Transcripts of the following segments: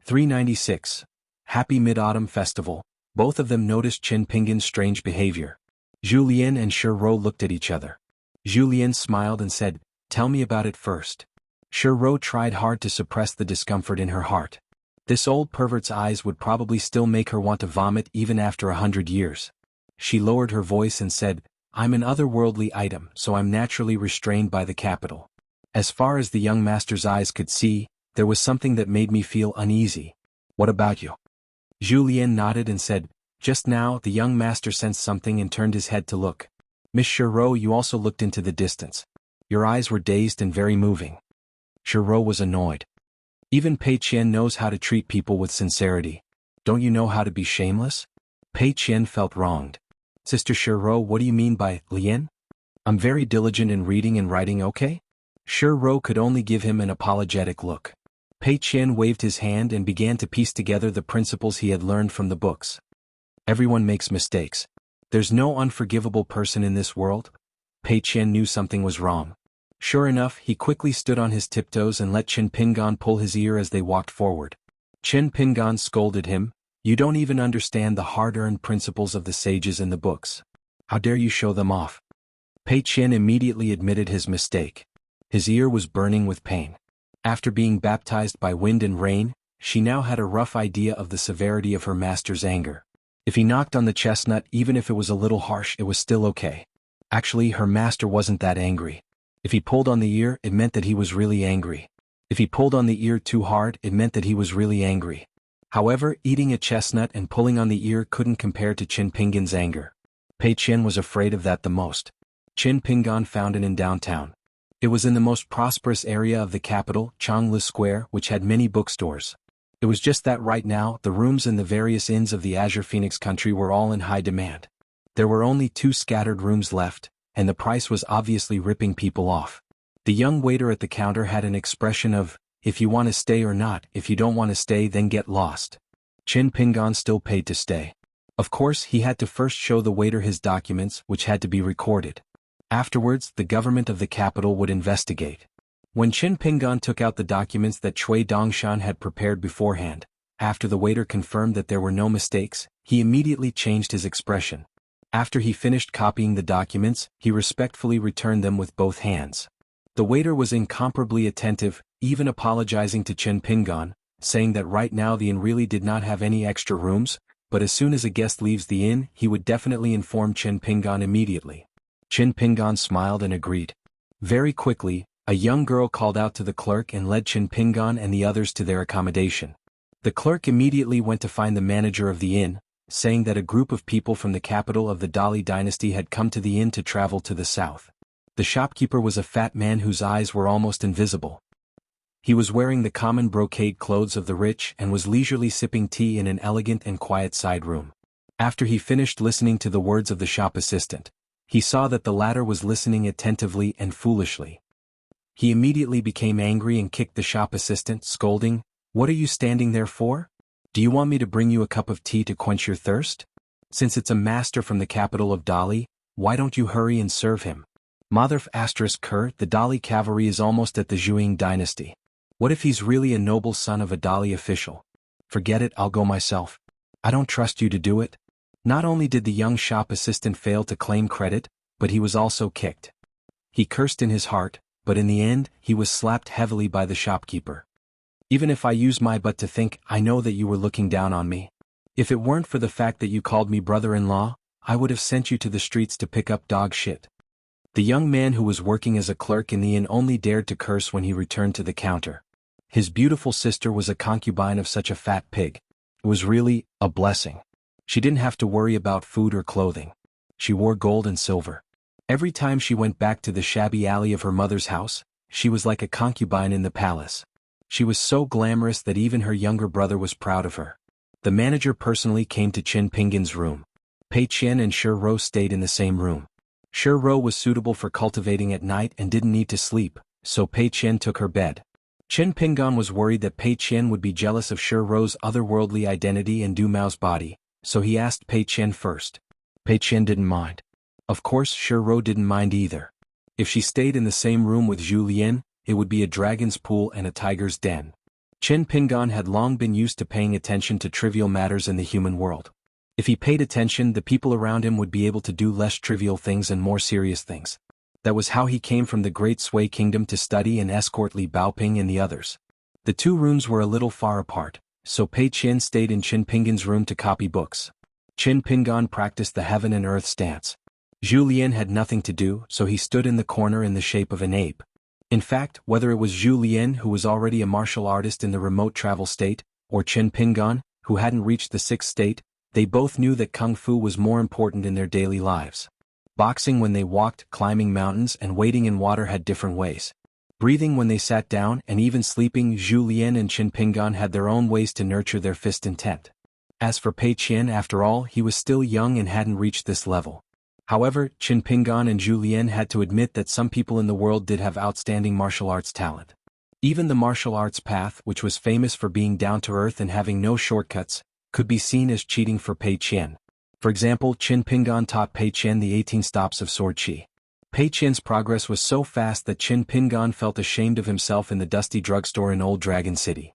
396. Happy Mid-Autumn Festival. Both of them noticed Qin Pingan's strange behavior. Julien and Shiro looked at each other. Julien smiled and said, "Tell me about it first." Shiro tried hard to suppress the discomfort in her heart. This old pervert's eyes would probably still make her want to vomit even after 100 years. She lowered her voice and said, "I'm an otherworldly item, so I'm naturally restrained by the capital." As far as the young master's eyes could see, there was something that made me feel uneasy. "What about you?" Julien nodded and said, "Just now the young master sensed something and turned his head to look. Miss Shiro, you also looked into the distance. Your eyes were dazed and very moving." Shiro was annoyed. Even Pei Qian knows how to treat people with sincerity. Don't you know how to be shameless? Pei Qian felt wronged. "Sister Shiro, what do you mean by Lien? I'm very diligent in reading and writing, okay?" Shiro could only give him an apologetic look. Pei Qian waved his hand and began to piece together the principles he had learned from the books. Everyone makes mistakes. There's no unforgivable person in this world. Pei Qian knew something was wrong. Sure enough, he quickly stood on his tiptoes and let Qin Pingan pull his ear as they walked forward. Qin Pingan scolded him, "You don't even understand the hard-earned principles of the sages in the books. How dare you show them off?" Pei Qian immediately admitted his mistake. His ear was burning with pain. After being baptized by wind and rain, she now had a rough idea of the severity of her master's anger. If he knocked on the chestnut, even if it was a little harsh, it was still okay. Actually, her master wasn't that angry. If he pulled on the ear, it meant that he was really angry. If he pulled on the ear too hard, it meant that he was really angry. However, eating a chestnut and pulling on the ear couldn't compare to Qin Pingan's anger. Pei Qian was afraid of that the most. Qin Pingan found it in downtown. It was in the most prosperous area of the capital, Changli Square, which had many bookstores. It was just that right now, the rooms in the various inns of the Azure Phoenix country were all in high demand. There were only 2 scattered rooms left, and the price was obviously ripping people off. The young waiter at the counter had an expression of, "If you want to stay or not, if you don't want to stay then get lost." Qin Pingan still paid to stay. Of course, he had to first show the waiter his documents, which had to be recorded. Afterwards, the government of the capital would investigate. When Qin Pingan took out the documents that Cui Dongshan had prepared beforehand, after the waiter confirmed that there were no mistakes, he immediately changed his expression. After he finished copying the documents, he respectfully returned them with both hands. The waiter was incomparably attentive, even apologizing to Qin Pingan, saying that right now the inn really did not have any extra rooms, but as soon as a guest leaves the inn, he would definitely inform Qin Pingan immediately. Qin Pingan smiled and agreed. Very quickly, a young girl called out to the clerk and led Qin Pingan and the others to their accommodation. The clerk immediately went to find the manager of the inn, saying that a group of people from the capital of the Dali dynasty had come to the inn to travel to the south. The shopkeeper was a fat man whose eyes were almost invisible. He was wearing the common brocade clothes of the rich and was leisurely sipping tea in an elegant and quiet side room. After he finished listening to the words of the shop assistant, he saw that the latter was listening attentively and foolishly. He immediately became angry and kicked the shop assistant, scolding, "What are you standing there for? Do you want me to bring you a cup of tea to quench your thirst? Since it's a master from the capital of Dali, why don't you hurry and serve him? Motherf *Ker, the Dali cavalry is almost at the Zhuang dynasty. What if he's really a noble son of a Dali official? Forget it, I'll go myself. I don't trust you to do it." Not only did the young shop assistant fail to claim credit, but he was also kicked. He cursed in his heart, but in the end, he was slapped heavily by the shopkeeper. "Even if I use my butt to think, I know that you were looking down on me. If it weren't for the fact that you called me brother-in-law, I would have sent you to the streets to pick up dog shit." The young man who was working as a clerk in the inn only dared to curse when he returned to the counter. His beautiful sister was a concubine of such a fat pig. It was really a blessing. She didn't have to worry about food or clothing. She wore gold and silver. Every time she went back to the shabby alley of her mother's house, she was like a concubine in the palace. She was so glamorous that even her younger brother was proud of her. The manager personally came to Qin Pingan's room. Pei Qian and Shiro stayed in the same room. Shiro was suitable for cultivating at night and didn't need to sleep, so Pei Qian took her bed. Qin Pingan was worried that Pei Qian would be jealous of Shiro's otherworldly identity and Du Mao's body, so he asked Pei Qian first. Pei Qian didn't mind. Of course, Shiro didn't mind either. If she stayed in the same room with Zhu Lian, it would be a dragon's pool and a tiger's den. Qin Pingan had long been used to paying attention to trivial matters in the human world. If he paid attention, the people around him would be able to do less trivial things and more serious things. That was how he came from the Great Sui Kingdom to study and escort Li Baoping and the others. The two rooms were a little far apart, so Pei Qian stayed in Qin Pingan's room to copy books. Qin Pingan practiced the heaven and earth stance. Zhu Lian had nothing to do, so he stood in the corner in the shape of an ape. In fact, whether it was Zhu Lian, who was already a martial artist in the remote travel state, or Qin Pingan, who hadn't reached the sixth state, they both knew that kung fu was more important in their daily lives. Boxing when they walked, climbing mountains, and wading in water had different ways. Breathing when they sat down, and even sleeping, Zhu Lian and Qin Pingan had their own ways to nurture their fist intent. As for Pei Qian, after all, he was still young and hadn't reached this level. However, Qin Pingan and Zhu Lian had to admit that some people in the world did have outstanding martial arts talent. Even the martial arts path, which was famous for being down-to-earth and having no shortcuts, could be seen as cheating for Pei Qian. For example, Qin Pingan taught Pei Qian the 18 stops of sword chi. Pei Qian's progress was so fast that Qin Pingan felt ashamed of himself in the dusty drugstore in Old Dragon City.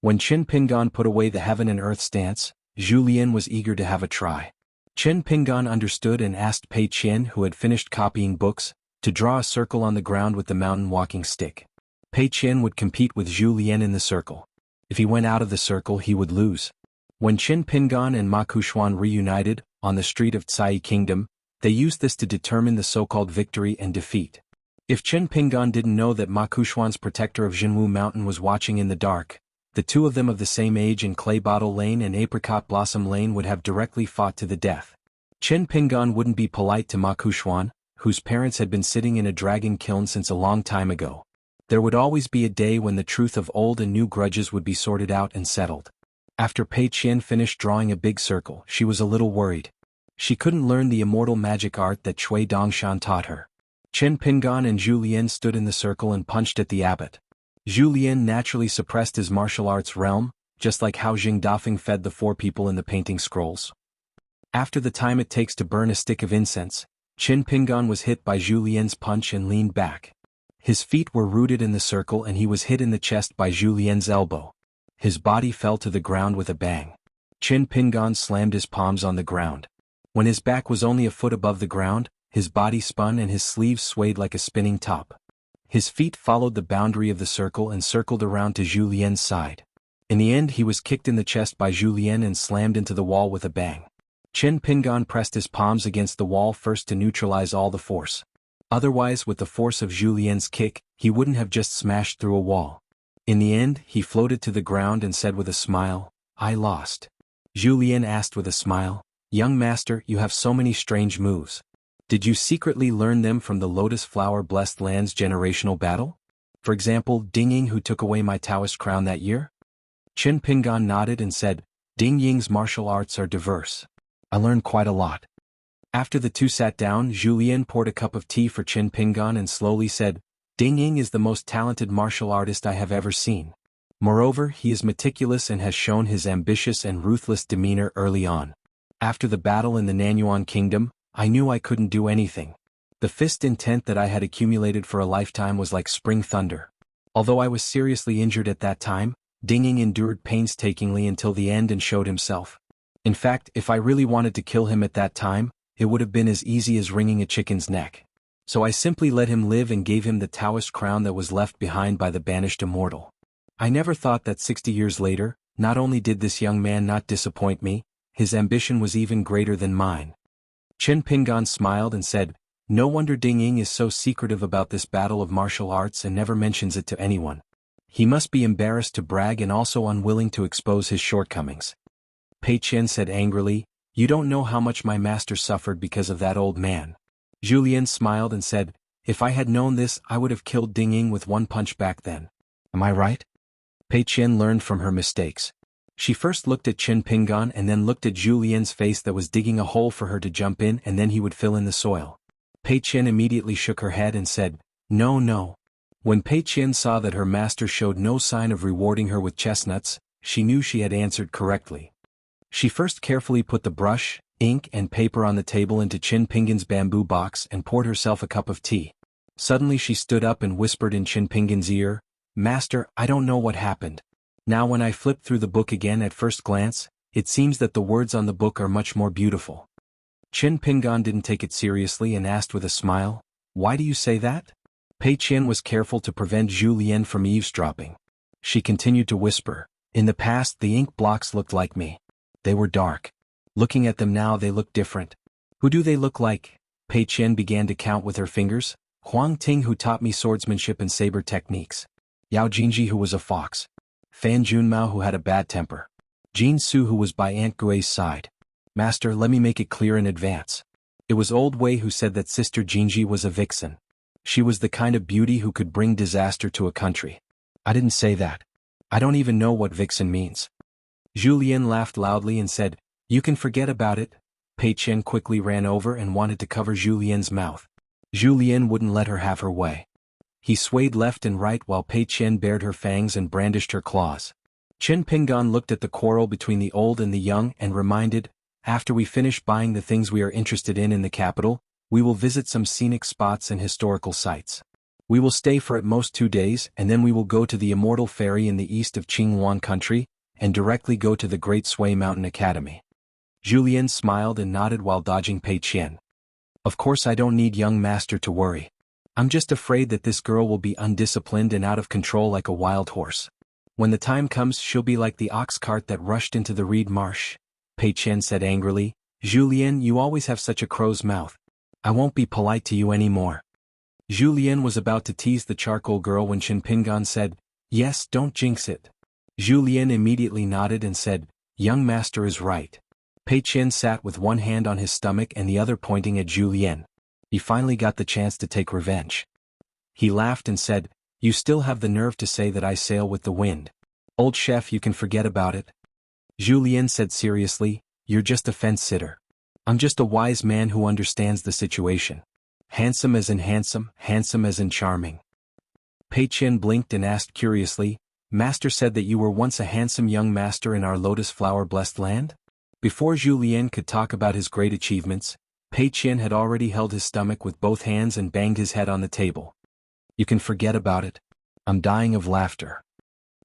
When Qin Pingan put away the heaven and earth stance, Zhu Lian was eager to have a try. Qin Pingan understood and asked Pei Qian, who had finished copying books, to draw a circle on the ground with the mountain walking stick. Pei Qian would compete with Zhu Lian in the circle. If he went out of the circle, he would lose. When Qin Pingan and Ma Kuxuan reunited, on the street of Cai Kingdom, they used this to determine the so-called victory and defeat. If Qin Pingan didn't know that Ma Kuxuan's protector of Jinwu Mountain was watching in the dark, the two of them of the same age in Clay Bottle Lane and Apricot Blossom Lane would have directly fought to the death. Qin Pingan wouldn't be polite to Ma Kuxuan, whose parents had been sitting in a dragon kiln since a long time ago. There would always be a day when the truth of old and new grudges would be sorted out and settled. After Pei Qian finished drawing a big circle, she was a little worried. She couldn't learn the immortal magic art that Cui Dongshan taught her. Qin Pingan and Zhu Lian stood in the circle and punched at the abbot. Zhu Lian naturally suppressed his martial arts realm, just like how Jing Dafeng fed the four people in the painting scrolls. After the time it takes to burn a stick of incense, Qin Pingan was hit by Zhu Lian's punch and leaned back. His feet were rooted in the circle and he was hit in the chest by Zhu Lian's elbow. His body fell to the ground with a bang. Qin Pingan slammed his palms on the ground. When his back was only a foot above the ground, his body spun and his sleeves swayed like a spinning top. His feet followed the boundary of the circle and circled around to Zhu Lian's side. In the end, he was kicked in the chest by Zhu Lian and slammed into the wall with a bang. Qin Pingan pressed his palms against the wall first to neutralize all the force. Otherwise, with the force of Zhu Lian's kick, he wouldn't have just smashed through a wall. In the end, he floated to the ground and said with a smile, "I lost." Zhu Lian asked with a smile, "Young master, you have so many strange moves. Did you secretly learn them from the Lotus Flower Blessed Land's generational battle? For example, Ding Ying, who took away my Taoist crown that year?" Qin Pingan nodded and said, "Ding Ying's martial arts are diverse. I learned quite a lot." After the two sat down, Zhu Lian poured a cup of tea for Qin Pingan and slowly said, "Ding Ying is the most talented martial artist I have ever seen. Moreover, he is meticulous and has shown his ambitious and ruthless demeanor early on. After the battle in the Nanyuan Kingdom, I knew I couldn't do anything. The fist intent that I had accumulated for a lifetime was like spring thunder. Although I was seriously injured at that time, Ding Ying endured painstakingly until the end and showed himself. In fact, if I really wanted to kill him at that time, it would have been as easy as wringing a chicken's neck. So I simply let him live and gave him the Taoist crown that was left behind by the banished immortal. I never thought that 60 years later, not only did this young man not disappoint me, his ambition was even greater than mine." Qin Pingan smiled and said, "No wonder Ding Ying is so secretive about this battle of martial arts and never mentions it to anyone. He must be embarrassed to brag and also unwilling to expose his shortcomings." Pei Qian said angrily, "You don't know how much my master suffered because of that old man." Zhu Lian smiled and said, "If I had known this, I would have killed Ding Ying with one punch back then. Am I right?" Pei Qian learned from her mistakes. She first looked at Qin Pingan and then looked at Zhu Lian's face that was digging a hole for her to jump in, and then he would fill in the soil. Pei Qian immediately shook her head and said, "No, no." When Pei Qian saw that her master showed no sign of rewarding her with chestnuts, she knew she had answered correctly. She first carefully put the brush, ink and paper on the table into Qin Pingan's bamboo box and poured herself a cup of tea. Suddenly she stood up and whispered in Qin Pingan's ear, "Master, I don't know what happened. Now when I flip through the book again at first glance, it seems that the words on the book are much more beautiful. Qin Pingan didn't take it seriously and asked with a smile, "Why do you say that?" Pei Qian was careful to prevent Zhu Lian from eavesdropping. She continued to whisper, "In the past the ink blocks looked like me. They were dark. Looking at them now they look different. Who do they look like?" Pei Qian began to count with her fingers. "Huang Ting, who taught me swordsmanship and saber techniques. Yao Jinji, who was a fox. Fan Junmao, who had a bad temper. Jin Su, who was by Aunt Gui's side. Master, let me make it clear in advance. It was Old Wei who said that Sister Jinji was a vixen. She was the kind of beauty who could bring disaster to a country. I didn't say that. I don't even know what vixen means." Zhu Lian laughed loudly and said, "You can forget about it." Pei Qian quickly ran over and wanted to cover Zhu Lian's mouth. Zhu Lian wouldn't let her have her way. He swayed left and right while Pei Qian bared her fangs and brandished her claws. Qin Pingan looked at the quarrel between the old and the young and reminded, "After we finish buying the things we are interested in the capital, we will visit some scenic spots and historical sites. We will stay for at most 2 days and then we will go to the Immortal Ferry in the east of Qingyuan country, and directly go to the Great Sui Mountain Academy." Zhu Lian smiled and nodded while dodging Pei Qian. "Of course I don't need young master to worry. I'm just afraid that this girl will be undisciplined and out of control like a wild horse. When the time comes she'll be like the ox cart that rushed into the reed marsh." Pei Qian said angrily, "Zhu Lian, you always have such a crow's mouth. I won't be polite to you anymore." Zhu Lian was about to tease the charcoal girl when Qin Pingan said, "Yes, don't jinx it." Zhu Lian immediately nodded and said, "Young master is right." Pei Qian sat with one hand on his stomach and the other pointing at Zhu Lian. He finally got the chance to take revenge. He laughed and said, "You still have the nerve to say that I sail with the wind. Old chef, you can forget about it." Zhu Lian said seriously, "You're just a fence-sitter. I'm just a wise man who understands the situation. Handsome as in handsome, handsome as in charming." Pei Qian blinked and asked curiously, "Master said that you were once a handsome young master in our lotus flower-blessed land?" Before Zhu Lian could talk about his great achievements, Pei Qian had already held his stomach with both hands and banged his head on the table. "You can forget about it. I'm dying of laughter.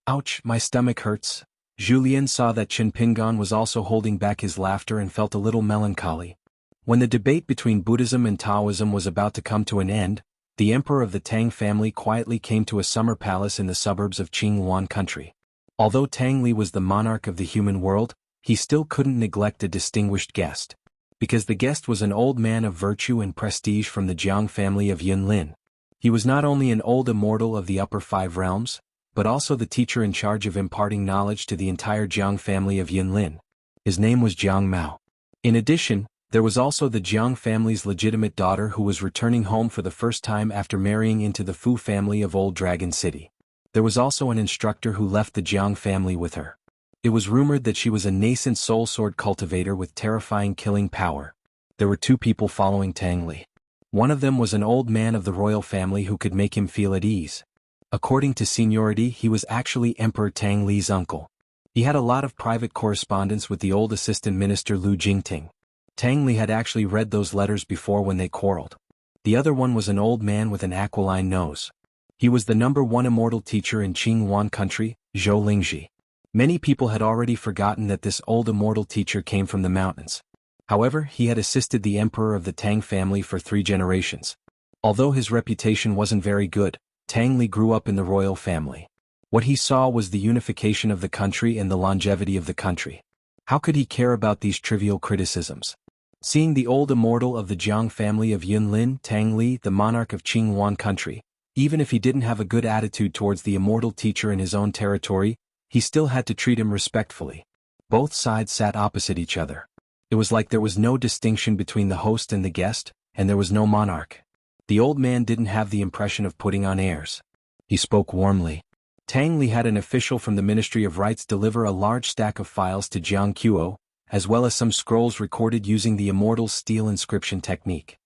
Ouch, my stomach hurts." Zhu Lian saw that Qin Pingan was also holding back his laughter and felt a little melancholy. When the debate between Buddhism and Taoism was about to come to an end, the emperor of the Tang family quietly came to a summer palace in the suburbs of Qingyuan country. Although Tang Li was the monarch of the human world, he still couldn't neglect a distinguished guest. Because the guest was an old man of virtue and prestige from the Jiang family of Yunlin. He was not only an old immortal of the upper 5 realms, but also the teacher in charge of imparting knowledge to the entire Jiang family of Yunlin. His name was Jiang Mao. In addition, there was also the Jiang family's legitimate daughter who was returning home for the first time after marrying into the Fu family of Old Dragon City. There was also an instructor who left the Jiang family with her. It was rumored that she was a nascent soul sword cultivator with terrifying killing power. There were 2 people following Tang Li. One of them was an old man of the royal family who could make him feel at ease. According to seniority, he was actually Emperor Tang Li's uncle. He had a lot of private correspondence with the old assistant minister Lu Jingting. Tang Li had actually read those letters before when they quarreled. The other one was an old man with an aquiline nose. He was the #1 immortal teacher in Qingyuan country, Zhou Lingji. Many people had already forgotten that this old immortal teacher came from the mountains. However, he had assisted the emperor of the Tang family for 3 generations. Although his reputation wasn't very good, Tang Li grew up in the royal family. What he saw was the unification of the country and the longevity of the country. How could he care about these trivial criticisms? Seeing the old immortal of the Jiang family of Yunlin, Tang Li, the monarch of Qingyuan country, even if he didn't have a good attitude towards the immortal teacher in his own territory, he still had to treat him respectfully. Both sides sat opposite each other. It was like there was no distinction between the host and the guest, and there was no monarch. The old man didn't have the impression of putting on airs. He spoke warmly. Tang Li had an official from the Ministry of Rites deliver a large stack of files to Jiang Qiu, as well as some scrolls recorded using the immortal steel inscription technique.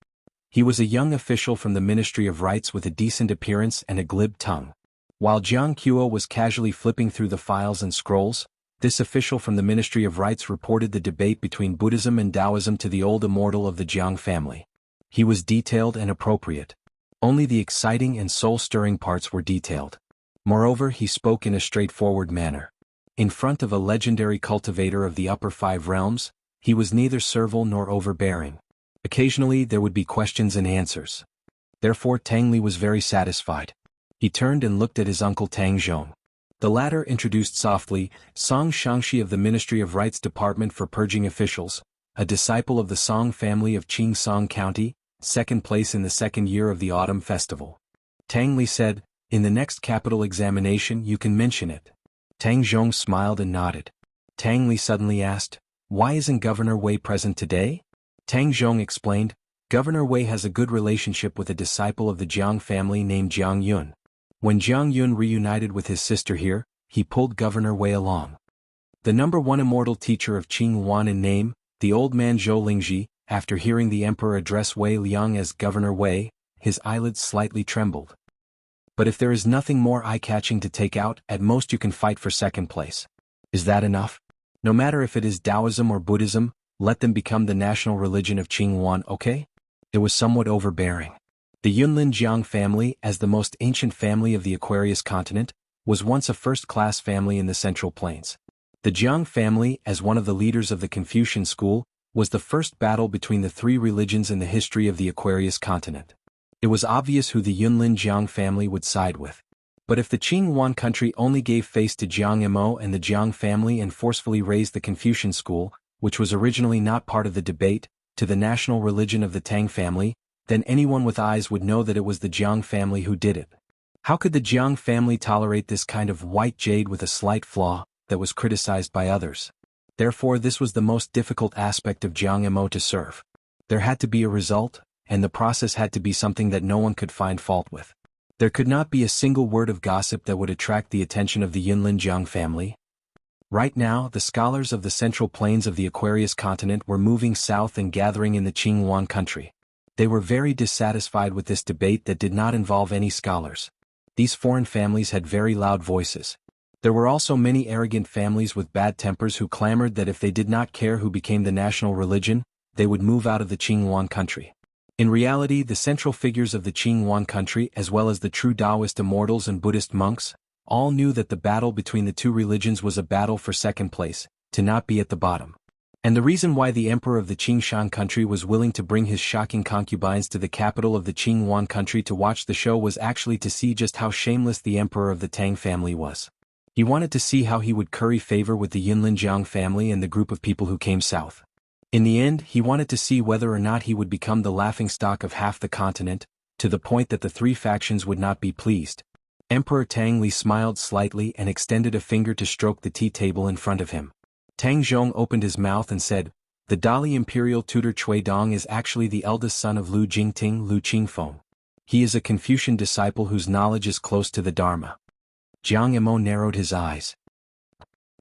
He was a young official from the Ministry of Rites with a decent appearance and a glib tongue. While Jiang Qiu was casually flipping through the files and scrolls, this official from the Ministry of Rites reported the debate between Buddhism and Taoism to the old immortal of the Jiang family. He was detailed and appropriate. Only the exciting and soul-stirring parts were detailed. Moreover, he spoke in a straightforward manner. In front of a legendary cultivator of the upper five realms, he was neither servile nor overbearing. Occasionally there would be questions and answers. Therefore Tang Li was very satisfied. He turned and looked at his uncle Tang Zhong. The latter introduced softly, Song Shangxi of the Ministry of Rights Department for Purging Officials, a disciple of the Song family of Qing Song County, second place in the second year of the autumn festival. Tang Li said, "In the next capital examination you can mention it." Tang Zhong smiled and nodded. Tang Li suddenly asked, "Why isn't Governor Wei present today?" Tang Zhong explained, "Governor Wei has a good relationship with a disciple of the Jiang family named Jiang Yun. When Jiang Yun reunited with his sister here, he pulled Governor Wei along." The number one immortal teacher of Qing Yuan in name, the old man Zhou Lingji, after hearing the emperor address Wei Liang as Governor Wei, his eyelids slightly trembled. "But if there is nothing more eye-catching to take out, at most you can fight for second place. Is that enough? No matter if it is Taoism or Buddhism, let them become the national religion of Qing Yuan, okay?" It was somewhat overbearing. The Yunlin Jiang family, as the most ancient family of the Aquarius continent, was once a first-class family in the Central Plains. The Jiang family, as one of the leaders of the Confucian school, was the first battle between the three religions in the history of the Aquarius continent. It was obvious who the Yunlin Jiang family would side with. But if the Qing Yuan country only gave face to Jiang Mo and the Jiang family and forcefully raised the Confucian school, which was originally not part of the debate, to the national religion of the Tang family, then anyone with eyes would know that it was the Jiang family who did it. How could the Jiang family tolerate this kind of white jade with a slight flaw, that was criticized by others? Therefore this was the most difficult aspect of Jiang Mo to serve. There had to be a result, and the process had to be something that no one could find fault with. There could not be a single word of gossip that would attract the attention of the Yunlin Jiang family. Right now, the scholars of the Central Plains of the Aquarius continent were moving south and gathering in the Qing Yuan country. They were very dissatisfied with this debate that did not involve any scholars. These foreign families had very loud voices. There were also many arrogant families with bad tempers who clamored that if they did not care who became the national religion, they would move out of the Qing Yuan country. In reality, the central figures of the Qing Yuan country, as well as the true Taoist immortals and Buddhist monks, all knew that the battle between the two religions was a battle for second place, to not be at the bottom. And the reason why the emperor of the Qing Shan country was willing to bring his shocking concubines to the capital of the Qing Yuan country to watch the show was actually to see just how shameless the emperor of the Tang family was. He wanted to see how he would curry favor with the Yunlin Jiang family and the group of people who came south. In the end, he wanted to see whether or not he would become the laughingstock of half the continent, to the point that the three factions would not be pleased. Emperor Tang Li smiled slightly and extended a finger to stroke the tea table in front of him. Tang Zhong opened his mouth and said, "The Dali imperial tutor Cui Dong is actually the eldest son of Lu Jingting Lu Qingfeng. He is a Confucian disciple whose knowledge is close to the Dharma." Jiang Mo narrowed his eyes.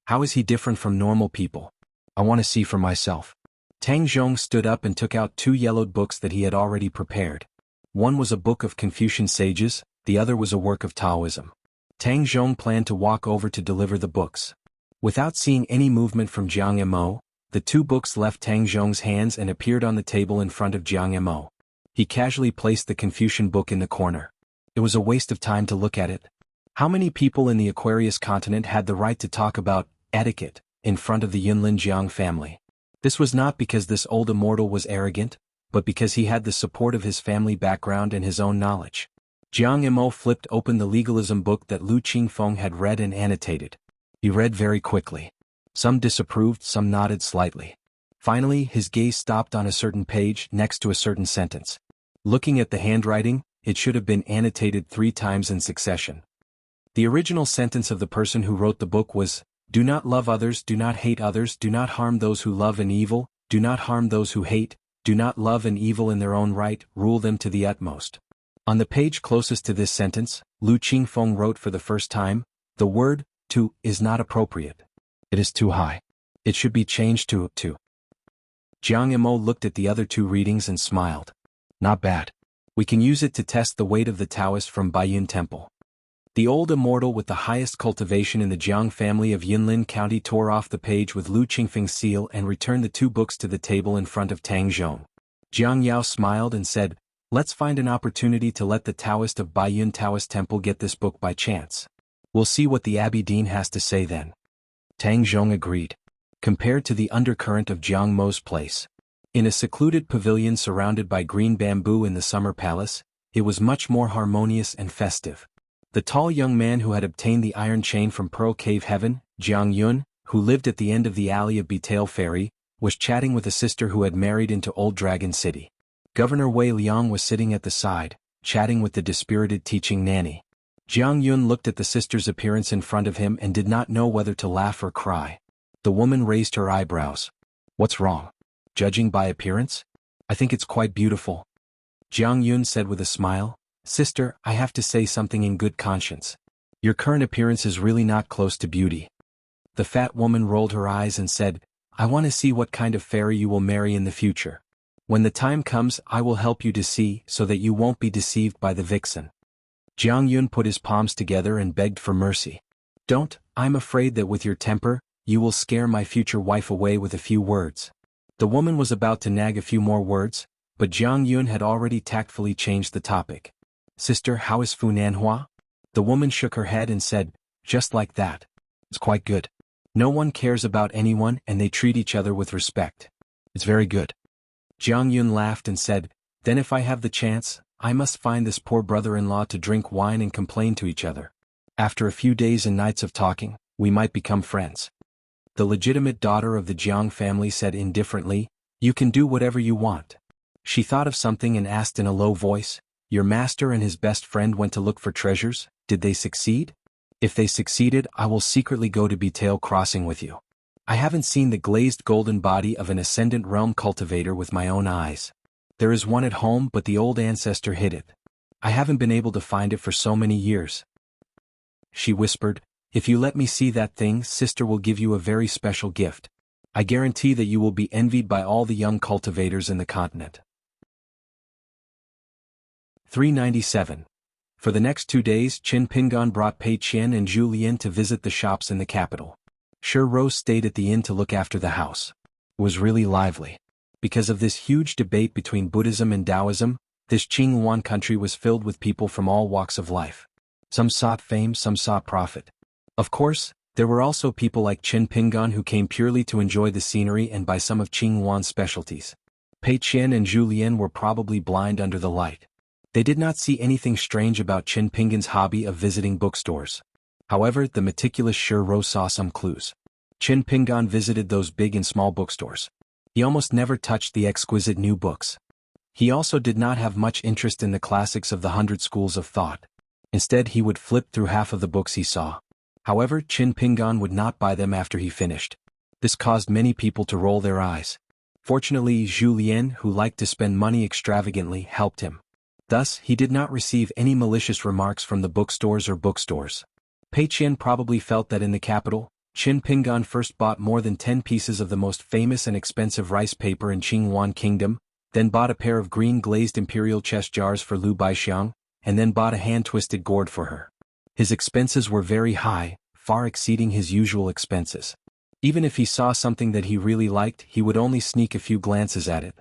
"How is he different from normal people? I want to see for myself." Tang Zhong stood up and took out two yellowed books that he had already prepared. One was a book of Confucian sages, the other was a work of Taoism. Tang Zhong planned to walk over to deliver the books. Without seeing any movement from Jiang Mo, the two books left Tang Zhong's hands and appeared on the table in front of Jiang Mo. He casually placed the Confucian book in the corner. It was a waste of time to look at it. How many people in the Aquarius continent had the right to talk about etiquette in front of the Yunlin Jiang family? This was not because this old immortal was arrogant, but because he had the support of his family background and his own knowledge. Jiang Mo flipped open the legalism book that Lu Qingfeng had read and annotated. He read very quickly. Some disapproved, some nodded slightly. Finally, his gaze stopped on a certain page next to a certain sentence. Looking at the handwriting, it should have been annotated 3 times in succession. The original sentence of the person who wrote the book was, "Do not love others, do not hate others, do not harm those who love an evil, do not harm those who hate, do not love an evil in their own right, rule them to the utmost." On the page closest to this sentence, Lu Qingfeng wrote for the first time, "The word, to, is not appropriate. It is too high. It should be changed to. Jiang Mo looked at the other 2 readings and smiled. "Not bad. We can use it to test the weight of the Taoist from Baiyun Temple." The old immortal with the highest cultivation in the Jiang family of Yunlin County tore off the page with Lu Qingfeng's seal and returned the 2 books to the table in front of Tang Zhong. Jiang Yao smiled and said, "Let's find an opportunity to let the Taoist of Baiyun Taoist Temple get this book by chance. We'll see what the Abbey Dean has to say then." Tang Zhong agreed. Compared to the undercurrent of Jiang Mo's place. In a secluded pavilion surrounded by green bamboo in the summer palace, it was much more harmonious and festive. The tall young man who had obtained the iron chain from Pearl Cave Heaven, Jiang Yun, who lived at the end of the alley of Betail Ferry, was chatting with a sister who had married into Old Dragon City. Governor Wei Liang was sitting at the side, chatting with the dispirited teaching nanny. Jiang Yun looked at the sister's appearance in front of him and did not know whether to laugh or cry. The woman raised her eyebrows. What's wrong? Judging by appearance? I think it's quite beautiful. Jiang Yun said with a smile, Sister, I have to say something in good conscience. Your current appearance is really not close to beauty. The fat woman rolled her eyes and said, I want to see what kind of fairy you will marry in the future. When the time comes, I will help you to see so that you won't be deceived by the vixen. Jiang Yun put his palms together and begged for mercy. Don't, I'm afraid that with your temper, you will scare my future wife away with a few words. The woman was about to nag a few more words, but Jiang Yun had already tactfully changed the topic. Sister, how is Funanhua? The woman shook her head and said, just like that. It's quite good. No one cares about anyone and they treat each other with respect. It's very good. Jiang Yun laughed and said, then if I have the chance, I must find this poor brother-in-law to drink wine and complain to each other. After a few days and nights of talking, we might become friends. The legitimate daughter of the Jiang family said indifferently, you can do whatever you want. She thought of something and asked in a low voice, your master and his best friend went to look for treasures, did they succeed? If they succeeded, I will secretly go to Betail Crossing with you. I haven't seen the glazed golden body of an Ascendant Realm cultivator with my own eyes. There is one at home but the old ancestor hid it. I haven't been able to find it for so many years. She whispered, if you let me see that thing, Sister will give you a very special gift. I guarantee that you will be envied by all the young cultivators in the continent. 397. For the next 2 days, Qin Pingan brought Pei Qian and Zhu Lian to visit the shops in the capital. Shi Rose stayed at the inn to look after the house. It was really lively. Because of this huge debate between Buddhism and Taoism, this Qinghuan country was filled with people from all walks of life. Some sought fame, some sought profit. Of course, there were also people like Qin Pingan who came purely to enjoy the scenery and buy some of Qinghuan's specialties. Pei Qian and Zhu Lian were probably blind under the light. They did not see anything strange about Qin Pingan's hobby of visiting bookstores. However, the meticulous Shi Rose saw some clues. Qin Pingan visited those big and small bookstores. He almost never touched the exquisite new books. He also did not have much interest in the classics of the 100 schools of thought. Instead, he would flip through half of the books he saw. However, Qin Pingan would not buy them after he finished. This caused many people to roll their eyes. Fortunately, Zhu Lian, who liked to spend money extravagantly, helped him. Thus, he did not receive any malicious remarks from the bookstores or bookstores. Pei Qian probably felt that in the capital, Qin Pingan first bought more than 10 pieces of the most famous and expensive rice paper in Qinghuan Kingdom, then bought a pair of green glazed imperial chest jars for Lu Baixiang, and then bought a hand-twisted gourd for her. His expenses were very high, far exceeding his usual expenses. Even if he saw something that he really liked, he would only sneak a few glances at it.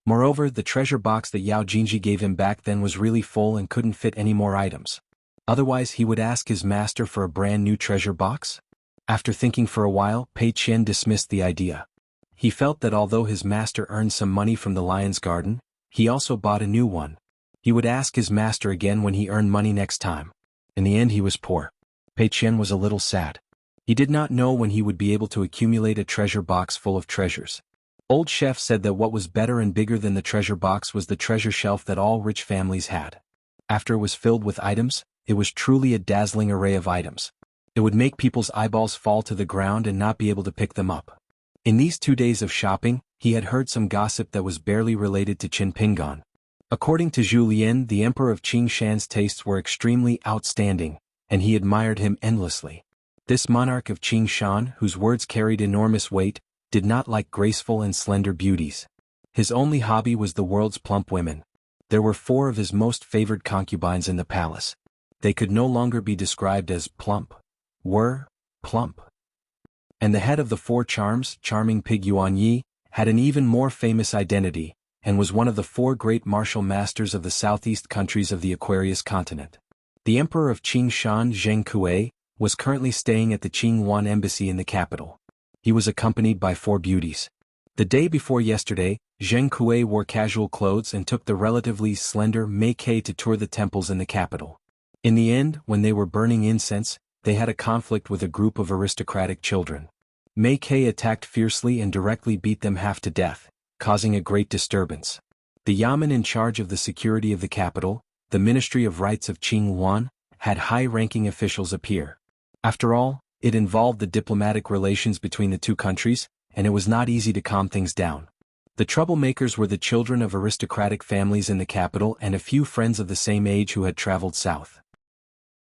Moreover, the treasure box that Yao Jinji gave him back then was really full and couldn't fit any more items. Otherwise, he would ask his master for a brand new treasure box? After thinking for a while, Pei Qian dismissed the idea. He felt that although his master earned some money from the lion's garden, he also bought a new one. He would ask his master again when he earned money next time. In the end, he was poor. Pei Qian was a little sad. He did not know when he would be able to accumulate a treasure box full of treasures. Old Chef said that what was better and bigger than the treasure box was the treasure shelf that all rich families had. After it was filled with items, it was truly a dazzling array of items. It would make people's eyeballs fall to the ground and not be able to pick them up. In these 2 days of shopping, he had heard some gossip that was barely related to Qin Pingan. According to Zhu Lian, the emperor of Qing Shan's tastes were extremely outstanding, and he admired him endlessly. This monarch of Qing Shan, whose words carried enormous weight, did not like graceful and slender beauties. His only hobby was the world's plump women. There were 4 of his most favored concubines in the palace. They could no longer be described as plump. Were plump. And the head of the 4 charms, Charming Pig Yuan Yi, had an even more famous identity, and was one of the 4 great martial masters of the southeast countries of the Aquarius continent. The emperor of Qing Shan, Zheng Kuei, was currently staying at the Qingyuan embassy in the capital. He was accompanied by 4 beauties. The day before yesterday, Zheng Kuei wore casual clothes and took the relatively slender Mei Kei to tour the temples in the capital. In the end, when they were burning incense, they had a conflict with a group of aristocratic children. Mei Kei attacked fiercely and directly beat them half to death, causing a great disturbance. The Yamen in charge of the security of the capital, the Ministry of Rights of Qingyuan, had high-ranking officials appear. After all, it involved the diplomatic relations between the two countries, and it was not easy to calm things down. The troublemakers were the children of aristocratic families in the capital and a few friends of the same age who had traveled south.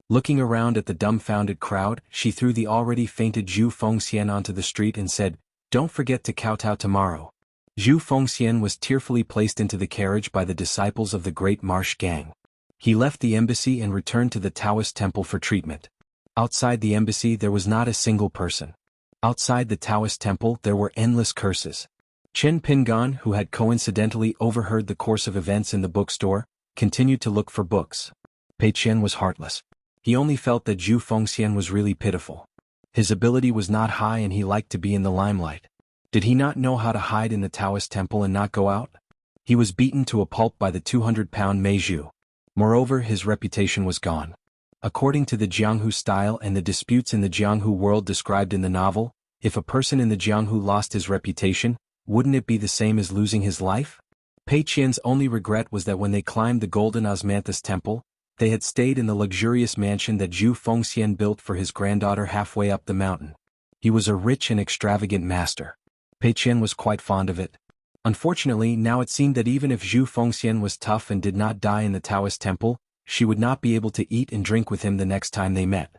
Looking around at the dumbfounded crowd, she threw the already fainted Zhu Fengxian onto the street and said, "Don't forget to kowtow tomorrow." Zhu Fengxian was tearfully placed into the carriage by the disciples of the Great Marsh Gang. He left the embassy and returned to the Taoist temple for treatment. Outside the embassy there was not a single person. Outside the Taoist temple there were endless curses. Chen Pingan, who had coincidentally overheard the course of events in the bookstore, continued to look for books. Pei Qian was heartless. He only felt that Zhu Fengxian was really pitiful. His ability was not high and he liked to be in the limelight. Did he not know how to hide in the Taoist temple and not go out? He was beaten to a pulp by the 200-pound Mei Zhu. Moreover, his reputation was gone. According to the Jianghu style and the disputes in the Jianghu world described in the novel, if a person in the Jianghu lost his reputation, wouldn't it be the same as losing his life? Pei Qian's only regret was that when they climbed the Golden Osmanthus Temple, they had stayed in the luxurious mansion that Zhu Fengxian built for his granddaughter halfway up the mountain. He was a rich and extravagant master. Pei Qian was quite fond of it. Unfortunately, now it seemed that even if Zhu Fengxian was tough and did not die in the Taoist temple, she would not be able to eat and drink with him the next time they met.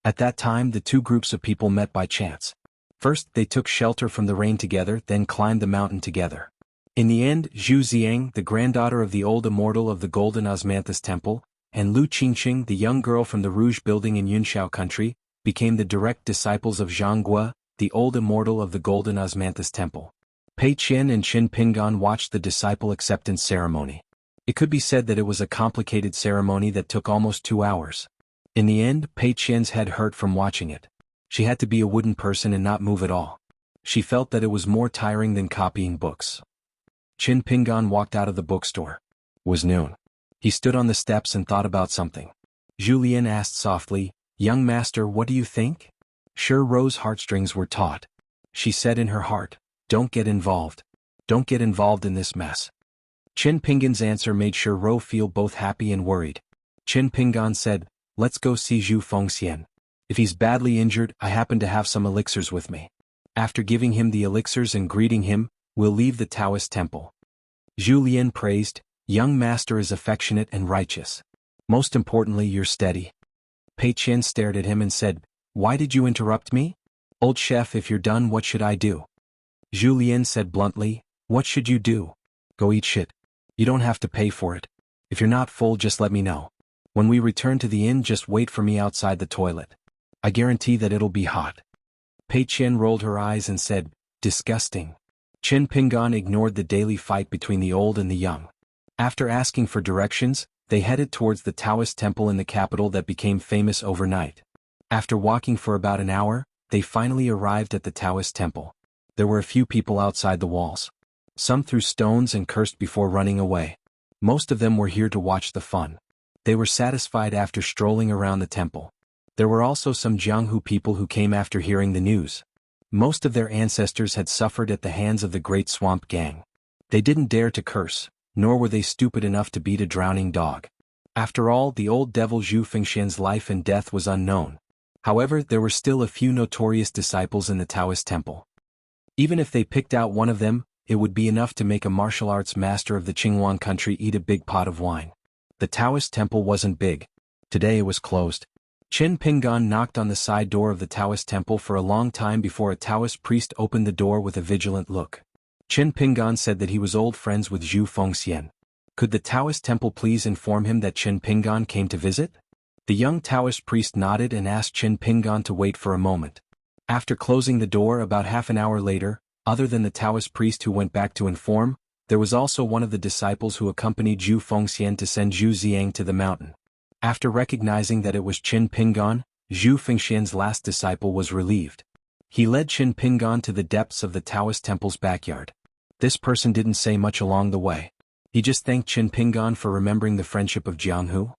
At that time the two groups of people met by chance. First they took shelter from the rain together, then climbed the mountain together. In the end, Zhu Ziang, the granddaughter of the old immortal of the Golden Osmanthus Temple, and Lu Qingqing, the young girl from the Rouge Building in Yunxiao country, became the direct disciples of Zhang Gua, the old immortal of the Golden Osmanthus Temple. Pei Qian and Qin Pingan watched the disciple acceptance ceremony. It could be said that it was a complicated ceremony that took almost 2 hours. In the end, Pei Qian's head hurt from watching it. She had to be a wooden person and not move at all. She felt that it was more tiring than copying books. Qin Pingan walked out of the bookstore. It was noon. He stood on the steps and thought about something. Julian asked softly, "Young master, what do you think?" Sure Ro's heartstrings were taut. She said in her heart, "Don't get involved. Don't get involved in this mess." Qin Pingan's answer made Sure Ro feel both happy and worried. Qin Pingan said, "Let's go see Zhu Fengxian. If he's badly injured, I happen to have some elixirs with me. After giving him the elixirs and greeting him, we'll leave the Taoist temple." Zhu Lian praised, "Young master is affectionate and righteous. Most importantly, you're steady." Pei Qian stared at him and said, "Why did you interrupt me? Old chef, if you're done, what should I do?" Zhu Lian said bluntly, "What should you do? Go eat shit. You don't have to pay for it. If you're not full, just let me know. When we return to the inn, just wait for me outside the toilet. I guarantee that it'll be hot." Pei Qian rolled her eyes and said, "Disgusting." Qin Pingan ignored the daily fight between the old and the young. After asking for directions, they headed towards the Taoist temple in the capital that became famous overnight. After walking for about an hour, they finally arrived at the Taoist temple. There were a few people outside the walls. Some threw stones and cursed before running away. Most of them were here to watch the fun. They were satisfied after strolling around the temple. There were also some Jianghu people who came after hearing the news. Most of their ancestors had suffered at the hands of the Great Swamp Gang. They didn't dare to curse, nor were they stupid enough to beat a drowning dog. After all, the old devil Zhu Fengxian's life and death was unknown. However, there were still a few notorious disciples in the Taoist temple. Even if they picked out one of them, it would be enough to make a martial arts master of the Qingyuan country eat a big pot of wine. The Taoist temple wasn't big. Today it was closed. Qin Pingan knocked on the side door of the Taoist temple for a long time before a Taoist priest opened the door with a vigilant look. Qin Pingan said that he was old friends with Zhu Fengxian. Could the Taoist temple please inform him that Qin Pingan came to visit? The young Taoist priest nodded and asked Qin Pingan to wait for a moment. After closing the door about half an hour later, other than the Taoist priest who went back to inform, there was also one of the disciples who accompanied Zhu Fengxian to send Zhu Ziang to the mountain. After recognizing that it was Qin Pingan, Zhu Fengxian's last disciple was relieved. He led Qin Pingan to the depths of the Taoist temple's backyard. This person didn't say much along the way. He just thanked Qin Pingan for remembering the friendship of Jianghu.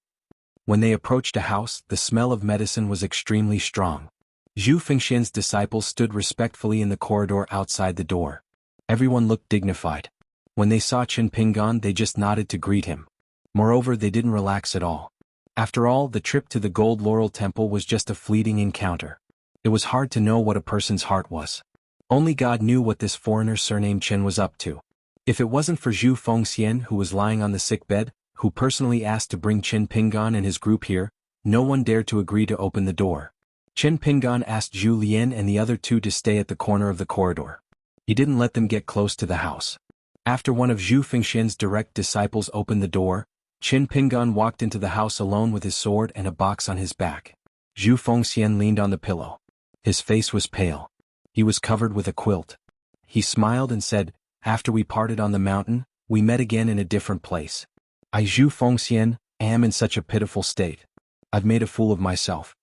When they approached a house, the smell of medicine was extremely strong. Zhu Fengxian's disciples stood respectfully in the corridor outside the door. Everyone looked dignified. When they saw Qin Pingan, they just nodded to greet him. Moreover, they didn't relax at all. After all, the trip to the Gold Laurel Temple was just a fleeting encounter. It was hard to know what a person's heart was. Only God knew what this foreigner surnamed Chen was up to. If it wasn't for Zhu Fengxian, who was lying on the sickbed, who personally asked to bring Qin Pingan and his group here, no one dared to agree to open the door. Qin Pingan asked Zhu Lian and the other two to stay at the corner of the corridor. He didn't let them get close to the house. After one of Zhu Fengxian's direct disciples opened the door, Qin Pingan walked into the house alone with his sword and a box on his back. Zhu Fengxian leaned on the pillow. His face was pale. He was covered with a quilt. He smiled and said, "After we parted on the mountain, we met again in a different place. I, Zhu Fengxian, am in such a pitiful state. I've made a fool of myself."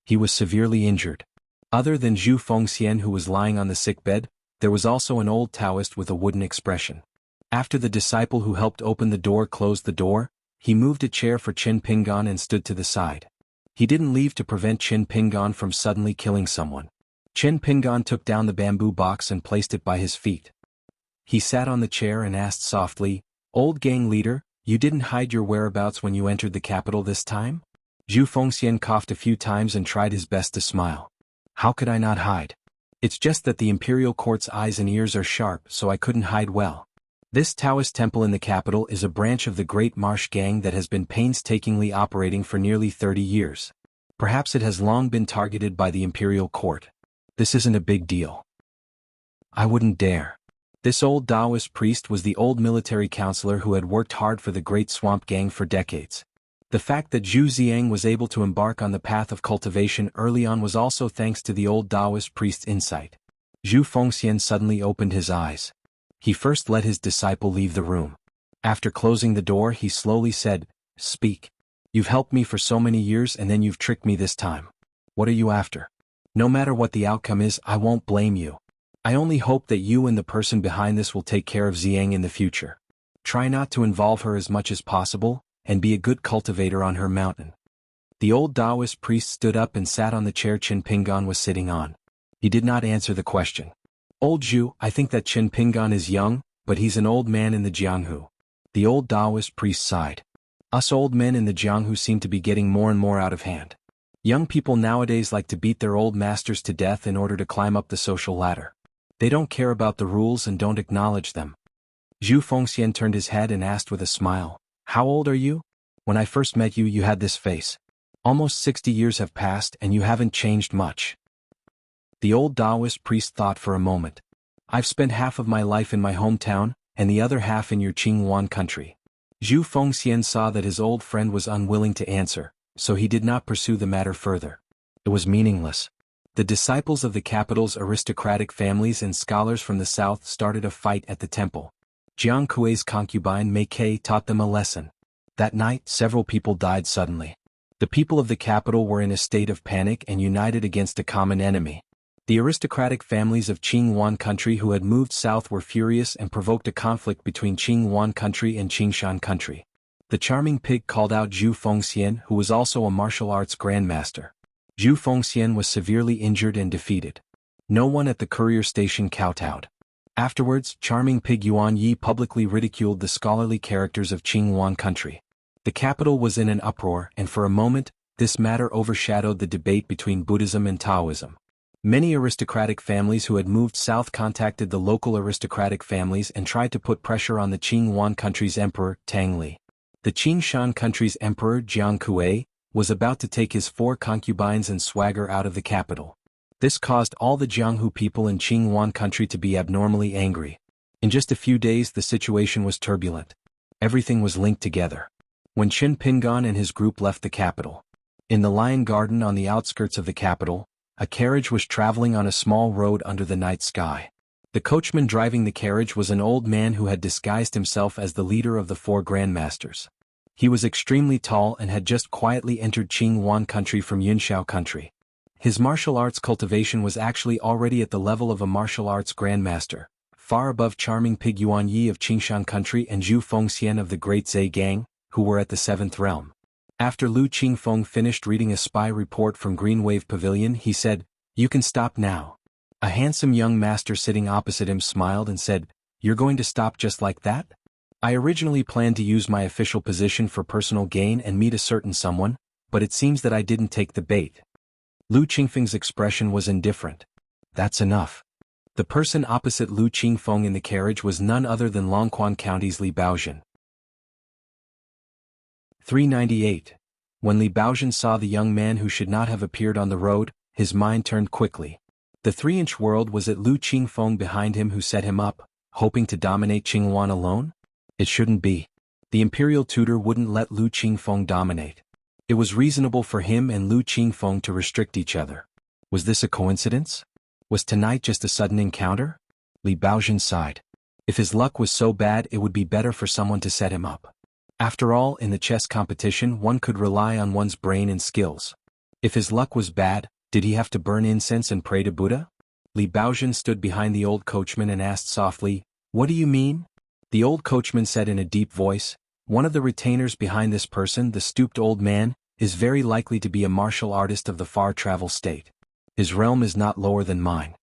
He was severely injured. Other than Zhu Fengxian, who was lying on the sickbed, there was also an old Taoist with a wooden expression. After the disciple who helped open the door closed the door, he moved a chair for Qin Pingan and stood to the side. He didn't leave to prevent Qin Pingan from suddenly killing someone. Qin Pingan took down the bamboo box and placed it by his feet. He sat on the chair and asked softly, "Old gang leader, you didn't hide your whereabouts when you entered the capital this time?" Zhu Fengxian coughed a few times and tried his best to smile. "How could I not hide? It's just that the imperial court's eyes and ears are sharp, so I couldn't hide well. This Taoist temple in the capital is a branch of the Great Marsh Gang that has been painstakingly operating for nearly 30 years. Perhaps it has long been targeted by the imperial court. This isn't a big deal. I wouldn't dare." This old Taoist priest was the old military counselor who had worked hard for the Great Swamp Gang for decades. The fact that Zhu Ziang was able to embark on the path of cultivation early on was also thanks to the old Taoist priest's insight. Zhu Fengxian suddenly opened his eyes. He first let his disciple leave the room. After closing the door, he slowly said, "Speak. You've helped me for so many years and then you've tricked me this time. What are you after? No matter what the outcome is, I won't blame you. I only hope that you and the person behind this will take care of Ziang in the future. Try not to involve her as much as possible, and be a good cultivator on her mountain." The old Taoist priest stood up and sat on the chair Qin Pingan was sitting on. He did not answer the question. "Old Zhu, I think that Qin Pingan is young, but he's an old man in the Jianghu." The old Taoist priest sighed. "Us old men in the Jianghu seem to be getting more and more out of hand. Young people nowadays like to beat their old masters to death in order to climb up the social ladder. They don't care about the rules and don't acknowledge them." Zhu Fengxian turned his head and asked with a smile, "How old are you? When I first met you, you had this face. Almost 60 years have passed and you haven't changed much." The old Taoist priest thought for a moment. "I've spent half of my life in my hometown, and the other half in your Qingwan country." Zhu Fengxian saw that his old friend was unwilling to answer, so he did not pursue the matter further. It was meaningless. The disciples of the capital's aristocratic families and scholars from the south started a fight at the temple. Jiang Kuei's concubine Mei Kei taught them a lesson. That night, several people died suddenly. The people of the capital were in a state of panic and united against a common enemy. The aristocratic families of Qingwan country who had moved south were furious and provoked a conflict between Qingwan country and Qingshan country. The charming pig called out Zhu Fengxian, who was also a martial arts grandmaster. Zhu Fengxian was severely injured and defeated. No one at the courier station kowtowed. Afterwards, charming pig Yuan Yi publicly ridiculed the scholarly characters of Qingwan country. The capital was in an uproar, and for a moment, this matter overshadowed the debate between Buddhism and Taoism. Many aristocratic families who had moved south contacted the local aristocratic families and tried to put pressure on the Qingwan country's emperor, Tang Li. The Qingshan country's emperor, Jiang Kuei, was about to take his 4 concubines and swagger out of the capital. This caused all the Jianghu people in Qingwan country to be abnormally angry. In just a few days the situation was turbulent. Everything was linked together. When Qin Pingan and his group left the capital, in the Lion Garden on the outskirts of the capital, a carriage was traveling on a small road under the night sky. The coachman driving the carriage was an old man who had disguised himself as the leader of the 4 grandmasters. He was extremely tall and had just quietly entered Qinghuan country from Yunshao country. His martial arts cultivation was actually already at the level of a martial arts grandmaster, far above charming Pig Yuan Yi of Qingshan country and Zhu Fengxian of the Great Zhe Gang, who were at the 7th realm. After Lu Qingfeng finished reading a spy report from Green Wave Pavilion, he said, "You can stop now." A handsome young master sitting opposite him smiled and said, "You're going to stop just like that? I originally planned to use my official position for personal gain and meet a certain someone, but it seems that I didn't take the bait." Lu Qingfeng's expression was indifferent. "That's enough." The person opposite Lu Qingfeng in the carriage was none other than Longquan County's Li Baozhen. 398. When Li Baozhen saw the young man who should not have appeared on the road, his mind turned quickly. The 3-inch world was it Lu Qingfeng behind him who set him up, hoping to dominate Qinghuan alone? It shouldn't be. The imperial tutor wouldn't let Lu Qingfeng dominate. It was reasonable for him and Lu Qingfeng to restrict each other. Was this a coincidence? Was tonight just a sudden encounter? Li Baozhen sighed. If his luck was so bad, it would be better for someone to set him up. After all, in the chess competition one could rely on one's brain and skills. If his luck was bad, did he have to burn incense and pray to Buddha? Li Baozhen stood behind the old coachman and asked softly, "What do you mean?" The old coachman said in a deep voice, "One of the retainers behind this person, the stooped old man, is very likely to be a martial artist of the far travel state. His realm is not lower than mine."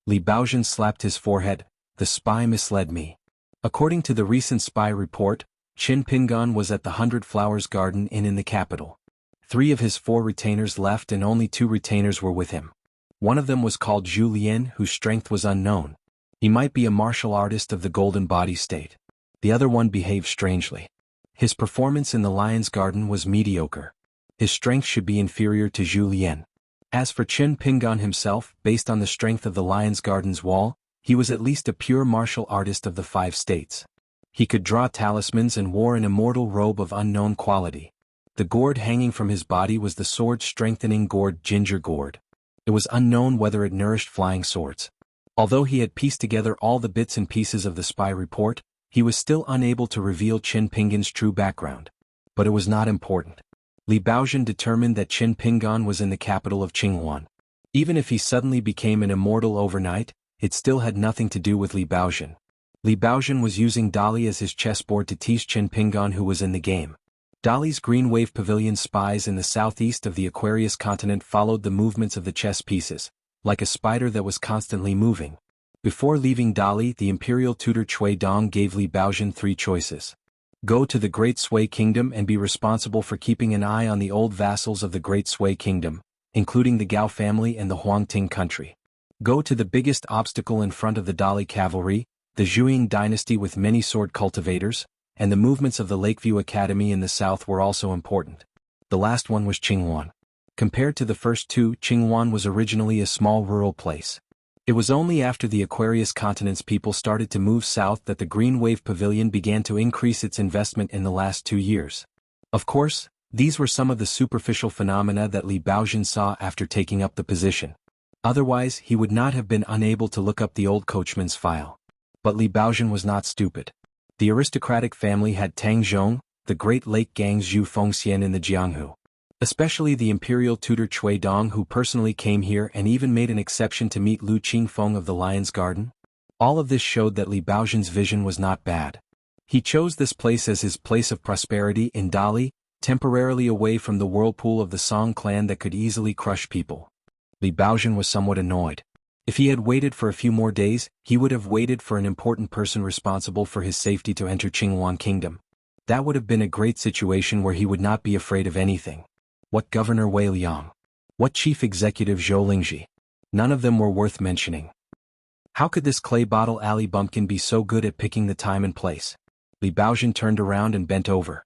Li Baozhen slapped his forehead. "The spy misled me." According to the recent spy report, Qin Pingan was at the 100 Flowers Garden Inn in the capital. 3 of his 4 retainers left and only 2 retainers were with him. One of them was called Zhu Lian, whose strength was unknown. He might be a martial artist of the Golden Body State. The other one behaved strangely. His performance in the Lion's Garden was mediocre. His strength should be inferior to Zhu Lian. As for Qin Pingan himself, based on the strength of the Lion's Garden's wall, he was at least a pure martial artist of the 5 states. He could draw talismans and wore an immortal robe of unknown quality. The gourd hanging from his body was the sword-strengthening gourd Ginger Gourd. It was unknown whether it nourished flying swords. Although he had pieced together all the bits and pieces of the spy report, he was still unable to reveal Qin Pingan's true background. But it was not important. Li Baozhen determined that Qin Pingan was in the capital of Qinghuan. Even if he suddenly became an immortal overnight, it still had nothing to do with Li Baozhen. Li Baozhen was using Dali as his chessboard to tease Qin Pingan, who was in the game. Dali's Green Wave Pavilion spies in the southeast of the Aquarius continent followed the movements of the chess pieces, like a spider that was constantly moving. Before leaving Dali, the imperial tutor Cui Dong gave Li Baozhen 3 choices. Go to the Great Sui Kingdom and be responsible for keeping an eye on the old vassals of the Great Sui Kingdom, including the Gao family and the Huangting country. Go to the biggest obstacle in front of the Dali cavalry, the Zhuang dynasty with many sword cultivators, and the movements of the Lakeview Academy in the south were also important. The last one was Qinghuan. Compared to the first 2, Qinghuan was originally a small rural place. It was only after the Aquarius continent's people started to move south that the Green Wave Pavilion began to increase its investment in the last 2 years. Of course, these were some of the superficial phenomena that Li Baozhen saw after taking up the position. Otherwise, he would not have been unable to look up the old coachman's file. But Li Baozhen was not stupid. The aristocratic family had Tang Zhong, the Great Lake Gang's Zhu Fengxian in the Jianghu. Especially the imperial tutor Cui Dong, who personally came here and even made an exception to meet Lu Qingfeng of the Lion's Garden. All of this showed that Li Baozhen's vision was not bad. He chose this place as his place of prosperity in Dali, temporarily away from the whirlpool of the Song clan that could easily crush people. Li Baozhen was somewhat annoyed. If he had waited for a few more days, he would have waited for an important person responsible for his safety to enter Qinghuan Kingdom. That would have been a great situation where he would not be afraid of anything. What Governor Wei Liang? What Chief Executive Zhou Lingji? None of them were worth mentioning. How could this clay bottle alley bumpkin be so good at picking the time and place? Li Baozhen turned around and bent over.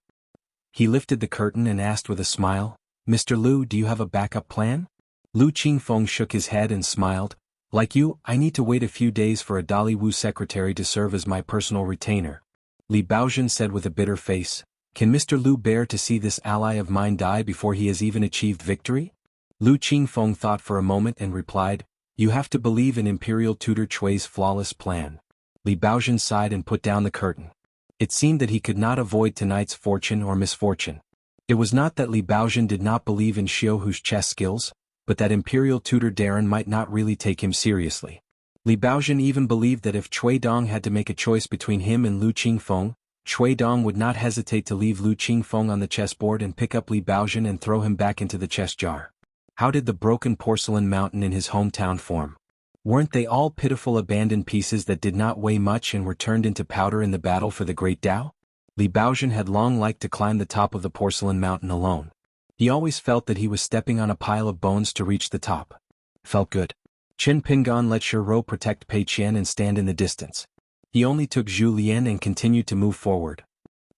He lifted the curtain and asked with a smile, "Mr. Lu, do you have a backup plan?" Lu Qingfeng shook his head and smiled. "Like you, I need to wait a few days for a Dali Wu secretary to serve as my personal retainer." Li Baozhen said with a bitter face, "Can Mr. Lu bear to see this ally of mine die before he has even achieved victory?" Lu Qingfeng thought for a moment and replied, "You have to believe in Imperial Tutor Cui's flawless plan." Li Baozhen sighed and put down the curtain. It seemed that he could not avoid tonight's fortune or misfortune. It was not that Li Baozhen did not believe in Xiaohu's chess skills, but that imperial tutor Darren might not really take him seriously. Li Baozhen even believed that if Cui Dong had to make a choice between him and Lu Qingfeng, Cui Dong would not hesitate to leave Lu Qingfeng on the chessboard and pick up Li Baozhen and throw him back into the chess jar. How did the broken porcelain mountain in his hometown form? Weren't they all pitiful abandoned pieces that did not weigh much and were turned into powder in the battle for the Great Tao? Li Baozhen had long liked to climb the top of the porcelain mountain alone. He always felt that he was stepping on a pile of bones to reach the top. Felt good. Qin Pingan let Shi Rou protect Pei Qian and stand in the distance. He only took Zhu Lian and continued to move forward.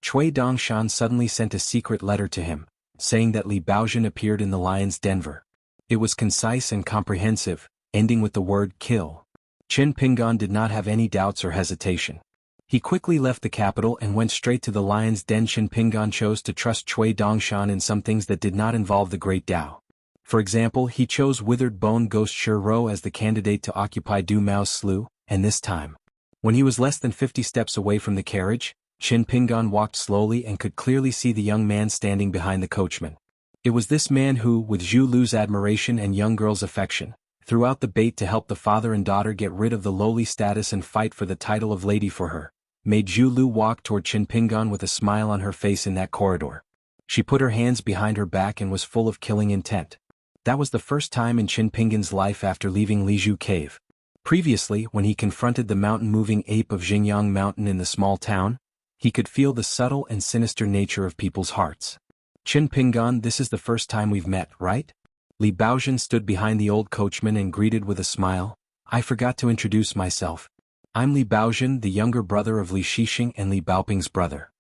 Cui Dongshan suddenly sent a secret letter to him, saying that Li Baozhen appeared in the Lion's Denver. It was concise and comprehensive, ending with the word kill. Qin Pingan did not have any doubts or hesitation. He quickly left the capital and went straight to the Lion's Den. Qin Pingan chose to trust Cui Dongshan in some things that did not involve the Great Tao. For example, he chose Withered Bone Ghost Shi Rou as the candidate to occupy Du Mao's slough, and this time, when he was less than 50 steps away from the carriage, Qin Pingan walked slowly and could clearly see the young man standing behind the coachman. It was this man who, with Zhu Lu's admiration and young girl's affection, threw out the bait to help the father and daughter get rid of the lowly status and fight for the title of lady for her, made Zhu Lu walk toward Qin Pingan with a smile on her face in that corridor. She put her hands behind her back and was full of killing intent. That was the first time in Qin Pingan's life after leaving Lizhu Cave. Previously, when he confronted the mountain-moving ape of Xingyang Mountain in the small town, he could feel the subtle and sinister nature of people's hearts. Qin Pingan, this is the first time we've met, right? Li Baozhen stood behind the old coachman and greeted with a smile. I forgot to introduce myself. I'm Li Baozhen, the younger brother of Li Shixing and Li Baoping's brother.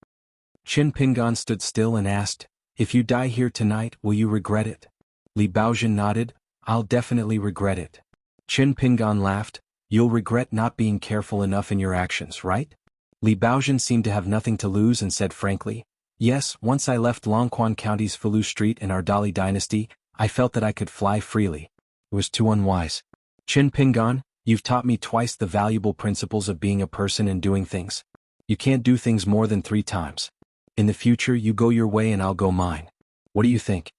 Qin Pingan stood still and asked, if you die here tonight, will you regret it? Li Baozhen nodded, I'll definitely regret it. Qin Pingan laughed, you'll regret not being careful enough in your actions, right? Li Baozhen seemed to have nothing to lose and said frankly, yes, once I left Longquan County's Fulu Street and Ardali dynasty, I felt that I could fly freely. It was too unwise. Qin Pingan, you've taught me twice the valuable principles of being a person and doing things. You can't do things more than 3 times. In the future you go your way and I'll go mine. What do you think?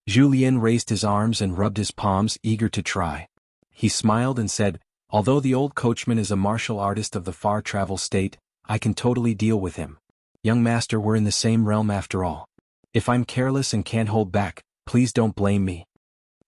Zhu Lian raised his arms and rubbed his palms, eager to try. He smiled and said, although the old coachman is a martial artist of the far travel state, I can totally deal with him. Young master, we're in the same realm after all. If I'm careless and can't hold back, please don't blame me.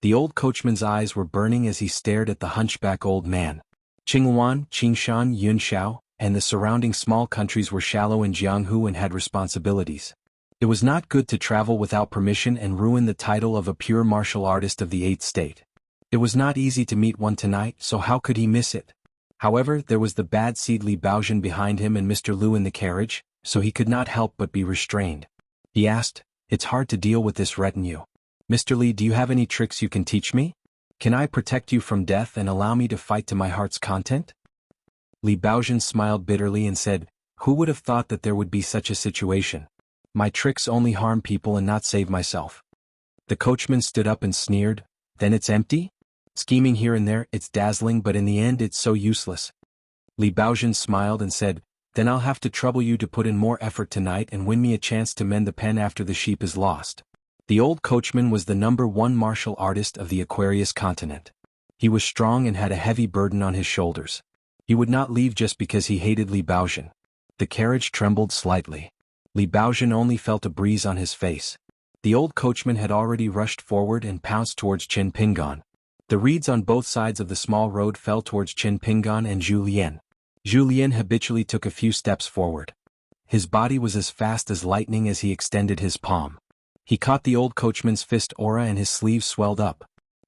The old coachman's eyes were burning as he stared at the hunchback old man. Qinghuan, Qingshan, Yunshao, and the surrounding small countries were shallow in Jianghu and had responsibilities. It was not good to travel without permission and ruin the title of a pure martial artist of the 8th state. It was not easy to meet one tonight, so how could he miss it? However, there was the bad seed Li Baozhen behind him and Mr. Lu in the carriage, so he could not help but be restrained. He asked, it's hard to deal with this retinue. Mr. Li, do you have any tricks you can teach me? Can I protect you from death and allow me to fight to my heart's content? Li Baozhen smiled bitterly and said, who would have thought that there would be such a situation? My tricks only harm people and not save myself. The coachman stood up and sneered, then it's empty? Scheming here and there, it's dazzling, but in the end it's so useless. Li Baozhen smiled and said, then I'll have to trouble you to put in more effort tonight and win me a chance to mend the pen after the sheep is lost. The old coachman was the #1 martial artist of the Aquarius continent. He was strong and had a heavy burden on his shoulders. He would not leave just because he hated Li Baozhen. The carriage trembled slightly. Li Baozhen only felt a breeze on his face. The old coachman had already rushed forward and pounced towards Qin Pingan. The reeds on both sides of the small road fell towards Qin Pingan and Zhu Lian. Zhu Lian habitually took a few steps forward. His body was as fast as lightning as he extended his palm. He caught the old coachman's fist aura and his sleeves swelled up.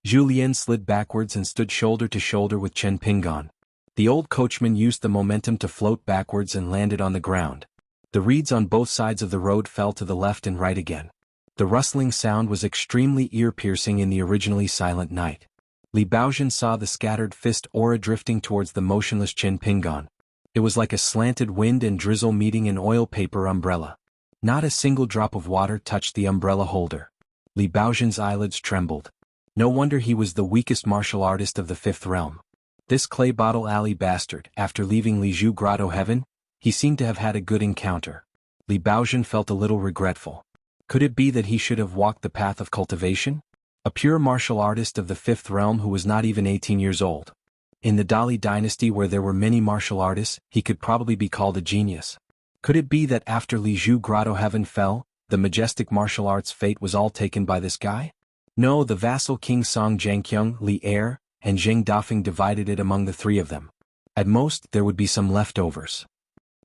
Zhu Lian slid backwards and stood shoulder to shoulder with Qin Pingan. The old coachman used the momentum to float backwards and landed on the ground. The reeds on both sides of the road fell to the left and right again. The rustling sound was extremely ear-piercing in the originally silent night. Li Baozhen saw the scattered fist aura drifting towards the motionless Qin Pingan. It was like a slanted wind and drizzle meeting an oil paper umbrella. Not a single drop of water touched the umbrella holder. Li Baozhen's eyelids trembled. No wonder he was the weakest martial artist of the 5th realm. This clay bottle alley bastard, after leaving Lizhu Grotto Heaven, He seemed to have had a good encounter. Li Baozhen felt a little regretful. Could it be that he should have walked the path of cultivation? A pure martial artist of the fifth realm who was not even 18 years old. In the Dali dynasty where there were many martial artists, he could probably be called a genius. Could it be that after Li Zhu Grotto heaven fell, the majestic martial arts fate was all taken by this guy? No, the vassal King Song Zhangqiang, Li Er, and Zheng Dafeng divided it among the three of them. At most, there would be some leftovers.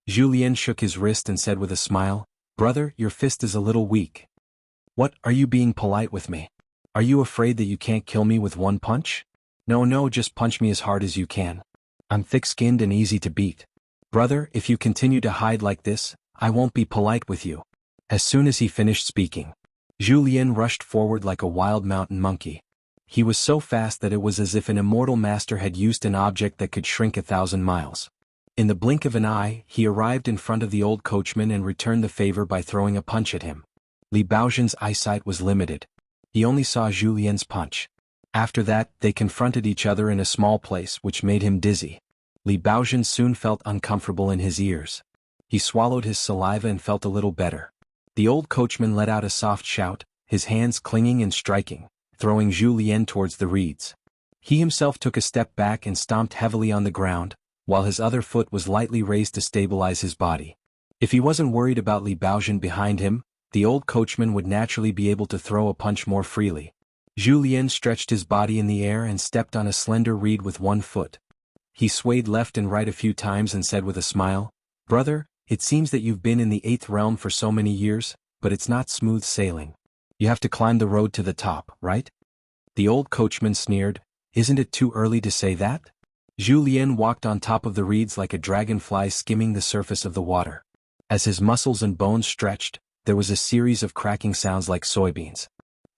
Julien shook his wrist and said with a smile, "Brother, your fist is a little weak." "What, are you being polite with me? Are you afraid that you can't kill me with one punch?" No, just punch me as hard as you can. I'm thick-skinned and easy to beat. Brother, if you continue to hide like this, I won't be polite with you." As soon as he finished speaking, Julien rushed forward like a wild mountain monkey. He was so fast that it was as if an immortal master had used an object that could shrink 1,000 miles. In the blink of an eye, he arrived in front of the old coachman and returned the favor by throwing a punch at him. Li Baozhen's eyesight was limited. He only saw Julien's punch. After that, they confronted each other in a small place which made him dizzy. Li Baozhen soon felt uncomfortable in his ears. He swallowed his saliva and felt a little better. The old coachman let out a soft shout, his hands clinging and striking, throwing Julien towards the reeds. He himself took a step back and stomped heavily on the ground, while his other foot was lightly raised to stabilize his body. If he wasn't worried about Li Baozhen behind him, the old coachman would naturally be able to throw a punch more freely. Julien stretched his body in the air and stepped on a slender reed with one foot. He swayed left and right a few times and said with a smile, "Brother, it seems that you've been in the 8th realm for so many years, but it's not smooth sailing. You have to climb the road to the top, right?" The old coachman sneered, "Isn't it too early to say that?" Julien walked on top of the reeds like a dragonfly skimming the surface of the water. As his muscles and bones stretched, there was a series of cracking sounds like soybeans.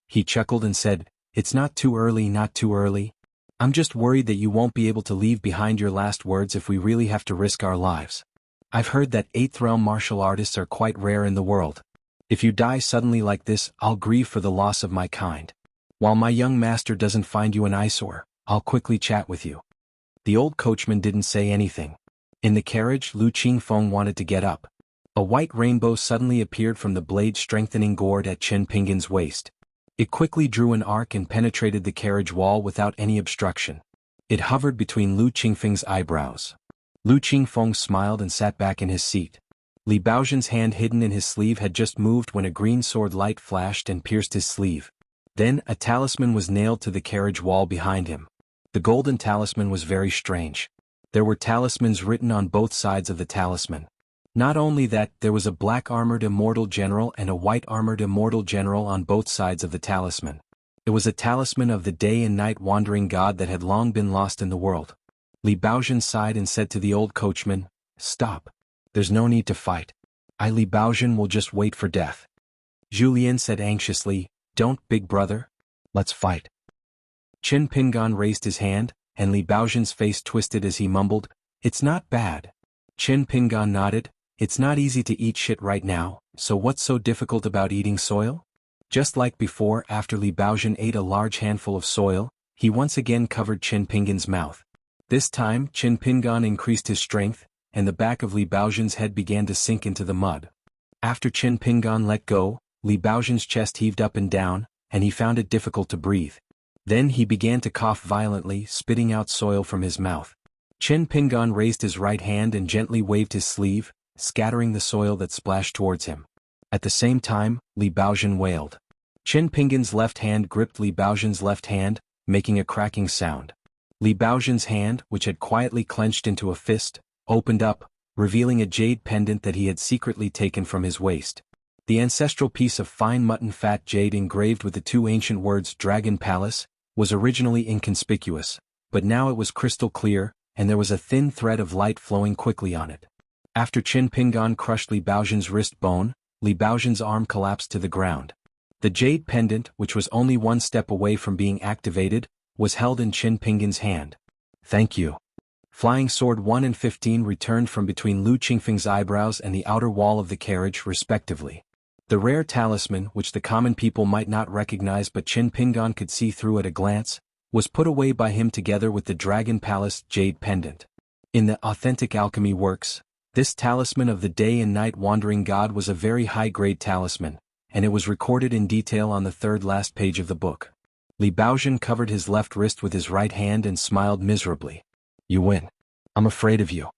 He chuckled and said, "It's not too early, not too early. I'm just worried that you won't be able to leave behind your last words if we really have to risk our lives. I've heard that 8th realm martial artists are quite rare in the world. If you die suddenly like this, I'll grieve for the loss of my kind. While my young master doesn't find you an eyesore, I'll quickly chat with you." The old coachman didn't say anything. In the carriage, Lu Qingfeng wanted to get up. A white rainbow suddenly appeared from the blade-strengthening gourd at Chen Pingan's waist. It quickly drew an arc and penetrated the carriage wall without any obstruction. It hovered between Lu Qingfeng's eyebrows. Lu Qingfeng smiled and sat back in his seat. Li Baozhen's hand hidden in his sleeve had just moved when a green sword light flashed and pierced his sleeve. Then, a talisman was nailed to the carriage wall behind him. The golden talisman was very strange. There were talismans written on both sides of the talisman. Not only that, there was a black-armored immortal general and a white-armored immortal general on both sides of the talisman. It was a talisman of the day and night wandering god that had long been lost in the world. Li Baozhen sighed and said to the old coachman, "Stop. There's no need to fight. I, Li Baozhen, will just wait for death." Julien said anxiously, "Don't, big brother. Let's fight." Chen Pingan raised his hand, and Li Baozhen's face twisted as he mumbled, "It's not bad." Chen Pingan nodded, "It's not easy to eat shit right now, so what's so difficult about eating soil?" Just like before, after Li Baozhen ate a large handful of soil, he once again covered Chen Pingan's mouth. This time, Chen Pingan increased his strength, and the back of Li Baozhen's head began to sink into the mud. After Chen Pingan let go, Li Baozhen's chest heaved up and down, and he found it difficult to breathe. Then he began to cough violently, spitting out soil from his mouth. Chen Pingan raised his right hand and gently waved his sleeve, scattering the soil that splashed towards him. At the same time, Li Baozhen wailed. Chen Pingan's left hand gripped Li Baozhen's left hand, making a cracking sound. Li Baozhen's hand, which had quietly clenched into a fist, opened up, revealing a jade pendant that he had secretly taken from his waist. The ancestral piece of fine mutton fat jade engraved with the two ancient words Dragon Palace was originally inconspicuous, but now it was crystal clear, and there was a thin thread of light flowing quickly on it. After Chen Pingan crushed Li Baozhen's wrist bone, Li Baozhen's arm collapsed to the ground. The jade pendant, which was only one step away from being activated, was held in Chen Pingan's hand. "Thank you." Flying Sword 1 and 15 returned from between Lu Qingfeng's eyebrows and the outer wall of the carriage respectively. The rare talisman, which the common people might not recognize but Chen Pingan could see through at a glance, was put away by him together with the Dragon Palace jade pendant. In the Authentic Alchemy works, This talisman of the day and night wandering god was a very high-grade talisman, and it was recorded in detail on the third last page of the book. Li Baozhen covered his left wrist with his right hand and smiled miserably. You win. I'm afraid of you.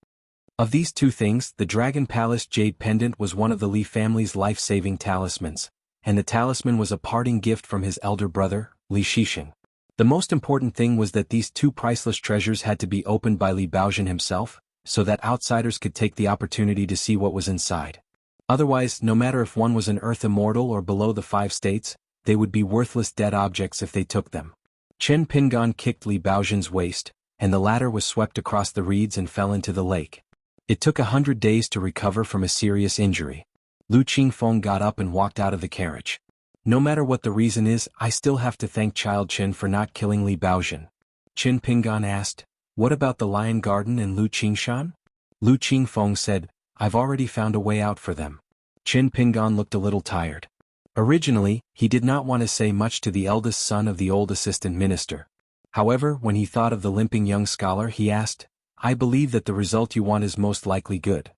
Of these two things, the Dragon Palace Jade Pendant was one of the Li family's life-saving talismans, and the talisman was a parting gift from his elder brother, Li Shixing. The most important thing was that these two priceless treasures had to be opened by Li Baozhen himself, so that outsiders could take the opportunity to see what was inside. Otherwise, no matter if one was an earth immortal or below the 5 states, they would be worthless dead objects if they took them. Chen Pingan kicked Li Baozhen's waist, and the latter was swept across the reeds and fell into the lake. It took 100 days to recover from a serious injury. Lu Qingfeng got up and walked out of the carriage. No matter what the reason is, I still have to thank Child Chen for not killing Li Baozhen. Chen Pingan asked, what about the Lion Garden and Lu Qingshan? Lu Qingfeng said, I've already found a way out for them. Chen Pingan looked a little tired. Originally, he did not want to say much to the eldest son of the old assistant minister. However, when he thought of the limping young scholar, he asked, I believe that the result you want is most likely good.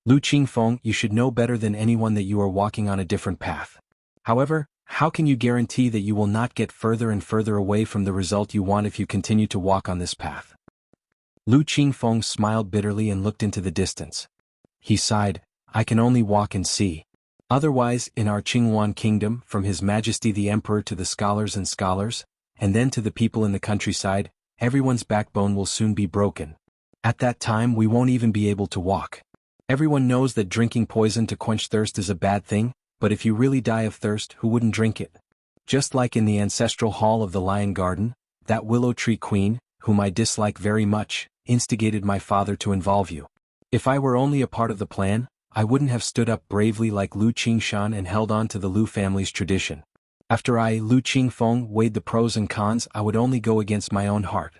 Lu Qingfeng, you should know better than anyone that you are walking on a different path. However, how can you guarantee that you will not get further and further away from the result you want if you continue to walk on this path? Lu Qingfeng smiled bitterly and looked into the distance. He sighed, I can only walk and see. Otherwise, in our Qinghuan kingdom, from His Majesty the Emperor to the scholars, and then to the people in the countryside, everyone's backbone will soon be broken. At that time we won't even be able to walk. Everyone knows that drinking poison to quench thirst is a bad thing, but if you really die of thirst, who wouldn't drink it? Just like in the ancestral hall of the Lion Garden, that willow tree queen, whom I dislike very much, instigated my father to involve you. If I were only a part of the plan, I wouldn't have stood up bravely like Lu Qingshan and held on to the Lu family's tradition. After I, Lu Qingfeng, weighed the pros and cons, I would only go against my own heart.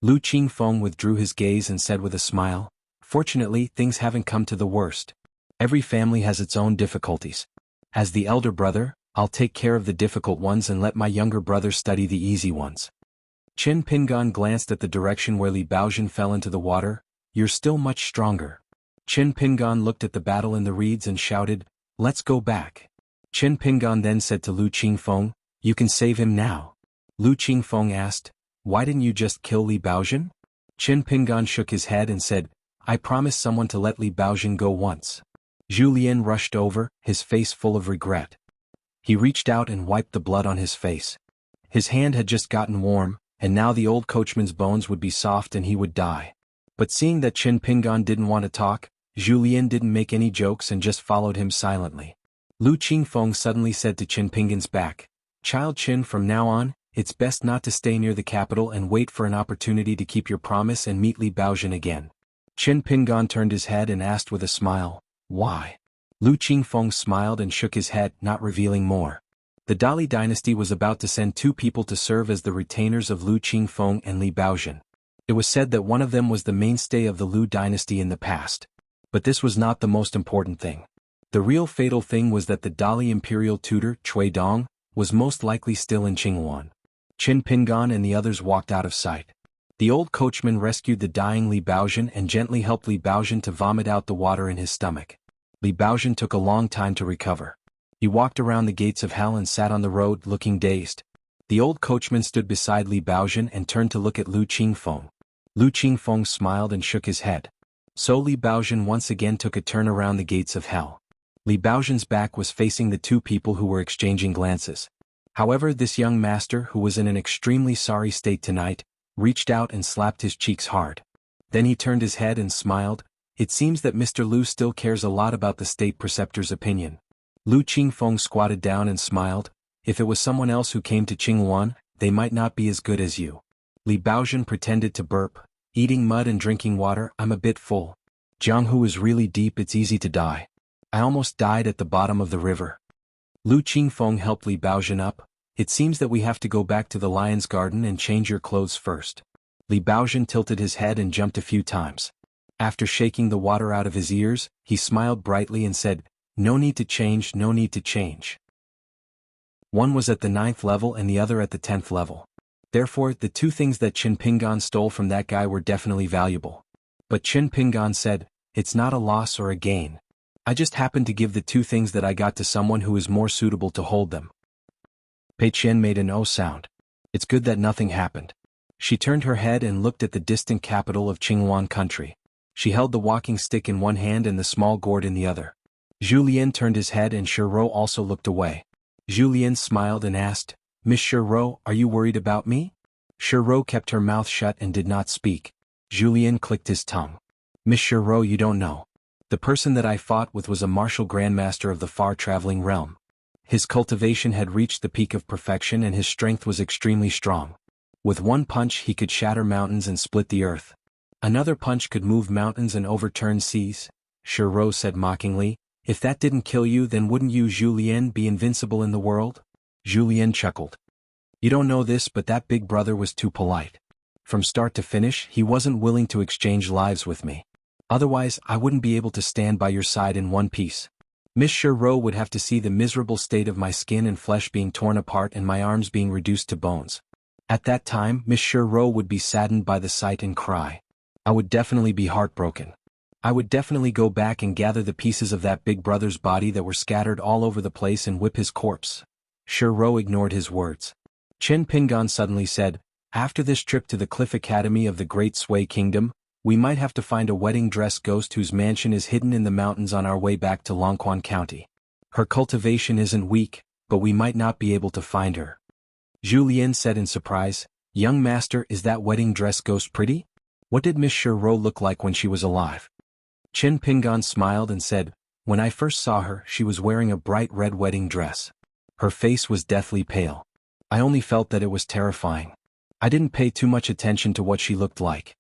Lu Qingfeng withdrew his gaze and said with a smile, fortunately, things haven't come to the worst. Every family has its own difficulties. As the elder brother, I'll take care of the difficult ones and let my younger brother study the easy ones. Chen Pingan glanced at the direction where Li Baozhen fell into the water. You're still much stronger. Chen Pingan looked at the battle in the reeds and shouted, let's go back. Chen Pingan then said to Lu Qingfeng, you can save him now. Lu Qingfeng asked, why didn't you just kill Li Baozhen? Chen Pingan shook his head and said, I promised someone to let Li Baozhen go once. Julien rushed over, his face full of regret. He reached out and wiped the blood on his face. His hand had just gotten warm, and now the old coachman's bones would be soft and he would die. But seeing that Chen Pingan didn't want to talk, Julien didn't make any jokes and just followed him silently. Lu Qingfeng suddenly said to Chen Pingan's back, Child Chen, from now on, it's best not to stay near the capital and wait for an opportunity to keep your promise and meet Li Baozhen again. Chen Pingan turned his head and asked with a smile, why? Lu Qingfeng smiled and shook his head, not revealing more. The Dali dynasty was about to send 2 people to serve as the retainers of Lu Qingfeng and Li Baozhen. It was said that one of them was the mainstay of the Lu dynasty in the past. But this was not the most important thing. The real fatal thing was that the Dali imperial tutor, Cui Dong, was most likely still in Qinghuan. Chen Pingan and the others walked out of sight. The old coachman rescued the dying Li Baozhen and gently helped Li Baozhen to vomit out the water in his stomach. Li Baozhen took a long time to recover. He walked around the gates of hell and sat on the road looking dazed. The old coachman stood beside Li Baozhen and turned to look at Lu Qingfeng. Lu Qingfeng smiled and shook his head. So Li Baozhen once again took a turn around the gates of hell. Li Baozhen's back was facing the 2 people who were exchanging glances. However, this young master, who was in an extremely sorry state tonight, reached out and slapped his cheeks hard. Then he turned his head and smiled. It seems that Mr. Lu still cares a lot about the state preceptor's opinion. Lu Qingfeng squatted down and smiled. If it was someone else who came to Qinghuan, they might not be as good as you. Li Baozhen pretended to burp. Eating mud and drinking water, I'm a bit full. Jianghu is really deep, it's easy to die. I almost died at the bottom of the river. Lu Qingfeng helped Li Baozhen up. It seems that we have to go back to the lion's garden and change your clothes first. Li Baozhen tilted his head and jumped a few times. After shaking the water out of his ears, he smiled brightly and said, no need to change, no need to change. One was at the 9th level and the other at the 10th level. Therefore, the 2 things that Chen Pingan stole from that guy were definitely valuable. But Chen Pingan said, it's not a loss or a gain. I just happened to give the two things that I got to someone who is more suitable to hold them. Pei Qian made an O sound. It's good that nothing happened. She turned her head and looked at the distant capital of Qinghuan country. She held the walking stick in one hand and the small gourd in the other. Julien turned his head and Shiro also looked away. Julien smiled and asked, Miss Shiro, are you worried about me? Shiro kept her mouth shut and did not speak. Julien clicked his tongue. Miss Shiro, you don't know. The person that I fought with was a martial grandmaster of the far-traveling realm. His cultivation had reached the peak of perfection and his strength was extremely strong. With one punch he could shatter mountains and split the earth. Another punch could move mountains and overturn seas. Shiro said mockingly, if that didn't kill you then wouldn't you Julien be invincible in the world? Julien chuckled. You don't know this but that big brother was too polite. From start to finish he wasn't willing to exchange lives with me. Otherwise I wouldn't be able to stand by your side in one piece. Miss Shiro would have to see the miserable state of my skin and flesh being torn apart and my arms being reduced to bones. At that time Miss Shiro would be saddened by the sight and cry. I would definitely be heartbroken. I would definitely go back and gather the pieces of that big brother's body that were scattered all over the place and whip his corpse. Shiro ignored his words. Chen Pingan suddenly said, after this trip to the Cliff Academy of the Great Sui Kingdom, we might have to find a wedding dress ghost whose mansion is hidden in the mountains on our way back to Longquan County. Her cultivation isn't weak, but we might not be able to find her. Julien said in surprise, young master, is that wedding dress ghost pretty? What did Miss Shiro look like when she was alive? Chen Pingan smiled and said, when I first saw her she was wearing a bright red wedding dress. Her face was deathly pale. I only felt that it was terrifying. I didn't pay too much attention to what she looked like.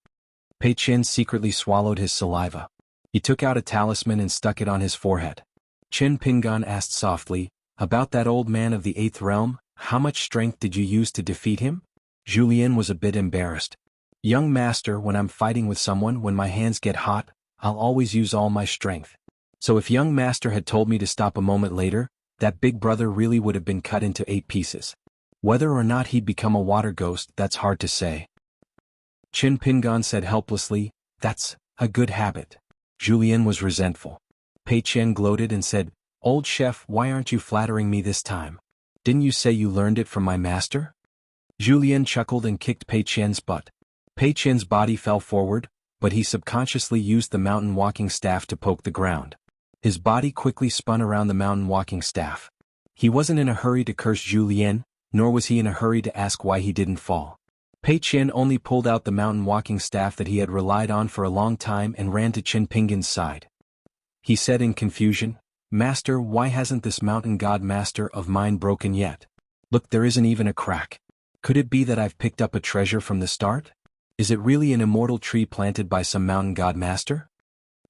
Pei Qian secretly swallowed his saliva. He took out a talisman and stuck it on his forehead. Chen Pingan asked softly, about that old man of the 8th realm, how much strength did you use to defeat him? Julien was a bit embarrassed. Young master, when I'm fighting with someone, when my hands get hot, I'll always use all my strength. So if young master had told me to stop a moment later, that big brother really would have been cut into 8 pieces. Whether or not he'd become a water ghost, that's hard to say. Chen Pingan said helplessly, that's a good habit. Julien was resentful. Pei Qian gloated and said, old chef, why aren't you flattering me this time? Didn't you say you learned it from my master? Julien chuckled and kicked Pei Qian's butt. Pei Qian's body fell forward, but he subconsciously used the mountain walking staff to poke the ground. His body quickly spun around the mountain walking staff. He wasn't in a hurry to curse Julien, nor was he in a hurry to ask why he didn't fall. Pei Qian only pulled out the mountain walking staff that he had relied on for a long time and ran to Chen Pingan's side. He said in confusion, Master, why hasn't this mountain god master of mine broken yet? Look, there isn't even a crack. Could it be that I've picked up a treasure from the start? Is it really an immortal tree planted by some mountain god master?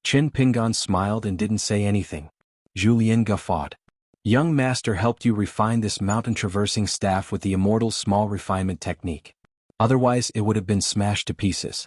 Chen Pingan smiled and didn't say anything. Julien guffawed. Young master helped you refine this mountain traversing staff with the immortal small refinement technique. Otherwise it would have been smashed to pieces.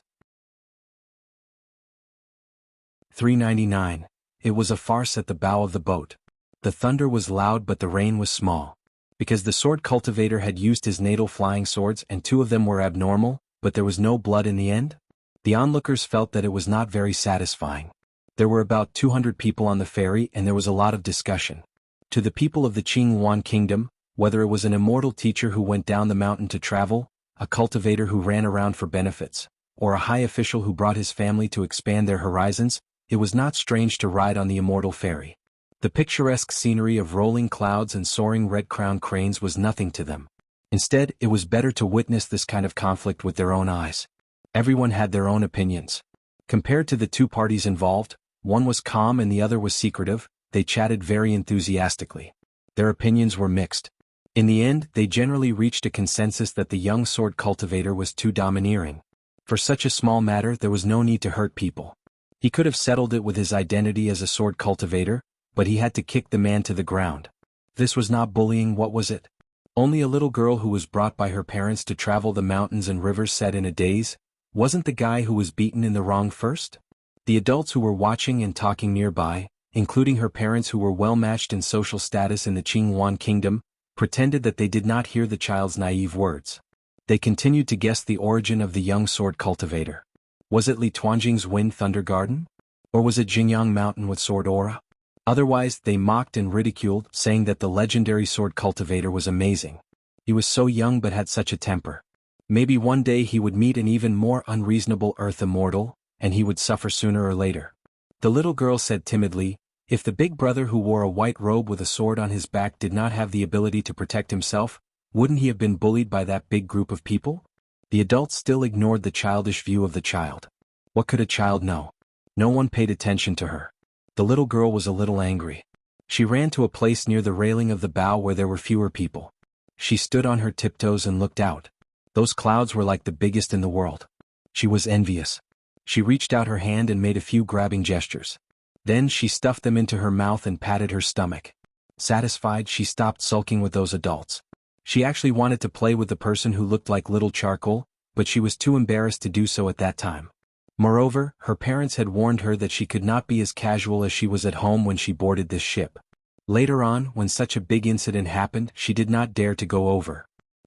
399. It was a farce at the bow of the boat. The thunder was loud but the rain was small. Because the sword cultivator had used his natal flying swords and 2 of them were abnormal, but there was no blood in the end? The onlookers felt that it was not very satisfying. There were about 200 people on the ferry and there was a lot of discussion. To the people of the Qinghuan kingdom, whether it was an immortal teacher who went down the mountain to travel, a cultivator who ran around for benefits, or a high official who brought his family to expand their horizons, it was not strange to ride on the immortal ferry. The picturesque scenery of rolling clouds and soaring red-crowned cranes was nothing to them. Instead, it was better to witness this kind of conflict with their own eyes. Everyone had their own opinions. Compared to the 2 parties involved, one was calm and the other was secretive. They chatted very enthusiastically. Their opinions were mixed. In the end, they generally reached a consensus that the young sword cultivator was too domineering. For such a small matter there was no need to hurt people. He could have settled it with his identity as a sword cultivator, but he had to kick the man to the ground. This was not bullying, what was it? Only a little girl who was brought by her parents to travel the mountains and rivers said in a daze, wasn't the guy who was beaten in the wrong first? The adults who were watching and talking nearby, including her parents who were well-matched in social status in the Qinghuan kingdom, pretended that they did not hear the child's naive words. They continued to guess the origin of the young sword cultivator. Was it Li Tuanjing's Wind Thunder Garden? Or was it Jingyang Mountain with sword aura? Otherwise, they mocked and ridiculed, saying that the legendary sword cultivator was amazing. He was so young but had such a temper. Maybe one day he would meet an even more unreasonable Earth immortal, and he would suffer sooner or later. The little girl said timidly, if the big brother who wore a white robe with a sword on his back did not have the ability to protect himself, wouldn't he have been bullied by that big group of people? The adults still ignored the childish view of the child. What could a child know? No one paid attention to her. The little girl was a little angry. She ran to a place near the railing of the bow where there were fewer people. She stood on her tiptoes and looked out. Those clouds were like the biggest in the world. She was envious. She reached out her hand and made a few grabbing gestures. Then she stuffed them into her mouth and patted her stomach. Satisfied, she stopped sulking with those adults. She actually wanted to play with the person who looked like little charcoal, but she was too embarrassed to do so at that time. Moreover, her parents had warned her that she could not be as casual as she was at home when she boarded this ship. Later on, when such a big incident happened, she did not dare to go over.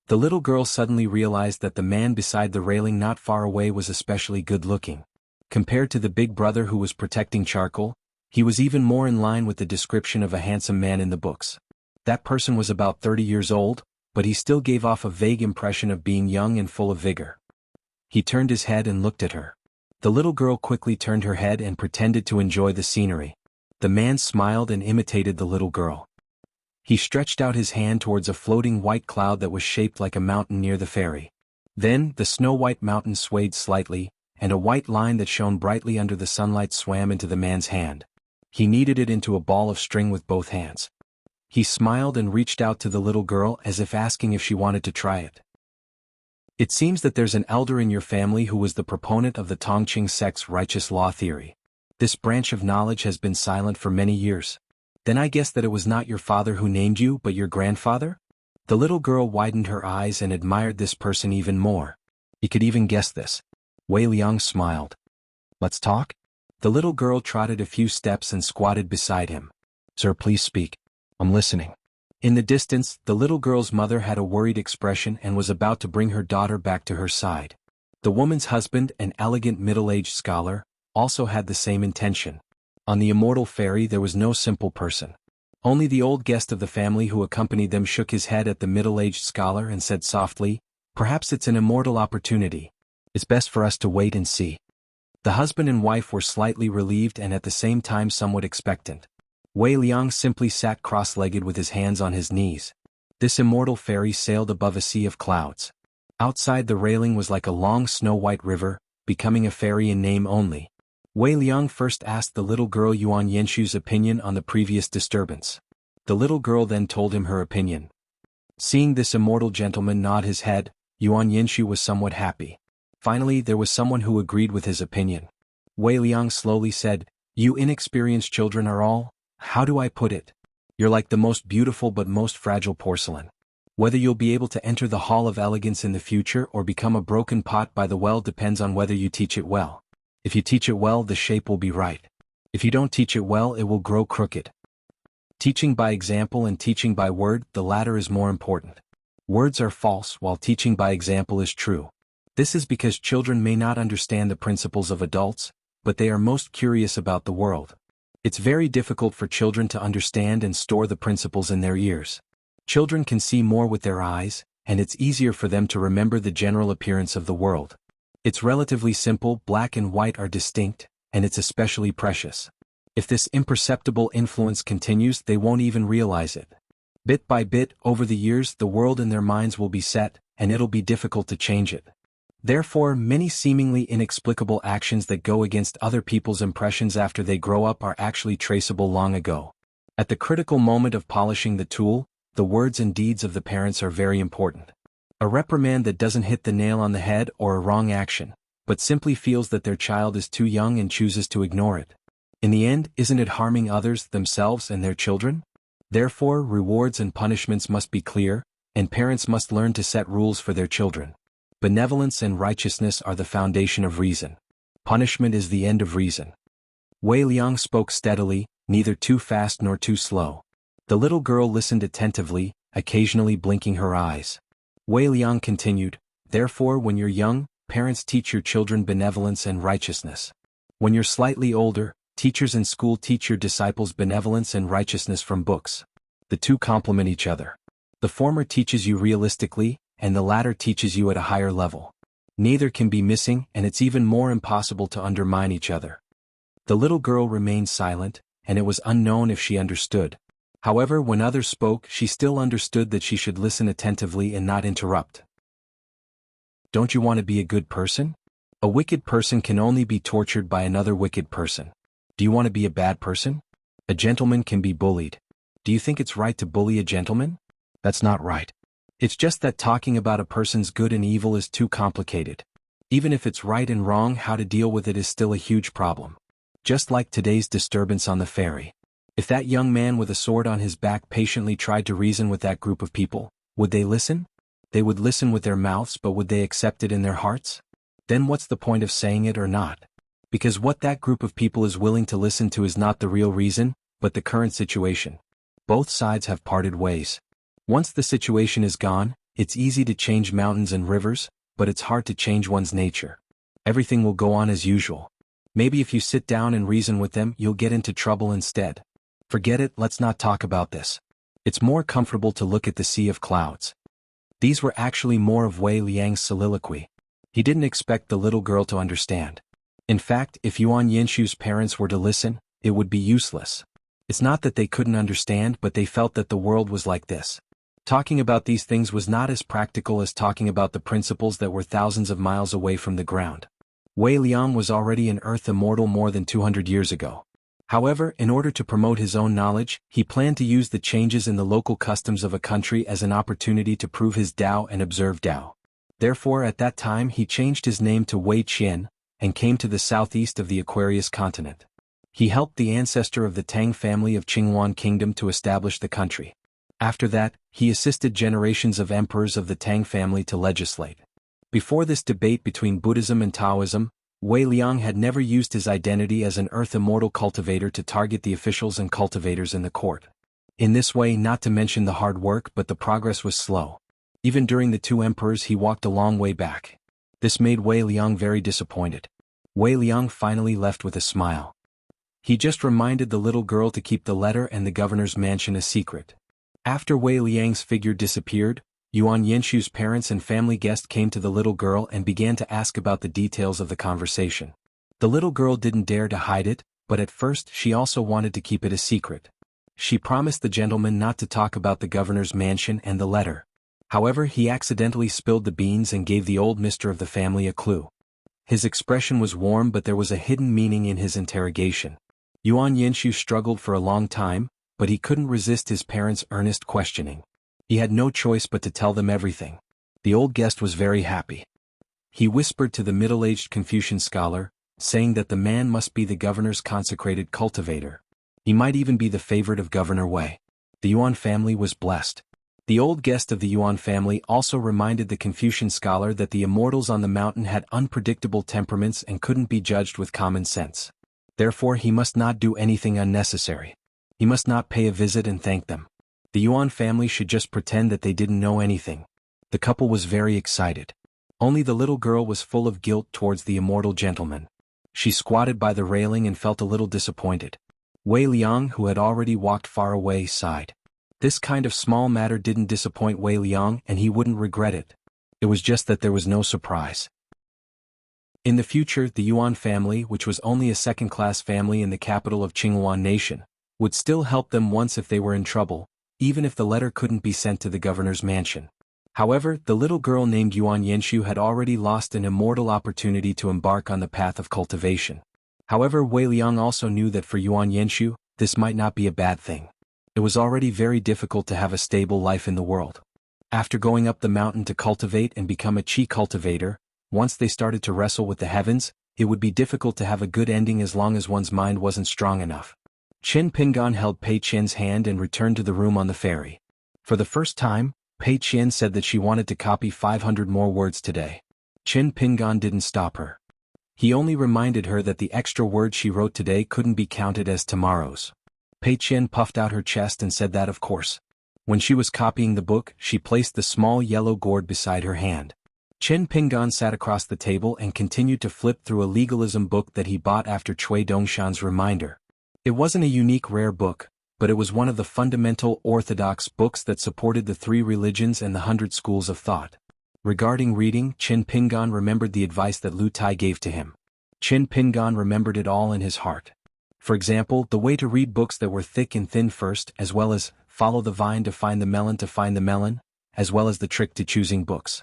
The little girl suddenly realized that the man beside the railing not far away was especially good-looking. Compared to the big brother who was protecting charcoal, he was even more in line with the description of a handsome man in the books. That person was about 30 years old, but he still gave off a vague impression of being young and full of vigor. He turned his head and looked at her. The little girl quickly turned her head and pretended to enjoy the scenery. The man smiled and imitated the little girl. He stretched out his hand towards a floating white cloud that was shaped like a mountain near the ferry. Then, the snow-white mountain swayed slightly, and a white line that shone brightly under the sunlight swam into the man's hand. He kneaded it into a ball of string with both hands. He smiled and reached out to the little girl as if asking if she wanted to try it. It seems that there's an elder in your family who was the proponent of the Tongqing sect's righteous law theory. This branch of knowledge has been silent for many years. Then I guess that it was not your father who named you but your grandfather? The little girl widened her eyes and admired this person even more. You could even guess this. Wei Liang smiled. Let's talk? The little girl trotted a few steps and squatted beside him. Sir, please speak. I'm listening. In the distance, the little girl's mother had a worried expression and was about to bring her daughter back to her side. The woman's husband, an elegant middle-aged scholar, also had the same intention. On the immortal ferry there was no simple person. Only the old guest of the family who accompanied them shook his head at the middle-aged scholar and said softly, perhaps it's an immortal opportunity. It's best for us to wait and see. The husband and wife were slightly relieved and at the same time somewhat expectant. Wei Liang simply sat cross-legged with his hands on his knees. This immortal ferry sailed above a sea of clouds. Outside the railing was like a long snow-white river, becoming a ferry in name only. Wei Liang first asked the little girl Yuan Yenshu's opinion on the previous disturbance. The little girl then told him her opinion. Seeing this immortal gentleman nod his head, Yuan Yenshu was somewhat happy. Finally, there was someone who agreed with his opinion. Wei Liang slowly said, you inexperienced children are all, how do I put it? You're like the most beautiful but most fragile porcelain. Whether you'll be able to enter the Hall of Elegance in the future or become a broken pot by the well depends on whether you teach it well. If you teach it well, the shape will be right. If you don't teach it well, it will grow crooked. Teaching by example and teaching by word, the latter is more important. Words are false while teaching by example is true. This is because children may not understand the principles of adults, but they are most curious about the world. It's very difficult for children to understand and store the principles in their ears. Children can see more with their eyes, and it's easier for them to remember the general appearance of the world. It's relatively simple, black and white are distinct, and it's especially precious. If this imperceptible influence continues, they won't even realize it. Bit by bit, over the years, the world in their minds will be set, and it'll be difficult to change it. Therefore, many seemingly inexplicable actions that go against other people's impressions after they grow up are actually traceable long ago. At the critical moment of polishing the tool, the words and deeds of the parents are very important. A reprimand that doesn't hit the nail on the head or a wrong action, but simply feels that their child is too young and chooses to ignore it. In the end, isn't it harming others, themselves, and their children? Therefore, rewards and punishments must be clear, and parents must learn to set rules for their children. Benevolence and righteousness are the foundation of reason. Punishment is the end of reason. Wei Liang spoke steadily, neither too fast nor too slow. The little girl listened attentively, occasionally blinking her eyes. Wei Liang continued, therefore when you're young, parents teach your children benevolence and righteousness. When you're slightly older, Teachers in school teach your disciples benevolence and righteousness from books. The two complement each other. The former teaches you realistically, and the latter teaches you at a higher level. Neither can be missing, and it's even more impossible to undermine each other. The little girl remained silent, and it was unknown if she understood. However, when others spoke, she still understood that she should listen attentively and not interrupt. Don't you want to be a good person? A wicked person can only be tortured by another wicked person. Do you want to be a bad person? A gentleman can be bullied. Do you think it's right to bully a gentleman? That's not right. It's just that talking about a person's good and evil is too complicated. Even if it's right and wrong, how to deal with it is still a huge problem. Just like today's disturbance on the ferry. If that young man with a sword on his back patiently tried to reason with that group of people, would they listen? They would listen with their mouths, but would they accept it in their hearts? Then what's the point of saying it or not? Because what that group of people is willing to listen to is not the real reason, but the current situation. Both sides have parted ways. Once the situation is gone, it's easy to change mountains and rivers, but it's hard to change one's nature. Everything will go on as usual. Maybe if you sit down and reason with them, you'll get into trouble instead. Forget it, let's not talk about this. It's more comfortable to look at the sea of clouds. These were actually more of Wei Liang's soliloquy. He didn't expect the little girl to understand. In fact, if Yuan Yinshu's parents were to listen, it would be useless. It's not that they couldn't understand, but they felt that the world was like this. Talking about these things was not as practical as talking about the principles that were thousands of miles away from the ground. Wei Liang was already an earth immortal more than 200 years ago. However, in order to promote his own knowledge, he planned to use the changes in the local customs of a country as an opportunity to prove his Tao and observe Tao. Therefore, at that time he changed his name to Wei Qian, and came to the southeast of the Aquarius continent. He helped the ancestor of the Tang family of Qinghuan Kingdom to establish the country. After that, he assisted generations of emperors of the Tang family to legislate. Before this debate between Buddhism and Taoism, Wei Liang had never used his identity as an earth immortal cultivator to target the officials and cultivators in the court. In this way, not to mention the hard work, but the progress was slow. Even during the two emperors he walked a long way back. This made Wei Liang very disappointed. Wei Liang finally left with a smile. He just reminded the little girl to keep the letter and the governor's mansion a secret. After Wei Liang's figure disappeared, Yuan Yinshu's parents and family guest came to the little girl and began to ask about the details of the conversation. The little girl didn't dare to hide it, but at first she also wanted to keep it a secret. She promised the gentleman not to talk about the governor's mansion and the letter. However, he accidentally spilled the beans and gave the old mister of the family a clue. His expression was warm, but there was a hidden meaning in his interrogation. Yuan Yinshu struggled for a long time, but he couldn't resist his parents' earnest questioning. He had no choice but to tell them everything. The old guest was very happy. He whispered to the middle-aged Confucian scholar, saying that the man must be the governor's consecrated cultivator. He might even be the favorite of Governor Wei. The Yuan family was blessed. The old guest of the Yuan family also reminded the Confucian scholar that the immortals on the mountain had unpredictable temperaments and couldn't be judged with common sense. Therefore, he must not do anything unnecessary. He must not pay a visit and thank them. The Yuan family should just pretend that they didn't know anything. The couple was very excited. Only the little girl was full of guilt towards the immortal gentleman. She squatted by the railing and felt a little disappointed. Wei Liang, who had already walked far away, sighed. This kind of small matter didn't disappoint Wei Liang, and he wouldn't regret it. It was just that there was no surprise. In the future, the Yuan family, which was only a second-class family in the capital of Qinghuan Nation, would still help them once if they were in trouble, even if the letter couldn't be sent to the governor's mansion. However, the little girl named Yuan Yinshu had already lost an immortal opportunity to embark on the path of cultivation. However, Wei Liang also knew that for Yuan Yinshu, this might not be a bad thing. It was already very difficult to have a stable life in the world. After going up the mountain to cultivate and become a qi cultivator, once they started to wrestle with the heavens, it would be difficult to have a good ending as long as one's mind wasn't strong enough. Qin Pingan held Pei Qian's hand and returned to the room on the ferry. For the first time, Pei Qian said that she wanted to copy 500 more words today. Qin Pingan didn't stop her. He only reminded her that the extra words she wrote today couldn't be counted as tomorrow's. Pei Qian puffed out her chest and said that of course. When she was copying the book, she placed the small yellow gourd beside her hand. Chen Pinggan sat across the table and continued to flip through a legalism book that he bought after Cui Dongshan's reminder. It wasn't a unique rare book, but it was one of the fundamental orthodox books that supported the 3 religions and the 100 schools of thought. Regarding reading, Chen Pinggan remembered the advice that Lu Tai gave to him. Chen Pinggan remembered it all in his heart. For example, the way to read books that were thick and thin first, as well as follow the vine to find the melon, as well as the trick to choosing books.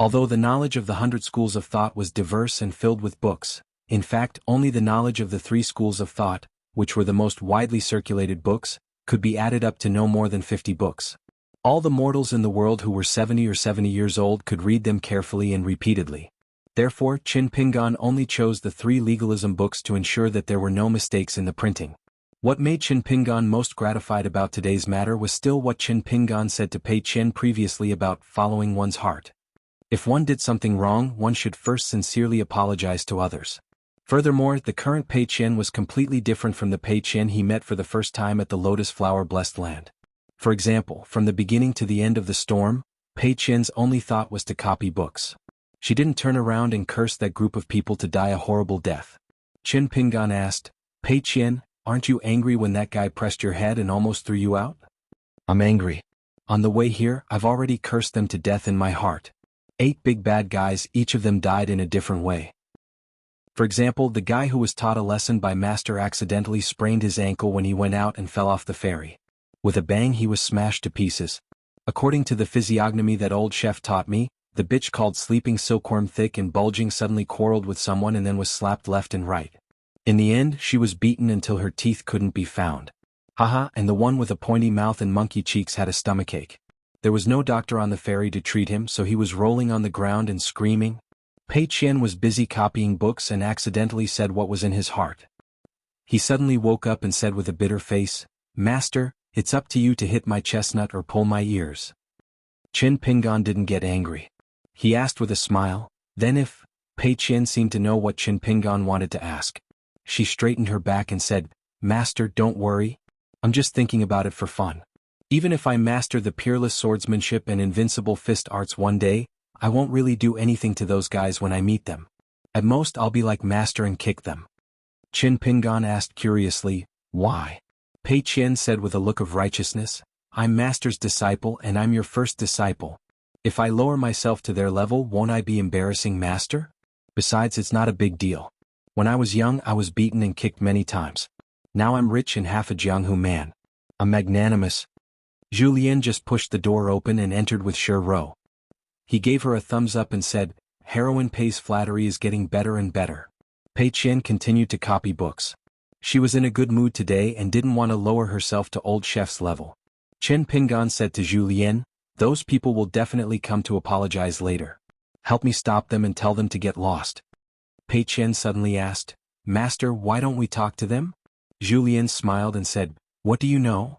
Although the knowledge of the 100 schools of thought was diverse and filled with books, in fact, only the knowledge of the 3 schools of thought, which were the most widely circulated books, could be added up to no more than 50 books. All the mortals in the world who were 70 or 70 years old could read them carefully and repeatedly. Therefore, Chen Pinggan only chose the 3 legalism books to ensure that there were no mistakes in the printing. What made Chen Pinggan most gratified about today's matter was still what Chen Pinggan said to Pei Qian previously about following one's heart. If one did something wrong, one should first sincerely apologize to others. Furthermore, the current Pei Qian was completely different from the Pei Qian he met for the first time at the Lotus Flower Blessed Land. For example, from the beginning to the end of the storm, Pei Qian's only thought was to copy books. She didn't turn around and curse that group of people to die a horrible death. Chen Pinggan asked, "Pei Qian, aren't you angry when that guy pressed your head and almost threw you out?" "I'm angry. On the way here, I've already cursed them to death in my heart. 8 big bad guys, each of them died in a different way. For example, the guy who was taught a lesson by Master accidentally sprained his ankle when he went out and fell off the ferry. With a bang he was smashed to pieces. According to the physiognomy that old chef taught me, the bitch called Sleeping Silkworm Thick and Bulging suddenly quarreled with someone and then was slapped left and right. In the end, she was beaten until her teeth couldn't be found. Haha, and the one with a pointy mouth and monkey cheeks had a stomachache. There was no doctor on the ferry to treat him, so he was rolling on the ground and screaming. Pei Qian was busy copying books and accidentally said what was in his heart. He suddenly woke up and said with a bitter face, "Master, it's up to you to hit my chestnut or pull my ears." Chen Pinggan didn't get angry. He asked with a smile, then if Pei Qian seemed to know what Chen Pinggan wanted to ask. She straightened her back and said, "Master, don't worry. I'm just thinking about it for fun. Even if I master the peerless swordsmanship and invincible fist arts one day, I won't really do anything to those guys when I meet them. At most I'll be like Master and kick them." Chen Pinggan asked curiously, "Why?" Pei Qian said with a look of righteousness, "I'm Master's disciple and I'm your first disciple. If I lower myself to their level, won't I be embarrassing Master? Besides, it's not a big deal. When I was young I was beaten and kicked many times. Now I'm rich and half a Jianghu man. I'm magnanimous." Julien just pushed the door open and entered with Shi Ro. He gave her a thumbs up and said, "Heroine Pei's flattery is getting better and better." Pei Qian continued to copy books. She was in a good mood today and didn't want to lower herself to old chef's level. Chen Pinggan said to Julien, "Those people will definitely come to apologize later. Help me stop them and tell them to get lost." Pei Qian suddenly asked, "Master, why don't we talk to them?" Julien smiled and said, "What do you know?"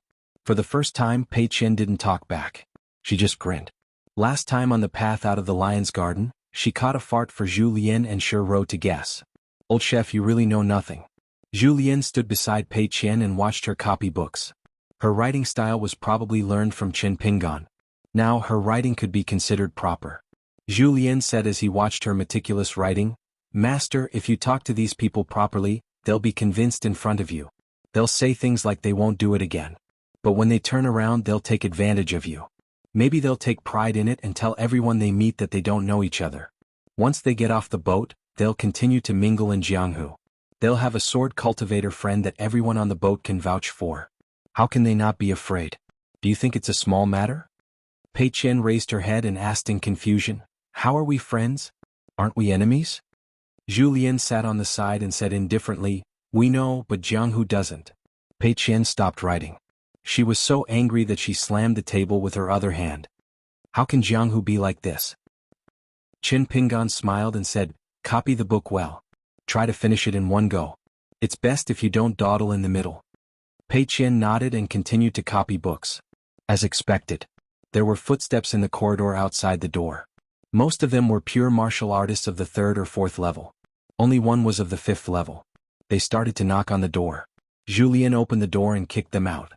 For the first time, Pei Qian didn't talk back. She just grinned. Last time on the path out of the lion's garden, she caught a fart for Julien and Shi Ro to guess. "Old chef, you really know nothing." Julien stood beside Pei Qian and watched her copy books. Her writing style was probably learned from Chen Pinggan. Now her writing could be considered proper. Julien said as he watched her meticulous writing, "Master, if you talk to these people properly, they'll be convinced in front of you. They'll say things like they won't do it again. But when they turn around they'll take advantage of you. Maybe they'll take pride in it and tell everyone they meet that they don't know each other. Once they get off the boat, they'll continue to mingle in Jianghu. They'll have a sword cultivator friend that everyone on the boat can vouch for. How can they not be afraid? Do you think it's a small matter?" Pei Qian raised her head and asked in confusion, "How are we friends? Aren't we enemies?" Julien sat on the side and said indifferently, "We know, but Jianghu doesn't." Pei Qian stopped writing. She was so angry that she slammed the table with her other hand. "How can Jianghu be like this?" Chen Pinggan smiled and said, "Copy the book well. Try to finish it in one go. It's best if you don't dawdle in the middle." Pei Qian nodded and continued to copy books. As expected, there were footsteps in the corridor outside the door. Most of them were pure martial artists of the 3rd or 4th level. Only one was of the 5th level. They started to knock on the door. Julien opened the door and kicked them out.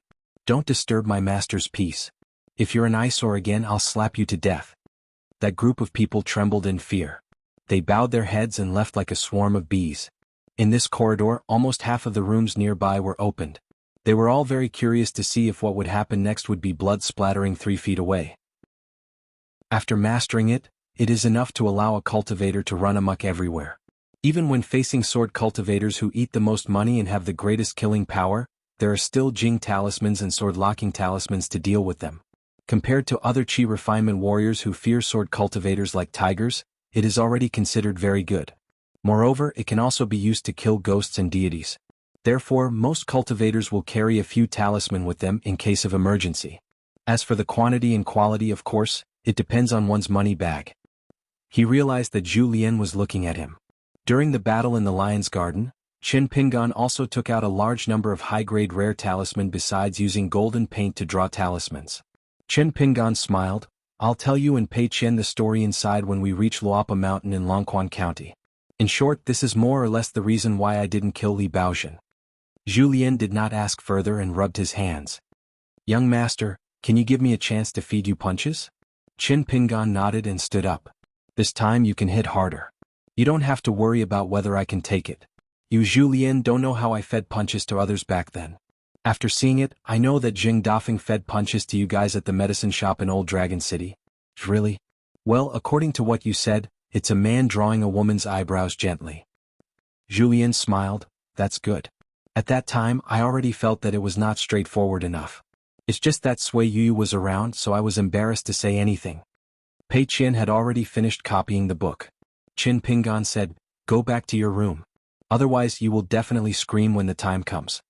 "Don't disturb my master's peace. If you're an eyesore again, I'll slap you to death." that group of people trembled in fear. They bowed their heads and left like a swarm of bees. In this corridor, almost half of the rooms nearby were opened. They were all very curious to see if what would happen next would be blood splattering 3 feet away. After mastering it, it is enough to allow a cultivator to run amok everywhere. Even when facing sword cultivators who eat the most money and have the greatest killing power, there are still Jing talismans and sword-locking talismans to deal with them. Compared to other Qi refinement warriors who fear sword cultivators like tigers, it is already considered very good. Moreover, it can also be used to kill ghosts and deities. Therefore, most cultivators will carry a few talisman with them in case of emergency. As for the quantity and quality, of course, it depends on one's money bag. He realized that Zhu Lian was looking at him. During the battle in the Lion's Garden, Qin Pingan also took out a large number of high-grade rare talisman besides using golden paint to draw talismans. Qin Pingan smiled, "I'll tell you and Pei Qian the story inside when we reach Luopa Mountain in Longquan County. In short, this is more or less the reason why I didn't kill Li Baozhen." Zhu Lian did not ask further and rubbed his hands. "Young master, can you give me a chance to feed you punches?" Qin Pingan nodded and stood up. "This time you can hit harder. You don't have to worry about whether I can take it. You Zhu Lian don't know how I fed punches to others back then. After seeing it, I know that Jing Dafeng fed punches to you guys at the medicine shop in Old Dragon City." "Really?" "Well, according to what you said, it's a man drawing a woman's eyebrows gently." Zhu Lian smiled, "That's good. At that time I already felt that it was not straightforward enough. It's just that Sui Yu was around, so I was embarrassed to say anything." Pei Qian had already finished copying the book. Qin Pingan said, "Go back to your room. Otherwise you will definitely scream when the time comes."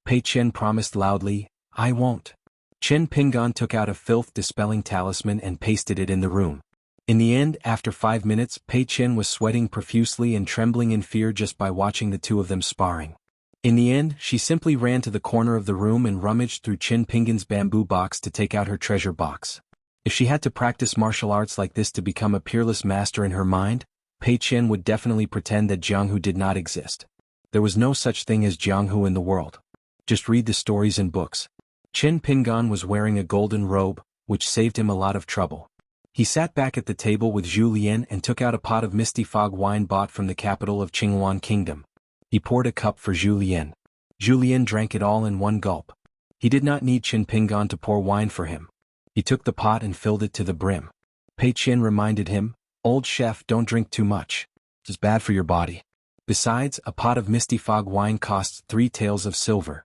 Pei Qian promised loudly, "I won't." Qin Pingan took out a filth-dispelling talisman and pasted it in the room. In the end, after 5 minutes, Pei Qian was sweating profusely and trembling in fear just by watching the two of them sparring. In the end, she simply ran to the corner of the room and rummaged through Qin Pingan's bamboo box to take out her treasure box. If she had to practice martial arts like this to become a peerless master in her mind, Pei Qian would definitely pretend that Jianghu did not exist. There was no such thing as Jianghu in the world. Just read the stories in books. Qin Pingan was wearing a golden robe, which saved him a lot of trouble. He sat back at the table with Zhu Lian and took out a pot of misty fog wine bought from the capital of Qinghuan Kingdom. He poured a cup for Zhu Lian. Zhu Lian drank it all in one gulp. He did not need Qin Pingan to pour wine for him. He took the pot and filled it to the brim. Pei Qian reminded him, "Old chef, don't drink too much. It's bad for your body. Besides, a pot of misty fog wine costs 3 taels of silver."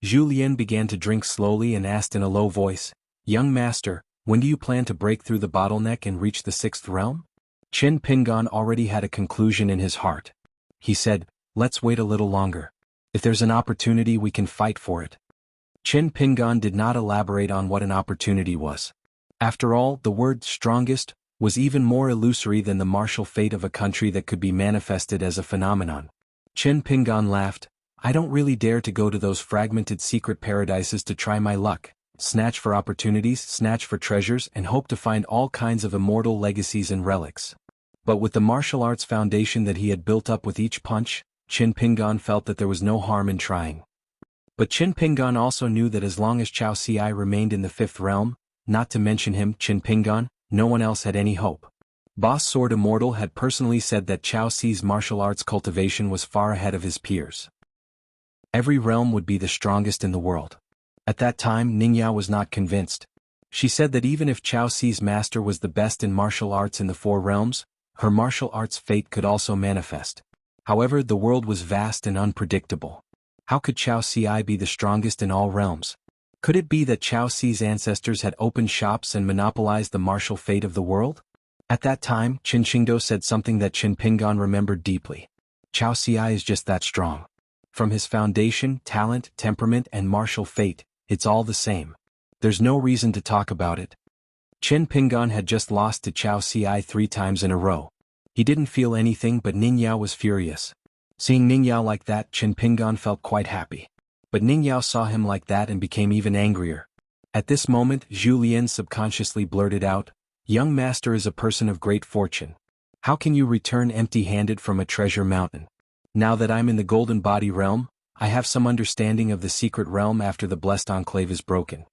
Zhu Lian began to drink slowly and asked in a low voice, "Young master, when do you plan to break through the bottleneck and reach the 6th realm?" Qin Pingan already had a conclusion in his heart. He said, "Let's wait a little longer. If there's an opportunity we can fight for it." Qin Pingan did not elaborate on what an opportunity was. After all, the word strongest was even more illusory than the martial fate of a country that could be manifested as a phenomenon. Qin Pingan laughed, "I don't really dare to go to those fragmented secret paradises to try my luck, snatch for opportunities, snatch for treasures, and hope to find all kinds of immortal legacies and relics." But with the martial arts foundation that he had built up with each punch, Qin Pingan felt that there was no harm in trying. But Qin Pingan also knew that as long as Chao Ci remained in the 5th realm, not to mention him, Qin Pingan, no one else had any hope. Boss Sword Immortal had personally said that Chao Ci's martial arts cultivation was far ahead of his peers. Every realm would be the strongest in the world. At that time, Ningyao was not convinced. She said that even if Chao Ci's master was the best in martial arts in the 4 realms, her martial arts fate could also manifest. However, the world was vast and unpredictable. How could Chao Ci be the strongest in all realms? Could it be that Chao Ci's ancestors had opened shops and monopolized the martial fate of the world? At that time, Qin Qingdo said something that Qin Pingan remembered deeply. Chao Ci is just that strong. From his foundation, talent, temperament, and martial fate, it's all the same. There's no reason to talk about it. Qin Pingan had just lost to Chao Ci 3 times in a row. He didn't feel anything, but Ningyao was furious. Seeing Ningyao like that, Qin Pingan felt quite happy. But Ningyao saw him like that and became even angrier. At this moment, Zhu Lian subconsciously blurted out, "Young master is a person of great fortune. How can you return empty-handed from a treasure mountain? Now that I'm in the Golden Body realm, I have some understanding of the secret realm after the Blessed Enclave is broken.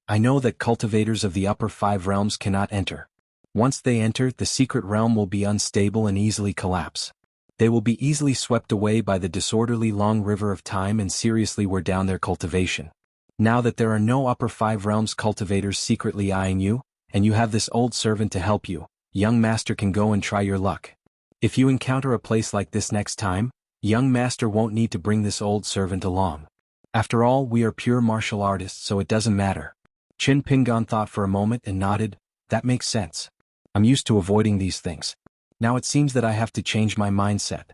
I know that cultivators of the upper 5 realms cannot enter. Once they enter, the secret realm will be unstable and easily collapse. They will be easily swept away by the disorderly long river of time and seriously wear down their cultivation. Now that there are no upper 5 realms cultivators secretly eyeing you, and you have this old servant to help you, young master can go and try your luck. If you encounter a place like this next time, young master won't need to bring this old servant along. After all, we are pure martial artists, so it doesn't matter. Qin Pingan thought for a moment and nodded. That makes sense. I'm used to avoiding these things. Now it seems that I have to change my mindset.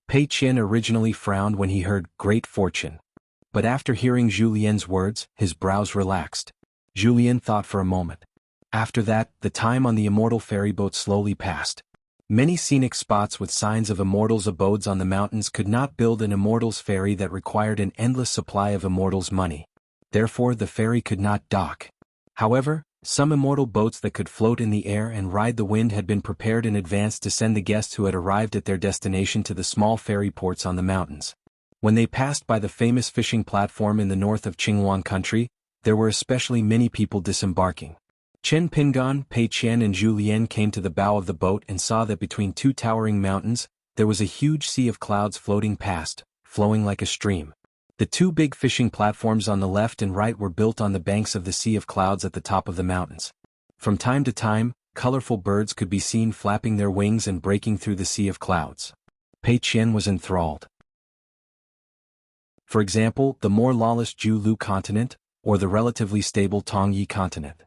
Pei Qian originally frowned when he heard great fortune. But after hearing Julien's words, his brows relaxed. Julien thought for a moment. After that, the time on the immortal ferry boat slowly passed. Many scenic spots with signs of immortals' abodes on the mountains could not build an immortals' ferry that required an endless supply of immortals' money. Therefore the ferry could not dock. However, some immortal boats that could float in the air and ride the wind had been prepared in advance to send the guests who had arrived at their destination to the small ferry ports on the mountains. When they passed by the famous fishing platform in the north of Qinghuan country, there were especially many people disembarking. Qin Pingan, Pei Qian and Julien came to the bow of the boat and saw that between 2 towering mountains, there was a huge sea of clouds floating past, flowing like a stream. The 2 big fishing platforms on the left and right were built on the banks of the sea of clouds at the top of the mountains. From time to time, colorful birds could be seen flapping their wings and breaking through the sea of clouds. Pei Qian was enthralled. For example, the more lawless Julu continent, or the relatively stable Tongyi continent.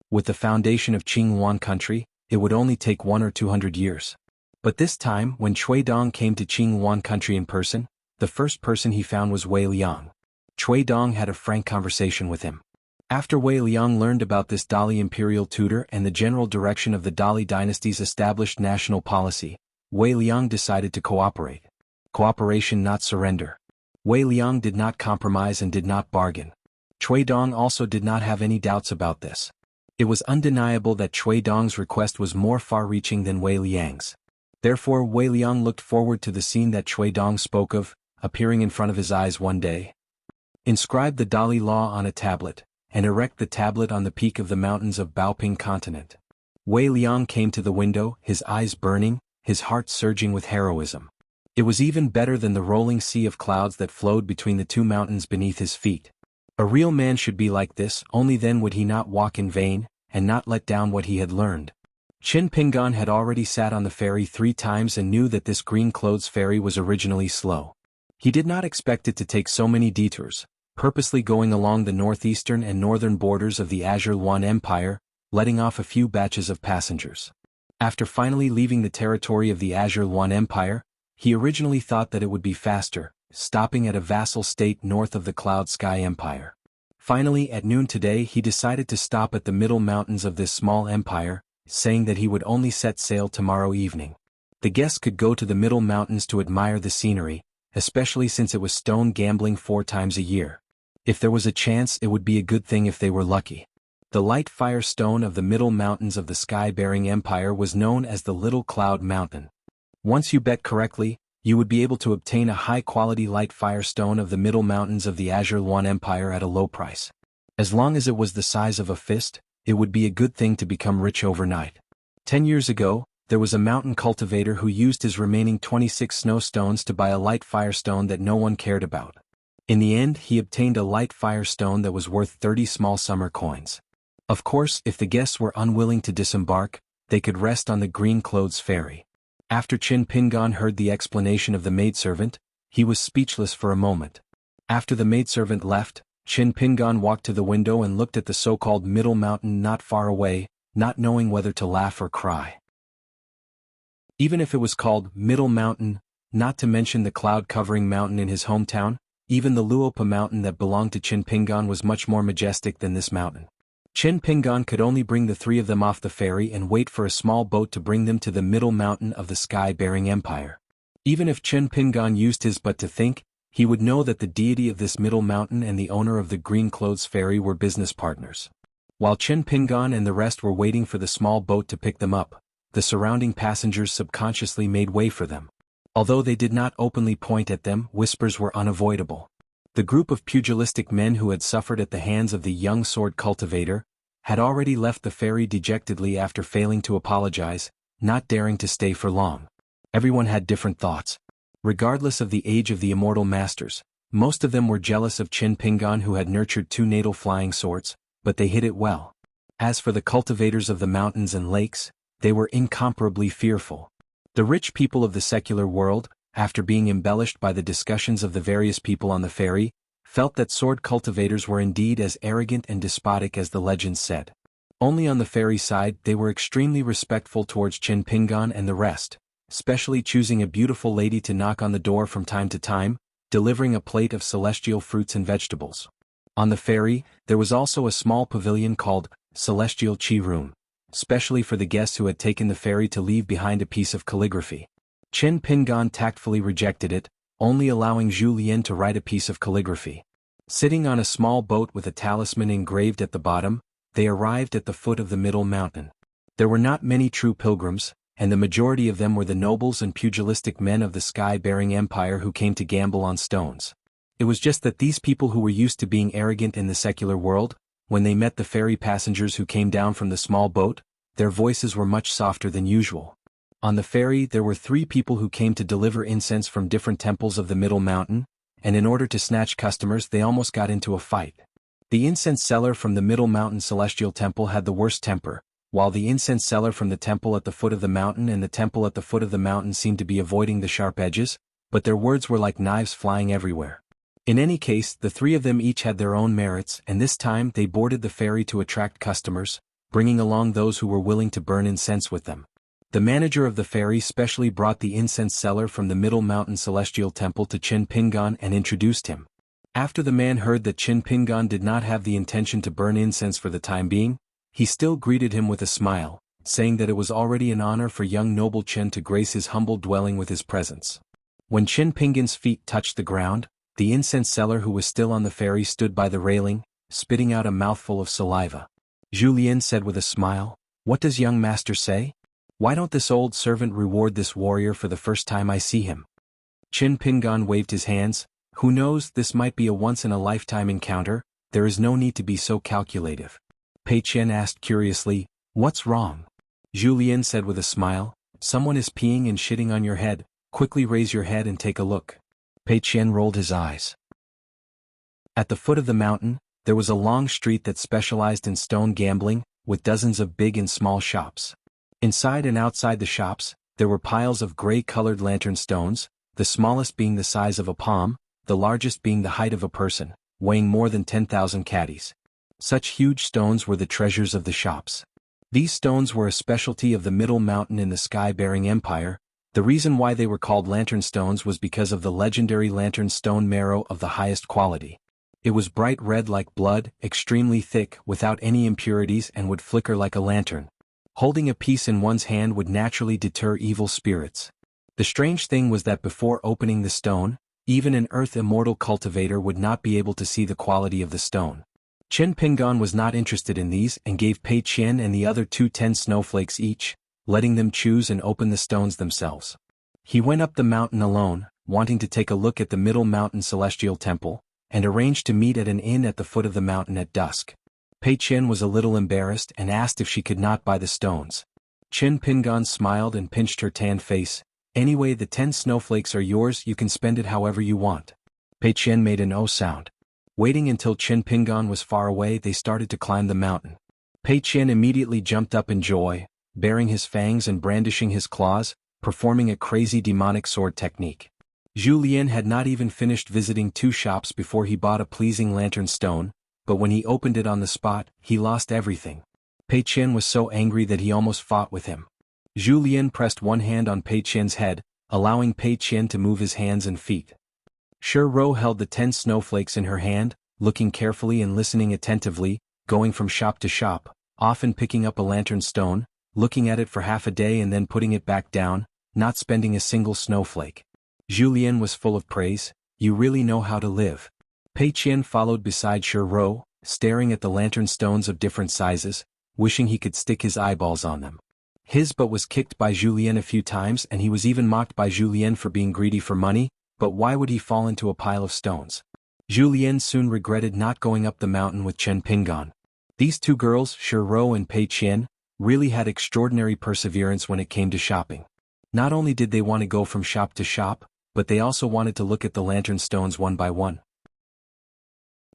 With the foundation of Qinghuan country, it would only take 100 or 200 years. But this time, when Cui Dong came to Qinghuan country in person, the first person he found was Wei Liang. Cui Dong had a frank conversation with him. After Wei Liang learned about this Dali imperial tutor and the general direction of the Dali dynasty's established national policy, Wei Liang decided to cooperate. Cooperation, not surrender. Wei Liang did not compromise and did not bargain. Cui Dong also did not have any doubts about this. It was undeniable that Cui Dong's request was more far-reaching than Wei Liang's. Therefore Wei Liang looked forward to the scene that Cui Dong spoke of, appearing in front of his eyes one day. Inscribe the Dali law on a tablet, and erect the tablet on the peak of the mountains of Baoping continent. Wei Liang came to the window, his eyes burning, his heart surging with heroism. It was even better than the rolling sea of clouds that flowed between the 2 mountains beneath his feet. A real man should be like this, only then would he not walk in vain, and not let down what he had learned. Qin Pingan had already sat on the ferry 3 times and knew that this green clothes ferry was originally slow. He did not expect it to take so many detours, purposely going along the northeastern and northern borders of the Azure Yuan Empire, letting off a few batches of passengers. After finally leaving the territory of the Azure Yuan Empire, he originally thought that it would be faster, stopping at a vassal state north of the Cloud Sky Empire. Finally, at noon today, he decided to stop at the middle mountains of this small empire, saying that he would only set sail tomorrow evening. The guests could go to the middle mountains to admire the scenery, especially since it was stone gambling 4 times a year. If there was a chance, it would be a good thing if they were lucky. The light fire stone of the middle mountains of the sky-bearing empire was known as the Little Cloud Mountain. Once you bet correctly, you would be able to obtain a high-quality light fire stone of the middle mountains of the Azure Yuan Empire at a low price. As long as it was the size of a fist, it would be a good thing to become rich overnight. 10 years ago, there was a mountain cultivator who used his remaining 26 snow stones to buy a light fire stone that no one cared about. In the end, he obtained a light fire stone that was worth 30 small summer coins. Of course, if the guests were unwilling to disembark, they could rest on the green clothes ferry. After Qin Pingan heard the explanation of the maidservant, he was speechless for a moment. After the maidservant left, Qin Pingan walked to the window and looked at the so-called middle mountain not far away, not knowing whether to laugh or cry. Even if it was called Middle Mountain, not to mention the cloud-covering mountain in his hometown, even the Luopa mountain that belonged to Qin Pingan was much more majestic than this mountain. Qin Pingan could only bring the 3 of them off the ferry and wait for a small boat to bring them to the middle mountain of the sky-bearing empire. Even if Qin Pingan used his but to think, he would know that the deity of this middle mountain and the owner of the green clothes ferry were business partners. While Qin Pingan and the rest were waiting for the small boat to pick them up, the surrounding passengers subconsciously made way for them. Although they did not openly point at them, whispers were unavoidable. The group of pugilistic men who had suffered at the hands of the young sword cultivator, had already left the ferry dejectedly after failing to apologize, not daring to stay for long. Everyone had different thoughts. Regardless of the age of the immortal masters, most of them were jealous of Qin Pingan, who had nurtured 2 natal flying swords, but they hid it well. As for the cultivators of the mountains and lakes, they were incomparably fearful. The rich people of the secular world, after being embellished by the discussions of the various people on the ferry, felt that sword cultivators were indeed as arrogant and despotic as the legends said. Only on the ferry side they were extremely respectful towards Qin Pingan and the rest, especially choosing a beautiful lady to knock on the door from time to time, delivering a plate of celestial fruits and vegetables. On the ferry, there was also a small pavilion called Celestial Chi Room, specially for the guests who had taken the ferry to leave behind a piece of calligraphy. Qin Pingan tactfully rejected it, only allowing Zhu Lian to write a piece of calligraphy. Sitting on a small boat with a talisman engraved at the bottom, they arrived at the foot of the middle mountain. There were not many true pilgrims, and the majority of them were the nobles and pugilistic men of the sky-bearing empire who came to gamble on stones. It was just that these people who were used to being arrogant in the secular world, when they met the ferry passengers who came down from the small boat, their voices were much softer than usual. On the ferry there were 3 people who came to deliver incense from different temples of the middle mountain, and in order to snatch customers they almost got into a fight. The incense seller from the middle mountain celestial temple had the worst temper, while the incense seller from the temple at the foot of the mountain and the temple at the foot of the mountain seemed to be avoiding the sharp edges, but their words were like knives flying everywhere. In any case, the 3 of them each had their own merits, and this time they boarded the ferry to attract customers, bringing along those who were willing to burn incense with them. The manager of the ferry specially brought the incense seller from the middle mountain celestial temple to Qin Pingan and introduced him. After the man heard that Qin Pingan did not have the intention to burn incense for the time being, he still greeted him with a smile, saying that it was already an honor for young noble Qin to grace his humble dwelling with his presence. When Qin Pingan's feet touched the ground, the incense seller who was still on the ferry stood by the railing, spitting out a mouthful of saliva. Zhu Lian said with a smile, "What does young master say? Why don't this old servant reward this warrior for the first time I see him?" Qin Pingan waved his hands. "Who knows, this might be a once-in-a-lifetime encounter, there is no need to be so calculative." Pei Qian asked curiously, "What's wrong?" Zhu Lian said with a smile, "Someone is peeing and shitting on your head, quickly raise your head and take a look." Pei Qian rolled his eyes. At the foot of the mountain, there was a long street that specialized in stone gambling, with dozens of big and small shops. Inside and outside the shops, there were piles of gray-colored lantern stones, the smallest being the size of a palm, the largest being the height of a person, weighing more than 10,000 caddies. Such huge stones were the treasures of the shops. These stones were a specialty of the middle mountain in the sky-bearing empire. The reason why they were called lantern stones was because of the legendary lantern stone marrow of the highest quality. It was bright red like blood, extremely thick, without any impurities, and would flicker like a lantern. Holding a piece in one's hand would naturally deter evil spirits. The strange thing was that before opening the stone, even an earth immortal cultivator would not be able to see the quality of the stone. Qin Pingan was not interested in these and gave Pei Qian and the other 2 10 snowflakes each, letting them choose and open the stones themselves. He went up the mountain alone, wanting to take a look at the middle mountain celestial temple, and arranged to meet at an inn at the foot of the mountain at dusk. Pei Qian was a little embarrassed and asked if she could not buy the stones. Qin Pingan smiled and pinched her tanned face. "Anyway, the 10 snowflakes are yours, you can spend it however you want." Pei Qian made an O sound. Waiting until Qin Pingan was far away, they started to climb the mountain. Pei Qian immediately jumped up in joy, baring his fangs and brandishing his claws, performing a crazy demonic sword technique. Zhu Lian had not even finished visiting 2 shops before he bought a pleasing lantern stone, but when he opened it on the spot, he lost everything. Pei Qian was so angry that he almost fought with him. Zhu Lian pressed one hand on Pei Qian's head, allowing Pei Qian to move his hands and feet. Shi Ro held the 10 snowflakes in her hand, looking carefully and listening attentively, going from shop to shop, often picking up a lantern stone, looking at it for half a day and then putting it back down, not spending a single snowflake. Zhu Lian was full of praise. "You really know how to live." Pei Qian followed beside Shi Ro, staring at the lantern stones of different sizes, wishing he could stick his eyeballs on them. His butt was kicked by Zhu Lian a few times and he was even mocked by Zhu Lian for being greedy for money, but why would he fall into a pile of stones? Zhu Lian soon regretted not going up the mountain with Qin Pingan. These two girls, Shiro and Pei Qian, really had extraordinary perseverance when it came to shopping. Not only did they want to go from shop to shop, but they also wanted to look at the lantern stones one by one.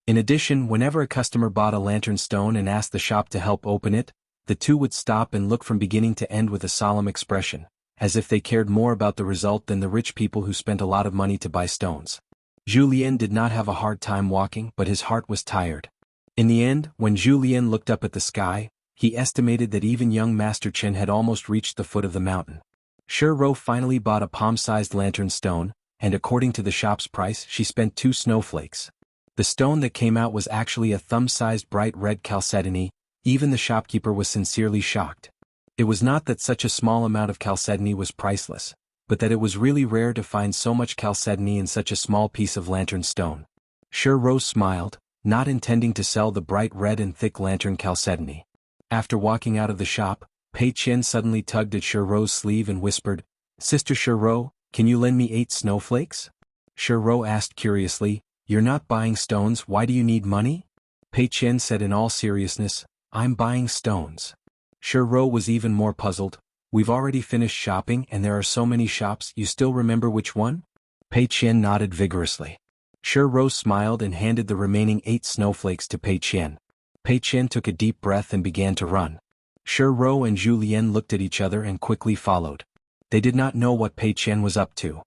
In addition, whenever a customer bought a lantern stone and asked the shop to help open it, the two would stop and look from beginning to end with a solemn expression, as if they cared more about the result than the rich people who spent a lot of money to buy stones. Julien did not have a hard time walking, but his heart was tired. In the end, when Julien looked up at the sky, he estimated that even young Master Chen had almost reached the foot of the mountain. Shiro finally bought a palm-sized lantern stone, and according to the shop's price, she spent 2 snowflakes. The stone that came out was actually a thumb-sized bright red chalcedony. Even the shopkeeper was sincerely shocked. It was not that such a small amount of chalcedony was priceless, but that it was really rare to find so much chalcedony in such a small piece of lantern stone. Shiro smiled, not intending to sell the bright red and thick lantern chalcedony. After walking out of the shop, Pei Qian suddenly tugged at Shiro's sleeve and whispered, "Sister Shiro, can you lend me 8 snowflakes?" Shiro asked curiously, "You're not buying stones, why do you need money?" Pei Qian said in all seriousness, "I'm buying stones." Shiro was even more puzzled. "We've already finished shopping and there are so many shops, you still remember which one?" Pei Qian nodded vigorously. Shiro smiled and handed the remaining 8 snowflakes to Pei Qian. Pei Qian took a deep breath and began to run. Shiro and Julien looked at each other and quickly followed. They did not know what Pei Qian was up to.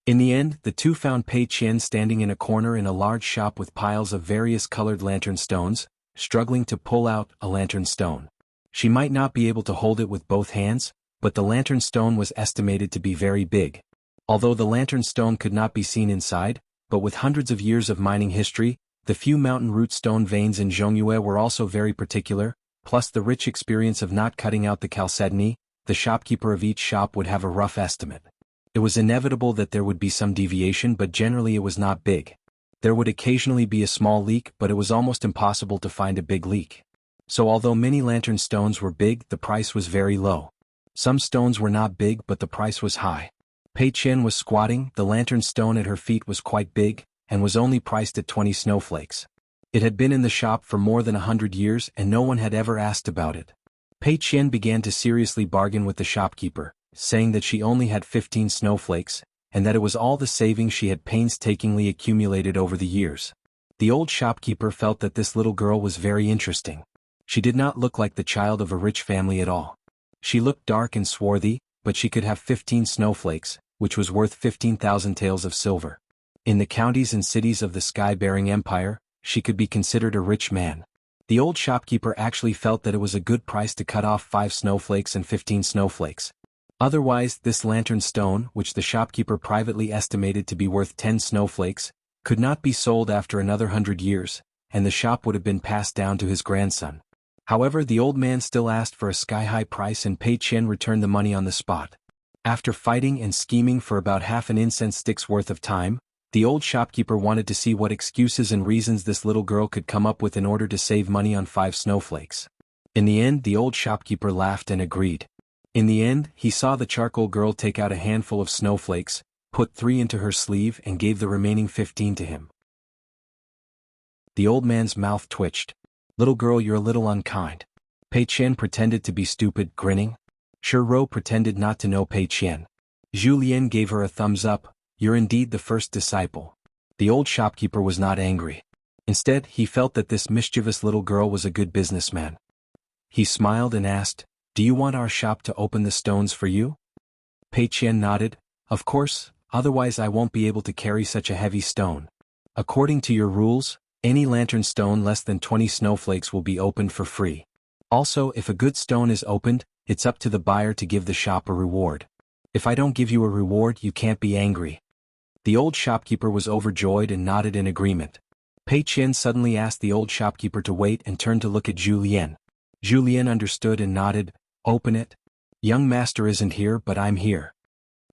In the end, the two found Pei Qian standing in a corner in a large shop with piles of various colored lantern stones, struggling to pull out a lantern stone. She might not be able to hold it with both hands, but the lantern stone was estimated to be very big. Although the lantern stone could not be seen inside, but with hundreds of years of mining history, the few mountain root stone veins in Zhongyue were also very particular, plus the rich experience of not cutting out the chalcedony, the shopkeeper of each shop would have a rough estimate. It was inevitable that there would be some deviation, but generally it was not big. There would occasionally be a small leak, but it was almost impossible to find a big leak. So although many lantern stones were big, the price was very low. Some stones were not big, but the price was high. Pei Qian was squatting, the lantern stone at her feet was quite big, and was only priced at 20 snowflakes. It had been in the shop for more than 100 years and no one had ever asked about it. Pei Qian began to seriously bargain with the shopkeeper, saying that she only had 15 snowflakes, and that it was all the savings she had painstakingly accumulated over the years. The old shopkeeper felt that this little girl was very interesting. She did not look like the child of a rich family at all. She looked dark and swarthy, but she could have 15 snowflakes, which was worth 15,000 taels of silver. In the counties and cities of the sky-bearing empire, she could be considered a rich man. The old shopkeeper actually felt that it was a good price to cut off 5 snowflakes and 15 snowflakes. Otherwise, this lantern stone, which the shopkeeper privately estimated to be worth 10 snowflakes, could not be sold after another 100 years, and the shop would have been passed down to his grandson. However, the old man still asked for a sky-high price and Pei Qian returned the money on the spot. After fighting and scheming for about half an incense stick's worth of time, the old shopkeeper wanted to see what excuses and reasons this little girl could come up with in order to save money on 5 snowflakes. In the end, the old shopkeeper laughed and agreed. In the end, he saw the charcoal girl take out a handful of snowflakes, put 3 into her sleeve and gave the remaining 15 to him. The old man's mouth twitched. "Little girl, you're a little unkind." Pei Qian pretended to be stupid, grinning. Shiro pretended not to know Pei Qian. Julien gave her a thumbs up. "You're indeed the first disciple." The old shopkeeper was not angry. Instead, he felt that this mischievous little girl was a good businessman. He smiled and asked, "Do you want our shop to open the stones for you?" Pei Qian nodded. "Of course, otherwise I won't be able to carry such a heavy stone. According to your rules, any lantern stone less than 20 snowflakes will be opened for free. Also, if a good stone is opened, it's up to the buyer to give the shop a reward. If I don't give you a reward, you can't be angry." The old shopkeeper was overjoyed and nodded in agreement. Pei Qian suddenly asked the old shopkeeper to wait and turned to look at Julien. Julien understood and nodded. "Open it. Young master isn't here, but I'm here."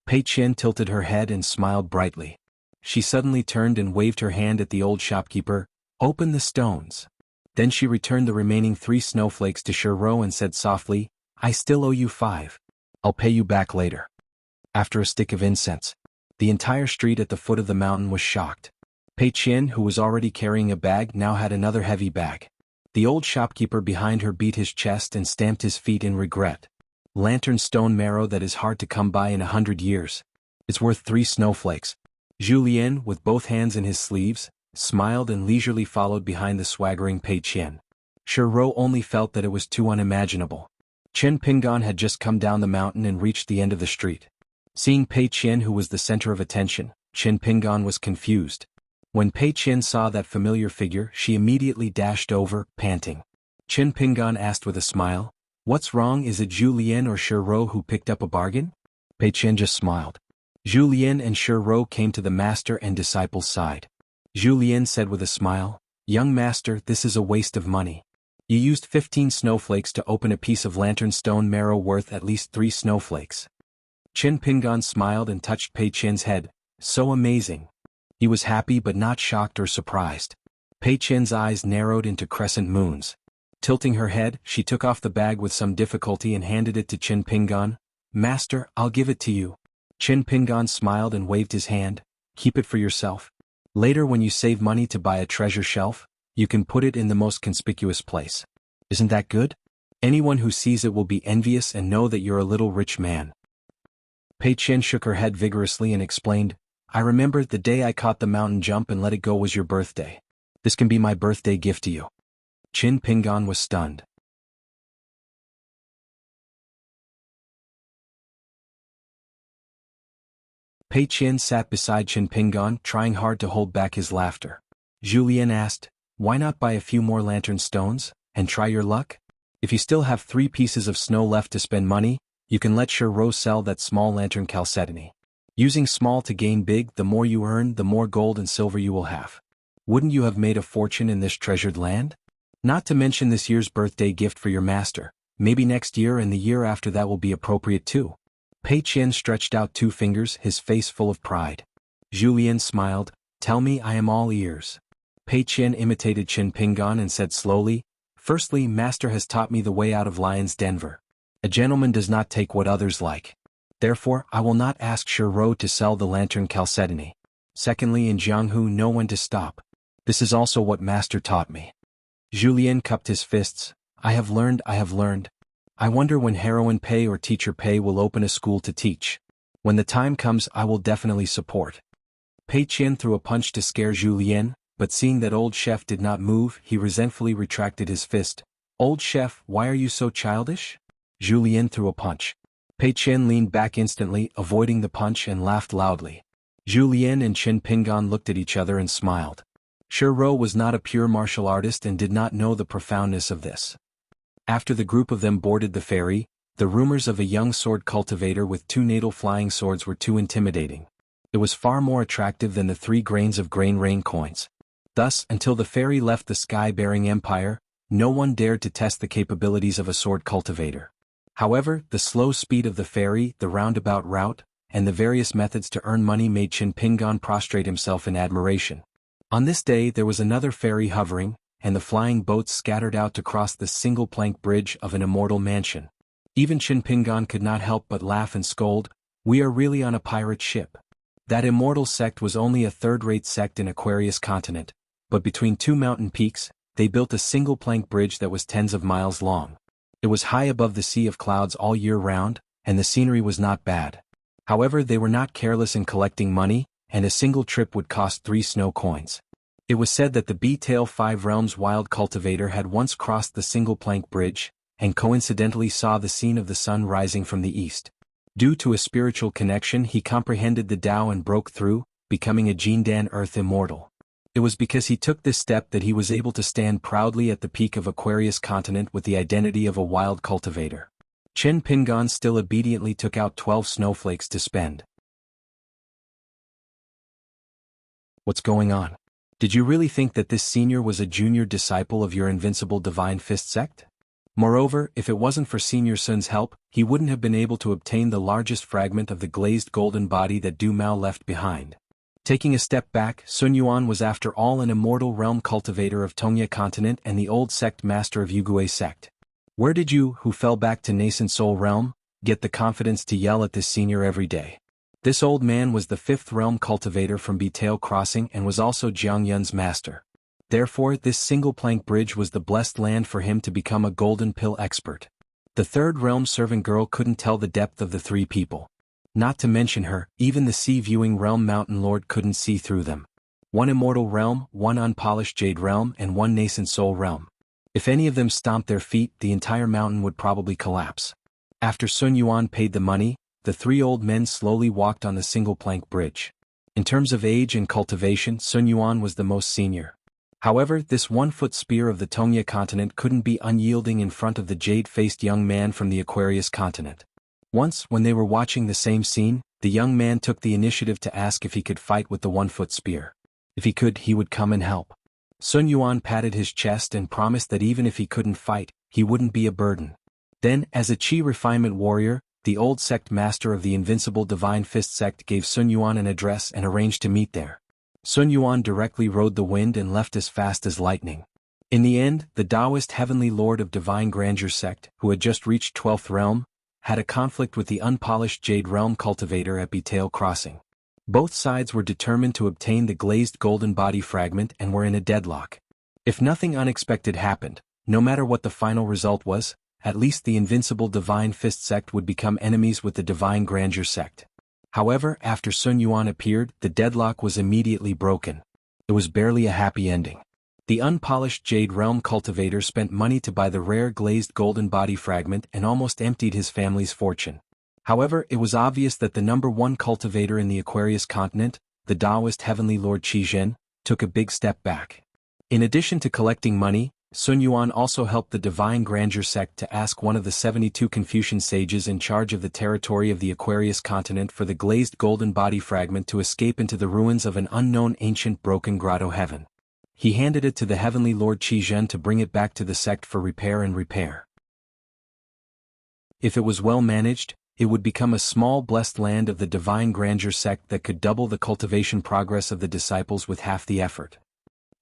Pei Qian tilted her head and smiled brightly. She suddenly turned and waved her hand at the old shopkeeper. "Open the stones." Then she returned the remaining 3 snowflakes to Shiro and said softly, "I still owe you 5. I'll pay you back later." After a stick of incense. The entire street at the foot of the mountain was shocked. Pei Qian, who was already carrying a bag, now had another heavy bag. The old shopkeeper behind her beat his chest and stamped his feet in regret. Lantern stone marrow that is hard to come by in 100 years. It's worth 3 snowflakes. Julien, with both hands in his sleeves, smiled and leisurely followed behind the swaggering Pei Qian. Shiro only felt that it was too unimaginable. Chen Pingan had just come down the mountain and reached the end of the street. Seeing Pei Qian, who was the center of attention, Chen Pingan was confused. When Pei Qian saw that familiar figure, she immediately dashed over, panting. Chen Pingan asked with a smile, "What's wrong? Is it Julien or Shiro who picked up a bargain?" Pei Qian just smiled. Julien and Shiro came to the master and disciple's side. Julien said with a smile, "Young master, this is a waste of money. You used 15 snowflakes to open a piece of lantern stone marrow worth at least 3 snowflakes." Chen Pingan smiled and touched Pei Qian's head. "So amazing." He was happy but not shocked or surprised. Pei Qian's eyes narrowed into crescent moons. Tilting her head, she took off the bag with some difficulty and handed it to Chen Pingan. "Master, I'll give it to you." Chen Pingan smiled and waved his hand. "Keep it for yourself. Later when you save money to buy a treasure shelf, you can put it in the most conspicuous place. Isn't that good? Anyone who sees it will be envious and know that you're a little rich man." Pei Qian shook her head vigorously and explained, "I remember the day I caught the mountain jump and let it go was your birthday. This can be my birthday gift to you." Chen Pingan was stunned. Pei Qian sat beside Chen Pingan, trying hard to hold back his laughter. Julien asked, "Why not buy a few more lantern stones, and try your luck? If you still have 3 pieces of snow left to spend money, you can let Shiro sell that small lantern chalcedony. Using small to gain big, the more you earn, the more gold and silver you will have. Wouldn't you have made a fortune in this treasured land? Not to mention this year's birthday gift for your master, maybe next year and the year after that will be appropriate too." Pei Qian stretched out 2 fingers, his face full of pride. Julien smiled, "Tell me, I am all ears." Pei Qian imitated Chen Pingan and said slowly, "Firstly, master has taught me the way out of Lion's Denver. A gentleman does not take what others like. Therefore, I will not ask Shiro to sell the lantern chalcedony. Secondly, in Jianghu know when to stop. This is also what master taught me." Julien cupped his fists. I have learned. I wonder when Heroine Pei or Teacher Pei will open a school to teach. When the time comes, I will definitely support." Pei Qian threw a punch to scare Julien, but seeing that old chef did not move, he resentfully retracted his fist. "Old chef, why are you so childish?" Julien threw a punch. Pei Qian leaned back instantly, avoiding the punch, and laughed loudly. Julien and Chen Pingan looked at each other and smiled. Shiro was not a pure martial artist and did not know the profoundness of this. After the group of them boarded the ferry, the rumors of a young sword cultivator with 2 natal flying swords were too intimidating. It was far more attractive than the 3 grains of grain rain coins. Thus, until the ferry left the sky-bearing empire, no one dared to test the capabilities of a sword cultivator. However, the slow speed of the ferry, the roundabout route, and the various methods to earn money made Chen Pingan prostrate himself in admiration. On this day there was another ferry hovering, and the flying boats scattered out to cross the single-plank bridge of an immortal mansion. Even Chen Pingan could not help but laugh and scold, "We are really on a pirate ship." That immortal sect was only a third-rate sect in Aquarius continent, but between 2 mountain peaks, they built a single-plank bridge that was tens of miles long. It was high above the sea of clouds all year round, and the scenery was not bad. However, they were not careless in collecting money, and a single trip would cost 3 snow coins. It was said that the B-Tail 5 Realms wild cultivator had once crossed the single-plank bridge, and coincidentally saw the scene of the sun rising from the east. Due to a spiritual connection, he comprehended the Tao and broke through, becoming a Jindan Earth Immortal. It was because he took this step that he was able to stand proudly at the peak of Aquarius continent with the identity of a wild cultivator. Chen Pingan still obediently took out 12 snowflakes to spend. "What's going on? Did you really think that this senior was a junior disciple of your invincible Divine Fist sect? Moreover, if it wasn't for Senior Sun's help, he wouldn't have been able to obtain the largest fragment of the glazed golden body that Du Mao left behind." Taking a step back, Sun Yuan was after all an immortal realm cultivator of Tongya continent and the old sect master of Yugui sect. Where did you, who fell back to nascent soul realm, get the confidence to yell at this senior every day? This old man was the 5th realm cultivator from Betail Crossing and was also Jiang Yun's master. Therefore this single plank bridge was the blessed land for him to become a golden pill expert. The third realm servant girl couldn't tell the depth of the three people. Not to mention her, even the sea-viewing realm mountain lord couldn't see through them. One immortal realm, one unpolished jade realm, and one nascent soul realm. If any of them stomped their feet, the entire mountain would probably collapse. After Sun Yuan paid the money, the three old men slowly walked on the single plank bridge. In terms of age and cultivation, Sun Yuan was the most senior. However, this 1-foot spear of the Tongya continent couldn't be unyielding in front of the jade-faced young man from the Aquarius continent. Once, when they were watching the same scene, the young man took the initiative to ask if he could fight with the 1-foot spear. If he could, he would come and help. Sun Yuan patted his chest and promised that even if he couldn't fight, he wouldn't be a burden. Then, as a Qi refinement warrior, the old sect master of the invincible Divine Fist sect gave Sun Yuan an address and arranged to meet there. Sun Yuan directly rode the wind and left as fast as lightning. In the end, the Taoist Heavenly Lord of Divine Grandeur sect, who had just reached 12th realm, had a conflict with the unpolished Jade Realm cultivator at Betail Crossing. Both sides were determined to obtain the glazed golden body fragment and were in a deadlock. If nothing unexpected happened, no matter what the final result was, at least the invincible Divine Fist sect would become enemies with the Divine Grandeur sect. However, after Sun Yuan appeared, the deadlock was immediately broken. It was barely a happy ending. The unpolished Jade Realm cultivator spent money to buy the rare glazed golden body fragment and almost emptied his family's fortune. However, it was obvious that the number one cultivator in the Aquarius continent, the Taoist Heavenly Lord Qi Zhen, took a big step back. In addition to collecting money, Sun Yuan also helped the Divine Grandeur sect to ask one of the 72 Confucian sages in charge of the territory of the Aquarius continent for the glazed golden body fragment to escape into the ruins of an unknown ancient broken grotto heaven. He handed it to the Heavenly Lord Qi Zhen to bring it back to the sect for repair. If it was well managed, it would become a small blessed land of the Divine Grandeur sect that could double the cultivation progress of the disciples with half the effort.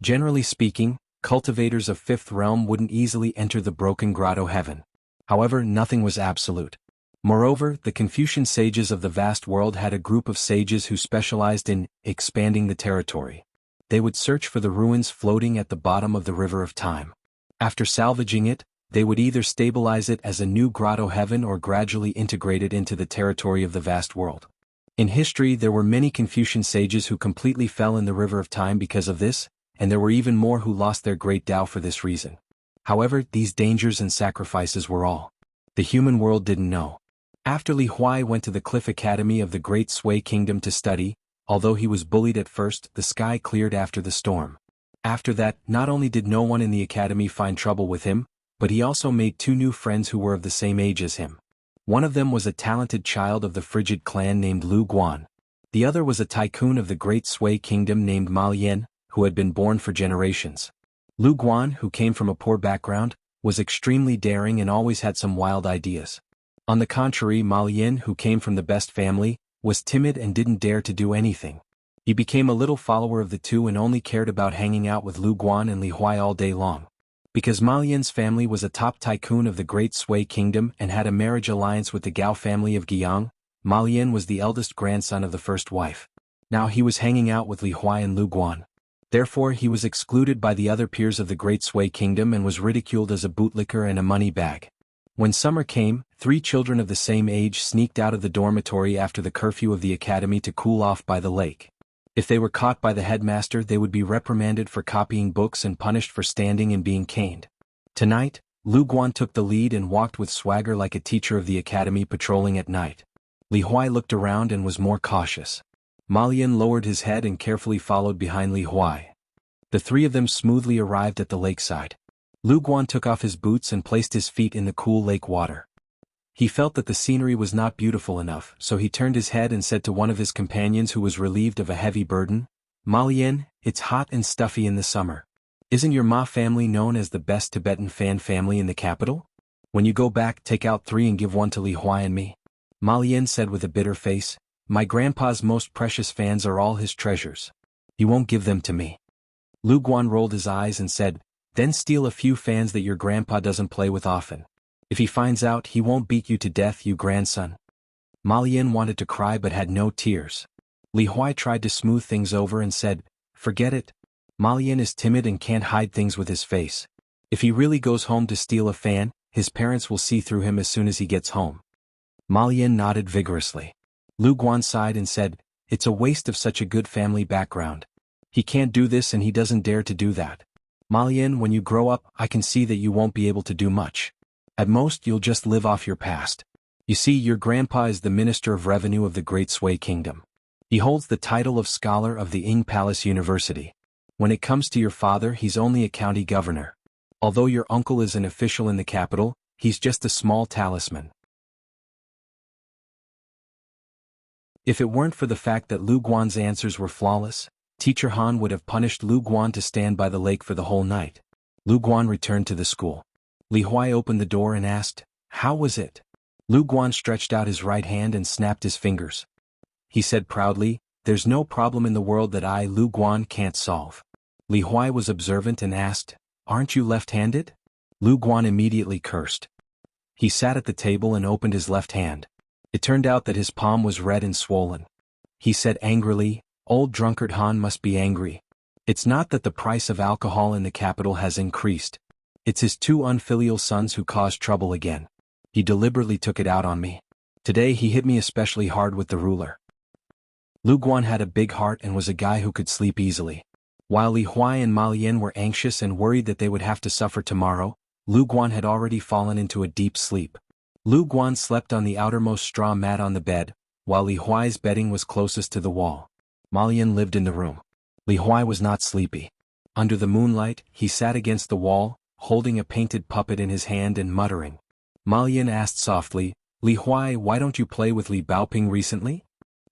Generally speaking, cultivators of 5th realm wouldn't easily enter the broken grotto heaven. However, nothing was absolute. Moreover, the Confucian sages of the vast world had a group of sages who specialized in expanding the territory. They would search for the ruins floating at the bottom of the river of time. After salvaging it, they would either stabilize it as a new grotto heaven or gradually integrate it into the territory of the vast world. In history, there were many Confucian sages who completely fell in the river of time because of this, and there were even more who lost their great Tao for this reason. However, these dangers and sacrifices were all the human world didn't know. After Li Huai went to the Cliff Academy of the Great Sui Kingdom to study, although he was bullied at first, the sky cleared after the storm. After that, not only did no one in the academy find trouble with him, but he also made 2 new friends who were of the same age as him. One of them was a talented child of the Frigid clan named Lu Guan. The other was a tycoon of the Great Sui Kingdom named Ma Lian, who had been born for generations. Lu Guan, who came from a poor background, was extremely daring and always had some wild ideas. On the contrary, Ma Lian, who came from the best family, was timid and didn't dare to do anything. He became a little follower of the two and only cared about hanging out with Lu Guan and Li Huai all day long. Because Ma Lian's family was a top tycoon of the Great Sui Kingdom and had a marriage alliance with the Gao family of Guiyang, Ma Lian was the eldest grandson of the first wife. Now he was hanging out with Li Huai and Lu Guan. Therefore he was excluded by the other peers of the Great Sui Kingdom and was ridiculed as a bootlicker and a money bag. When summer came, 3 children of the same age sneaked out of the dormitory after the curfew of the academy to cool off by the lake. If they were caught by the headmaster, they would be reprimanded for copying books and punished for standing and being caned. Tonight, Lu Guan took the lead and walked with swagger like a teacher of the academy patrolling at night. Li Huai looked around and was more cautious. Ma Lian lowered his head and carefully followed behind Li Huai. The 3 of them smoothly arrived at the lakeside. Lu Guan took off his boots and placed his feet in the cool lake water. He felt that the scenery was not beautiful enough, so he turned his head and said to one of his companions who was relieved of a heavy burden, "Ma Lian, it's hot and stuffy in the summer. Isn't your Ma family known as the best Tibetan fan family in the capital? When you go back, take out 3 and give one to Li Huai and me." Ma Lian said with a bitter face, "My grandpa's most precious fans are all his treasures. He won't give them to me." Lu Guan rolled his eyes and said, "Then steal a few fans that your grandpa doesn't play with often. If he finds out, he won't beat you to death, you grandson." Ma Lian wanted to cry but had no tears. Li Huai tried to smooth things over and said, "Forget it. Malian is timid and can't hide things with his face. If he really goes home to steal a fan, his parents will see through him as soon as he gets home. Malian nodded vigorously. Lu Guan sighed and said, "It's a waste of such a good family background. He can't do this and he doesn't dare to do that. Malian, when you grow up, I can see that you won't be able to do much. At most you'll just live off your past. You see, your grandpa is the Minister of Revenue of the Great Sui Kingdom. He holds the title of Scholar of the Ing Palace University. When it comes to your father, he's only a county governor. Although your uncle is an official in the capital, he's just a small talisman." If it weren't for the fact that Lu Guan's answers were flawless, Teacher Han would have punished Lu Guan to stand by the lake for the whole night. Lu Guan returned to the school. Li Huai opened the door and asked, "How was it?" Lu Guan stretched out his right hand and snapped his fingers. He said proudly, "There's no problem in the world that I, Lu Guan, can't solve." Li Huai was observant and asked, "Aren't you left-handed?" Lu Guan immediately cursed. He sat at the table and opened his left hand. It turned out that his palm was red and swollen. He said angrily, "Old drunkard Han must be angry. It's not that the price of alcohol in the capital has increased. It's his two unfilial sons who caused trouble again. He deliberately took it out on me. Today he hit me especially hard with the ruler." Lu Guan had a big heart and was a guy who could sleep easily. While Li Huai and Malian were anxious and worried that they would have to suffer tomorrow, Lu Guan had already fallen into a deep sleep. Lu Guan slept on the outermost straw mat on the bed, while Li Huai's bedding was closest to the wall. Malian lived in the room. Li Huai was not sleepy. Under the moonlight, he sat against the wall, holding a painted puppet in his hand and muttering. Malian asked softly, "Li Huai, why don't you play with Li Baoping recently?"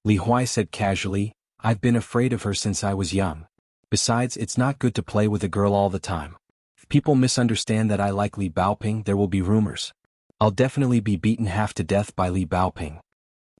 Li Huai said casually, "I've been afraid of her since I was young. Besides, it's not good to play with a girl all the time. If people misunderstand that I like Li Baoping, there will be rumors. I'll definitely be beaten half to death by Li Baoping."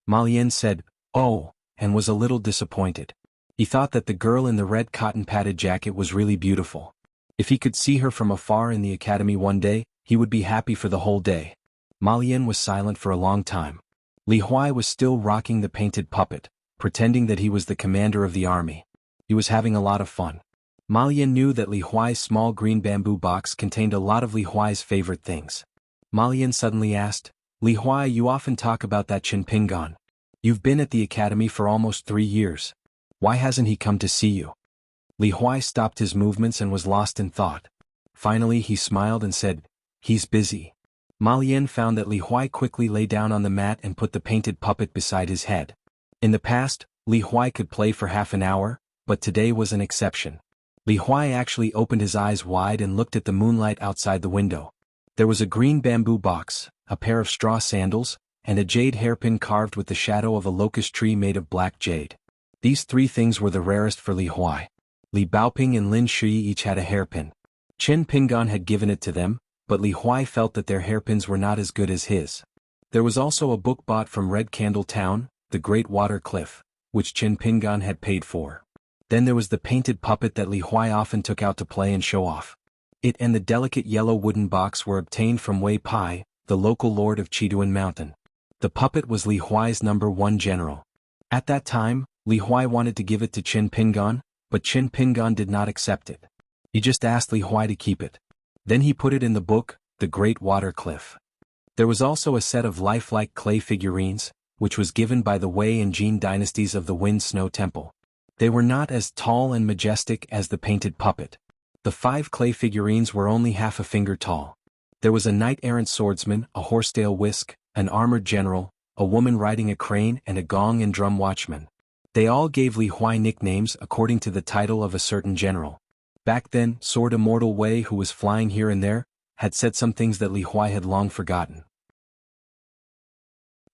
Malian said, "Oh," and was a little disappointed. He thought that the girl in the red cotton-padded jacket was really beautiful. If he could see her from afar in the academy one day, he would be happy for the whole day. Malian was silent for a long time. Li Huai was still rocking the painted puppet, pretending that he was the commander of the army. He was having a lot of fun. Malian knew that Li Huai's small green bamboo box contained a lot of Li Huai's favorite things. Malian suddenly asked, "Li Huai, you often talk about that Qin Pingan. You've been at the academy for almost 3 years. Why hasn't he come to see you?" Li Huai stopped his movements and was lost in thought. Finally he smiled and said, "He's busy." Malian found that Li Huai quickly lay down on the mat and put the painted puppet beside his head. In the past, Li Huai could play for half an hour, but today was an exception. Li Huai actually opened his eyes wide and looked at the moonlight outside the window. There was a green bamboo box, a pair of straw sandals, and a jade hairpin carved with the shadow of a locust tree made of black jade. These 3 things were the rarest for Li Huai. Li Baoping and Lin Shui each had a hairpin. Qin Pingan had given it to them, but Li Huai felt that their hairpins were not as good as his. There was also a book bought from Red Candle Town, The Great Water Cliff, which Qin Pingan had paid for. Then there was the painted puppet that Li Huai often took out to play and show off. It and the delicate yellow wooden box were obtained from Wei Pai, the local lord of Chiduan Mountain. The puppet was Li Huai's #1 general. At that time, Li Huai wanted to give it to Qin Pingan, but Qin Pingan did not accept it. He just asked Li Huai to keep it. Then he put it in the book, The Great Water Cliff. There was also a set of lifelike clay figurines, which was given by the Wei and Jin dynasties of the Wind Snow Temple. They were not as tall and majestic as the painted puppet. The 5 clay figurines were only half a finger tall. There was a knight-errant swordsman, a horsetail whisk, an armored general, a woman riding a crane and a gong and drum watchman. They all gave Li Huai nicknames according to the title of a certain general. Back then, Sword Immortal Wei, who was flying here and there, had said some things that Li Huai had long forgotten.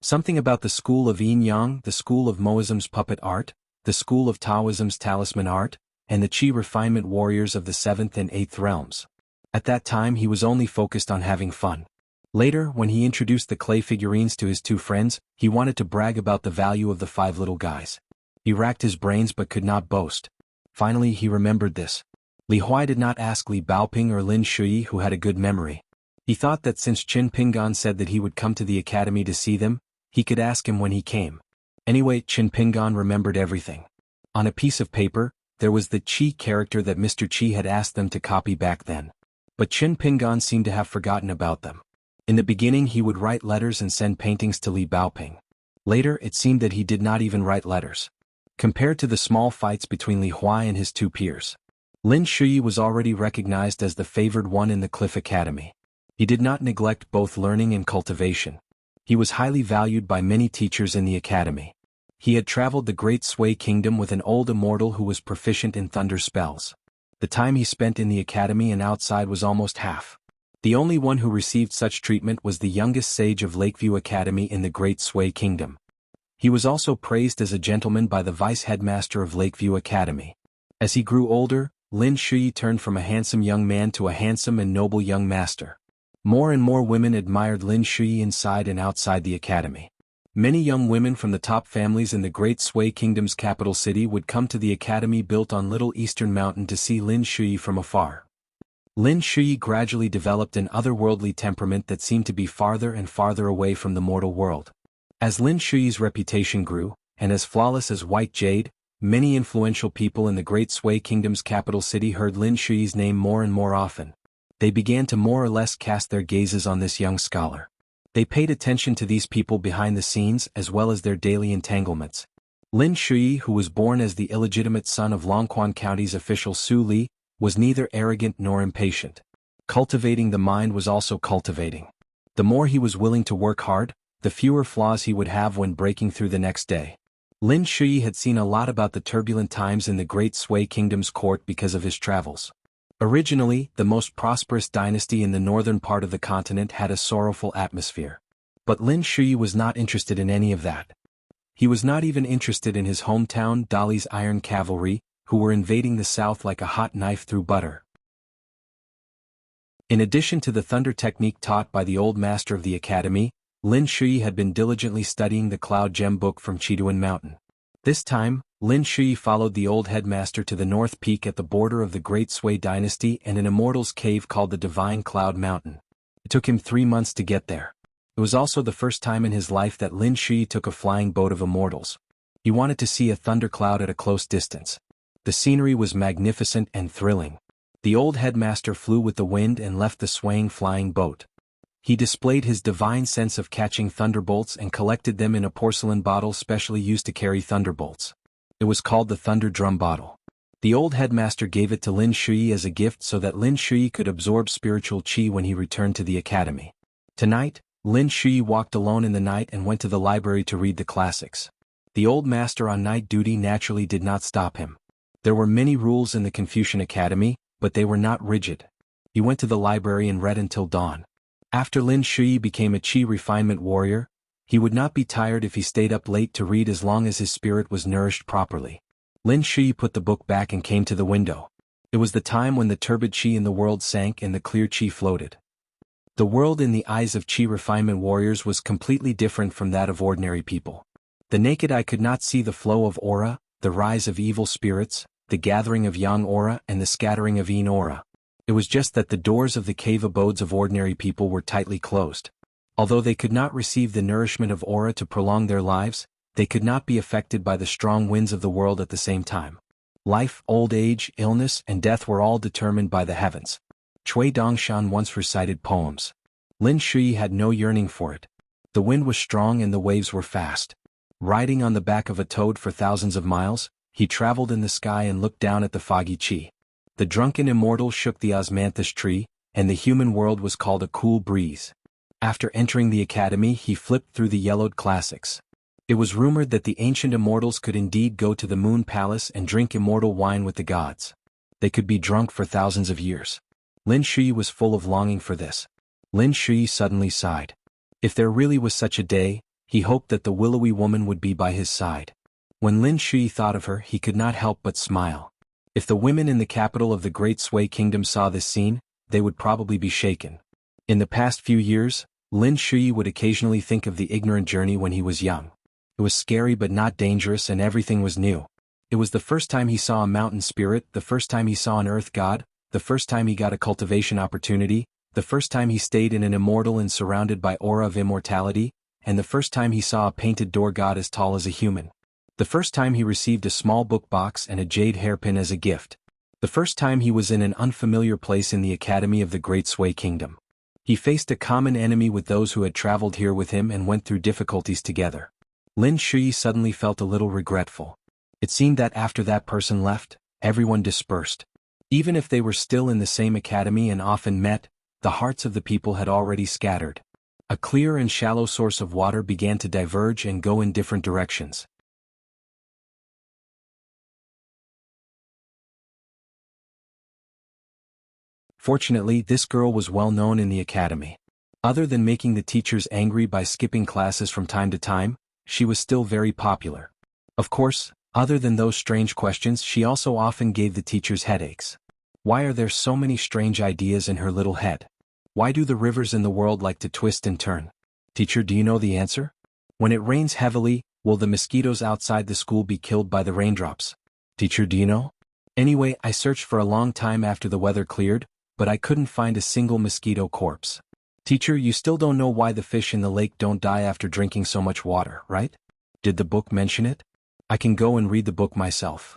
Something about the school of Yin Yang, the school of Moism's puppet art, the school of Taoism's talisman art, and the Qi refinement warriors of the 7th and 8th realms. At that time he was only focused on having fun. Later, when he introduced the clay figurines to his 2 friends, he wanted to brag about the value of the 5 little guys. He racked his brains but could not boast. Finally he remembered this. Li Huai did not ask Li Baoping or Lin Shui, who had a good memory. He thought that since Qin Pingan said that he would come to the academy to see them, he could ask him when he came. Anyway, Qin Pingan remembered everything. On a piece of paper, there was the Qi character that Mr. Qi had asked them to copy back then. But Qin Pingan seemed to have forgotten about them. In the beginning he would write letters and send paintings to Li Baoping. Later it seemed that he did not even write letters. Compared to the small fights between Li Huai and his two peers, Lin Shuyi was already recognized as the favored one in the Cliff Academy. He did not neglect both learning and cultivation. He was highly valued by many teachers in the academy. He had traveled the Great Sui Kingdom with an old immortal who was proficient in thunder spells. The time he spent in the academy and outside was almost half. The only one who received such treatment was the youngest sage of Lakeview Academy in the Great Sui Kingdom. He was also praised as a gentleman by the vice headmaster of Lakeview Academy. As he grew older, Lin Shuyi turned from a handsome young man to a handsome and noble young master. More and more women admired Lin Shuyi inside and outside the academy. Many young women from the top families in the Great Sui Kingdom's capital city would come to the academy built on Little Eastern Mountain to see Lin Shuyi from afar. Lin Shuyi gradually developed an otherworldly temperament that seemed to be farther and farther away from the mortal world. As Lin Shuyi's reputation grew, and as flawless as white jade, many influential people in the Great Sui Kingdom's capital city heard Lin Shuyi's name more and more often. They began to more or less cast their gazes on this young scholar. They paid attention to these people behind the scenes as well as their daily entanglements. Lin Shuyi, who was born as the illegitimate son of Longquan County's official Su Li, was neither arrogant nor impatient. Cultivating the mind was also cultivating. The more he was willing to work hard, the fewer flaws he would have when breaking through the next day. Lin Shuyi had seen a lot about the turbulent times in the Great Sui Kingdom's court because of his travels. Originally, the most prosperous dynasty in the northern part of the continent had a sorrowful atmosphere. But Lin Shuyi was not interested in any of that. He was not even interested in his hometown Dali's Iron Cavalry, who were invading the south like a hot knife through butter. In addition to the thunder technique taught by the old master of the academy, Lin Shuyi had been diligently studying the Cloud Gem book from Chiduan Mountain. This time, Lin Shuyi followed the old headmaster to the north peak at the border of the Great Sui dynasty and an immortal's cave called the Divine Cloud Mountain. It took him 3 months to get there. It was also the first time in his life that Lin Shuyi took a flying boat of immortals. He wanted to see a thundercloud at a close distance. The scenery was magnificent and thrilling. The old headmaster flew with the wind and left the swaying flying boat. He displayed his divine sense of catching thunderbolts and collected them in a porcelain bottle specially used to carry thunderbolts. It was called the Thunder Drum Bottle. The old headmaster gave it to Lin Shuyi as a gift so that Lin Shuyi could absorb spiritual qi when he returned to the academy. Tonight, Lin Shuyi walked alone in the night and went to the library to read the classics. The old master on night duty naturally did not stop him. There were many rules in the Confucian Academy, but they were not rigid. He went to the library and read until dawn. After Lin Shuyi became a qi refinement warrior, he would not be tired if he stayed up late to read as long as his spirit was nourished properly. Lin Shuyi put the book back and came to the window. It was the time when the turbid qi in the world sank and the clear qi floated. The world in the eyes of qi refinement warriors was completely different from that of ordinary people. The naked eye could not see the flow of aura, the rise of evil spirits, the gathering of yang aura and the scattering of yin aura. It was just that the doors of the cave abodes of ordinary people were tightly closed. Although they could not receive the nourishment of aura to prolong their lives, they could not be affected by the strong winds of the world at the same time. Life, old age, illness, and death were all determined by the heavens. Cui Dongshan once recited poems. Lin Shuyi had no yearning for it. The wind was strong and the waves were fast. Riding on the back of a toad for thousands of miles, he traveled in the sky and looked down at the foggy qi. The drunken immortal shook the osmanthus tree, and the human world was called a cool breeze. After entering the academy, he flipped through the yellowed classics. It was rumored that the ancient immortals could indeed go to the moon palace and drink immortal wine with the gods. They could be drunk for thousands of years. Lin Shuyi was full of longing for this. Lin Shuyi suddenly sighed. If there really was such a day, he hoped that the willowy woman would be by his side. When Lin Shuyi thought of her, he could not help but smile. If the women in the capital of the Great Sui Kingdom saw this scene, they would probably be shaken. In the past few years, Lin Shuyi would occasionally think of the ignorant journey when he was young. It was scary but not dangerous and everything was new. It was the first time he saw a mountain spirit, the first time he saw an earth god, the first time he got a cultivation opportunity, the first time he stayed in an immortal and surrounded by aura of immortality, and the first time he saw a painted door god as tall as a human. The first time he received a small book box and a jade hairpin as a gift. The first time he was in an unfamiliar place in the academy of the Great Sway Kingdom. He faced a common enemy with those who had traveled here with him and went through difficulties together. Lin Shui suddenly felt a little regretful. It seemed that after that person left, everyone dispersed. Even if they were still in the same academy and often met, the hearts of the people had already scattered. A clear and shallow source of water began to diverge and go in different directions. Fortunately, this girl was well known in the academy. Other than making the teachers angry by skipping classes from time to time, she was still very popular. Of course, other than those strange questions, she also often gave the teachers headaches. Why are there so many strange ideas in her little head? Why do the rivers in the world like to twist and turn? Teacher, do you know the answer? When it rains heavily, will the mosquitoes outside the school be killed by the raindrops? Teacher, do you know? Anyway, I searched for a long time after the weather cleared, but I couldn't find a single mosquito corpse. Teacher, you still don't know why the fish in the lake don't die after drinking so much water, right? Did the book mention it? I can go and read the book myself.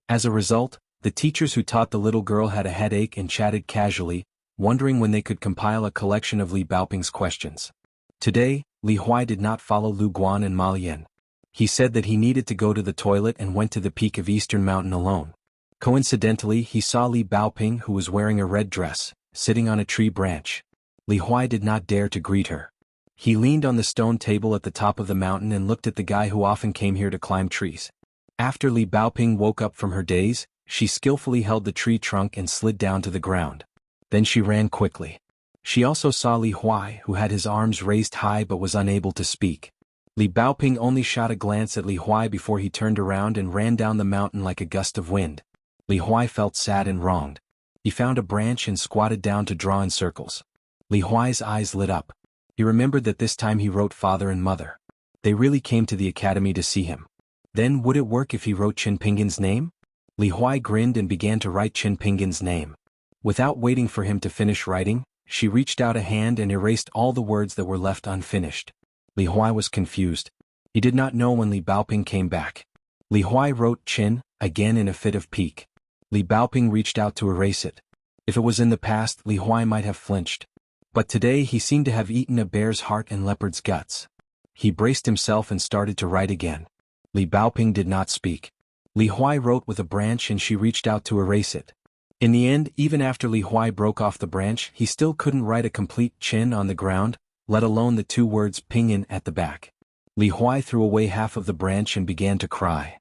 As a result, the teachers who taught the little girl had a headache and chatted casually, wondering when they could compile a collection of Li Baoping's questions. Today, Li Huai did not follow Lu Guan and Ma Lian. He said that he needed to go to the toilet and went to the peak of Eastern Mountain alone. Coincidentally, he saw Li Baoping, who was wearing a red dress, sitting on a tree branch. Li Huai did not dare to greet her. He leaned on the stone table at the top of the mountain and looked at the guy who often came here to climb trees. After Li Baoping woke up from her daze, she skillfully held the tree trunk and slid down to the ground. Then she ran quickly. She also saw Li Huai, who had his arms raised high but was unable to speak. Li Baoping only shot a glance at Li Huai before he turned around and ran down the mountain like a gust of wind. Li Huai felt sad and wronged. He found a branch and squatted down to draw in circles. Li Huai's eyes lit up. He remembered that this time he wrote father and mother. They really came to the academy to see him. Then would it work if he wrote Qin Pingan's name? Li Huai grinned and began to write Qin Pingan's name. Without waiting for him to finish writing, she reached out a hand and erased all the words that were left unfinished. Li Huai was confused. He did not know when Li Baoping came back. Li Huai wrote Qin again in a fit of pique. Li Baoping reached out to erase it. If it was in the past, Li Huai might have flinched. But today he seemed to have eaten a bear's heart and leopard's guts. He braced himself and started to write again. Li Baoping did not speak. Li Huai wrote with a branch and she reached out to erase it. In the end, even after Li Huai broke off the branch, he still couldn't write a complete Qin on the ground, let alone the two words Pingan at the back. Li Huai threw away half of the branch and began to cry.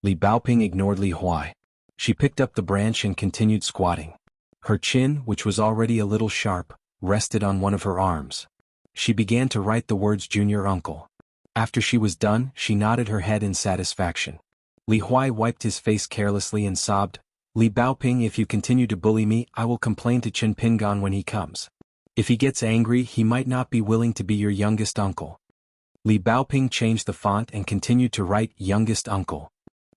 Li Baoping ignored Li Huai. She picked up the branch and continued squatting. Her chin, which was already a little sharp, rested on one of her arms. She began to write the words junior uncle. After she was done, she nodded her head in satisfaction. Li Huai wiped his face carelessly and sobbed, Li Baoping, if you continue to bully me, I will complain to Qin Pingan when he comes. If he gets angry, he might not be willing to be your youngest uncle. Li Baoping changed the font and continued to write youngest uncle.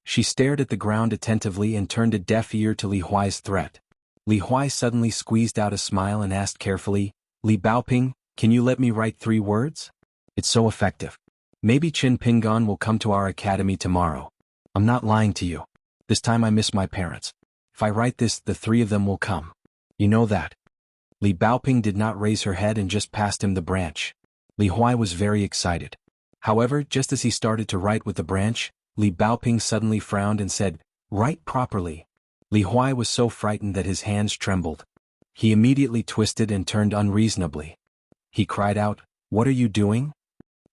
She stared at the ground attentively and turned a deaf ear to Li Huai's threat. Li Huai suddenly squeezed out a smile and asked carefully, Li Baoping, can you let me write 3 words? It's so effective. Maybe Qin Pingan will come to our academy tomorrow. I'm not lying to you. This time I miss my parents. If I write this, the 3 of them will come. You know that. Li Baoping did not raise her head and just passed him the branch. Li Huai was very excited. However, just as he started to write with the branch, Li Baoping suddenly frowned and said, Write properly. Li Huai was so frightened that his hands trembled. He immediately twisted and turned unreasonably. He cried out, What are you doing?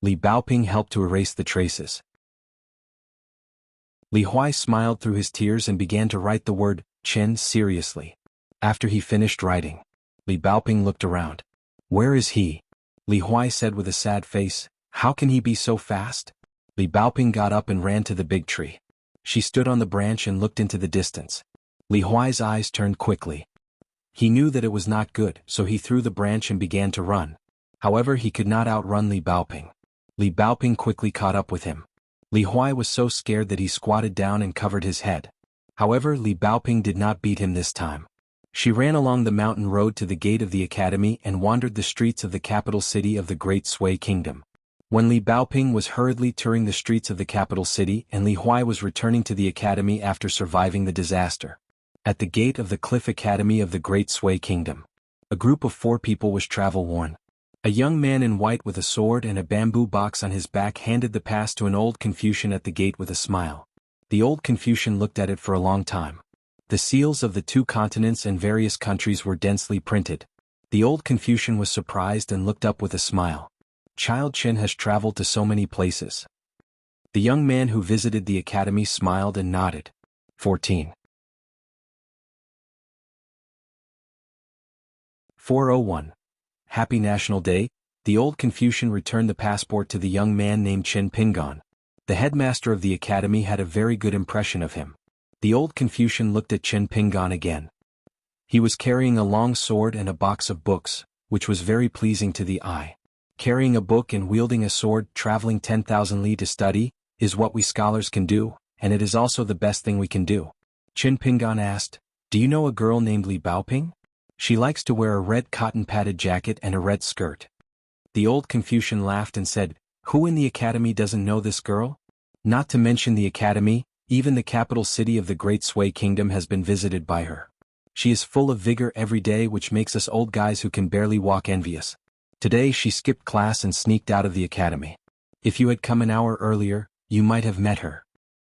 Li Baoping helped to erase the traces. Li Huai smiled through his tears and began to write the word Qin seriously. After he finished writing, Li Baoping looked around. Where is he? Li Huai said with a sad face, How can he be so fast? Li Baoping got up and ran to the big tree. She stood on the branch and looked into the distance. Li Huai's eyes turned quickly. He knew that it was not good, so he threw the branch and began to run. However, he could not outrun Li Baoping. Li Baoping quickly caught up with him. Li Huai was so scared that he squatted down and covered his head. However, Li Baoping did not beat him this time. She ran along the mountain road to the gate of the academy and wandered the streets of the capital city of the Great Sway Kingdom. When Li Baoping was hurriedly touring the streets of the capital city and Li Huai was returning to the academy after surviving the disaster. At the gate of the Cliff Academy of the Great Sui Kingdom, a group of 4 people was travel-worn. A young man in white with a sword and a bamboo box on his back handed the pass to an old Confucian at the gate with a smile. The old Confucian looked at it for a long time. The seals of the 2 continents and various countries were densely printed. The old Confucian was surprised and looked up with a smile. Child Chin has traveled to so many places. The young man who visited the academy smiled and nodded. 14. 401. Happy National Day. The old Confucian returned the passport to the young man named Qin Pingan. The headmaster of the academy had a very good impression of him. The old Confucian looked at Qin Pingan again. He was carrying a long sword and a box of books, which was very pleasing to the eye. Carrying a book and wielding a sword, traveling 10,000 li to study, is what we scholars can do, and it is also the best thing we can do. Qin Pingan asked, "Do you know a girl named Li Baoping? She likes to wear a red cotton-padded jacket and a red skirt." The old Confucian laughed and said, "Who in the academy doesn't know this girl? Not to mention the academy, even the capital city of the Great Sui Kingdom has been visited by her. She is full of vigor every day, which makes us old guys who can barely walk envious. Today she skipped class and sneaked out of the academy. If you had come an hour earlier, you might have met her."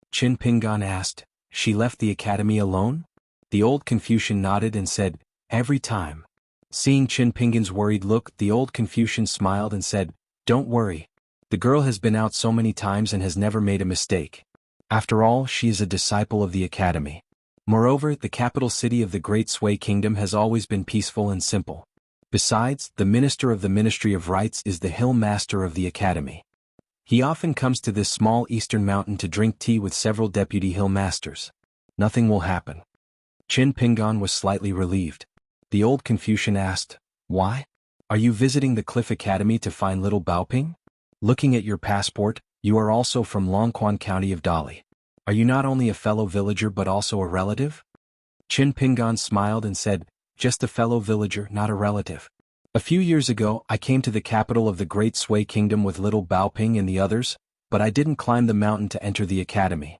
Qin Pingan asked, "She left the academy alone?" The old Confucian nodded and said, "Every time." Seeing Qin Pingan's worried look, the old Confucian smiled and said, "Don't worry. The girl has been out so many times and has never made a mistake. After all, she is a disciple of the academy. Moreover, the capital city of the Great Sui Kingdom has always been peaceful and simple. Besides, the minister of the Ministry of Rites is the hill master of the academy. He often comes to this small eastern mountain to drink tea with several deputy hill masters. Nothing will happen." Qin Pingan was slightly relieved. The old Confucian asked, "Why? Are you visiting the Cliff Academy to find little Baoping? Looking at your passport, you are also from Longquan County of Dali. Are you not only a fellow villager but also a relative?" Qin Pingan smiled and said, "Just a fellow villager, not a relative. A few years ago, I came to the capital of the Great Sui Kingdom with little Baoping and the others, but I didn't climb the mountain to enter the academy."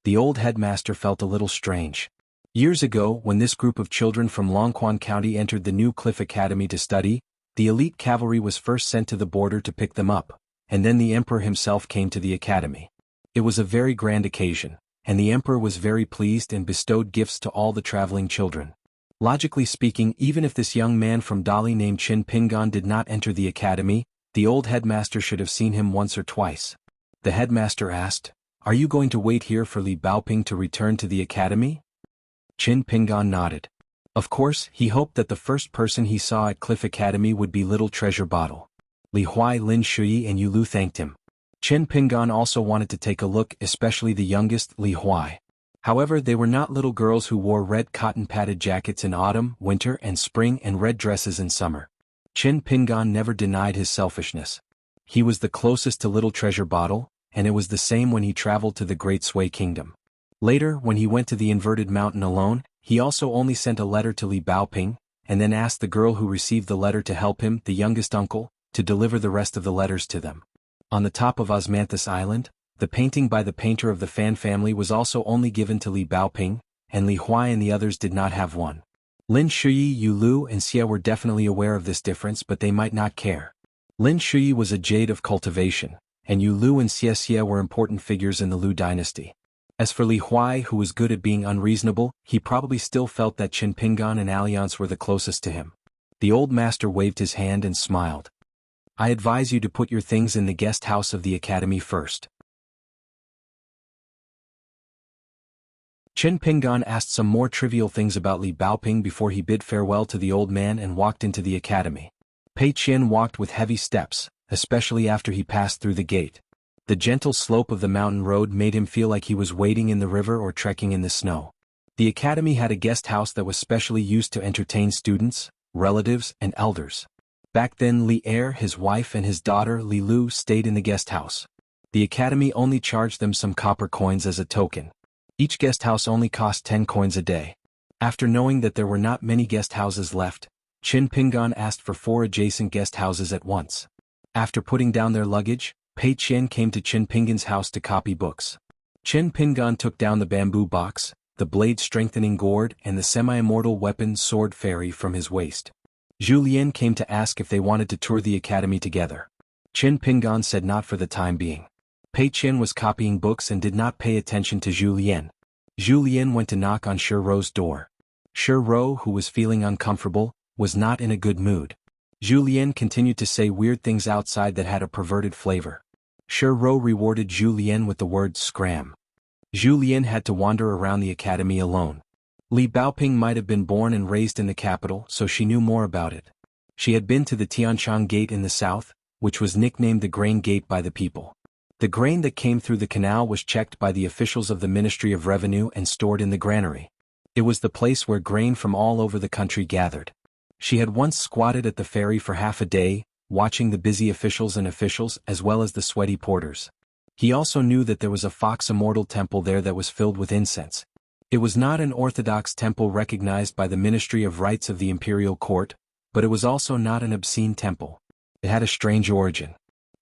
The old headmaster felt a little strange. Years ago, when this group of children from Longquan County entered the new Cliff Academy to study, the elite cavalry was first sent to the border to pick them up, and then the emperor himself came to the academy. It was a very grand occasion, and the emperor was very pleased and bestowed gifts to all the traveling children. Logically speaking, even if this young man from Dali named Qin Pingan did not enter the academy, the old headmaster should have seen him once or twice. The headmaster asked, "Are you going to wait here for Li Baoping to return to the academy?" Qin Pingan nodded. Of course, he hoped that the first person he saw at Cliff Academy would be Little Treasure Bottle. Li Huai, Lin Shui and Yu Lu thanked him. Qin Pingan also wanted to take a look, especially the youngest, Li Huai. However, they were not little girls who wore red cotton-padded jackets in autumn, winter and spring and red dresses in summer. Qin Pingan never denied his selfishness. He was the closest to Little Treasure Bottle, and it was the same when he traveled to the Great Sui Kingdom. Later, when he went to the inverted mountain alone, he also only sent a letter to Li Baoping, and then asked the girl who received the letter to help him, the youngest uncle, to deliver the rest of the letters to them. On the top of Osmanthus Island, the painting by the painter of the Fan family was also only given to Li Baoping, and Li Huai and the others did not have one. Lin Shui, Yu Lu and Xie were definitely aware of this difference, but they might not care. Lin Shui was a jade of cultivation, and Yu Lu and Xie were important figures in the Lu dynasty. As for Li Huai, who was good at being unreasonable, he probably still felt that Qin Pingan and Alliance were the closest to him. The old master waved his hand and smiled. "I advise you to put your things in the guest house of the academy first." Qin Pingan asked some more trivial things about Li Baoping before he bid farewell to the old man and walked into the academy. Pei Qian walked with heavy steps, especially after he passed through the gate. The gentle slope of the mountain road made him feel like he was wading in the river or trekking in the snow. The academy had a guest house that was specially used to entertain students, relatives, and elders. Back then Li Er, his wife and his daughter Li Lu stayed in the guest house. The academy only charged them some copper coins as a token. Each guest house only cost 10 coins a day. After knowing that there were not many guest houses left, Qin Pingan asked for 4 adjacent guest houses at once. After putting down their luggage, Pei Qian came to Qin Pingan's house to copy books. Qin Pingan took down the bamboo box, the blade-strengthening gourd and the semi-immortal weapon sword fairy from his waist. Zhu Lian came to ask if they wanted to tour the academy together. Qin Pingan said not for the time being. Pei Qian was copying books and did not pay attention to Zhu Lian. Zhu Lian went to knock on Shi Rou's door. Shi Rou, who was feeling uncomfortable, was not in a good mood. Zhu Lian continued to say weird things outside that had a perverted flavor. Shi Rou rewarded Zhu Lian with the word scram. Zhu Lian had to wander around the academy alone. Li Baoping might have been born and raised in the capital, so she knew more about it. She had been to the Tianchang Gate in the south, which was nicknamed the Grain Gate by the people. The grain that came through the canal was checked by the officials of the Ministry of Revenue and stored in the granary. It was the place where grain from all over the country gathered. She had once squatted at the ferry for half a day, watching the busy officials as well as the sweaty porters. He also knew that there was a Fox Immortal temple there that was filled with incense. It was not an orthodox temple recognized by the Ministry of Rites of the Imperial Court, but it was also not an obscene temple. It had a strange origin.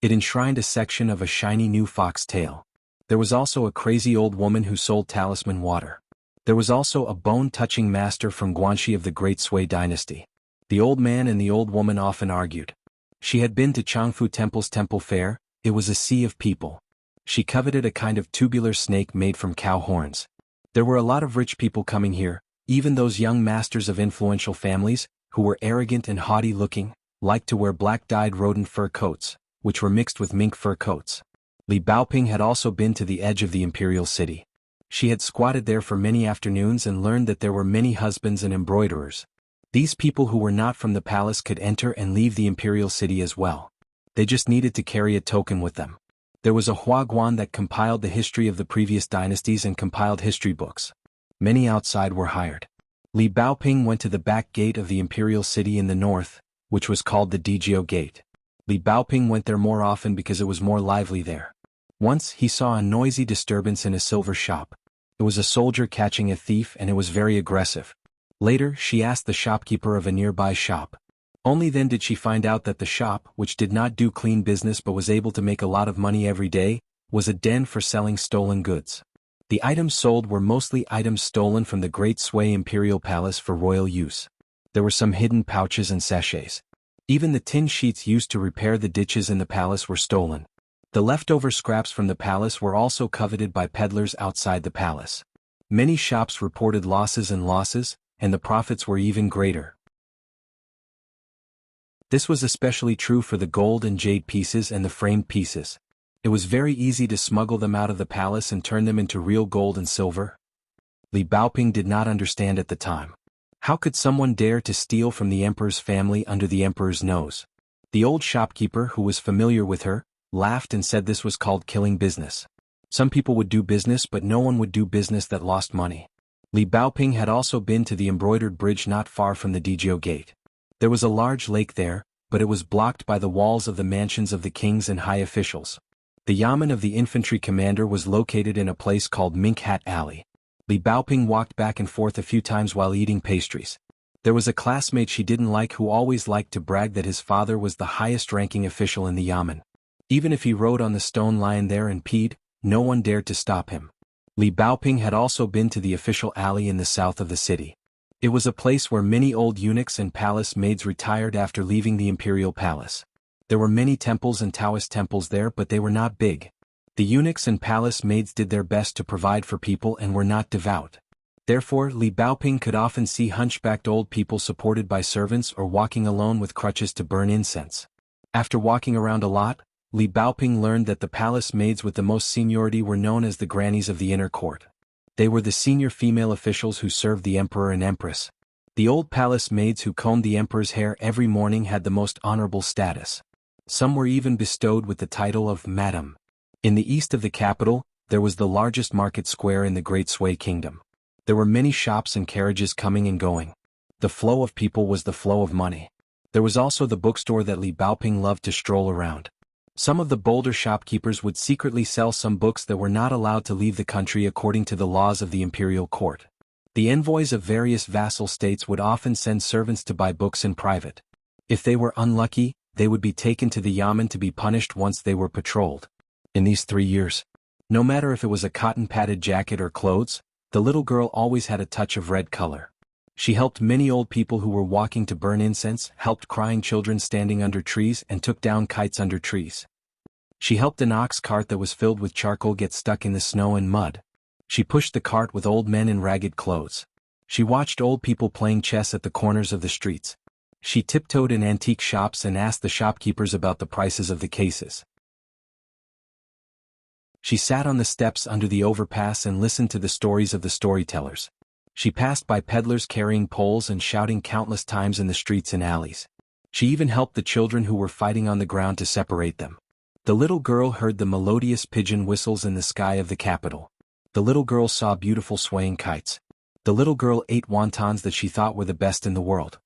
It enshrined a section of a shiny new fox tail. There was also a crazy old woman who sold talisman water. There was also a bone-touching master from Guanxi of the Great Sui dynasty. The old man and the old woman often argued. She had been to Changfu Temple's temple fair. It was a sea of people. She coveted a kind of tubular snake made from cow horns. There were a lot of rich people coming here, even those young masters of influential families, who were arrogant and haughty-looking, liked to wear black-dyed rodent fur coats, which were mixed with mink fur coats. Li Baoping had also been to the edge of the imperial city. She had squatted there for many afternoons and learned that there were many husbands and embroiderers. These people who were not from the palace could enter and leave the imperial city as well. They just needed to carry a token with them. There was a Huaguan that compiled the history of the previous dynasties and compiled history books. Many outside were hired. Li Baoping went to the back gate of the imperial city in the north, which was called the Digio Gate. Li Baoping went there more often because it was more lively there. Once he saw a noisy disturbance in a silver shop. It was a soldier catching a thief and it was very aggressive. Later she asked the shopkeeper of a nearby shop. Only then did she find out that the shop, which did not do clean business but was able to make a lot of money every day, was a den for selling stolen goods. The items sold were mostly items stolen from the Great Sui Imperial Palace for royal use. There were some hidden pouches and sachets. Even the tin sheets used to repair the ditches in the palace were stolen. The leftover scraps from the palace were also coveted by peddlers outside the palace. Many shops reported losses, and the profits were even greater. This was especially true for the gold and jade pieces and the framed pieces. It was very easy to smuggle them out of the palace and turn them into real gold and silver. Li Baoping did not understand at the time. How could someone dare to steal from the emperor's family under the emperor's nose? The old shopkeeper, who was familiar with her, laughed and said this was called killing business. Some people would do business but no one would do business that lost money. Li Baoping had also been to the embroidered bridge not far from the Digio Gate. There was a large lake there, but it was blocked by the walls of the mansions of the kings and high officials. The yamen of the infantry commander was located in a place called Mink Hat Alley. Li Baoping walked back and forth a few times while eating pastries. There was a classmate she didn't like who always liked to brag that his father was the highest-ranking official in the yamen. Even if he rode on the stone lion there and peed, no one dared to stop him. Li Baoping had also been to the official alley in the south of the city. It was a place where many old eunuchs and palace maids retired after leaving the imperial palace. There were many temples and Taoist temples there, but they were not big. The eunuchs and palace maids did their best to provide for people and were not devout. Therefore, Li Baoping could often see hunchbacked old people supported by servants or walking alone with crutches to burn incense. After walking around a lot, Li Baoping learned that the palace maids with the most seniority were known as the grannies of the inner court. They were the senior female officials who served the emperor and empress. The old palace maids who combed the emperor's hair every morning had the most honorable status. Some were even bestowed with the title of Madam. In the east of the capital, there was the largest market square in the Great Sui Kingdom. There were many shops and carriages coming and going. The flow of people was the flow of money. There was also the bookstore that Li Baoping loved to stroll around. Some of the bolder shopkeepers would secretly sell some books that were not allowed to leave the country according to the laws of the imperial court. The envoys of various vassal states would often send servants to buy books in private. If they were unlucky, they would be taken to the yamen to be punished once they were patrolled. In these 3 years, no matter if it was a cotton-padded jacket or clothes, the little girl always had a touch of red color. She helped many old people who were walking to burn incense, helped crying children standing under trees, and took down kites under trees. She helped an ox cart that was filled with charcoal get stuck in the snow and mud. She pushed the cart with old men in ragged clothes. She watched old people playing chess at the corners of the streets. She tiptoed in antique shops and asked the shopkeepers about the prices of the cases. She sat on the steps under the overpass and listened to the stories of the storytellers. She passed by peddlers carrying poles and shouting countless times in the streets and alleys. She even helped the children who were fighting on the ground to separate them. The little girl heard the melodious pigeon whistles in the sky of the capital. The little girl saw beautiful swaying kites. The little girl ate wontons that she thought were the best in the world.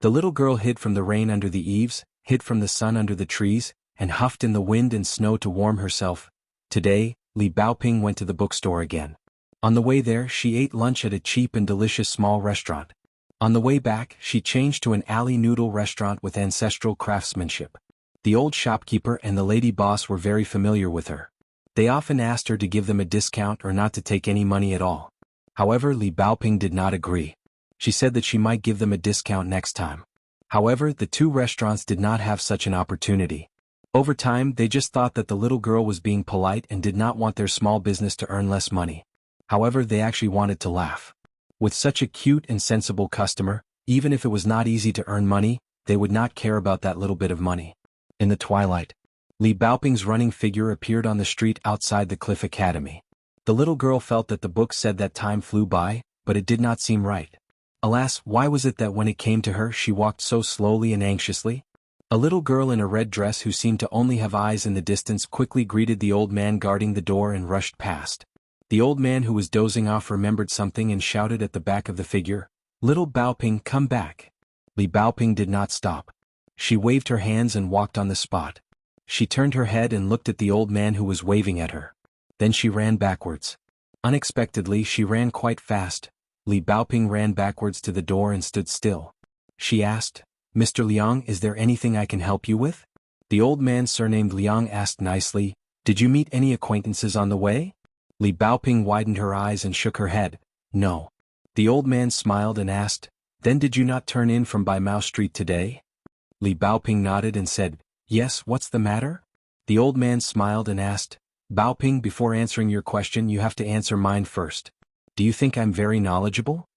The little girl hid from the rain under the eaves, hid from the sun under the trees, and huffed in the wind and snow to warm herself. Today, Li Baoping went to the bookstore again. On the way there, she ate lunch at a cheap and delicious small restaurant. On the way back, she changed to an alley noodle restaurant with ancestral craftsmanship. The old shopkeeper and the lady boss were very familiar with her. They often asked her to give them a discount or not to take any money at all. However, Li Baoping did not agree. She said that she might give them a discount next time. However, the two restaurants did not have such an opportunity. Over time, they just thought that the little girl was being polite and did not want their small business to earn less money. However, they actually wanted to laugh. With such a cute and sensible customer, even if it was not easy to earn money, they would not care about that little bit of money. In the twilight, Li Baoping's running figure appeared on the street outside the Cliff Academy. The little girl felt that the book said that time flew by, but it did not seem right. Alas, why was it that when it came to her she walked so slowly and anxiously? A little girl in a red dress who seemed to only have eyes in the distance quickly greeted the old man guarding the door and rushed past. The old man who was dozing off remembered something and shouted at the back of the figure, "Little Baoping, come back." Li Baoping did not stop. She waved her hands and walked on the spot. She turned her head and looked at the old man who was waving at her. Then she ran backwards. Unexpectedly, she ran quite fast. Li Baoping ran backwards to the door and stood still. She asked, "Mr. Liang, is there anything I can help you with?" The old man surnamed Liang asked nicely, "Did you meet any acquaintances on the way?" Li Baoping widened her eyes and shook her head, "No." The old man smiled and asked, "Then did you not turn in from by Mao Street today?" Li Baoping nodded and said, "Yes, what's the matter?" The old man smiled and asked, "Baoping, before answering your question you have to answer mine first. Do you think I'm very knowledgeable?"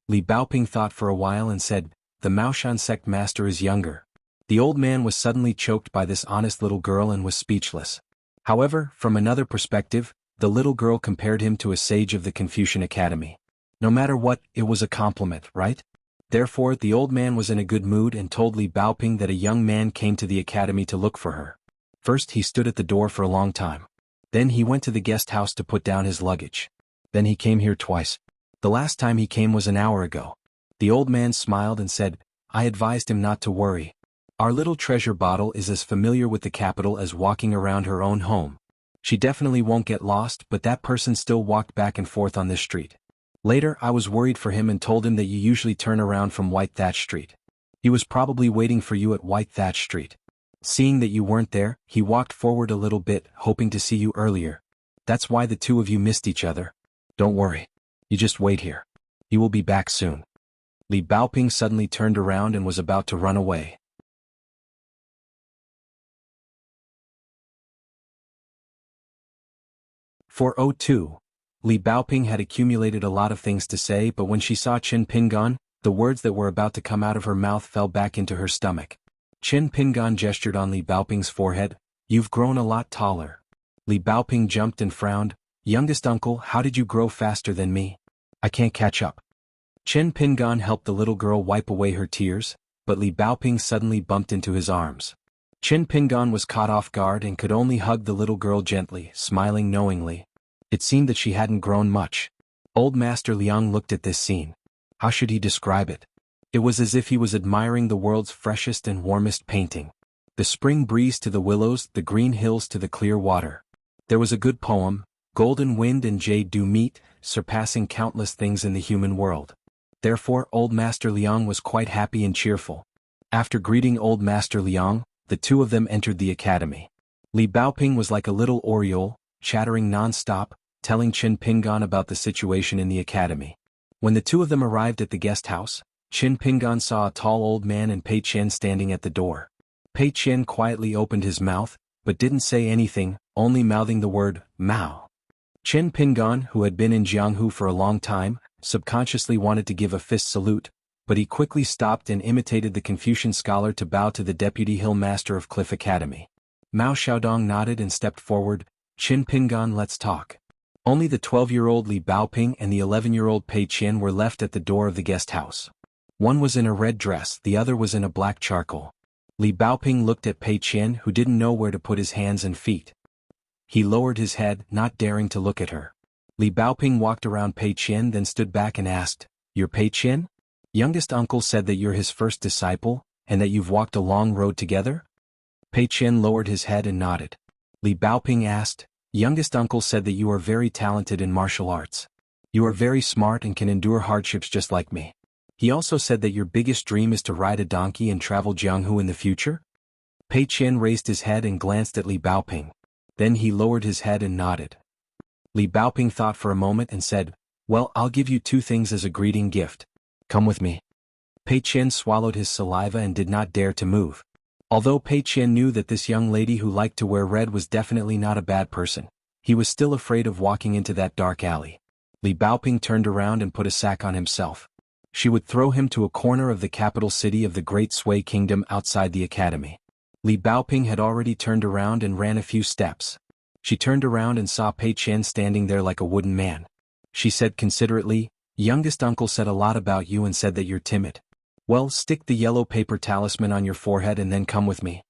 Li Baoping thought for a while and said, "The Maoshan sect master is younger." The old man was suddenly choked by this honest little girl and was speechless. However, from another perspective, the little girl compared him to a sage of the Confucian Academy. No matter what, it was a compliment, right? Therefore, the old man was in a good mood and told Li Baoping that a young man came to the academy to look for her. First he stood at the door for a long time. Then he went to the guest house to put down his luggage. Then he came here twice. The last time he came was an hour ago. The old man smiled and said, "I advised him not to worry. Our little treasure bottle is as familiar with the capital as walking around her own home. She definitely won't get lost, but that person still walked back and forth on this street. Later I was worried for him and told him that you usually turn around from White Thatch Street. He was probably waiting for you at White Thatch Street. Seeing that you weren't there, he walked forward a little bit, hoping to see you earlier. That's why the two of you missed each other. Don't worry. You just wait here. He will be back soon." Li Baoping suddenly turned around and was about to run away. 402. Li Baoping had accumulated a lot of things to say, but when she saw Qin Pingan, the words that were about to come out of her mouth fell back into her stomach. Qin Pingan gestured on Li Baoping's forehead, "You've grown a lot taller." Li Baoping jumped and frowned, "Youngest uncle, how did you grow faster than me? I can't catch up." Qin Pingan helped the little girl wipe away her tears, but Li Baoping suddenly bumped into his arms. Qin Pingan was caught off guard and could only hug the little girl gently, smiling knowingly. It seemed that she hadn't grown much. Old Master Liang looked at this scene. How should he describe it? It was as if he was admiring the world's freshest and warmest painting. The spring breeze to the willows, the green hills to the clear water. There was a good poem, golden wind and jade dew meet, surpassing countless things in the human world. Therefore, Old Master Liang was quite happy and cheerful. After greeting Old Master Liang, the two of them entered the academy. Li Baoping was like a little oriole, chattering non-stop, telling Qin Pingan about the situation in the academy. When the two of them arrived at the guest house, Qin Pingan saw a tall old man and Pei Qian standing at the door. Pei Qian quietly opened his mouth, but didn't say anything, only mouthing the word, Mao. Qin Pingan, who had been in Jianghu for a long time, subconsciously wanted to give a fist salute, but he quickly stopped and imitated the Confucian scholar to bow to the deputy hill master of Cliff Academy. Mao Xiaodong nodded and stepped forward. Qin Pingan, let's talk. Only the 12-year-old Li Baoping and the 11-year-old Pei Qian were left at the door of the guest house. One was in a red dress, the other was in a black charcoal. Li Baoping looked at Pei Qian, who didn't know where to put his hands and feet. He lowered his head, not daring to look at her. Li Baoping walked around Pei Qian, then stood back and asked, "You're Pei Qian? Youngest uncle said that you're his first disciple, and that you've walked a long road together?" Pei Qian lowered his head and nodded. Li Baoping asked, "Youngest uncle said that you are very talented in martial arts. You are very smart and can endure hardships just like me. He also said that your biggest dream is to ride a donkey and travel Jianghu in the future?" Pei Qian raised his head and glanced at Li Baoping. Then he lowered his head and nodded. Li Baoping thought for a moment and said, "Well, I'll give you two things as a greeting gift. Come with me." Pei Qian swallowed his saliva and did not dare to move. Although Pei Qian knew that this young lady who liked to wear red was definitely not a bad person, he was still afraid of walking into that dark alley. Li Baoping turned around and put a sack on himself. She would throw him to a corner of the capital city of the Great Sui Kingdom outside the academy. Li Baoping had already turned around and ran a few steps. She turned around and saw Pei Qian standing there like a wooden man. She said considerately, "Youngest uncle said a lot about you and said that you're timid. Well, stick the yellow paper talisman on your forehead and then come with me."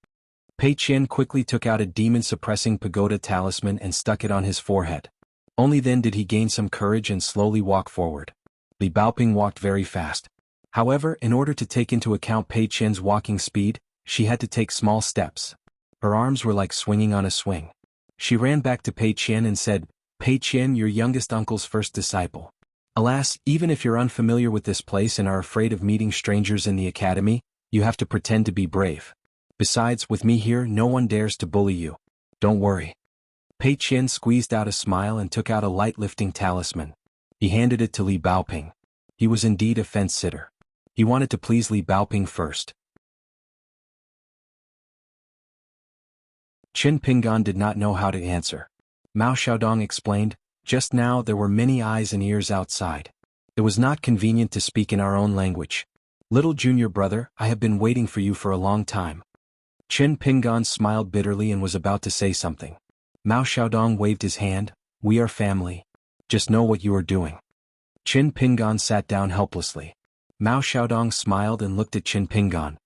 Pei Qian quickly took out a demon-suppressing pagoda talisman and stuck it on his forehead. Only then did he gain some courage and slowly walk forward. Li Baoping walked very fast. However, in order to take into account Pei Qian's walking speed, she had to take small steps. Her arms were like swinging on a swing. She ran back to Pei Qian and said, "Pei Qian, your youngest uncle's first disciple. Alas, even if you're unfamiliar with this place and are afraid of meeting strangers in the academy, you have to pretend to be brave. Besides, with me here, no one dares to bully you. Don't worry." Pei Qian squeezed out a smile and took out a light-lifting talisman. He handed it to Li Baoping. He was indeed a fence-sitter. He wanted to please Li Baoping first. Qin Pingan did not know how to answer. Mao Xiaodong explained, "Just now there were many eyes and ears outside. It was not convenient to speak in our own language. Little junior brother, I have been waiting for you for a long time." Qin Pingan smiled bitterly and was about to say something. Mao Xiaodong waved his hand, "We are family. Just know what you are doing." Qin Pingan sat down helplessly. Mao Xiaodong smiled and looked at Qin Pingan.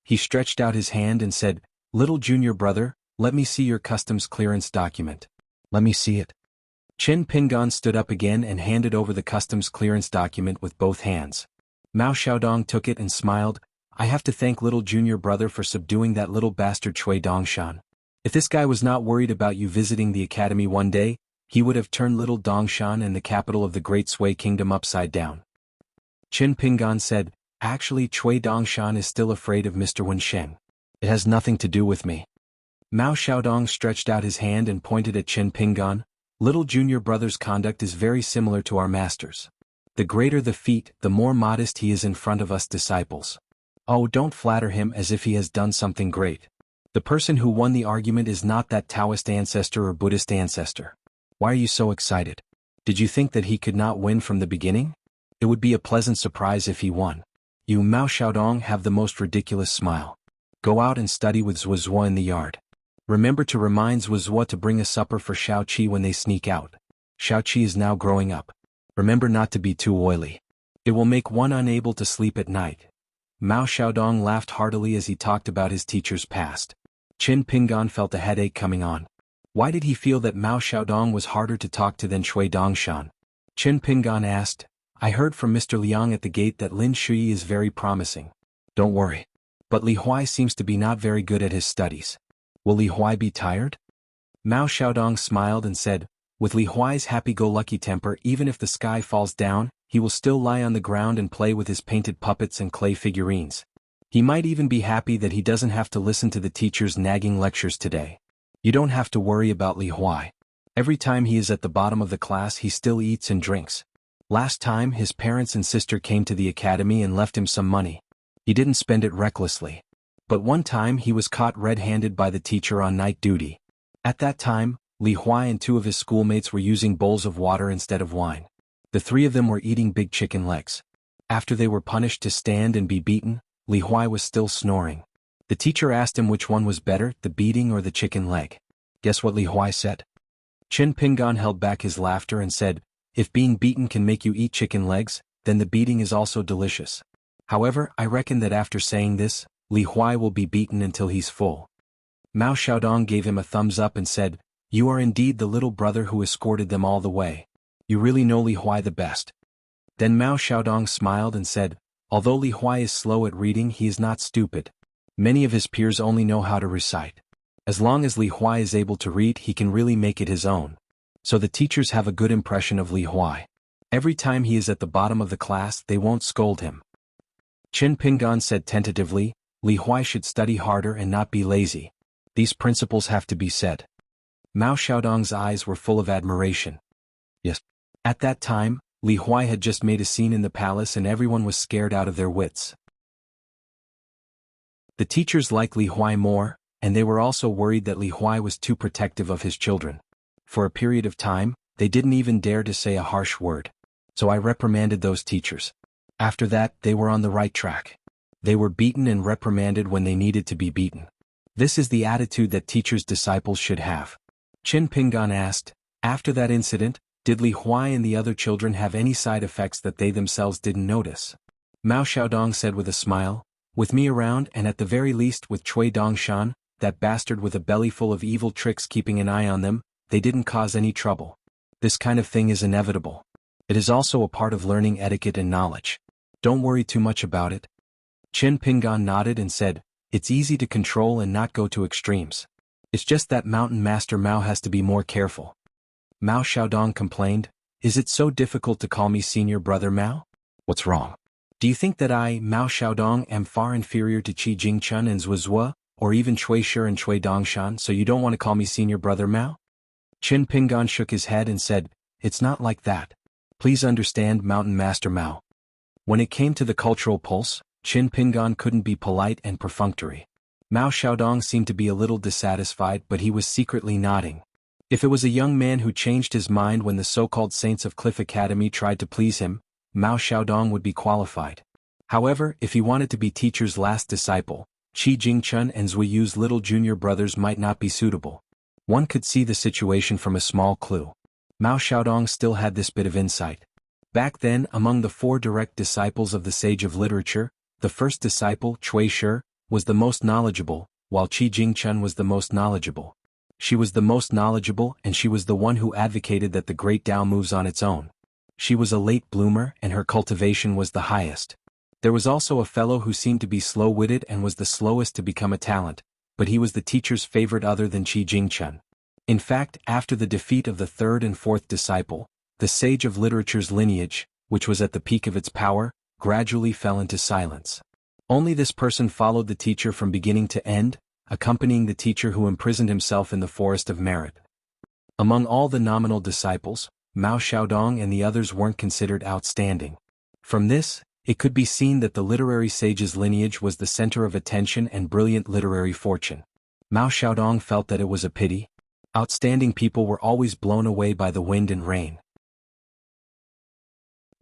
He stretched out his hand and said, "Little junior brother, let me see your customs clearance document." "Let me see it." Qin Pingan stood up again and handed over the customs clearance document with both hands. Mao Xiaodong took it and smiled, "I have to thank little junior brother for subduing that little bastard Cui Dongshan. If this guy was not worried about you visiting the academy one day, he would have turned little Dongshan and the capital of the Great Sui Kingdom upside down." Qin Pingan said, "Actually, Cui Dongshan is still afraid of Mr. Wensheng. It has nothing to do with me." Mao Xiaodong stretched out his hand and pointed at Qin Pingan. "Little junior brother's conduct is very similar to our master's. The greater the feat, the more modest he is in front of us disciples. Oh, don't flatter him as if he has done something great. The person who won the argument is not that Taoist ancestor or Buddhist ancestor. Why are you so excited? Did you think that he could not win from the beginning? It would be a pleasant surprise if he won. You Mao Xiaodong have the most ridiculous smile. Go out and study with Zuozhuo in the yard. Remember to remind Zuozhuo to bring a supper for Xiaoqi when they sneak out. Xiaoqi is now growing up. Remember not to be too oily. It will make one unable to sleep at night." Mao Xiaodong laughed heartily as he talked about his teacher's past. Qin Pingan felt a headache coming on. Why did he feel that Mao Xiaodong was harder to talk to than Cui Dongshan? Qin Pingan asked, "I heard from Mr. Liang at the gate that Lin Shui is very promising. Don't worry. But Li Huai seems to be not very good at his studies. Will Li Huai be tired?" Mao Xiaodong smiled and said, "With Li Huai's happy-go-lucky temper, even if the sky falls down, he will still lie on the ground and play with his painted puppets and clay figurines. He might even be happy that he doesn't have to listen to the teacher's nagging lectures today. You don't have to worry about Li Huai. Every time he is at the bottom of the class he still eats and drinks. Last time his parents and sister came to the academy and left him some money. He didn't spend it recklessly. But one time he was caught red-handed by the teacher on night duty. At that time, Li Huai and 2 of his schoolmates were using bowls of water instead of wine. The 3 of them were eating big chicken legs. After they were punished to stand and be beaten, Li Huai was still snoring. The teacher asked him which one was better, the beating or the chicken leg. Guess what Li Huai said? Qin Pingan held back his laughter and said, "If being beaten can make you eat chicken legs, then the beating is also delicious. However, I reckon that after saying this, Li Huai will be beaten until he's full." Mao Xiaodong gave him a thumbs up and said, "You are indeed the little brother who escorted them all the way. You really know Li Huai the best." Then Mao Xiaodong smiled and said, "Although Li Huai is slow at reading, he is not stupid. Many of his peers only know how to recite. As long as Li Huai is able to read, he can really make it his own. So the teachers have a good impression of Li Huai. Every time he is at the bottom of the class, they won't scold him." Qin Pingan said tentatively, "Li Huai should study harder and not be lazy. These principles have to be said." Mao Xiaodong's eyes were full of admiration. Yes. At that time, Li Huai had just made a scene in the palace and everyone was scared out of their wits. The teachers liked Li Huai more, and they were also worried that Li Huai was too protective of his children. For a period of time, they didn't even dare to say a harsh word. So I reprimanded those teachers. After that, they were on the right track. They were beaten and reprimanded when they needed to be beaten. This is the attitude that teachers' disciples should have. Qin Pingan asked, "After that incident, did Li Huai and the other children have any side effects that they themselves didn't notice?" Mao Xiaodong said with a smile, "With me around and at the very least with Cui Dongshan, that bastard with a belly full of evil tricks keeping an eye on them, they didn't cause any trouble. This kind of thing is inevitable. It is also a part of learning etiquette and knowledge. Don't worry too much about it." Qin Pingan nodded and said, "It's easy to control and not go to extremes. It's just that Mountain Master Mao has to be more careful." Mao Xiaodong complained, "Is it so difficult to call me senior brother Mao? What's wrong? Do you think that I, Mao Xiaodong, am far inferior to Qi Jingchun and Zhuozhuo, or even Cui Shi and Cui Dongshan, so you don't want to call me senior brother Mao?" Qin Pingan shook his head and said, "It's not like that. Please understand, Mountain Master Mao." When it came to the cultural pulse, Qin Pingan couldn't be polite and perfunctory. Mao Xiaodong seemed to be a little dissatisfied, but he was secretly nodding. If it was a young man who changed his mind when the so-called Saints of Cliff Academy tried to please him, Mao Xiaodong would be qualified. However, if he wanted to be teacher's last disciple, Qi Jingchun and Zui Yu's little junior brothers might not be suitable. One could see the situation from a small clue. Mao Xiaodong still had this bit of insight. Back then, among the 4 direct disciples of the sage of literature, the first disciple, Cui Shi, was the most knowledgeable, while Qi Jingchun was the most knowledgeable. She was the most knowledgeable and she was the one who advocated that the great Tao moves on its own. She was a late bloomer and her cultivation was the highest. There was also a fellow who seemed to be slow-witted and was the slowest to become a talent, but he was the teacher's favorite other than Qi Jingchun. In fact, after the defeat of the 3rd and 4th disciple, the sage of literature's lineage, which was at the peak of its power, gradually fell into silence. Only this person followed the teacher from beginning to end, accompanying the teacher who imprisoned himself in the forest of merit. Among all the nominal disciples, Mao Xiaodong and the others weren't considered outstanding. From this, it could be seen that the literary sage's lineage was the center of attention and brilliant literary fortune. Mao Xiaodong felt that it was a pity. Outstanding people were always blown away by the wind and rain.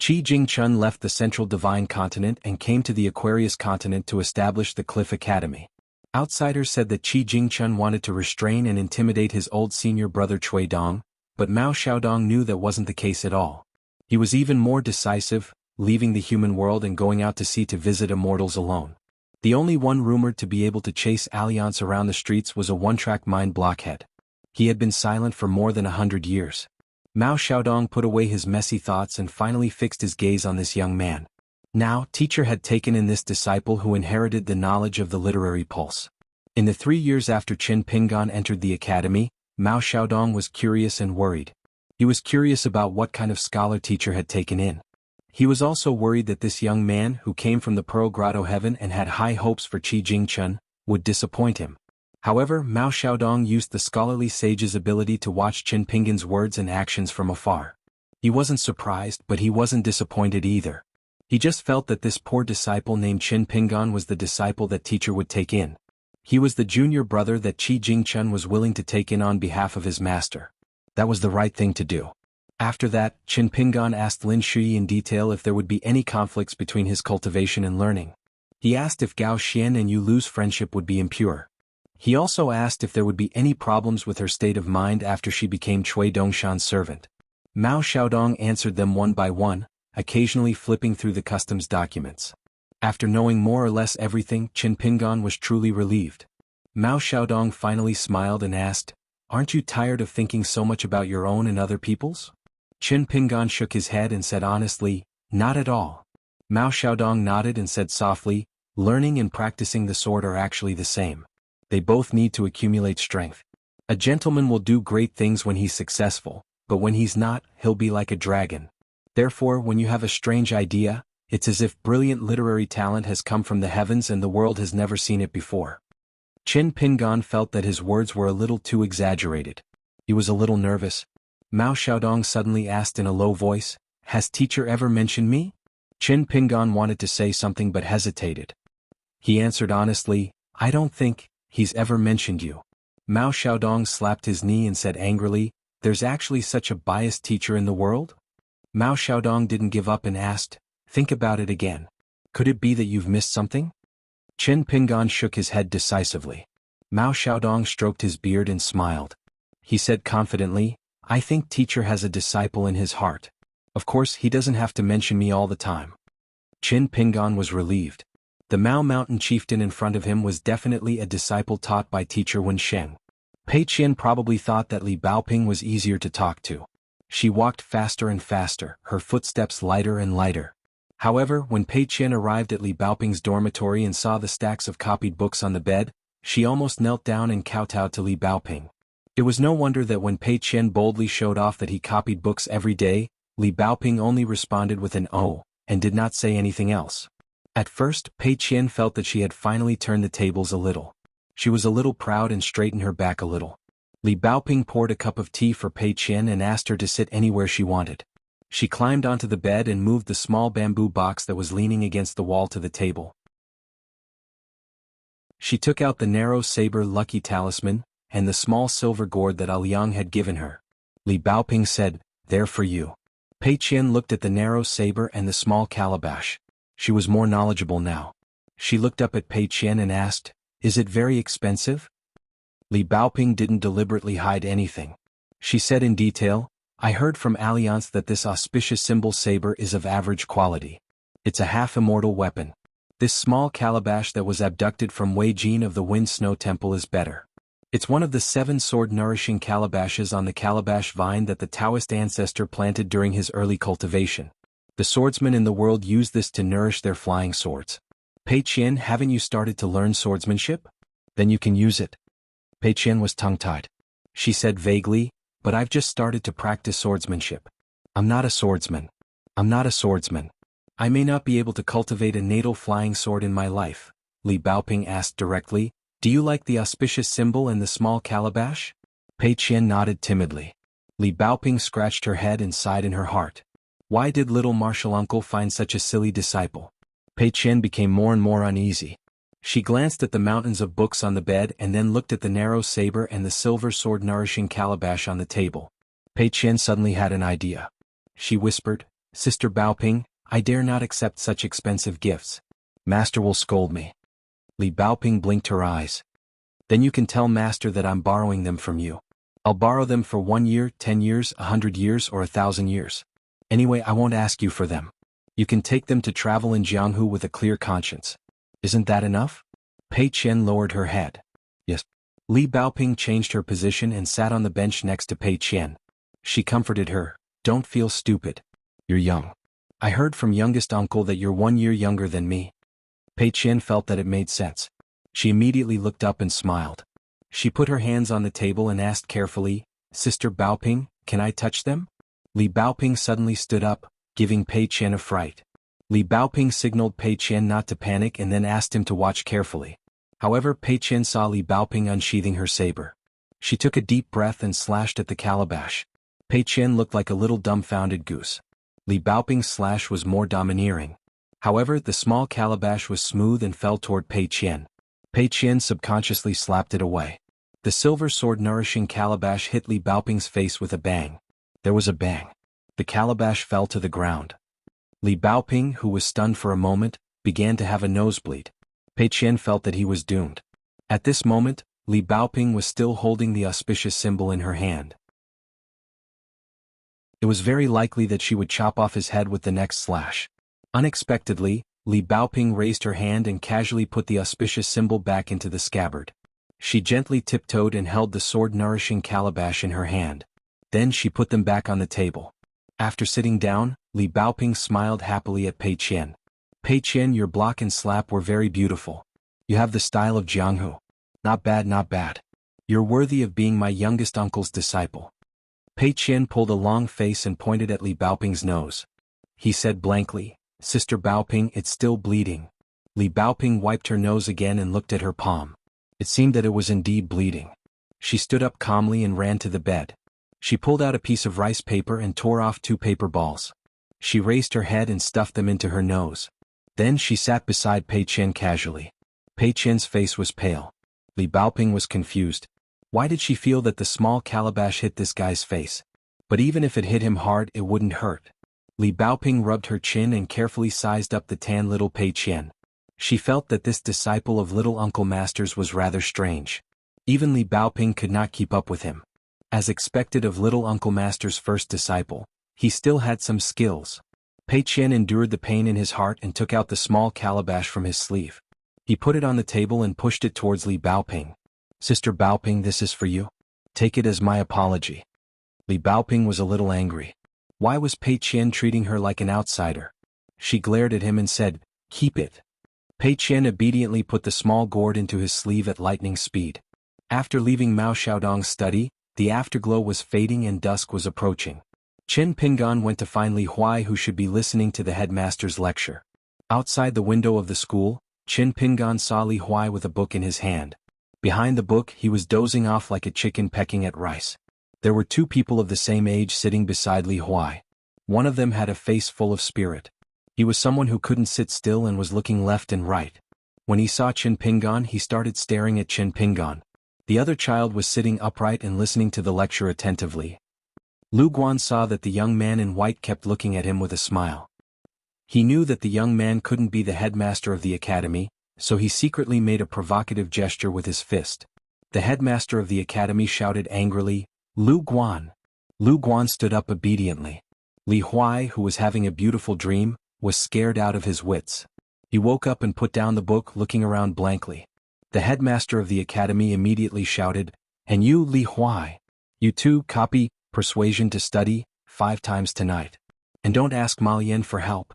Qi Jingchun left the Central Divine Continent and came to the Aquarius Continent to establish the Cliff Academy. Outsiders said that Qi Jingchun wanted to restrain and intimidate his old senior brother Cui Dong, but Mao Xiaodong knew that wasn't the case at all. He was even more decisive, leaving the human world and going out to sea to visit immortals alone. The only one rumored to be able to chase Alliance around the streets was a one-track mind blockhead. He had been silent for more than 100 years. Mao Xiaodong put away his messy thoughts and finally fixed his gaze on this young man. Now, teacher had taken in this disciple who inherited the knowledge of the literary pulse. In the 3 years after Qin Pingan entered the academy, Mao Xiaodong was curious and worried. He was curious about what kind of scholar teacher had taken in. He was also worried that this young man who came from the Pearl Grotto heaven and had high hopes for Qi Jingchun would disappoint him. However, Mao Xiaodong used the scholarly sage's ability to watch Qin Pingan's words and actions from afar. He wasn't surprised, but he wasn't disappointed either. He just felt that this poor disciple named Qin Pingan was the disciple that teacher would take in. He was the junior brother that Qi Jingchun was willing to take in on behalf of his master. That was the right thing to do. After that, Qin Pingan asked Lin Shui in detail if there would be any conflicts between his cultivation and learning. He asked if Gao Xian and Yu Lu's friendship would be impure. He also asked if there would be any problems with her state of mind after she became Cui Dongshan's servant. Mao Xiaodong answered them one by one, occasionally flipping through the customs documents. After knowing more or less everything, Qin Pingan was truly relieved. Mao Xiaodong finally smiled and asked, "Aren't you tired of thinking so much about your own and other people's?" Qin Pingan shook his head and said honestly, "Not at all." Mao Xiaodong nodded and said softly, "Learning and practicing the sword are actually the same. They both need to accumulate strength. A gentleman will do great things when he's successful, but when he's not, he'll be like a dragon. Therefore, when you have a strange idea, it's as if brilliant literary talent has come from the heavens and the world has never seen it before." Qin Pingan felt that his words were a little too exaggerated. He was a little nervous. Mao Xiaodong suddenly asked in a low voice, "Has teacher ever mentioned me?" Qin Pingan wanted to say something but hesitated. He answered honestly, "I don't think he's ever mentioned you." Mao Xiaodong slapped his knee and said angrily, "There's actually such a biased teacher in the world?" Mao Xiaodong didn't give up and asked, "Think about it again. Could it be that you've missed something?" Qin Pingan shook his head decisively. Mao Xiaodong stroked his beard and smiled. He said confidently, "I think teacher has a disciple in his heart. Of course, he doesn't have to mention me all the time." Qin Pingan was relieved. The Mao Mountain chieftain in front of him was definitely a disciple taught by teacher Wen Sheng. Pei Qian probably thought that Li Baoping was easier to talk to. She walked faster and faster, her footsteps lighter and lighter. However, when Pei Qian arrived at Li Baoping's dormitory and saw the stacks of copied books on the bed, she almost knelt down and kowtowed to Li Baoping. It was no wonder that when Pei Qian boldly showed off that he copied books every day, Li Baoping only responded with an "oh," and did not say anything else. At first, Pei Qian felt that she had finally turned the tables a little. She was a little proud and straightened her back a little. Li Baoping poured a cup of tea for Pei Qian and asked her to sit anywhere she wanted. She climbed onto the bed and moved the small bamboo box that was leaning against the wall to the table. She took out the narrow saber lucky talisman, and the small silver gourd that Liang had given her. Li Baoping said, "They're for you." Pei Qian looked at the narrow saber and the small calabash. She was more knowledgeable now. She looked up at Pei Qian and asked, "Is it very expensive?" Li Baoping didn't deliberately hide anything. She said in detail, "I heard from Alliance that this auspicious symbol saber is of average quality. It's a half-immortal weapon. This small calabash that was abducted from Wei Jin of the Wind Snow Temple is better. It's one of the 7 sword-nourishing calabashes on the calabash vine that the Taoist ancestor planted during his early cultivation. The swordsmen in the world use this to nourish their flying swords. Pei Qian, haven't you started to learn swordsmanship? Then you can use it." Pei Qian was tongue-tied. She said vaguely, "But I've just started to practice swordsmanship. I'm not a swordsman. I'm not a swordsman. I may not be able to cultivate a natal flying sword in my life." Li Baoping asked directly, "Do you like the auspicious symbol and the small calabash?" Pei Qian nodded timidly. Li Baoping scratched her head and sighed in her heart. Why did little martial uncle find such a silly disciple? Pei Qian became more and more uneasy. She glanced at the mountains of books on the bed and then looked at the narrow saber and the silver sword-nourishing calabash on the table. Pei Qian suddenly had an idea. She whispered, "Sister Baoping, I dare not accept such expensive gifts. Master will scold me." Li Baoping blinked her eyes. "Then you can tell Master that I'm borrowing them from you. I'll borrow them for 1 year, 10 years, 100 years, or 1,000 years. Anyway, I won't ask you for them. You can take them to travel in Jianghu with a clear conscience. Isn't that enough?" Pei Qian lowered her head. "Yes." Li Baoping changed her position and sat on the bench next to Pei Qian. She comforted her, "Don't feel stupid. You're young. I heard from youngest uncle that you're 1 year younger than me." Pei Qian felt that it made sense. She immediately looked up and smiled. She put her hands on the table and asked carefully, "Sister Baoping, can I touch them?" Li Baoping suddenly stood up, giving Pei Qian a fright. Li Baoping signaled Pei Qian not to panic and then asked him to watch carefully. However, Pei Qian saw Li Baoping unsheathing her saber. She took a deep breath and slashed at the calabash. Pei Qian looked like a little dumbfounded goose. Li Baoping's slash was more domineering. However, the small calabash was smooth and fell toward Pei Qian. Pei Qian subconsciously slapped it away. The silver sword-nourishing calabash hit Li Baoping's face with a bang. There was a bang. The calabash fell to the ground. Li Baoping, who was stunned for a moment, began to have a nosebleed. Pei Qian felt that he was doomed. At this moment, Li Baoping was still holding the auspicious symbol in her hand. It was very likely that she would chop off his head with the next slash. Unexpectedly, Li Baoping raised her hand and casually put the auspicious symbol back into the scabbard. She gently tiptoed and held the sword-nourishing calabash in her hand. Then she put them back on the table. After sitting down, Li Baoping smiled happily at Pei Qian. Pei Qian, your block and slap were very beautiful. You have the style of Jianghu. Not bad, not bad. You're worthy of being my youngest uncle's disciple. Pei Qian pulled a long face and pointed at Li Baoping's nose. He said blankly, Sister Baoping, it's still bleeding. Li Baoping wiped her nose again and looked at her palm. It seemed that it was indeed bleeding. She stood up calmly and ran to the bed. She pulled out a piece of rice paper and tore off 2 paper balls. She raised her head and stuffed them into her nose. Then she sat beside Pei Qian casually. Pei Qian's face was pale. Li Baoping was confused. Why did she feel that the small calabash hit this guy's face? But even if it hit him hard, it wouldn't hurt. Li Baoping rubbed her chin and carefully sized up the tan little Pei Qian. She felt that this disciple of little Uncle Master's was rather strange. Even Li Baoping could not keep up with him. As expected of little Uncle Master's first disciple, he still had some skills. Pei Qian endured the pain in his heart and took out the small calabash from his sleeve. He put it on the table and pushed it towards Li Baoping. Sister Baoping, this is for you. Take it as my apology. Li Baoping was a little angry. Why was Pei Qian treating her like an outsider? She glared at him and said, keep it. Pei Qian obediently put the small gourd into his sleeve at lightning speed. After leaving Mao Xiaodong's study, the afterglow was fading and dusk was approaching. Qin Pingan went to find Li Huai, who should be listening to the headmaster's lecture. Outside the window of the school, Qin Pingan saw Li Huai with a book in his hand. Behind the book, he was dozing off like a chicken pecking at rice. There were 2 people of the same age sitting beside Li Huai. One of them had a face full of spirit. He was someone who couldn't sit still and was looking left and right. When he saw Qin Pingan, he started staring at Qin Pingan. The other child was sitting upright and listening to the lecture attentively. Lu Guan saw that the young man in white kept looking at him with a smile. He knew that the young man couldn't be the headmaster of the academy, so he secretly made a provocative gesture with his fist. The headmaster of the academy shouted angrily, Lu Guan. Lu Guan stood up obediently. Li Huai, who was having a beautiful dream, was scared out of his wits. He woke up and put down the book, looking around blankly. The headmaster of the academy immediately shouted, and you, Li Huai, you too, copy Persuasion to Study 5 times tonight. And don't ask Ma Lian for help.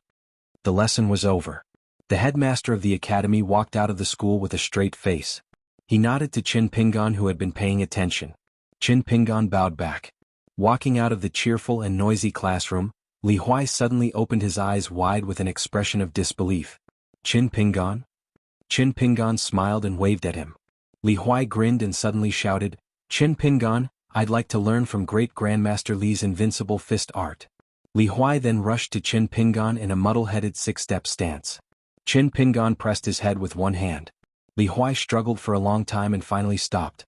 The lesson was over. The headmaster of the academy walked out of the school with a straight face. He nodded to Qin Pingan, who had been paying attention. Qin Pingan bowed back. Walking out of the cheerful and noisy classroom, Li Huai suddenly opened his eyes wide with an expression of disbelief. Qin Pingan? Qin Pingan smiled and waved at him. Li Huai grinned and suddenly shouted, Qin Pingan, I'd like to learn from Great Grandmaster Li's invincible fist art. Li Huai then rushed to Qin Pingan in a muddle-headed 6-step stance. Qin Pingan pressed his head with one hand. Li Huai struggled for a long time and finally stopped.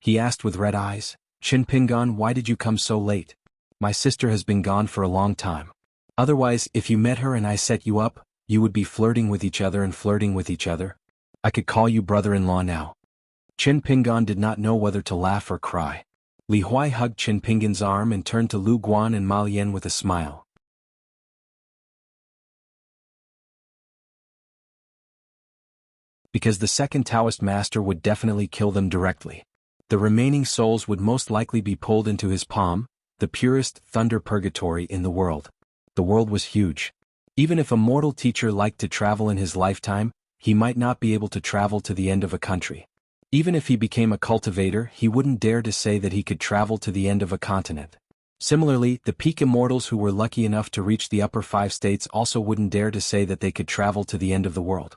He asked with red eyes, Qin Pingan, why did you come so late? My sister has been gone for a long time. Otherwise, if you met her and I set you up, you would be flirting with each other and flirting with each other. I could call you brother-in-law now. Qin Pingan did not know whether to laugh or cry. Li Huai hugged Qin Pingan's arm and turned to Lu Guan and Ma Lian with a smile. Because the second Taoist master would definitely kill them directly. The remaining souls would most likely be pulled into his palm, the purest thunder purgatory in the world. The world was huge. Even if a mortal teacher liked to travel in his lifetime, he might not be able to travel to the end of a country. Even if he became a cultivator, he wouldn't dare to say that he could travel to the end of a continent. Similarly, the peak immortals who were lucky enough to reach the upper 5 states also wouldn't dare to say that they could travel to the end of the world.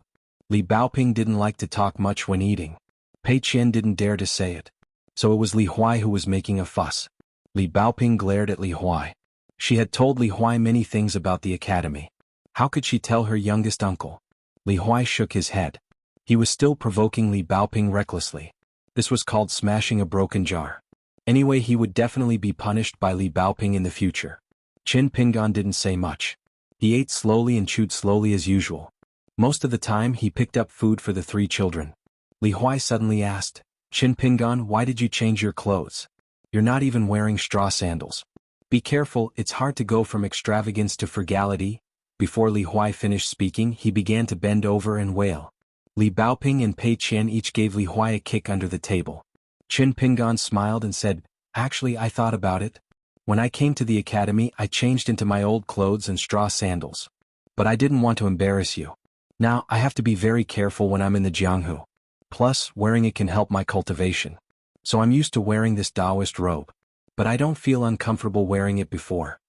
Li Baoping didn't like to talk much when eating. Pei Qian didn't dare to say it. So it was Li Huai who was making a fuss. Li Baoping glared at Li Huai. She had told Li Huai many things about the academy. How could she tell her youngest uncle? Li Huai shook his head. He was still provoking Li Baoping recklessly. This was called smashing a broken jar. Anyway, he would definitely be punished by Li Baoping in the future. Qin Pingan didn't say much. He ate slowly and chewed slowly as usual. Most of the time he picked up food for the 3 children. Li Huai suddenly asked, Qin Pingan, why did you change your clothes? You're not even wearing straw sandals. Be careful, it's hard to go from extravagance to frugality. Before Li Huai finished speaking, he began to bend over and wail. Li Baoping and Pei Qian each gave Li Huai a kick under the table. Qin Pingan smiled and said, actually I thought about it. When I came to the academy I changed into my old clothes and straw sandals. But I didn't want to embarrass you. Now I have to be very careful when I'm in the Jianghu. Plus, wearing it can help my cultivation. So I'm used to wearing this Taoist robe. But I don't feel uncomfortable wearing it before.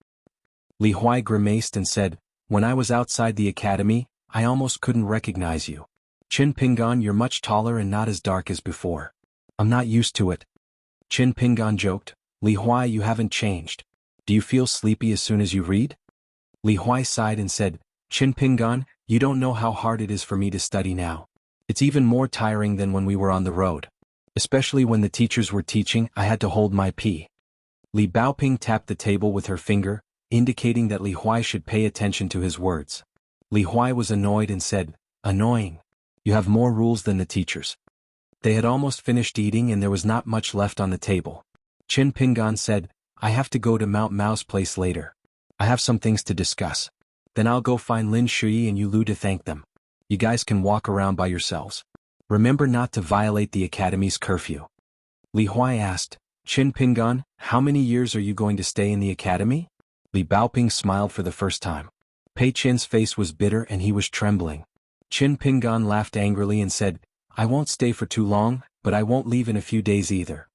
Li Huai grimaced and said, when I was outside the academy, I almost couldn't recognize you. Qin Pingan, you're much taller and not as dark as before. I'm not used to it. Qin Pingan joked, Li Huai, you haven't changed. Do you feel sleepy as soon as you read? Li Huai sighed and said, Qin Pingan, you don't know how hard it is for me to study now. It's even more tiring than when we were on the road. Especially when the teachers were teaching, I had to hold my pee. Li Baoping tapped the table with her finger, indicating that Li Huai should pay attention to his words. Li Huai was annoyed and said, annoying. You have more rules than the teachers. They had almost finished eating and there was not much left on the table. Qin Pingan said, I have to go to Mount Mao's place later. I have some things to discuss. Then I'll go find Lin Shui and Yu Lu to thank them. You guys can walk around by yourselves. Remember not to violate the academy's curfew. Li Huai asked, Qin Pingan, how many years are you going to stay in the academy? Li Baoping smiled for the first time. Pei Qian's face was bitter and he was trembling. Qin Pingan laughed angrily and said, I won't stay for too long, but I won't leave in a few days either.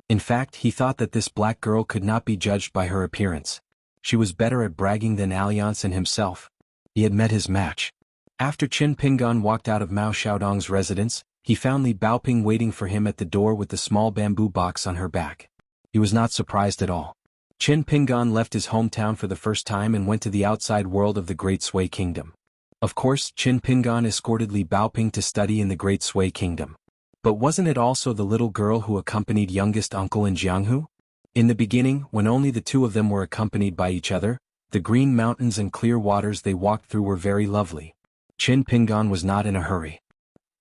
In fact, he thought that this black girl could not be judged by her appearance. She was better at bragging than Alliance and himself. He had met his match. After Qin Pingan walked out of Mao Xiaodong's residence, he found Li Baoping waiting for him at the door with the small bamboo box on her back. He was not surprised at all. Qin Pingan left his hometown for the first time and went to the outside world of the Great Sui Kingdom. Of course, Qin Pingan escorted Li Baoping to study in the Great Sui Kingdom. But wasn't it also the little girl who accompanied youngest uncle in Jianghu? In the beginning, when only the 2 of them were accompanied by each other, the green mountains and clear waters they walked through were very lovely. Qin Pingan was not in a hurry.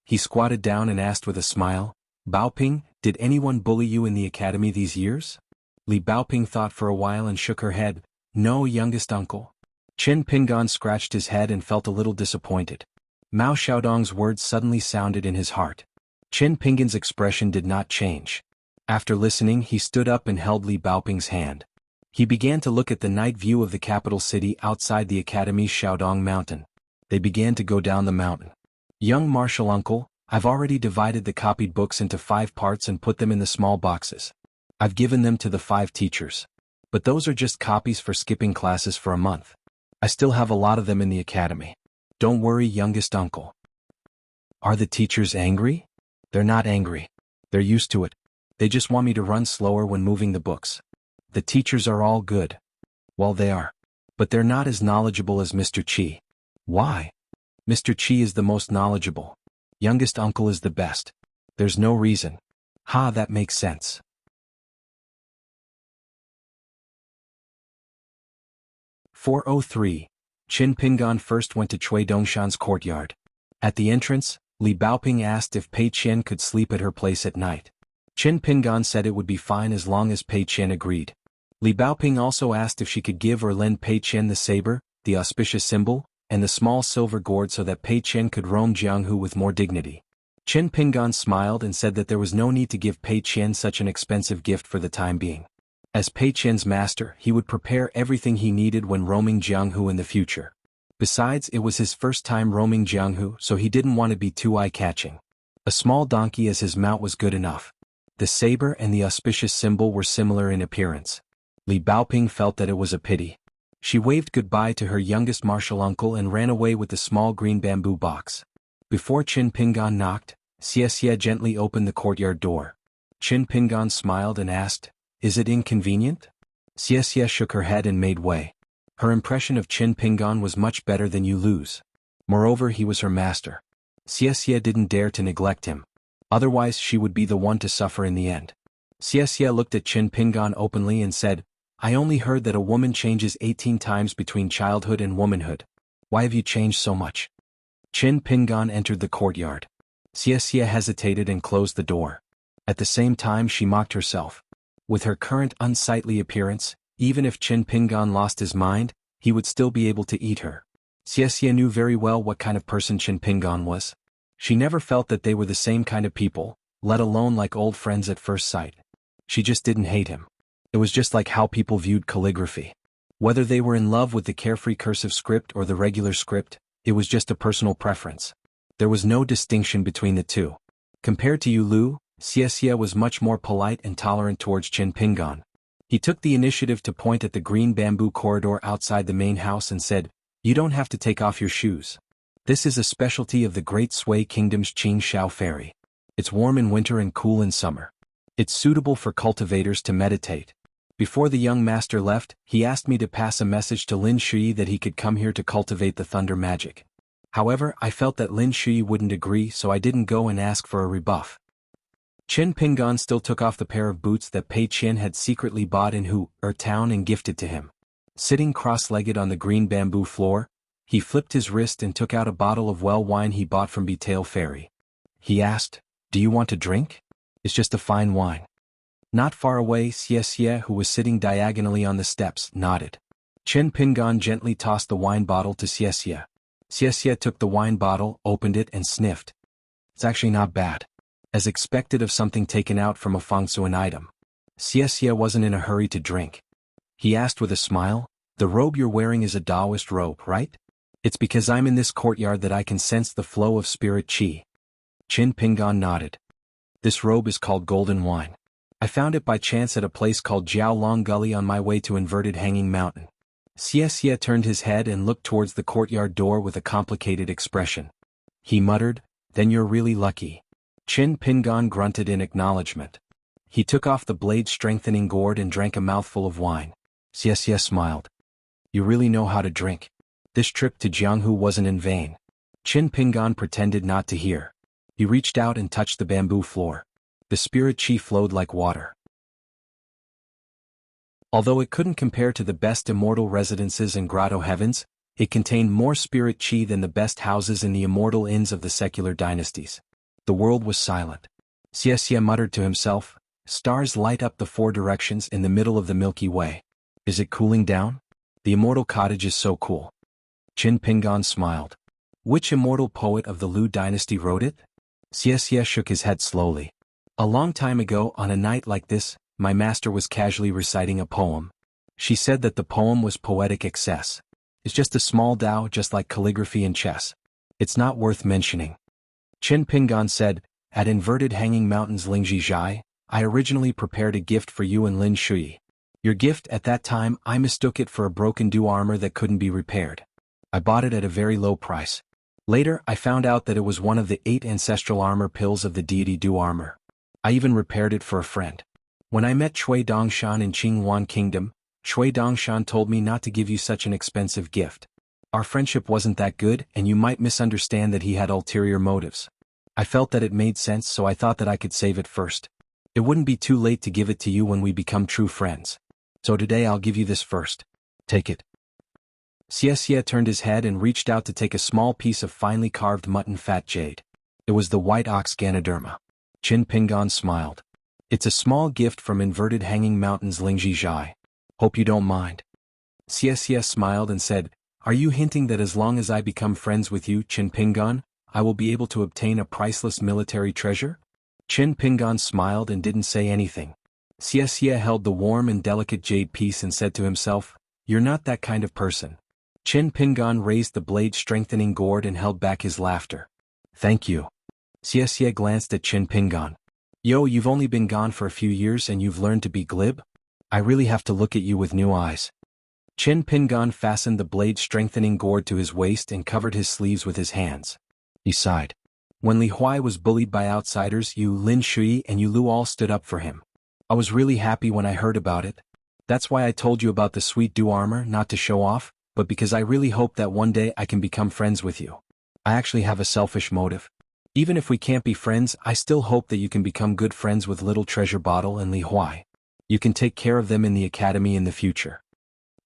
He squatted down and asked with a smile, Baoping, did anyone bully you in the academy these years? Li Baoping thought for a while and shook her head, no, youngest uncle. Qin Pingan scratched his head and felt a little disappointed. Mao Xiaodong's words suddenly sounded in his heart. Qin Pingan's expression did not change. After listening, he stood up and held Li Baoping's hand. He began to look at the night view of the capital city outside the academy's Xiaodong mountain. They began to go down the mountain. Young martial uncle, I've already divided the copied books into 5 parts and put them in the small boxes. I've given them to the 5 teachers. But those are just copies for skipping classes for a month. I still have a lot of them in the academy. Don't worry, youngest uncle. Are the teachers angry? They're not angry. They're used to it. They just want me to run slower when moving the books. The teachers are all good. Well, they are. But they're not as knowledgeable as Mr. Qi. Why? Mr. Qi is the most knowledgeable. Youngest uncle is the best. There's no reason. Ha, that makes sense. 403. Qin Pingan first went to Cui Dongshan's courtyard. At the entrance, Li Baoping asked if Pei Qian could sleep at her place at night. Qin Pingan said it would be fine as long as Pei Qian agreed. Li Baoping also asked if she could give or lend Pei Qian the saber, the auspicious symbol, and the small silver gourd so that Pei Qian could roam Jianghu with more dignity. Qin Pingan smiled and said that there was no need to give Pei Qian such an expensive gift for the time being. As Pei Qian's master, he would prepare everything he needed when roaming Jianghu in the future. Besides, it was his first time roaming Jianghu, so he didn't want to be too eye-catching. A small donkey as his mount was good enough. The saber and the auspicious symbol were similar in appearance. Li Baoping felt that it was a pity. She waved goodbye to her youngest martial uncle and ran away with the small green bamboo box. Before Qin Pingan knocked, Xie gently opened the courtyard door. Qin Pingan smiled and asked, "Is it inconvenient?" Xie shook her head and made way. Her impression of Qin Pingan was much better than Yu Lu's. Moreover, he was her master. Xie didn't dare to neglect him. Otherwise she would be the one to suffer in the end. Xie looked at Qin Pingan openly and said, "I only heard that a woman changes 18 times between childhood and womanhood. Why have you changed so much?" Qin Pingan entered the courtyard. Xie hesitated and closed the door. At the same time she mocked herself. With her current unsightly appearance, even if Qin Pingan lost his mind, he would still be able to eat her. Xie knew very well what kind of person Qin Pingan was. She never felt that they were the same kind of people, let alone like old friends at first sight. She just didn't hate him. It was just like how people viewed calligraphy. Whether they were in love with the carefree cursive script or the regular script, it was just a personal preference. There was no distinction between the two. Compared to Yu Lu, Xie was much more polite and tolerant towards Qin Pingan. He took the initiative to point at the green bamboo corridor outside the main house and said, "You don't have to take off your shoes. This is a specialty of the Great Sui Kingdom's Qing Shao Ferry. It's warm in winter and cool in summer. It's suitable for cultivators to meditate." Before the young master left, he asked me to pass a message to Lin Shui that he could come here to cultivate the thunder magic. However, I felt that Lin Shui wouldn't agree, so I didn't go and ask for a rebuff. Qin Pingan still took off the pair of boots that Pei Qin had secretly bought in town and gifted to him. Sitting cross-legged on the green bamboo floor, he flipped his wrist and took out a bottle of well wine he bought from Betail Ferry. He asked, "Do you want to drink? It's just a fine wine." Not far away, Xie, who was sitting diagonally on the steps, nodded. Qin Pingan gently tossed the wine bottle to Xie. Xie took the wine bottle, opened it and sniffed. "It's actually not bad." As expected of something taken out from a fengsuan item. Xie wasn't in a hurry to drink. He asked with a smile, "The robe you're wearing is a Taoist robe, right? It's because I'm in this courtyard that I can sense the flow of spirit qi." Qin Pingan nodded. "This robe is called Golden Wine. I found it by chance at a place called Jiao Long Gully on my way to Inverted Hanging Mountain." Xie turned his head and looked towards the courtyard door with a complicated expression. He muttered, "Then you're really lucky." Qin Pingan grunted in acknowledgement. He took off the blade-strengthening gourd and drank a mouthful of wine. Xie smiled. "You really know how to drink. This trip to Jianghu wasn't in vain." Qin Pingan pretended not to hear. He reached out and touched the bamboo floor. The spirit qi flowed like water. Although it couldn't compare to the best immortal residences and grotto heavens, it contained more spirit qi than the best houses in the immortal inns of the secular dynasties. The world was silent. Xie muttered to himself, "Stars light up the 4 directions in the middle of the Milky Way. Is it cooling down? The immortal cottage is so cool." Qin Pingan smiled. "Which immortal poet of the Liu dynasty wrote it?" Xie shook his head slowly. "A long time ago, on a night like this, my master was casually reciting a poem. She said that the poem was poetic excess. It's just a small Tao, just like calligraphy and chess. It's not worth mentioning." Qin Pingan said, "At Inverted Hanging Mountains Lingji Zhai, I originally prepared a gift for you and Lin Shui. Your gift at that time I mistook it for a broken Du armor that couldn't be repaired. I bought it at a very low price. Later I found out that it was one of the 8 ancestral armor pills of the deity Du armor. I even repaired it for a friend. When I met Chui Dongshan in Qinghuan Kingdom, Chui Dongshan told me not to give you such an expensive gift. Our friendship wasn't that good and you might misunderstand that he had ulterior motives. I felt that it made sense, so I thought that I could save it first. It wouldn't be too late to give it to you when we become true friends. So today I'll give you this first. Take it." Xie turned his head and reached out to take a small piece of finely carved mutton fat jade. It was the white ox Ganoderma. Qin Pingan smiled. "It's a small gift from Inverted Hanging Mountains Lingji Zhai. Hope you don't mind." Xie smiled and said, "Are you hinting that as long as I become friends with you, Qin Pingan, I will be able to obtain a priceless military treasure?" Qin Pingan smiled and didn't say anything. Xie held the warm and delicate jade piece and said to himself, "You're not that kind of person." Qin Pingan raised the blade-strengthening gourd and held back his laughter. "Thank you." Xie glanced at Qin Pingan. Yo, you've only been gone for a few years and you've learned to be glib? I really have to look at you with new eyes. Qin Pingan fastened the blade-strengthening gourd to his waist and covered his sleeves with his hands. He sighed. When Li Huai was bullied by outsiders, you Lin Shui and you Lu all stood up for him. I was really happy when I heard about it. That's why I told you about the sweet dew armor, not to show off, but because I really hope that one day I can become friends with you. I actually have a selfish motive. Even if we can't be friends, I still hope that you can become good friends with Little Treasure Bottle and Li Huai. You can take care of them in the academy in the future.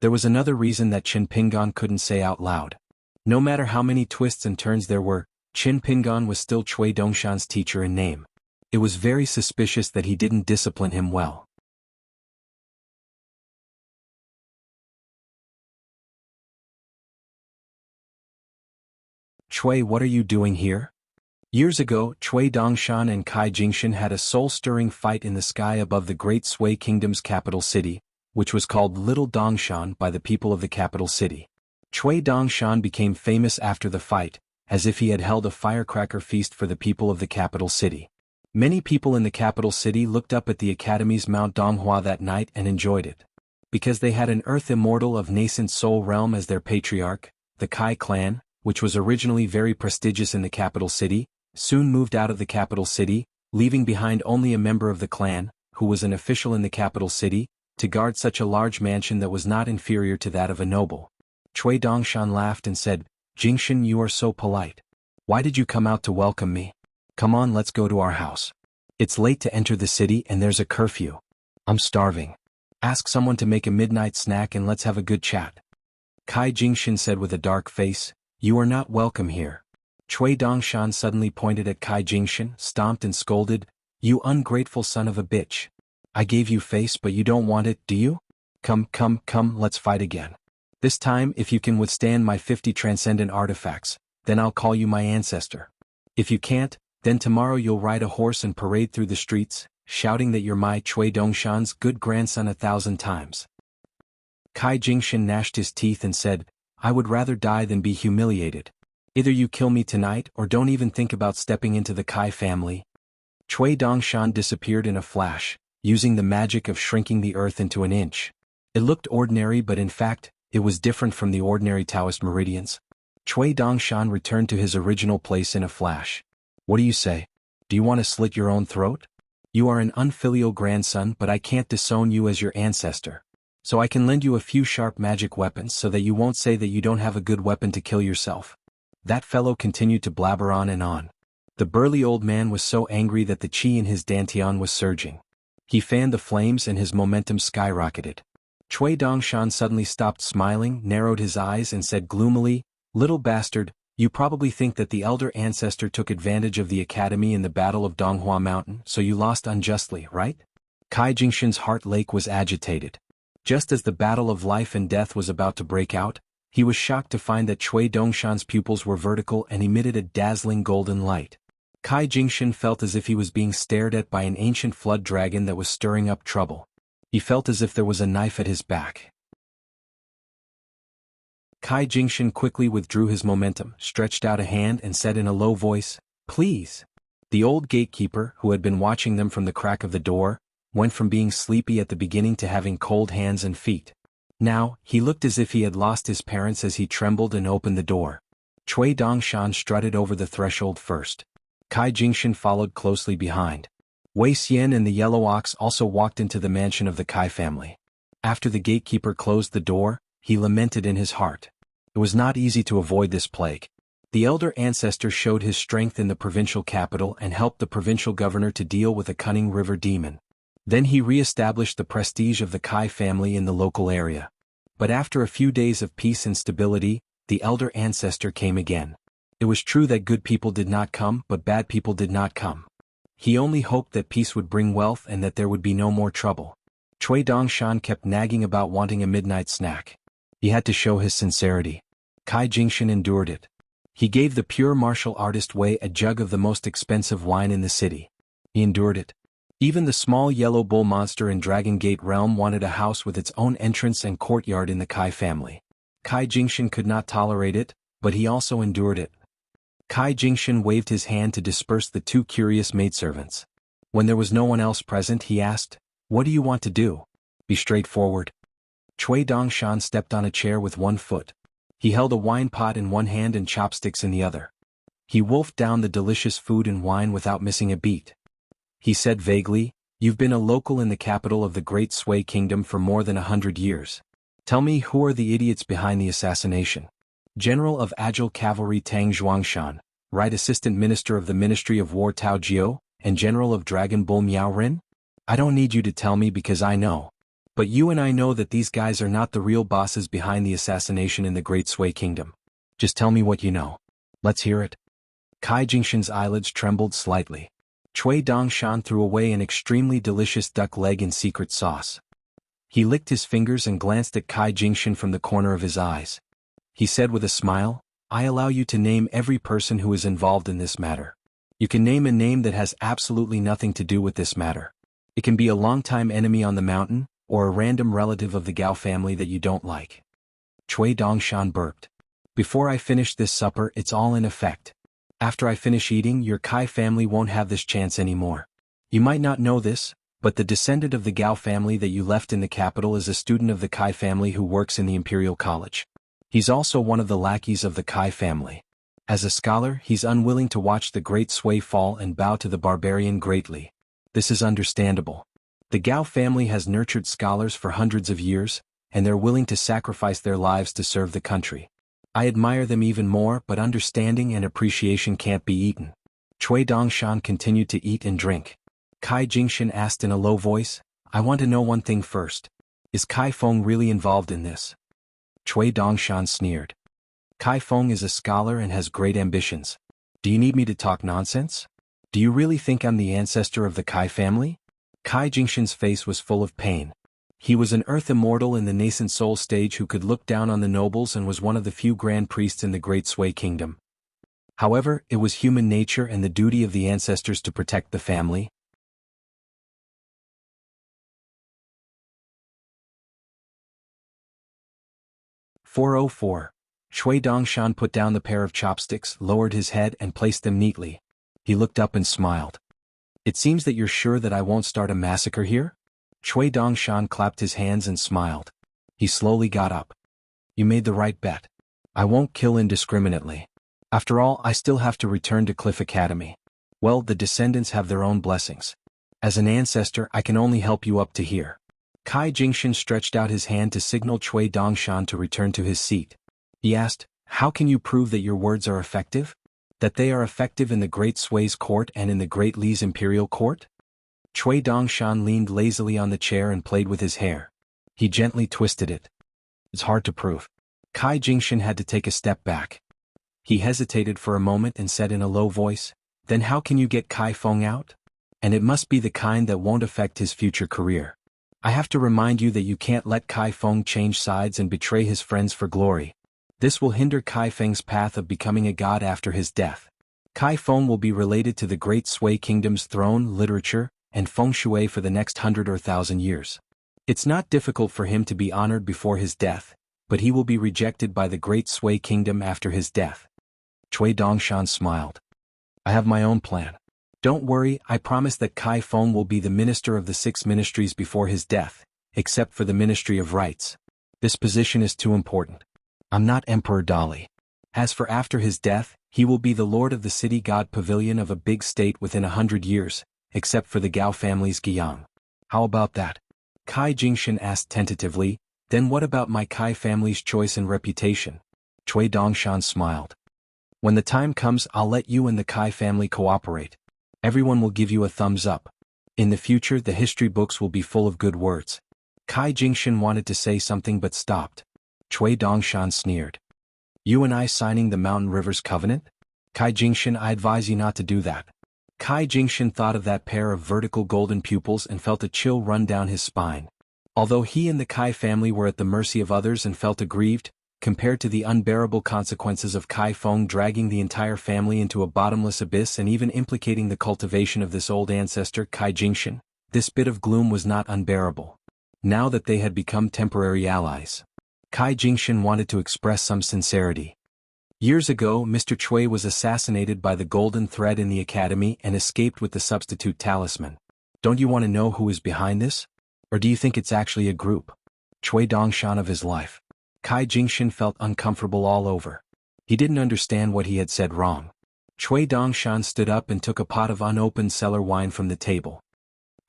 There was another reason that Qin Pingan couldn't say out loud. No matter how many twists and turns there were, Qin Pingan was still Cui Dongshan's teacher in name. It was very suspicious that he didn't discipline him well. Cui, what are you doing here? Years ago, Cui Dongshan and Kai Jingshan had a soul-stirring fight in the sky above the great Sui Kingdom's capital city, which was called Little Dongshan by the people of the capital city. Cui Dongshan became famous after the fight, as if he had held a firecracker feast for the people of the capital city. Many people in the capital city looked up at the Academy's Mount Donghua that night and enjoyed it. Because they had an earth immortal of nascent soul realm as their patriarch, the Kai clan, which was originally very prestigious in the capital city, soon moved out of the capital city, leaving behind only a member of the clan, who was an official in the capital city, to guard such a large mansion that was not inferior to that of a noble. Cui Dongshan laughed and said, Jingshan, you are so polite. Why did you come out to welcome me? Come on, let's go to our house. It's late to enter the city and there's a curfew. I'm starving. Ask someone to make a midnight snack and let's have a good chat. Kai Jingshan said with a dark face, You are not welcome here. Cui Dongshan suddenly pointed at Kai Jingshan, stomped and scolded, You ungrateful son of a bitch. I gave you face but you don't want it, do you? Come, let's fight again. This time, if you can withstand my 50 transcendent artifacts, then I'll call you my ancestor. If you can't, then tomorrow you'll ride a horse and parade through the streets, shouting that you're my Cui Dongshan's good grandson 1,000 times. Kai Jingshan gnashed his teeth and said, I would rather die than be humiliated. Either you kill me tonight or don't even think about stepping into the Kai family. Cui Dongshan disappeared in a flash, using the magic of shrinking the earth into an inch. It looked ordinary but in fact, it was different from the ordinary Taoist meridians. Cui Dongshan returned to his original place in a flash. What do you say? Do you want to slit your own throat? You are an unfilial grandson but I can't disown you as your ancestor. So I can lend you a few sharp magic weapons so that you won't say that you don't have a good weapon to kill yourself. That fellow continued to blabber on and on. The burly old man was so angry that the qi in his dantian was surging. He fanned the flames and his momentum skyrocketed. Cui Dongshan suddenly stopped smiling, narrowed his eyes and said gloomily, Little bastard, you probably think that the elder ancestor took advantage of the academy in the Battle of Donghua Mountain, so you lost unjustly, right? Kai Jingshan's heart lake was agitated. Just as the battle of life and death was about to break out, he was shocked to find that Cui Dongshan's pupils were vertical and emitted a dazzling golden light. Kai Jingshan felt as if he was being stared at by an ancient flood dragon that was stirring up trouble. He felt as if there was a knife at his back. Kai Jingshan quickly withdrew his momentum, stretched out a hand and said in a low voice, Please. The old gatekeeper, who had been watching them from the crack of the door, went from being sleepy at the beginning to having cold hands and feet. Now, he looked as if he had lost his parents as he trembled and opened the door. Cui Dongshan strutted over the threshold first. Kai Jingshan followed closely behind. Wei Xian and the Yellow Ox also walked into the mansion of the Kai family. After the gatekeeper closed the door, he lamented in his heart. It was not easy to avoid this plague. The elder ancestor showed his strength in the provincial capital and helped the provincial governor to deal with a cunning river demon. Then he re-established the prestige of the Kai family in the local area. But after a few days of peace and stability, the elder ancestor came again. It was true that good people did not come, but bad people did not come. He only hoped that peace would bring wealth and that there would be no more trouble. Cui Dongshan kept nagging about wanting a midnight snack. He had to show his sincerity. Kai Jingshan endured it. He gave the pure martial artist Wei a jug of the most expensive wine in the city. He endured it. Even the small yellow bull monster in Dragon Gate realm wanted a house with its own entrance and courtyard in the Kai family. Kai Jingshan could not tolerate it, but he also endured it. Kai Jingshan waved his hand to disperse the two curious maidservants. When there was no one else present, he asked, "What do you want to do? Be straightforward." Cui Dongshan stepped on a chair with one foot. He held a wine pot in one hand and chopsticks in the other. He wolfed down the delicious food and wine without missing a beat. He said vaguely, "You've been a local in the capital of the Great Sui Kingdom for more than 100 years. Tell me, who are the idiots behind the assassination?" General of Agile Cavalry Tang Zhuangshan, Right Assistant Minister of the Ministry of War Tao Jiu, and General of Dragon Bull Miao Rin? I don't need you to tell me because I know. But you and I know that these guys are not the real bosses behind the assassination in the Great Sui Kingdom. Just tell me what you know. Let's hear it. Kai Jingshan's eyelids trembled slightly. Cui Dongshan threw away an extremely delicious duck leg in secret sauce. He licked his fingers and glanced at Kai Jingshan from the corner of his eyes. He said with a smile, "I allow you to name every person who is involved in this matter. You can name a name that has absolutely nothing to do with this matter. It can be a longtime enemy on the mountain, or a random relative of the Gao family that you don't like." Cui Dongshan burped. "Before I finish this supper, it's all in effect. After I finish eating, your Kai family won't have this chance anymore. You might not know this, but the descendant of the Gao family that you left in the capital is a student of the Kai family who works in the Imperial College. He's also one of the lackeys of the Kai family. As a scholar, he's unwilling to watch the Great Sui fall and bow to the barbarian greatly. This is understandable. The Gao family has nurtured scholars for hundreds of years, and they're willing to sacrifice their lives to serve the country. I admire them even more, but understanding and appreciation can't be eaten." Cui Dongshan continued to eat and drink. Kai Jingshan asked in a low voice, "I want to know one thing first. Is Kai Feng really involved in this?" Cui Dongshan sneered. "Kai Feng is a scholar and has great ambitions. Do you need me to talk nonsense? Do you really think I'm the ancestor of the Kai family?" Kai Jingshan's face was full of pain. He was an earth immortal in the nascent soul stage who could look down on the nobles and was one of the few grand priests in the Great Sui Kingdom. However, it was human nature and the duty of the ancestors to protect the family. 404. Cui Dongshan put down the pair of chopsticks, lowered his head and placed them neatly. He looked up and smiled. "It seems that you're sure that I won't start a massacre here?" Cui Dongshan clapped his hands and smiled. He slowly got up. "You made the right bet. I won't kill indiscriminately. After all, I still have to return to Cliff Academy. Well, the descendants have their own blessings. As an ancestor, I can only help you up to here." Kai Jingshan stretched out his hand to signal Cui Dongshan to return to his seat. He asked, "How can you prove that your words are effective? That they are effective in the Great Sui's court and in the Great Li's imperial court?" Cui Dongshan leaned lazily on the chair and played with his hair. He gently twisted it. "It's hard to prove." Kai Jingshan had to take a step back. He hesitated for a moment and said in a low voice, "Then how can you get Kai Feng out? And it must be the kind that won't affect his future career. I have to remind you that you can't let Kai Feng change sides and betray his friends for glory. This will hinder Kai Feng's path of becoming a god after his death. Kai Feng will be related to the Great Sui Kingdom's throne, literature, and feng shui for the next 100 or 1,000 years. It's not difficult for him to be honored before his death, but he will be rejected by the Great Sui Kingdom after his death." Cui Dongshan smiled. "I have my own plan. Don't worry, I promise that Kai Feng will be the minister of the 6 ministries before his death, except for the Ministry of Rights. This position is too important. I'm not Emperor Dali. As for after his death, he will be the lord of the city god pavilion of a big state within 100 years, except for the Gao family's Guiyang. How about that?" Kai Jingshan asked tentatively, "Then what about my Kai family's choice and reputation?" Cui Dongshan smiled. "When the time comes, I'll let you and the Kai family cooperate. Everyone will give you a thumbs up. In the future, the history books will be full of good words." Kai Jingshan wanted to say something but stopped. Cui Dongshan sneered. "You and I signing the Mountain Rivers Covenant? Kai Jingshan, I advise you not to do that." Kai Jingshan thought of that pair of vertical golden pupils and felt a chill run down his spine. Although he and the Kai family were at the mercy of others and felt aggrieved, compared to the unbearable consequences of Kai Feng dragging the entire family into a bottomless abyss and even implicating the cultivation of this old ancestor Kai Jingshan, this bit of gloom was not unbearable. Now that they had become temporary allies, Kai Jingshan wanted to express some sincerity. Years ago, Mr. Chui was assassinated by the golden thread in the academy and escaped with the substitute talisman. Don't you want to know who is behind this? Or do you think it's actually a group? Chui Dongshan of his life. Kai Jingshan felt uncomfortable all over. He didn't understand what he had said wrong. Chui Dongshan stood up and took a pot of unopened cellar wine from the table.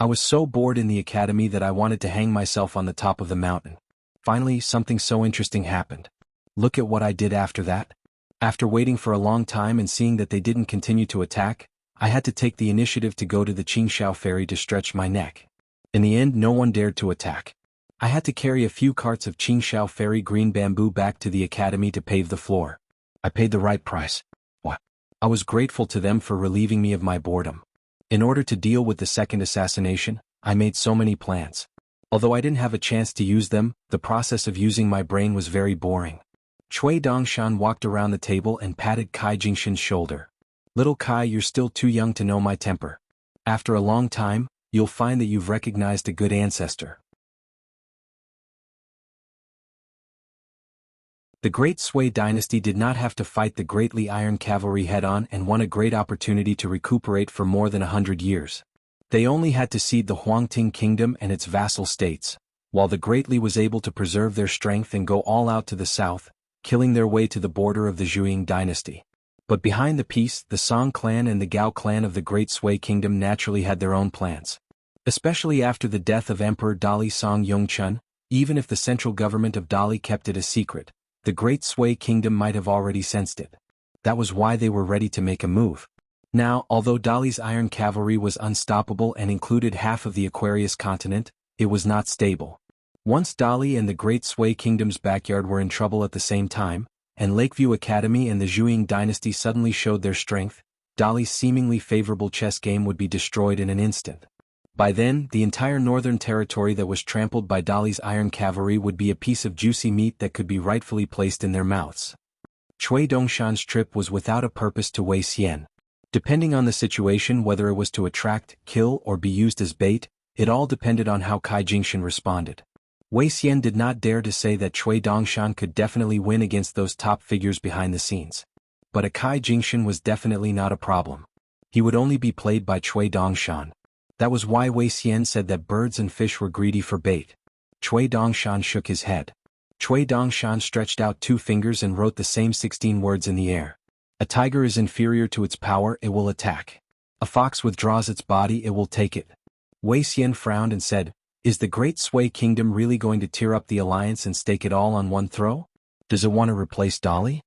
I was so bored in the academy that I wanted to hang myself on the top of the mountain. Finally, something so interesting happened. Look at what I did after that. After waiting for a long time and seeing that they didn't continue to attack, I had to take the initiative to go to the Qingxiao ferry to stretch my neck. In the end, no one dared to attack. I had to carry a few carts of Qingxiao ferry green bamboo back to the academy to pave the floor. I paid the right price. What? I was grateful to them for relieving me of my boredom. In order to deal with the second assassination, I made so many plans. Although I didn't have a chance to use them, the process of using my brain was very boring. Chui Dongshan walked around the table and patted Kai Jingshan's shoulder. Little Kai, you're still too young to know my temper. After a long time, you'll find that you've recognized a good ancestor. The Great Sui dynasty did not have to fight the Great Li Iron Cavalry head-on and won a great opportunity to recuperate for more than 100 years. They only had to cede the Huangting Kingdom and its vassal states, while the Great Li was able to preserve their strength and go all out to the south, killing their way to the border of the Zhuang dynasty. But behind the peace, the Song clan and the Gao clan of the Great Sui Kingdom naturally had their own plans. Especially after the death of Emperor Dali Song Yongchun, even if the central government of Dali kept it a secret, the Great Sui Kingdom might have already sensed it. That was why they were ready to make a move. Now, although Dali's iron cavalry was unstoppable and included half of the Aquarius continent, it was not stable. Once Dali and the Great Sui Kingdom's backyard were in trouble at the same time, and Lakeview Academy and the Zhuang dynasty suddenly showed their strength, Dali's seemingly favorable chess game would be destroyed in an instant. By then, the entire northern territory that was trampled by Dali's iron cavalry would be a piece of juicy meat that could be rightfully placed in their mouths. Chui Dongshan's trip was without a purpose to Wei Xian. Depending on the situation, whether it was to attract, kill, or be used as bait, it all depended on how Kai Jingshan responded. Wei Xian did not dare to say that Chui Dongshan could definitely win against those top figures behind the scenes. But a Kai Jingshan was definitely not a problem. He would only be played by Chui Dongshan. That was why Wei Xian said that birds and fish were greedy for bait. Chui Dongshan shook his head. Chui Dongshan stretched out 2 fingers and wrote the same 16 words in the air. A tiger is inferior to its power, it will attack. A fox withdraws its body, it will take it. Wei Xian frowned and said, is the Great Sui Kingdom really going to tear up the alliance and stake it all on one throw? Does it want to replace Dali?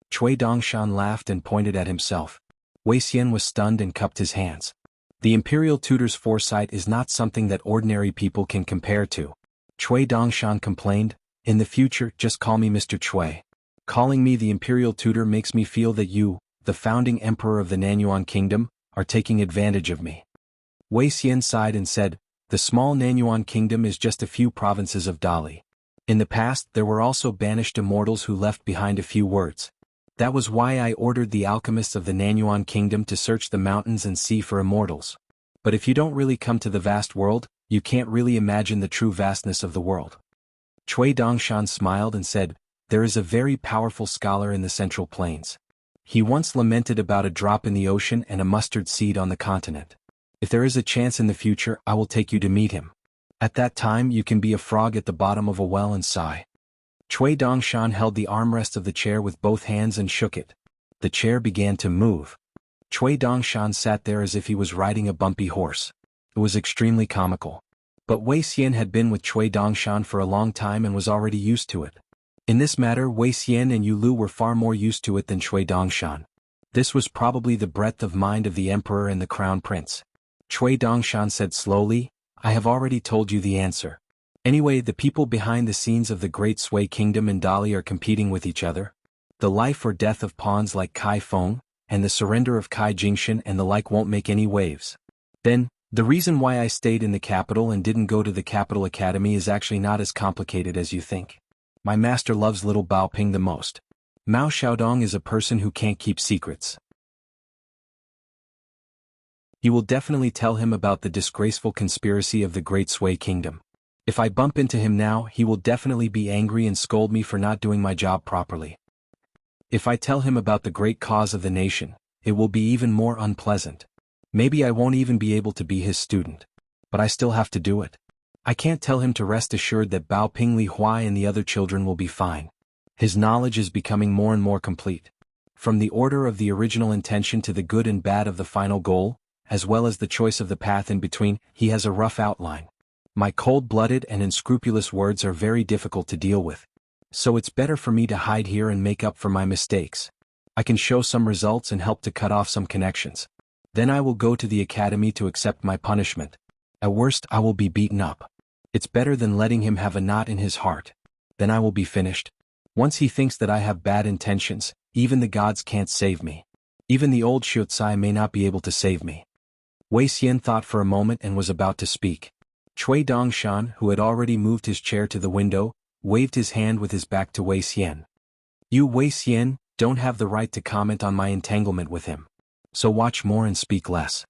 Chui Dongshan laughed and pointed at himself. Wei Xian was stunned and cupped his hands. The imperial tutor's foresight is not something that ordinary people can compare to. Chui Dongshan complained, in the future, just call me Mr. Chui. Calling me the imperial tutor makes me feel that you, the founding emperor of the Nanyuan Kingdom, are taking advantage of me. Wei Xian sighed and said, the small Nanyuan Kingdom is just a few provinces of Dali. In the past, there were also banished immortals who left behind a few words. That was why I ordered the alchemists of the Nanyuan Kingdom to search the mountains and sea for immortals. But if you don't really come to the vast world, you can't really imagine the true vastness of the world. Chui Dongshan smiled and said, there is a very powerful scholar in the Central Plains. He once lamented about a drop in the ocean and a mustard seed on the continent. If there is a chance in the future, I will take you to meet him. At that time you can be a frog at the bottom of a well and sigh. Chui Dongshan held the armrest of the chair with both hands and shook it. The chair began to move. Chui Dongshan sat there as if he was riding a bumpy horse. It was extremely comical. But Wei Xian had been with Chui Dongshan for a long time and was already used to it. In this matter, Wei Xian and Yu Lu were far more used to it than Chui Dongshan. This was probably the breadth of mind of the emperor and the crown prince. Chui Dongshan said slowly, I have already told you the answer. Anyway, the people behind the scenes of the Great Sui Kingdom and Dali are competing with each other. The life or death of pawns like Kai Feng, and the surrender of Kai Jingshan and the like won't make any waves. Then, the reason why I stayed in the capital and didn't go to the capital academy is actually not as complicated as you think. My master loves little Bao Ping the most. Mao Xiaodong is a person who can't keep secrets. He will definitely tell him about the disgraceful conspiracy of the Great Sui Kingdom. If I bump into him now, he will definitely be angry and scold me for not doing my job properly. If I tell him about the great cause of the nation, it will be even more unpleasant. Maybe I won't even be able to be his student. But I still have to do it. I can't tell him to rest assured that Bao Pingli Huai and the other children will be fine. His knowledge is becoming more and more complete. From the order of the original intention to the good and bad of the final goal, as well as the choice of the path in between, he has a rough outline. My cold-blooded and unscrupulous words are very difficult to deal with. So it's better for me to hide here and make up for my mistakes. I can show some results and help to cut off some connections. Then I will go to the academy to accept my punishment. At worst, I will be beaten up. It's better than letting him have a knot in his heart. Then I will be finished. Once he thinks that I have bad intentions, even the gods can't save me. Even the old Shuotsai may not be able to save me. Wei Xian thought for a moment and was about to speak. Cui Dongshan, who had already moved his chair to the window, waved his hand with his back to Wei Xian. You, Wei Xian, don't have the right to comment on my entanglement with him. So watch more and speak less.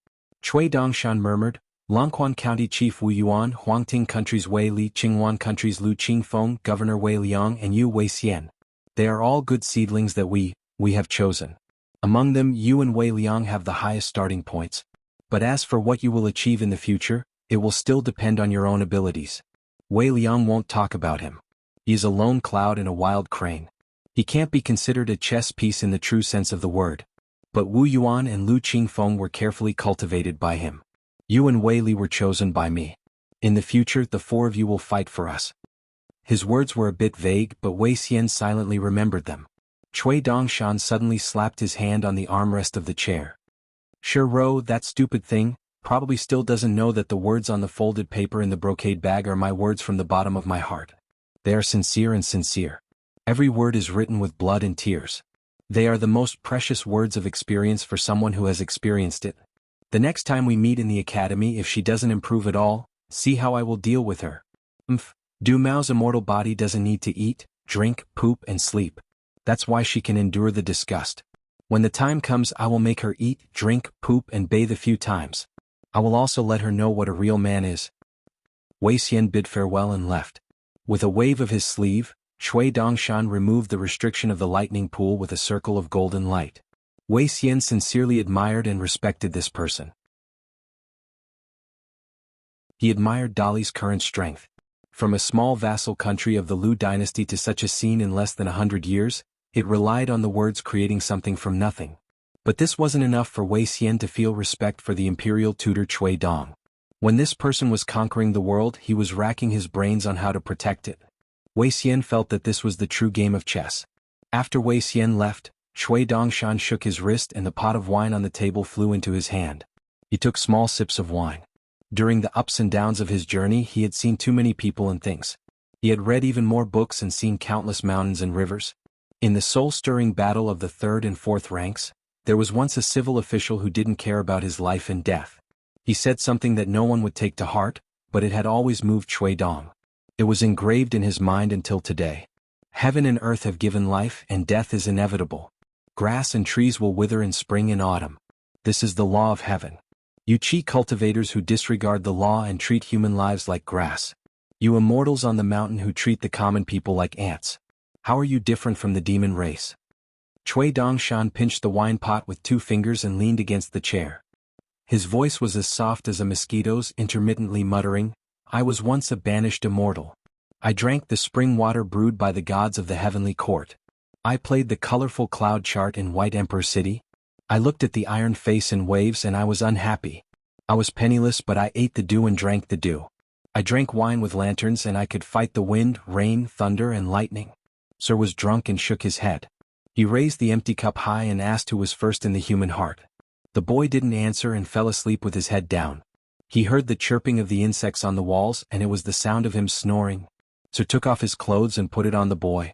Cui Dongshan murmured, Longquan County Chief Wu Yuan, Huangting Country's Wei Li, Qinghuan Country's Lu Qingfeng, Governor Wei Liang, and you, Wei Xian. They are all good seedlings that we have chosen. Among them, you and Wei Liang have the highest starting points. But as for what you will achieve in the future, it will still depend on your own abilities. Wei Liang won't talk about him. He is a lone cloud and a wild crane. He can't be considered a chess piece in the true sense of the word. But Wu Yuan and Lu Qingfeng were carefully cultivated by him. You and Wei Li were chosen by me. In the future, the four of you will fight for us. His words were a bit vague, but Wei Xian silently remembered them. Cui Dongshan suddenly slapped his hand on the armrest of the chair. Sure Ro, that stupid thing, probably still doesn't know that the words on the folded paper in the brocade bag are my words from the bottom of my heart. They are sincere and sincere. Every word is written with blood and tears. They are the most precious words of experience for someone who has experienced it. The next time we meet in the academy, if she doesn't improve at all, see how I will deal with her. Du Mao's immortal body doesn't need to eat, drink, poop, and sleep. That's why she can endure the disgust. When the time comes, I will make her eat, drink, poop, and bathe a few times. I will also let her know what a real man is. Wei Xian bid farewell and left. With a wave of his sleeve, Cui Dongshan removed the restriction of the lightning pool with a circle of golden light. Wei Xian sincerely admired and respected this person. He admired Dali's current strength. From a small vassal country of the Lu dynasty to such a scene in less than 100 years, it relied on the words creating something from nothing. But this wasn't enough for Wei Xian to feel respect for the imperial tutor Cui Dong. When this person was conquering the world, he was racking his brains on how to protect it. Wei Xian felt that this was the true game of chess. After Wei Xian left, Cui Dongshan shook his wrist and the pot of wine on the table flew into his hand. He took small sips of wine. During the ups and downs of his journey, he had seen too many people and things. He had read even more books and seen countless mountains and rivers. In the soul-stirring battle of the third and fourth ranks, there was once a civil official who didn't care about his life and death. He said something that no one would take to heart, but it had always moved Cui Dong. It was engraved in his mind until today. Heaven and earth have given life, and death is inevitable. Grass and trees will wither in spring and autumn. This is the law of heaven. You Qi cultivators who disregard the law and treat human lives like grass. You immortals on the mountain who treat the common people like ants. How are you different from the demon race? Cui Dongshan pinched the wine pot with 2 fingers and leaned against the chair. His voice was as soft as a mosquito's, intermittently muttering, I was once a banished immortal. I drank the spring water brewed by the gods of the heavenly court. I played the colorful cloud chart in White Emperor City. I looked at the iron face in waves and I was unhappy. I was penniless, but I ate the dew and drank the dew. I drank wine with lanterns and I could fight the wind, rain, thunder, and lightning. Sir was drunk and shook his head. He raised the empty cup high and asked who was first in the human heart. The boy didn't answer and fell asleep with his head down. He heard the chirping of the insects on the walls and it was the sound of him snoring. Sir took off his clothes and put it on the boy.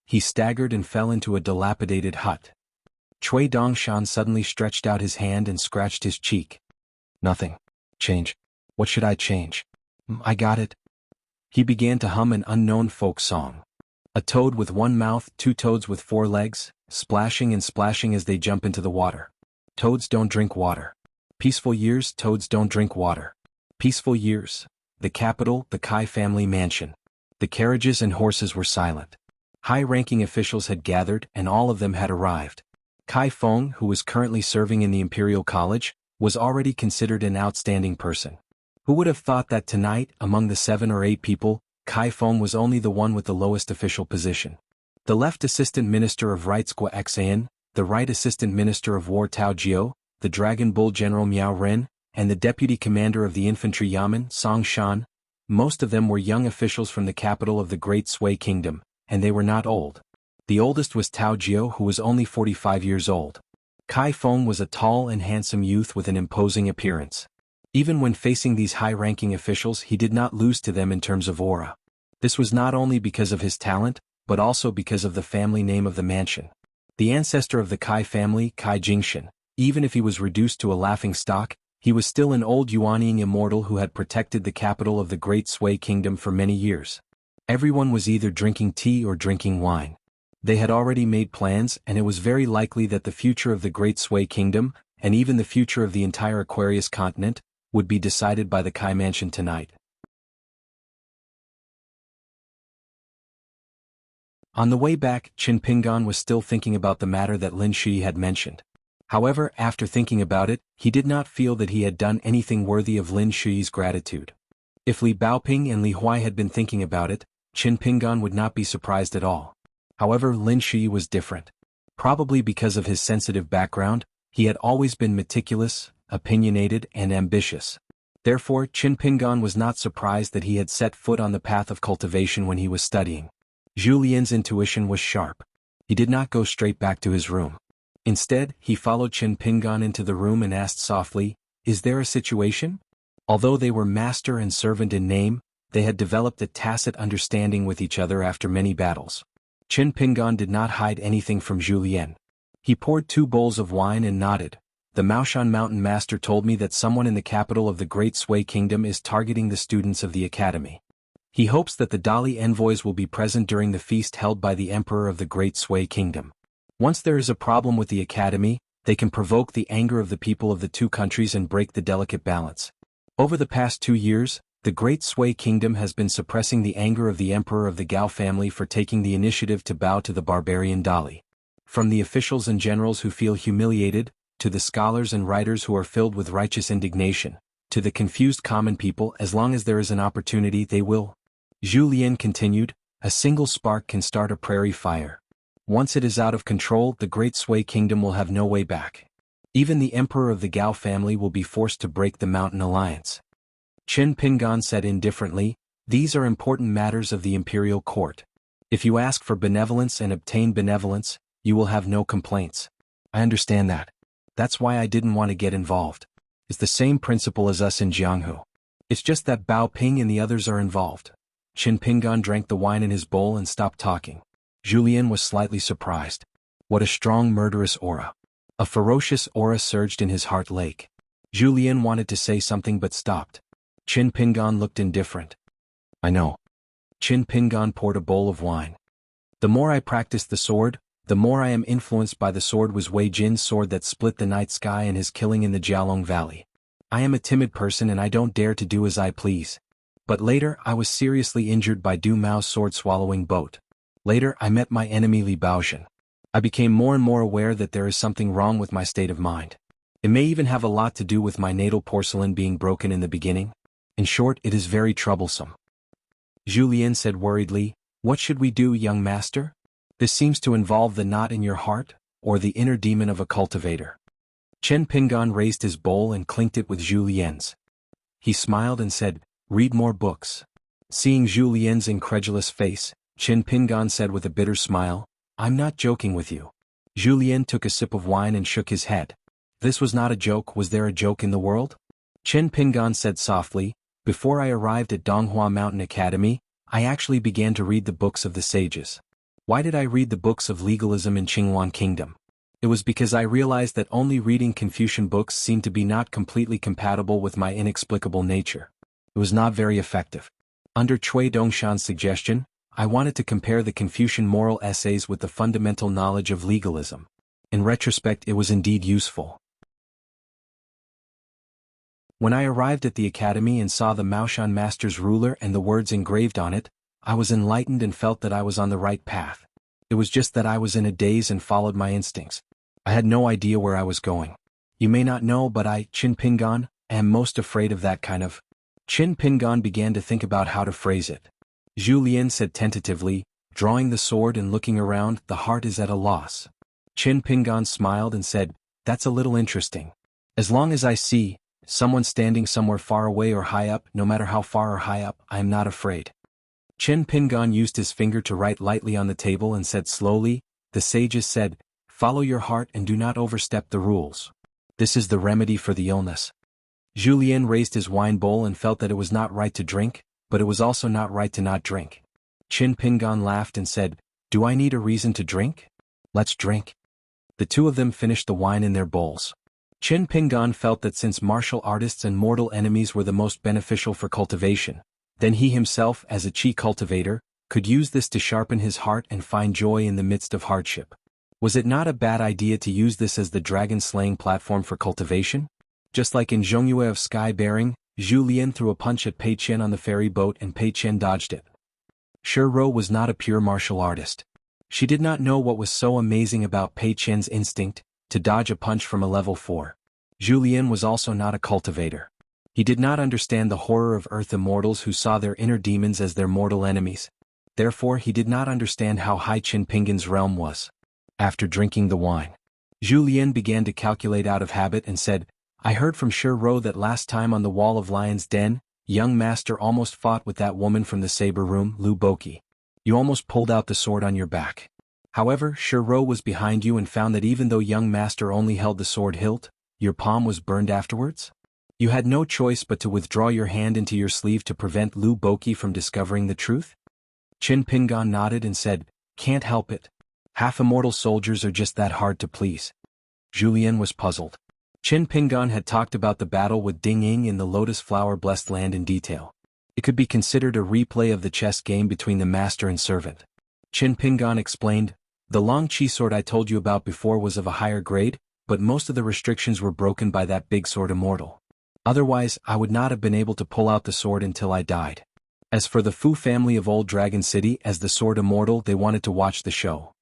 He staggered and fell into a dilapidated hut. Cui Dongshan suddenly stretched out his hand and scratched his cheek. Nothing. Change. What should I change? I got it. He began to hum an unknown folk song. A toad with 1 mouth, 2 toads with 4 legs, splashing and splashing as they jump into the water. Toads don't drink water. Peaceful years, toads don't drink water. Peaceful years. The capital, the Kai family mansion. The carriages and horses were silent. High-ranking officials had gathered and all of them had arrived. Kai Feng, who was currently serving in the Imperial College, was already considered an outstanding person. Who would have thought that tonight, among the 7 or 8 people, Kai Feng was only the one with the lowest official position? The left assistant minister of rights Guo Xan, the right assistant minister of war Tao Jiao, the Dragon Bull General Miao Ren, and the deputy commander of the infantry Yamen Song Shan, most of them were young officials from the capital of the Great Sui Kingdom, and they were not old. The oldest was Tao Jiao, who was only 45 years old. Kai Feng was a tall and handsome youth with an imposing appearance. Even when facing these high-ranking officials, he did not lose to them in terms of aura. This was not only because of his talent, but also because of the family name of the mansion. The ancestor of the Kai family, Kai Jingshan, even if he was reduced to a laughingstock, he was still an old Yuanying immortal who had protected the capital of the Great Sui Kingdom for many years. Everyone was either drinking tea or drinking wine. They had already made plans, and it was very likely that the future of the Great Sui Kingdom, and even the future of the entire Aquarius continent, would be decided by the Kai Mansion tonight. On the way back, Qin Pingan was still thinking about the matter that Lin Shi had mentioned. However, after thinking about it, he did not feel that he had done anything worthy of Lin Shi's gratitude. If Li Baoping and Li Huai had been thinking about it, Qin Pingan would not be surprised at all. However, Lin Shi was different. Probably because of his sensitive background, he had always been meticulous, opinionated, and ambitious. Therefore, Qin Pingan was not surprised that he had set foot on the path of cultivation when he was studying. Julien's intuition was sharp. He did not go straight back to his room. Instead, he followed Qin Pingan into the room and asked softly, "Is there a situation?" Although they were master and servant in name, they had developed a tacit understanding with each other after many battles. Qin Pingan did not hide anything from Julien. He poured 2 bowls of wine and nodded. "The Maoshan Mountain Master told me that someone in the capital of the Great Sui Kingdom is targeting the students of the academy. He hopes that the Dali envoys will be present during the feast held by the Emperor of the Great Sui Kingdom. Once there is a problem with the academy, they can provoke the anger of the people of the 2 countries and break the delicate balance. Over the past 2 years, the Great Sui Kingdom has been suppressing the anger of the Emperor of the Gao family for taking the initiative to bow to the barbarian Dali. From the officials and generals who feel humiliated, to the scholars and writers who are filled with righteous indignation, to the confused common people, as long as there is an opportunity they will." Julien continued, "A single spark can start a prairie fire. Once it is out of control, the Great Sui Kingdom will have no way back. Even the Emperor of the Gao family will be forced to break the mountain alliance." Qin Pingan said indifferently, "These are important matters of the imperial court. If you ask for benevolence and obtain benevolence, you will have no complaints. I understand that. That's why I didn't want to get involved. It's the same principle as us in Jianghu. It's just that Bao Ping and the others are involved." Qin Pingan drank the wine in his bowl and stopped talking. Julien was slightly surprised. What a strong murderous aura. A ferocious aura surged in his heart lake. Julien wanted to say something but stopped. Qin Pingan looked indifferent. "I know." Qin Pingan poured a bowl of wine. "The more I practice the sword, the more I am influenced by the sword was Wei Jin's sword that split the night sky and his killing in the Jialong Valley. I am a timid person and I don't dare to do as I please. But later I was seriously injured by Du Mao's sword-swallowing boat. Later I met my enemy Li Baoshan. I became more and more aware that there is something wrong with my state of mind. It may even have a lot to do with my natal porcelain being broken in the beginning. In short, it is very troublesome." Julien said worriedly, "What should we do, young master? This seems to involve the knot in your heart, or the inner demon of a cultivator." Qin Pingan raised his bowl and clinked it with Julien's. He smiled and said, "Read more books." Seeing Julien's incredulous face, Qin Pingan said with a bitter smile, "I'm not joking with you." Julien took a sip of wine and shook his head. "This was not a joke. Was there a joke in the world?" Qin Pingan said softly, "Before I arrived at Donghua Mountain Academy, I actually began to read the books of the sages. Why did I read the books of legalism in Qinghuan Kingdom? It was because I realized that only reading Confucian books seemed to be not completely compatible with my inexplicable nature. It was not very effective. Under Cui Dongshan's suggestion, I wanted to compare the Confucian moral essays with the fundamental knowledge of legalism. In retrospect, it was indeed useful. When I arrived at the academy and saw the Maoshan Master's ruler and the words engraved on it, I was enlightened and felt that I was on the right path. It was just that I was in a daze and followed my instincts. I had no idea where I was going. You may not know, but I, Chin Pingon, am most afraid of that kind of. Chin Pingon began to think about how to phrase it. Zhu Lian said tentatively, drawing the sword and looking around, the heart is at a loss. Chin Pingon smiled and said, that's a little interesting. As long as I see someone standing somewhere far away or high up, no matter how far or high up, I am not afraid. Chin Pingon used his finger to write lightly on the table and said slowly, the sages said, follow your heart and do not overstep the rules. This is the remedy for the illness. Zhu Lian raised his wine bowl and felt that it was not right to drink, but it was also not right to not drink. Chin Pingon laughed and said, do I need a reason to drink? Let's drink. The two of them finished the wine in their bowls. Chin Pingon felt that since martial artists and mortal enemies were the most beneficial for cultivation, then he himself, as a chi cultivator, could use this to sharpen his heart and find joy in the midst of hardship. Was it not a bad idea to use this as the dragon-slaying platform for cultivation? Just like in Zhongyue of Sky Bearing, Zhu Lian threw a punch at Pei Qian on the ferry boat and Pei Qian dodged it. Shi Ro was not a pure martial artist. She did not know what was so amazing about Pei Qian's instinct to dodge a punch from a level 4. Zhu Lian was also not a cultivator. He did not understand the horror of earth immortals who saw their inner demons as their mortal enemies. Therefore he did not understand how high Chin Pingon's realm was. After drinking the wine, Zhu Lian began to calculate out of habit and said, I heard from Shi Ro that last time on the wall of Lion's Den, young master almost fought with that woman from the saber room, Lu Boqi. You almost pulled out the sword on your back. However, Shi Ro was behind you and found that even though young master only held the sword hilt, your palm was burned afterwards? You had no choice but to withdraw your hand into your sleeve to prevent Lu Boqi from discovering the truth? Chin Pingon nodded and said, can't help it. Half-immortal soldiers are just that hard to please. Zhu Lian was puzzled. Chin Pingon had talked about the battle with Ding Ying in the Lotus Flower-blessed land in detail. It could be considered a replay of the chess game between the master and servant. Chin Pingon explained, the long chi sword I told you about before was of a higher grade, but most of the restrictions were broken by that big sword immortal. Otherwise, I would not have been able to pull out the sword until I died. As for the Fu family of Old Dragon City as the sword immortal, they wanted to watch the show.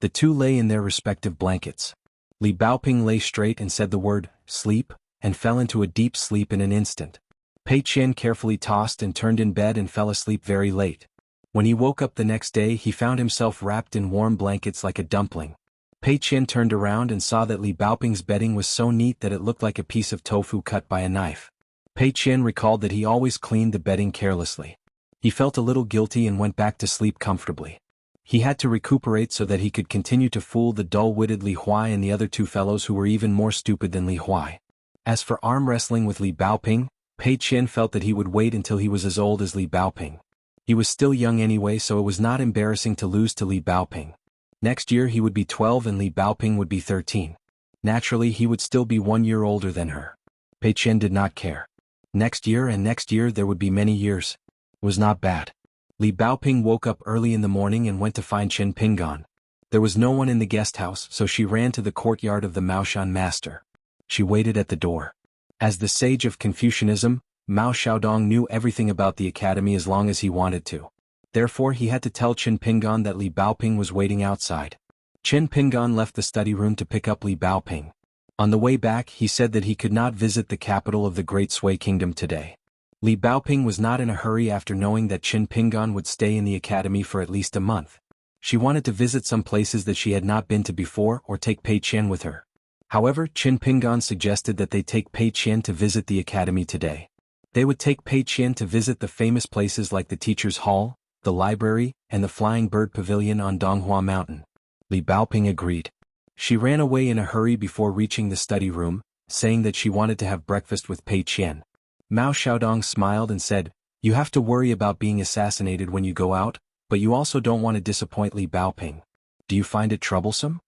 The two lay in their respective blankets. Li Baoping lay straight and said the word, sleep, and fell into a deep sleep in an instant. Pei Qian carefully tossed and turned in bed and fell asleep very late. When he woke up the next day he found himself wrapped in warm blankets like a dumpling. Pei Qian turned around and saw that Li Baoping's bedding was so neat that it looked like a piece of tofu cut by a knife. Pei Qian recalled that he always cleaned the bedding carelessly. He felt a little guilty and went back to sleep comfortably. He had to recuperate so that he could continue to fool the dull-witted Li Huai and the other two fellows who were even more stupid than Li Huai. As for arm wrestling with Li Baoping, Pei Qian felt that he would wait until he was as old as Li Baoping. He was still young anyway, so it was not embarrassing to lose to Li Baoping. Next year he would be 12 and Li Baoping would be 13. Naturally he would still be 1 year older than her. Pei Qian did not care. Next year and next year there would be many years. It was not bad. Li Baoping woke up early in the morning and went to find Chin Pingon. There was no one in the guest house, so she ran to the courtyard of the Maoshan master. She waited at the door. As the sage of Confucianism, Mao Xiaodong knew everything about the academy as long as he wanted to. Therefore he had to tell Chin Pingon that Li Baoping was waiting outside. Chin Pingon left the study room to pick up Li Baoping. On the way back he said that he could not visit the capital of the Great Sui Kingdom today. Li Baoping was not in a hurry after knowing that Chin Pingon would stay in the academy for at least a month. She wanted to visit some places that she had not been to before or take Pei Qian with her. However, Chin Pingon suggested that they take Pei Qian to visit the academy today. They would take Pei Qian to visit the famous places like the Teacher's Hall, the library, and the Flying Bird Pavilion on Donghua Mountain. Li Baoping agreed. She ran away in a hurry before reaching the study room, saying that she wanted to have breakfast with Pei Qian. Mao Xiaodong smiled and said, you have to worry about being assassinated when you go out, but you also don't want to disappoint Li Baoping. Do you find it troublesome?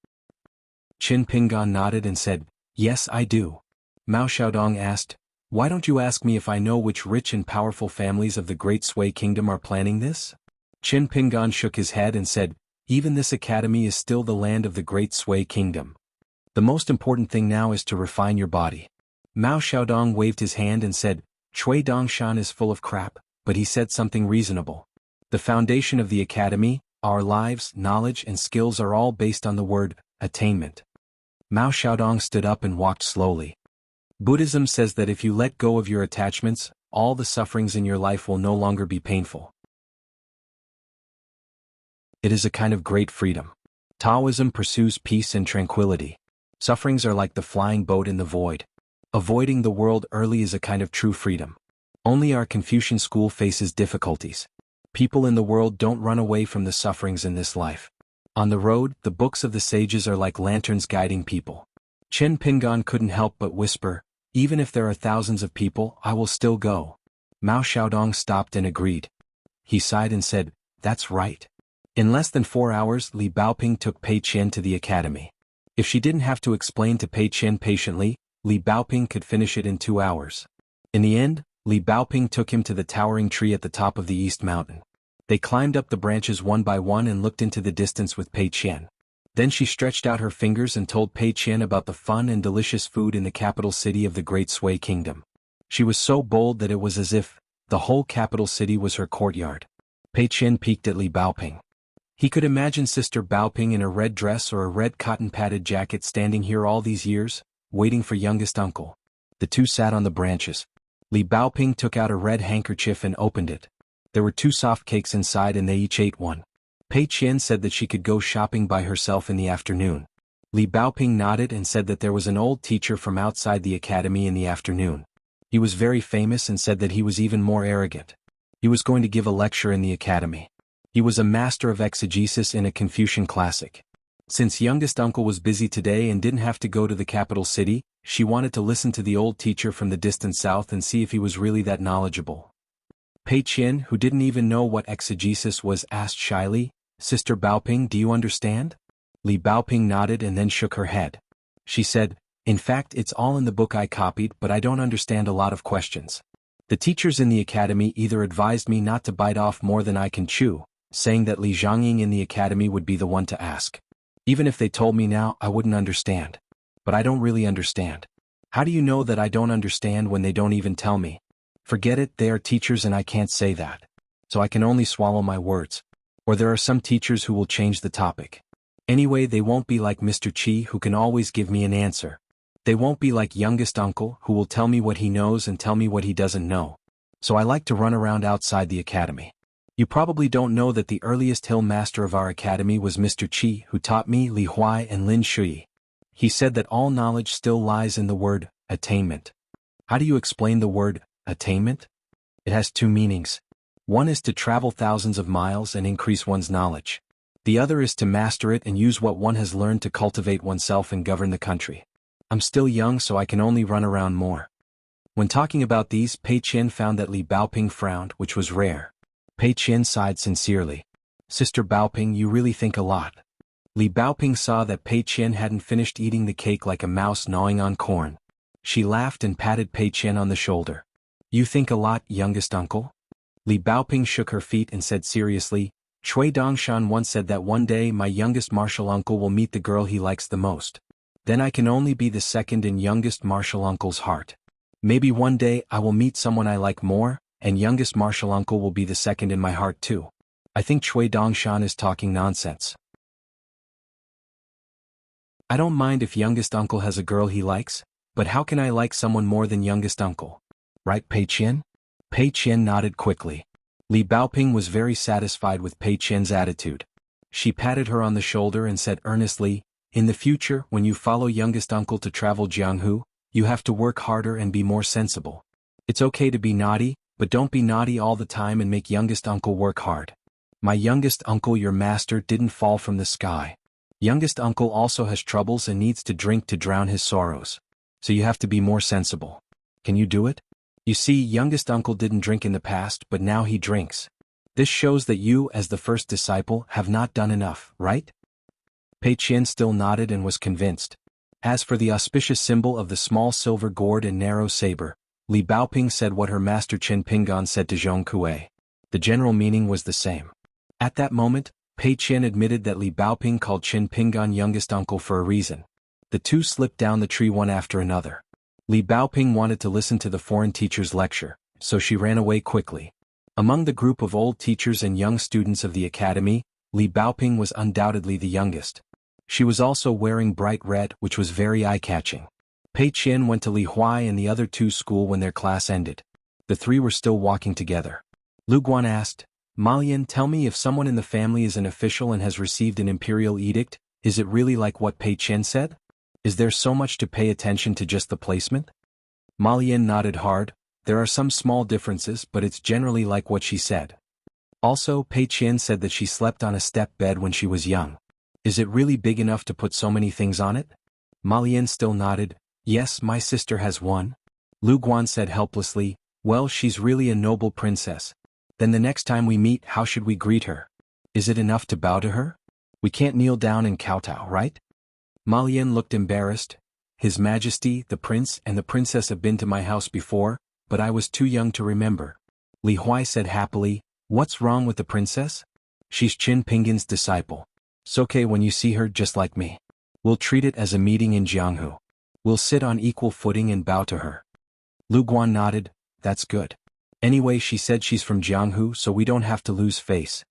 Chin Pingon nodded and said, yes I do. Mao Xiaodong asked, why don't you ask me if I know which rich and powerful families of the Great Sui Kingdom are planning this? Chin Pingon shook his head and said, even this academy is still the land of the Great Sui Kingdom. The most important thing now is to refine your body. Mao Xiaodong waved his hand and said, Cui Dongshan is full of crap, but he said something reasonable. The foundation of the academy, our lives, knowledge and skills are all based on the word, attainment. Mao Xiaodong stood up and walked slowly. Buddhism says that if you let go of your attachments, all the sufferings in your life will no longer be painful. It is a kind of great freedom. Taoism pursues peace and tranquility. Sufferings are like the flying boat in the void. Avoiding the world early is a kind of true freedom. Only our Confucian school faces difficulties. People in the world don't run away from the sufferings in this life. On the road, the books of the sages are like lanterns guiding people. Chen Pingan couldn't help but whisper, "Even if there are thousands of people, I will still go." Mao Xiaodong stopped and agreed. He sighed and said, "That's right." In less than 4 hours, Li Baoping took Pei Qian to the academy. If she didn't have to explain to Pei Qian patiently, Li Baoping could finish it in 2 hours. In the end, Li Baoping took him to the towering tree at the top of the East Mountain. They climbed up the branches one by one and looked into the distance with Pei Qian. Then she stretched out her fingers and told Pei Qian about the fun and delicious food in the capital city of the Great Sui Kingdom. She was so bold that it was as if the whole capital city was her courtyard. Pei Qian peeked at Li Baoping. He could imagine Sister Baoping in a red dress or a red cotton-padded jacket standing here all these years, waiting for youngest uncle. The two sat on the branches. Li Baoping took out a red handkerchief and opened it. There were 2 soft cakes inside and they each ate one. Pei Qian said that she could go shopping by herself in the afternoon. Li Baoping nodded and said that there was an old teacher from outside the academy in the afternoon. He was very famous and said that he was even more arrogant. He was going to give a lecture in the academy. He was a master of exegesis in a Confucian classic. Since youngest uncle was busy today and didn't have to go to the capital city, she wanted to listen to the old teacher from the distant south and see if he was really that knowledgeable. Pei Qian, who didn't even know what exegesis was, asked shyly, "Sister Baoping, do you understand?" Li Baoping nodded and then shook her head. She said, "In fact, it's all in the book I copied, but I don't understand a lot of questions. The teachers in the academy either advised me not to bite off more than I can chew, saying that Li Zhongying in the academy would be the one to ask. Even if they told me now, I wouldn't understand. But I don't really understand. How do you know that I don't understand when they don't even tell me? Forget it, they are teachers and I can't say that. So I can only swallow my words. Or there are some teachers who will change the topic. Anyway, they won't be like Mr. Qi who can always give me an answer. They won't be like youngest uncle who will tell me what he knows and tell me what he doesn't know. So I like to run around outside the academy. You probably don't know that the earliest hill master of our academy was Mr. Qi, who taught me Li Huai and Lin Shui. He said that all knowledge still lies in the word, attainment. How do you explain the word, attainment? It has 2 meanings. One is to travel thousands of miles and increase one's knowledge. The other is to master it and use what one has learned to cultivate oneself and govern the country. I'm still young, so I can only run around more. When talking about these, Pei Qian found that Li Baoping frowned, which was rare. Pei Qian sighed sincerely. "Sister Baoping, you really think a lot." Li Baoping saw that Pei Qian hadn't finished eating the cake like a mouse gnawing on corn. She laughed and patted Pei Qian on the shoulder. "You think a lot, youngest uncle?" Li Baoping shook her feet and said seriously, "Chui Dongshan once said that one day my youngest martial uncle will meet the girl he likes the most. Then I can only be the second in youngest martial uncle's heart. Maybe one day I will meet someone I like more, and youngest martial uncle will be the second in my heart too. I think Chui Dongshan is talking nonsense. I don't mind if youngest uncle has a girl he likes, but how can I like someone more than youngest uncle? Right, Pei Qian?" Pei Qian nodded quickly. Li Baoping was very satisfied with Pei Qian's attitude. She patted her on the shoulder and said earnestly, "In the future, when you follow youngest uncle to travel Jianghu, you have to work harder and be more sensible. It's okay to be naughty, but don't be naughty all the time and make youngest uncle work hard. My youngest uncle, your master, didn't fall from the sky. Youngest uncle also has troubles and needs to drink to drown his sorrows. So you have to be more sensible. Can you do it? You see, youngest uncle didn't drink in the past, but now he drinks. This shows that you, as the first disciple, have not done enough, right?" Pei Qian still nodded and was convinced. As for the auspicious symbol of the small silver gourd and narrow saber, Li Baoping said what her master Chen Pingan said to Zhong Kuei. The general meaning was the same. At that moment, Pei Qian admitted that Li Baoping called Chen Pingan youngest uncle for a reason. The two slipped down the tree one after another. Li Baoping wanted to listen to the foreign teacher's lecture, so she ran away quickly. Among the group of old teachers and young students of the academy, Li Baoping was undoubtedly the youngest. She was also wearing bright red, which was very eye-catching. Pei Qian went to Li Huai and the other two school when their class ended. The three were still walking together. Lu Guan asked, Malian, tell me, if someone in the family is an official and has received an imperial edict, is it really like what Pei Qian said? Is there so much to pay attention to just the placement? Malian nodded hard. There are some small differences, but it's generally like what she said. Also, Pei Qian said that she slept on a step bed when she was young. Is it really big enough to put so many things on it? Malian still nodded. Yes, my sister has one. Lu Guan said helplessly, well, she's really a noble princess. Then the next time we meet, how should we greet her? Is it enough to bow to her? We can't kneel down and kowtow, right? Malian looked embarrassed. His Majesty, the prince and the princess have been to my house before, but I was too young to remember. Li Huai said happily, what's wrong with the princess? She's Qin Pinggan's disciple. It's okay when you see her, just like me. We'll treat it as a meeting in Jianghu. We'll sit on equal footing and bow to her. Lu Guan nodded, that's good. Anyway, she said she's from Jianghu, so we don't have to lose face.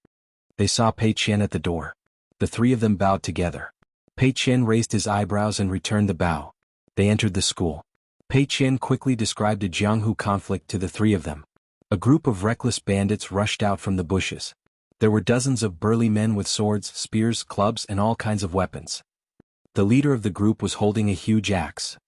They saw Pei Qian at the door. The three of them bowed together. Pei Qian raised his eyebrows and returned the bow. They entered the school. Pei Qian quickly described a Jianghu conflict to the three of them. A group of reckless bandits rushed out from the bushes. There were dozens of burly men with swords, spears, clubs, and all kinds of weapons. The leader of the group was holding a huge axe.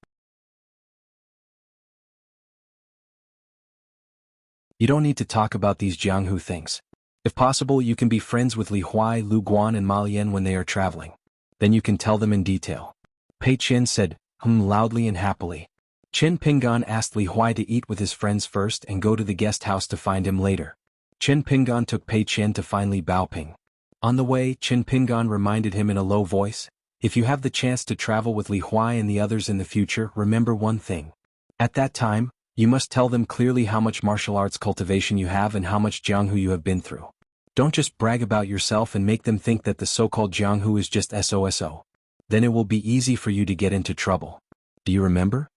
You don't need to talk about these Jianghu things. If possible, you can be friends with Li Huai, Lu Guan, and Malian when they are traveling. Then you can tell them in detail. Pei Qian said, loudly and happily. Qin Pinggan asked Li Huai to eat with his friends first and go to the guest house to find him later. Qin Pinggan took Pei Qian to find Li Baoping. On the way, Qin Pinggan reminded him in a low voice, if you have the chance to travel with Li Huai and the others in the future, remember one thing. At that time, you must tell them clearly how much martial arts cultivation you have and how much Jianghu you have been through. Don't just brag about yourself and make them think that the so-called Jianghu is just SOSO. Then it will be easy for you to get into trouble. Do you remember?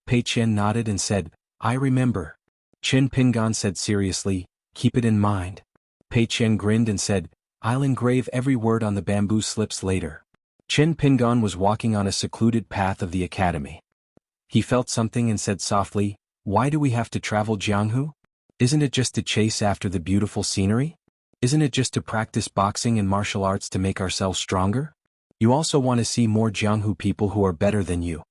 Pei Qian nodded and said, I remember. Qin Pinggan said seriously, keep it in mind. Pei Qian grinned and said, I'll engrave every word on the bamboo slips later. Qin Pinggan was walking on a secluded path of the academy. He felt something and said softly, why do we have to travel Jianghu? Isn't it just to chase after the beautiful scenery? Isn't it just to practice boxing and martial arts to make ourselves stronger? You also want to see more Jianghu people who are better than you.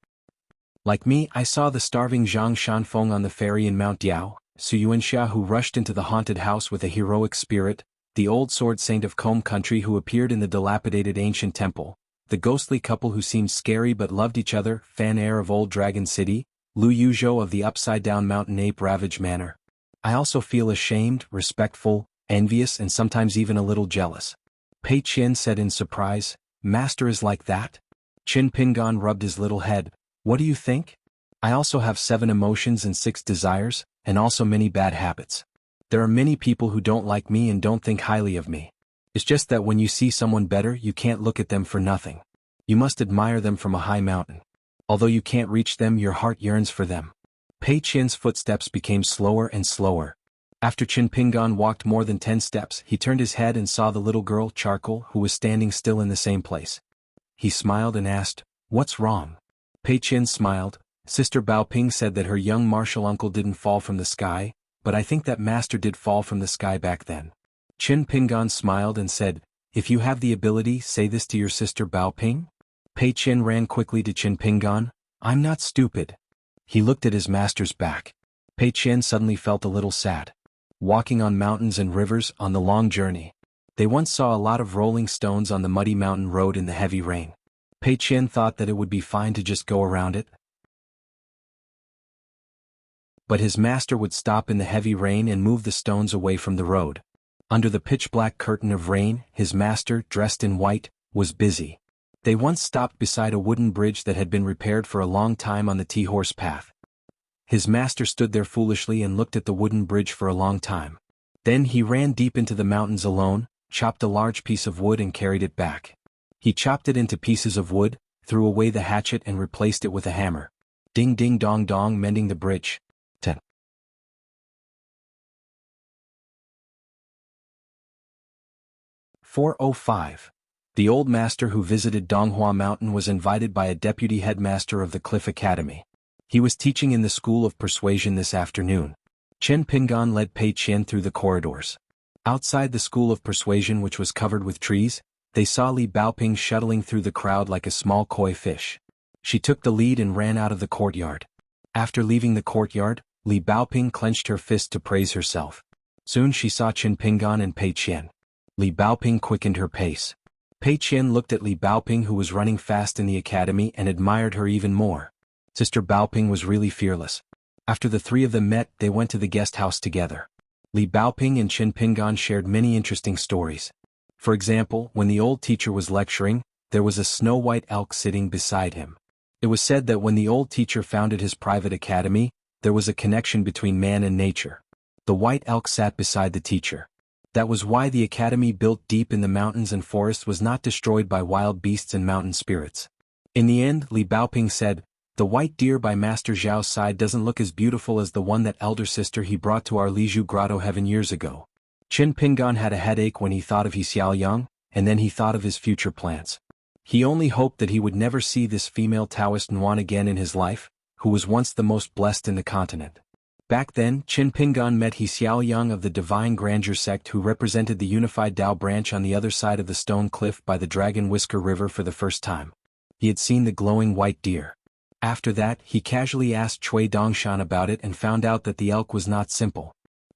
Like me, I saw the starving Zhang Shanfeng on the ferry in Mount Diao, Su Yuanxia who rushed into the haunted house with a heroic spirit, the old sword saint of Combe country who appeared in the dilapidated ancient temple, the ghostly couple who seemed scary but loved each other, Fan Air of Old Dragon City, Lu Yuzhou of the upside-down mountain ape ravaged manor. I also feel ashamed, respectful, envious and sometimes even a little jealous. Pei Qian said in surprise, Master is like that? Qin Pinggan rubbed his little head. What do you think? I also have 7 emotions and 6 desires, and also many bad habits. There are many people who don't like me and don't think highly of me. It's just that when you see someone better, you can't look at them for nothing. You must admire them from a high mountain. Although you can't reach them, your heart yearns for them. Pei Qian's footsteps became slower and slower. After Qin Pinggan walked more than 10 steps, he turned his head and saw the little girl, Charcoal, who was standing still in the same place. He smiled and asked, what's wrong? Pei Qian smiled. Sister Baoping said that her young martial uncle didn't fall from the sky, but I think that master did fall from the sky back then. Qin Pinggan smiled and said, if you have the ability, say this to your sister Baoping? Pei Qian ran quickly to Qin Pinggan. I'm not stupid. He looked at his master's back. Pei Qian suddenly felt a little sad. Walking on mountains and rivers on the long journey. They once saw a lot of rolling stones on the muddy mountain road in the heavy rain. Pei Qian thought that it would be fine to just go around it. But his master would stop in the heavy rain and move the stones away from the road. Under the pitch-black curtain of rain, his master, dressed in white, was busy. They once stopped beside a wooden bridge that had been repaired for a long time on the Tea-horse path. His master stood there foolishly and looked at the wooden bridge for a long time. Then he ran deep into the mountains alone, chopped a large piece of wood and carried it back. He chopped it into pieces of wood, threw away the hatchet and replaced it with a hammer. Ding ding dong dong, mending the bridge. 10. 405. The old master who visited Donghua Mountain was invited by a deputy headmaster of the Cliff Academy. He was teaching in the School of Persuasion this afternoon. Chen Pinggan led Pei Qian through the corridors. Outside the School of Persuasion, which was covered with trees, they saw Li Baoping shuttling through the crowd like a small koi fish. She took the lead and ran out of the courtyard. After leaving the courtyard, Li Baoping clenched her fist to praise herself. Soon she saw Chen Pinggan and Pei Qian. Li Baoping quickened her pace. Pei Qian looked at Li Baoping, who was running fast in the academy, and admired her even more. Sister Baoping was really fearless. After the three of them met, they went to the guest house together. Li Baoping and Chen Pinggan shared many interesting stories. For example, when the old teacher was lecturing, there was a snow-white elk sitting beside him. It was said that when the old teacher founded his private academy, there was a connection between man and nature. The white elk sat beside the teacher. That was why the academy, built deep in the mountains and forests, was not destroyed by wild beasts and mountain spirits. In the end, Li Baoping said, "The white deer by Master Zhao's side doesn't look as beautiful as the one that elder sister he brought to our Liju grotto heaven years ago." Chen Pinggan had a headache when he thought of He Xiaoyang, and then he thought of his future plans. He only hoped that he would never see this female Taoist Nuan again in his life, who was once the most blessed in the continent. Back then, Chen Pinggan met He Xiaoyang of the Divine Grandeur sect, who represented the unified Dao branch on the other side of the stone cliff by the Dragon Whisker River for the first time. He had seen the glowing white deer. After that, he casually asked Cui Dongshan about it and found out that the elk was not simple.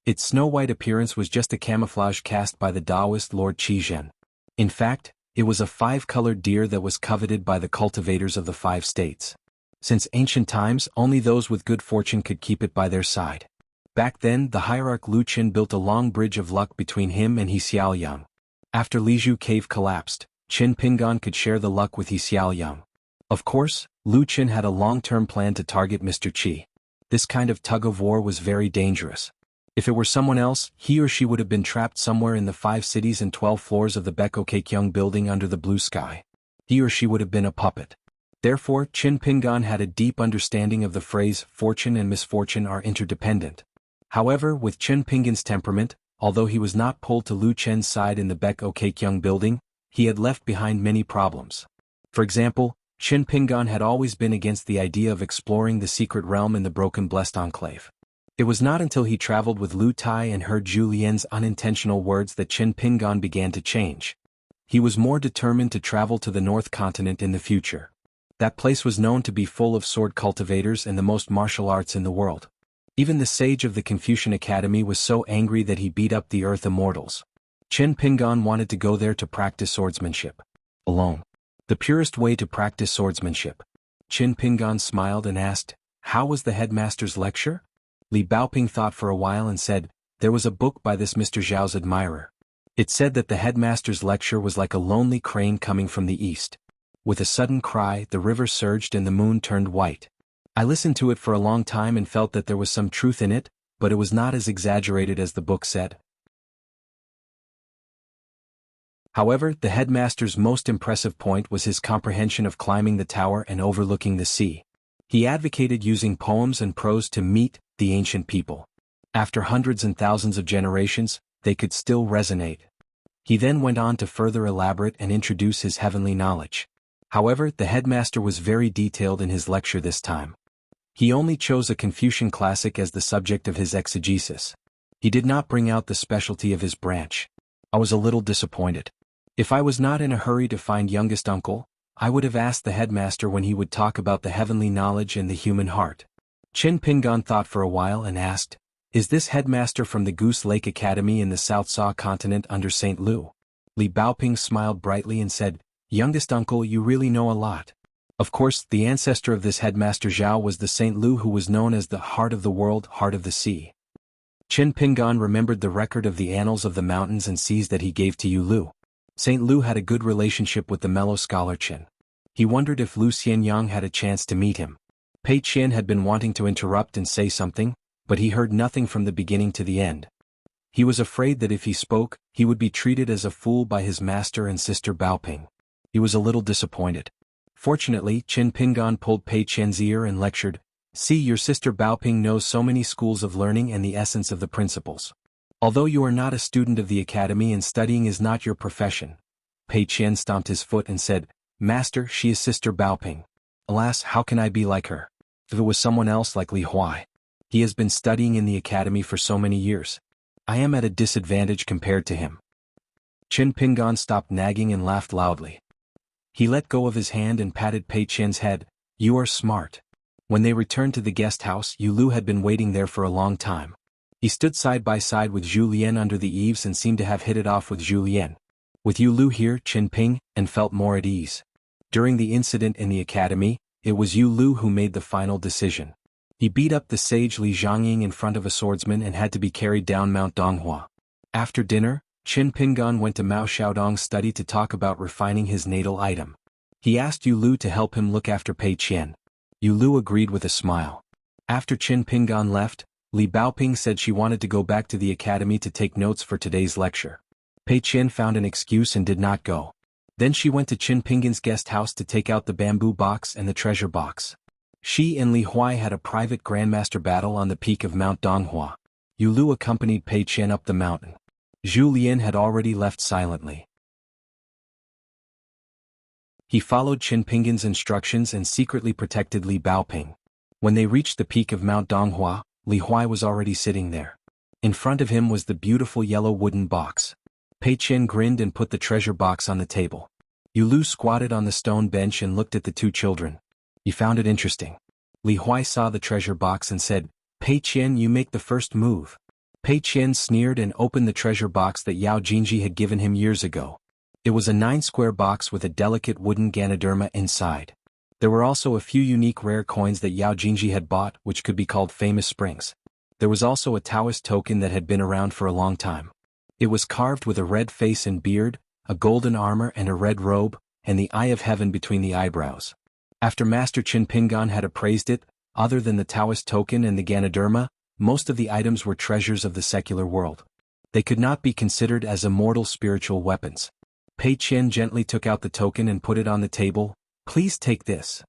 Its snow-white appearance was just a camouflage cast by the Taoist Lord Qizhen. In fact, it was a five-colored deer that was coveted by the cultivators of the 5 states. Since ancient times, only those with good fortune could keep it by their side. Back then, the hierarch Lu Qin built a long bridge of luck between him and He Xiaoyang. After Liju Cave collapsed, Chen Pinggan could share the luck with He Xiaoyang. Of course, Lu Qin had a long-term plan to target Mr. Qi. This kind of tug-of-war was very dangerous. If it were someone else, he or she would have been trapped somewhere in the 5 cities and 12 floors of the Beko Keikyung building under the blue sky. He or she would have been a puppet. Therefore, Chen Pinggan had a deep understanding of the phrase, fortune and misfortune are interdependent. However, with Chen Pinggan's temperament, although he was not pulled to Lu Chen's side in the Beko Keikyung building, he had left behind many problems. For example, Chen Pinggan had always been against the idea of exploring the secret realm in the Broken Blessed Enclave. It was not until he traveled with Lu Tai and heard Zhu Lian's unintentional words that Chen Pinggan began to change. He was more determined to travel to the North Continent in the future. That place was known to be full of sword cultivators and the most martial arts in the world. Even the sage of the Confucian Academy was so angry that he beat up the Earth Immortals. Chen Pinggan wanted to go there to practice swordsmanship. Alone. The purest way to practice swordsmanship. Chen Pinggan smiled and asked, "How was the headmaster's lecture?" Li Baoping thought for a while and said, "There was a book by this Mr. Zhao's admirer. It said that the headmaster's lecture was like a lonely crane coming from the east. With a sudden cry, the river surged and the moon turned white. I listened to it for a long time and felt that there was some truth in it, but it was not as exaggerated as the book said." However, the headmaster's most impressive point was his comprehension of climbing the tower and overlooking the sea. He advocated using poems and prose to meet the ancient people. After hundreds and thousands of generations, they could still resonate. He then went on to further elaborate and introduce his heavenly knowledge. However, the headmaster was very detailed in his lecture this time. He only chose a Confucian classic as the subject of his exegesis. He did not bring out the specialty of his branch. I was a little disappointed. If I was not in a hurry to find youngest uncle, I would have asked the headmaster when he would talk about the heavenly knowledge and the human heart. Chen Pinggan thought for a while and asked, "Is this headmaster from the Goose Lake Academy in the South Sa continent under St. Lu?" Li Baoping smiled brightly and said, "Youngest uncle, you really know a lot." Of course, the ancestor of this headmaster Zhao was the St. Lu who was known as the Heart of the World, Heart of the Sea. Chen Pinggan remembered the record of the annals of the mountains and seas that he gave to Yu Lu. St. Lu had a good relationship with the mellow scholar Chen. He wondered if Lu Xianyang had a chance to meet him. Pei Qian had been wanting to interrupt and say something, but he heard nothing from the beginning to the end. He was afraid that if he spoke, he would be treated as a fool by his master and sister Baoping. He was a little disappointed. Fortunately, Chen Pinggan pulled Pei Qian's ear and lectured, "See, your sister Baoping knows so many schools of learning and the essence of the principles. Although you are not a student of the academy and studying is not your profession. Pei Qian stomped his foot and said, Master, she is Sister Baoping. Alas, how can I be like her? If it was someone else like Li Huai. He has been studying in the academy for so many years. I am at a disadvantage compared to him. Qin Pingan stopped nagging and laughed loudly. He let go of his hand and patted Pei Qian's head. You are smart. When they returned to the guest house, Yu Lu had been waiting there for a long time. He stood side by side with Zhu Lian under the eaves and seemed to have hit it off with Zhu Lian. With Yu Lu here, Qin Ping, and felt more at ease. During the incident in the academy, it was Yu Lu who made the final decision. He beat up the sage Li Zhongying in front of a swordsman and had to be carried down Mount Donghua. After dinner, Qin Pingan went to Mao Xiaodong's study to talk about refining his natal item. He asked Yu Lu to help him look after Pei Qian. Yu Lu agreed with a smile. After Qin Pingan left, Li Baoping said she wanted to go back to the academy to take notes for today's lecture. Pei Qian found an excuse and did not go. Then she went to Qin Pingan's guest house to take out the bamboo box and the treasure box. She and Li Huai had a private grandmaster battle on the peak of Mount Donghua. Yu Lu accompanied Pei Qian up the mountain. Zhu Lian had already left silently. He followed Qin Pingan's instructions and secretly protected Li Baoping. When they reached the peak of Mount Donghua, Li Huai was already sitting there. In front of him was the beautiful yellow wooden box. Pei Qian grinned and put the treasure box on the table. Yu Lu squatted on the stone bench and looked at the two children. He found it interesting. Li Huai saw the treasure box and said, Pei Qian, you make the first move. Pei Qian sneered and opened the treasure box that Yao Jinji had given him years ago. It was a 9-square box with a delicate wooden Ganoderma inside. There were also a few unique rare coins that Yao Jinji had bought which could be called famous springs. There was also a Taoist token that had been around for a long time. It was carved with a red face and beard, a golden armor and a red robe, and the eye of heaven between the eyebrows. After Master Qin Pingan had appraised it, other than the Taoist token and the Ganoderma, most of the items were treasures of the secular world. They could not be considered as immortal spiritual weapons. Pei Qian gently took out the token and put it on the table. Please take this.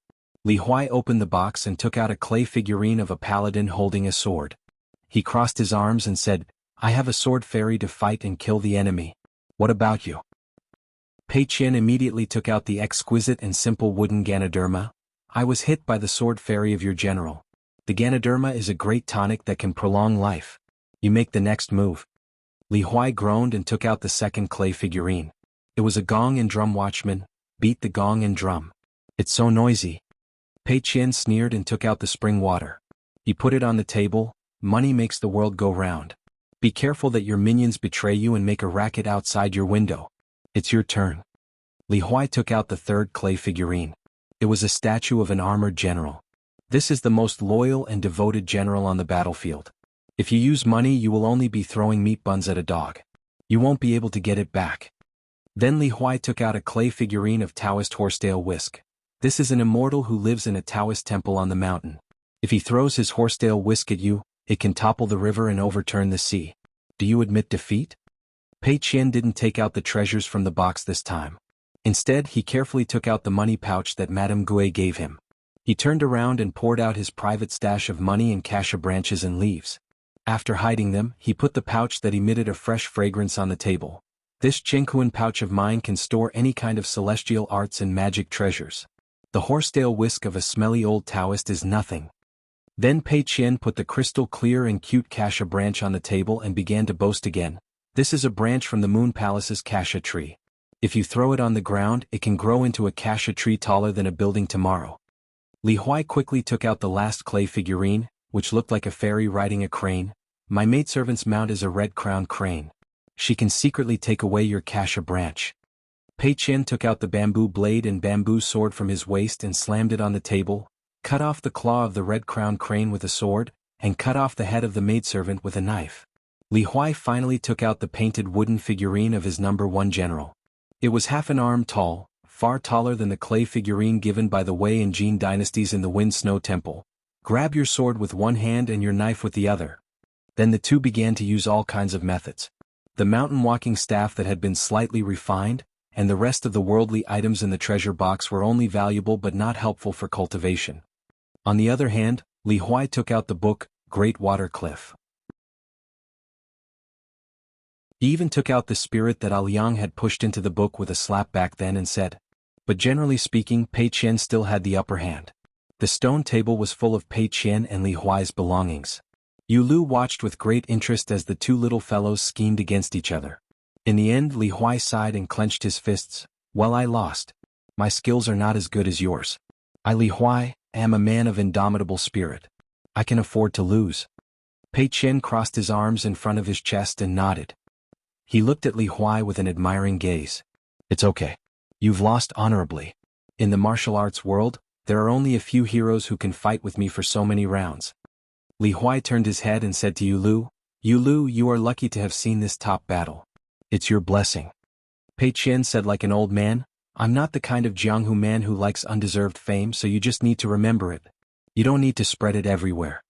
Li Huai opened the box and took out a clay figurine of a paladin holding a sword. He crossed his arms and said, I have a sword fairy to fight and kill the enemy. What about you? Pei Qian immediately took out the exquisite and simple wooden Ganoderma. I was hit by the sword fairy of your general. The Ganoderma is a great tonic that can prolong life. You make the next move. Li Huai groaned and took out the second clay figurine. It was a gong and drum watchman. Beat the gong and drum. It's so noisy. Pei Qian sneered and took out the spring water. He put it on the table. Money makes the world go round. Be careful that your minions betray you and make a racket outside your window. It's your turn. Li Huai took out the third clay figurine. It was a statue of an armored general. This is the most loyal and devoted general on the battlefield. If you use money, you will only be throwing meat buns at a dog. You won't be able to get it back. Then Li Huai took out a clay figurine of Taoist horsetail whisk. This is an immortal who lives in a Taoist temple on the mountain. If he throws his horsetail whisk at you, it can topple the river and overturn the sea. Do you admit defeat? Pei Qian didn't take out the treasures from the box this time. Instead, he carefully took out the money pouch that Madame Gui gave him. He turned around and poured out his private stash of money and cassia branches and leaves. After hiding them, he put the pouch that emitted a fresh fragrance on the table. This Qinghuan pouch of mine can store any kind of celestial arts and magic treasures. The horsetail whisk of a smelly old Taoist is nothing. Then Pei Qian put the crystal clear and cute cassia branch on the table and began to boast again. This is a branch from the Moon Palace's cassia tree. If you throw it on the ground, it can grow into a cassia tree taller than a building tomorrow. Li Huai quickly took out the last clay figurine, which looked like a fairy riding a crane. My maidservant's mount is a red-crowned crane. She can secretly take away your cassia branch. Pei Qian took out the bamboo blade and bamboo sword from his waist and slammed it on the table, cut off the claw of the red-crowned crane with a sword, and cut off the head of the maidservant with a knife. Li Huai finally took out the painted wooden figurine of his #1 general. It was half an arm tall, far taller than the clay figurine given by the Wei and Jin dynasties in the Wind Snow Temple. Grab your sword with one hand and your knife with the other. Then the two began to use all kinds of methods. The mountain walking staff that had been slightly refined, and the rest of the worldly items in the treasure box were only valuable but not helpful for cultivation. On the other hand, Li Huai took out the book, Great Water Cliff. He even took out the spirit that Liang had pushed into the book with a slap back then and said. But generally speaking, Pei Qian still had the upper hand. The stone table was full of Pei Qian and Li Huai's belongings. Yu Lu watched with great interest as the two little fellows schemed against each other. In the end, Li Huai sighed and clenched his fists. Well, I lost. My skills are not as good as yours. I, Li Huai, am a man of indomitable spirit. I can afford to lose. Pei Qian crossed his arms in front of his chest and nodded. He looked at Li Huai with an admiring gaze. It's okay. You've lost honorably. In the martial arts world, there are only a few heroes who can fight with me for so many rounds. Li Huai turned his head and said to Yu Lu, you are lucky to have seen this top battle. It's your blessing. Pei Qian said like an old man, I'm not the kind of Jianghu man who likes undeserved fame, so you just need to remember it. You don't need to spread it everywhere.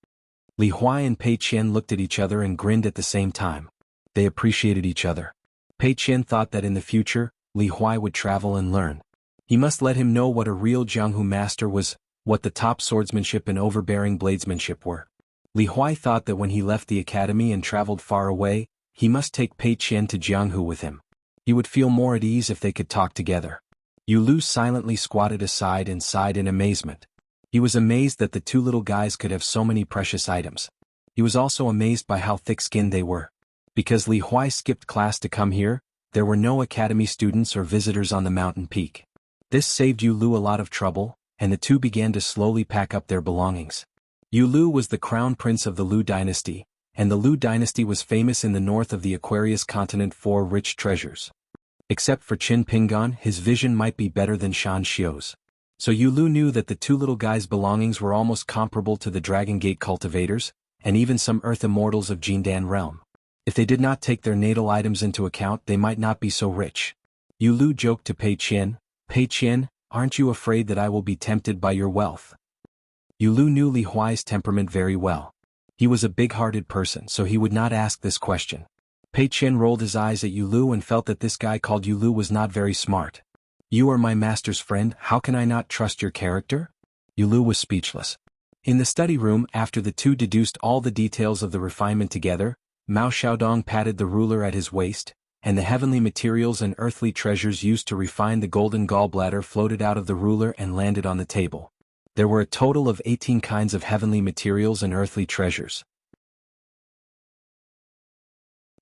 Li Huai and Pei Qian looked at each other and grinned at the same time. They appreciated each other. Pei Qian thought that in the future, Li Huai would travel and learn. He must let him know what a real Jianghu master was, what the top swordsmanship and overbearing bladesmanship were. Li Huai thought that when he left the academy and traveled far away, he must take Pei Qian to Jianghu with him. He would feel more at ease if they could talk together. Yu Lu silently squatted aside and sighed in amazement. He was amazed that the two little guys could have so many precious items. He was also amazed by how thick-skinned they were. Because Li Huai skipped class to come here, there were no academy students or visitors on the mountain peak. This saved Yu Lu a lot of trouble, and the two began to slowly pack up their belongings. Yu Lu was the crown prince of the Lu dynasty, and the Lu dynasty was famous in the north of the Aquarius continent for rich treasures. Except for Qin Pingan, his vision might be better than Shan Xiu's. So Yu Lu knew that the two little guys' belongings were almost comparable to the Dragon Gate cultivators, and even some Earth immortals of Jindan realm. If they did not take their natal items into account, they might not be so rich. Yu Lu joked to Pei Qian, aren't you afraid that I will be tempted by your wealth? Yu Lu knew Li Huai's temperament very well. He was a big-hearted person, so he would not ask this question. Pei Qian rolled his eyes at Yu Lu and felt that this guy called Yu Lu was not very smart. You are my master's friend, how can I not trust your character? Yu Lu was speechless. In the study room, after the two deduced all the details of the refinement together, Mao Xiaodong patted the ruler at his waist, and the heavenly materials and earthly treasures used to refine the golden gallbladder floated out of the ruler and landed on the table. There were a total of 18 kinds of heavenly materials and earthly treasures.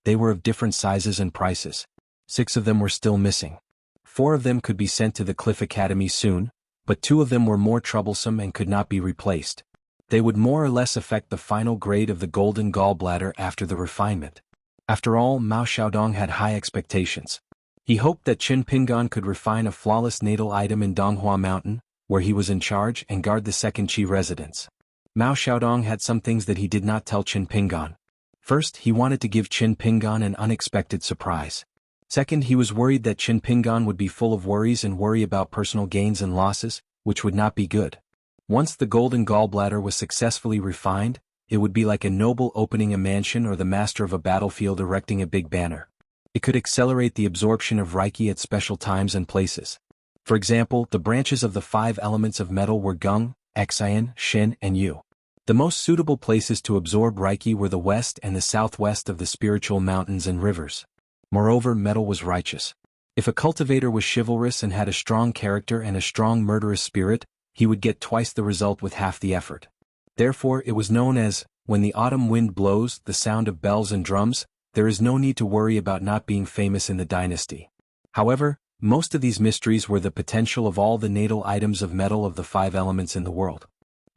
They were of different sizes and prices. 6 of them were still missing. 4 of them could be sent to the Cliff Academy soon, but 2 of them were more troublesome and could not be replaced. They would more or less affect the final grade of the golden gallbladder after the refinement. After all, Mao Xiaodong had high expectations. He hoped that Qin Pingan could refine a flawless natal item in Donghua Mountain, where he was in charge, and guard the second Qi residence. Mao Xiaodong had some things that he did not tell Qin Pingan. First, he wanted to give Qin Pingan an unexpected surprise. Second, he was worried that Qin Pingan would be full of worries and worry about personal gains and losses, which would not be good. Once the golden gallbladder was successfully refined, it would be like a noble opening a mansion or the master of a battlefield erecting a big banner. It could accelerate the absorption of Reiki at special times and places. For example, the branches of the 5 elements of metal were Gung, Xian, Shin, and Yu. The most suitable places to absorb Reiki were the west and the southwest of the spiritual mountains and rivers. Moreover, metal was righteous. If a cultivator was chivalrous and had a strong character and a strong murderous spirit, he would get twice the result with half the effort. Therefore, it was known as, when the autumn wind blows, the sound of bells and drums, there is no need to worry about not being famous in the dynasty. However, most of these mysteries were the potential of all the natal items of metal of the 5 elements in the world.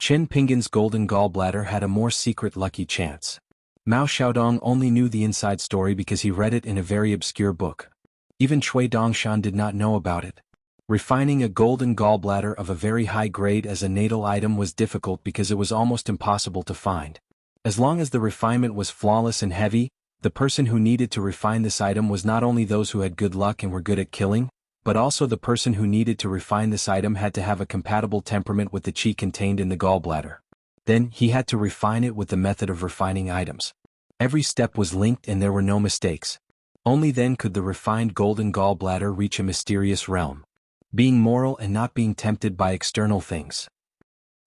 Qin Pingan's golden gallbladder had a more secret lucky chance. Mao Xiaodong only knew the inside story because he read it in a very obscure book. Even Cui Dongshan did not know about it. Refining a golden gallbladder of a very high grade as a natal item was difficult because it was almost impossible to find. As long as the refinement was flawless and heavy, the person who needed to refine this item was not only those who had good luck and were good at killing, but also the person who needed to refine this item had to have a compatible temperament with the qi contained in the gallbladder. Then, he had to refine it with the method of refining items. Every step was linked and there were no mistakes. Only then could the refined golden gallbladder reach a mysterious realm. Being moral and not being tempted by external things.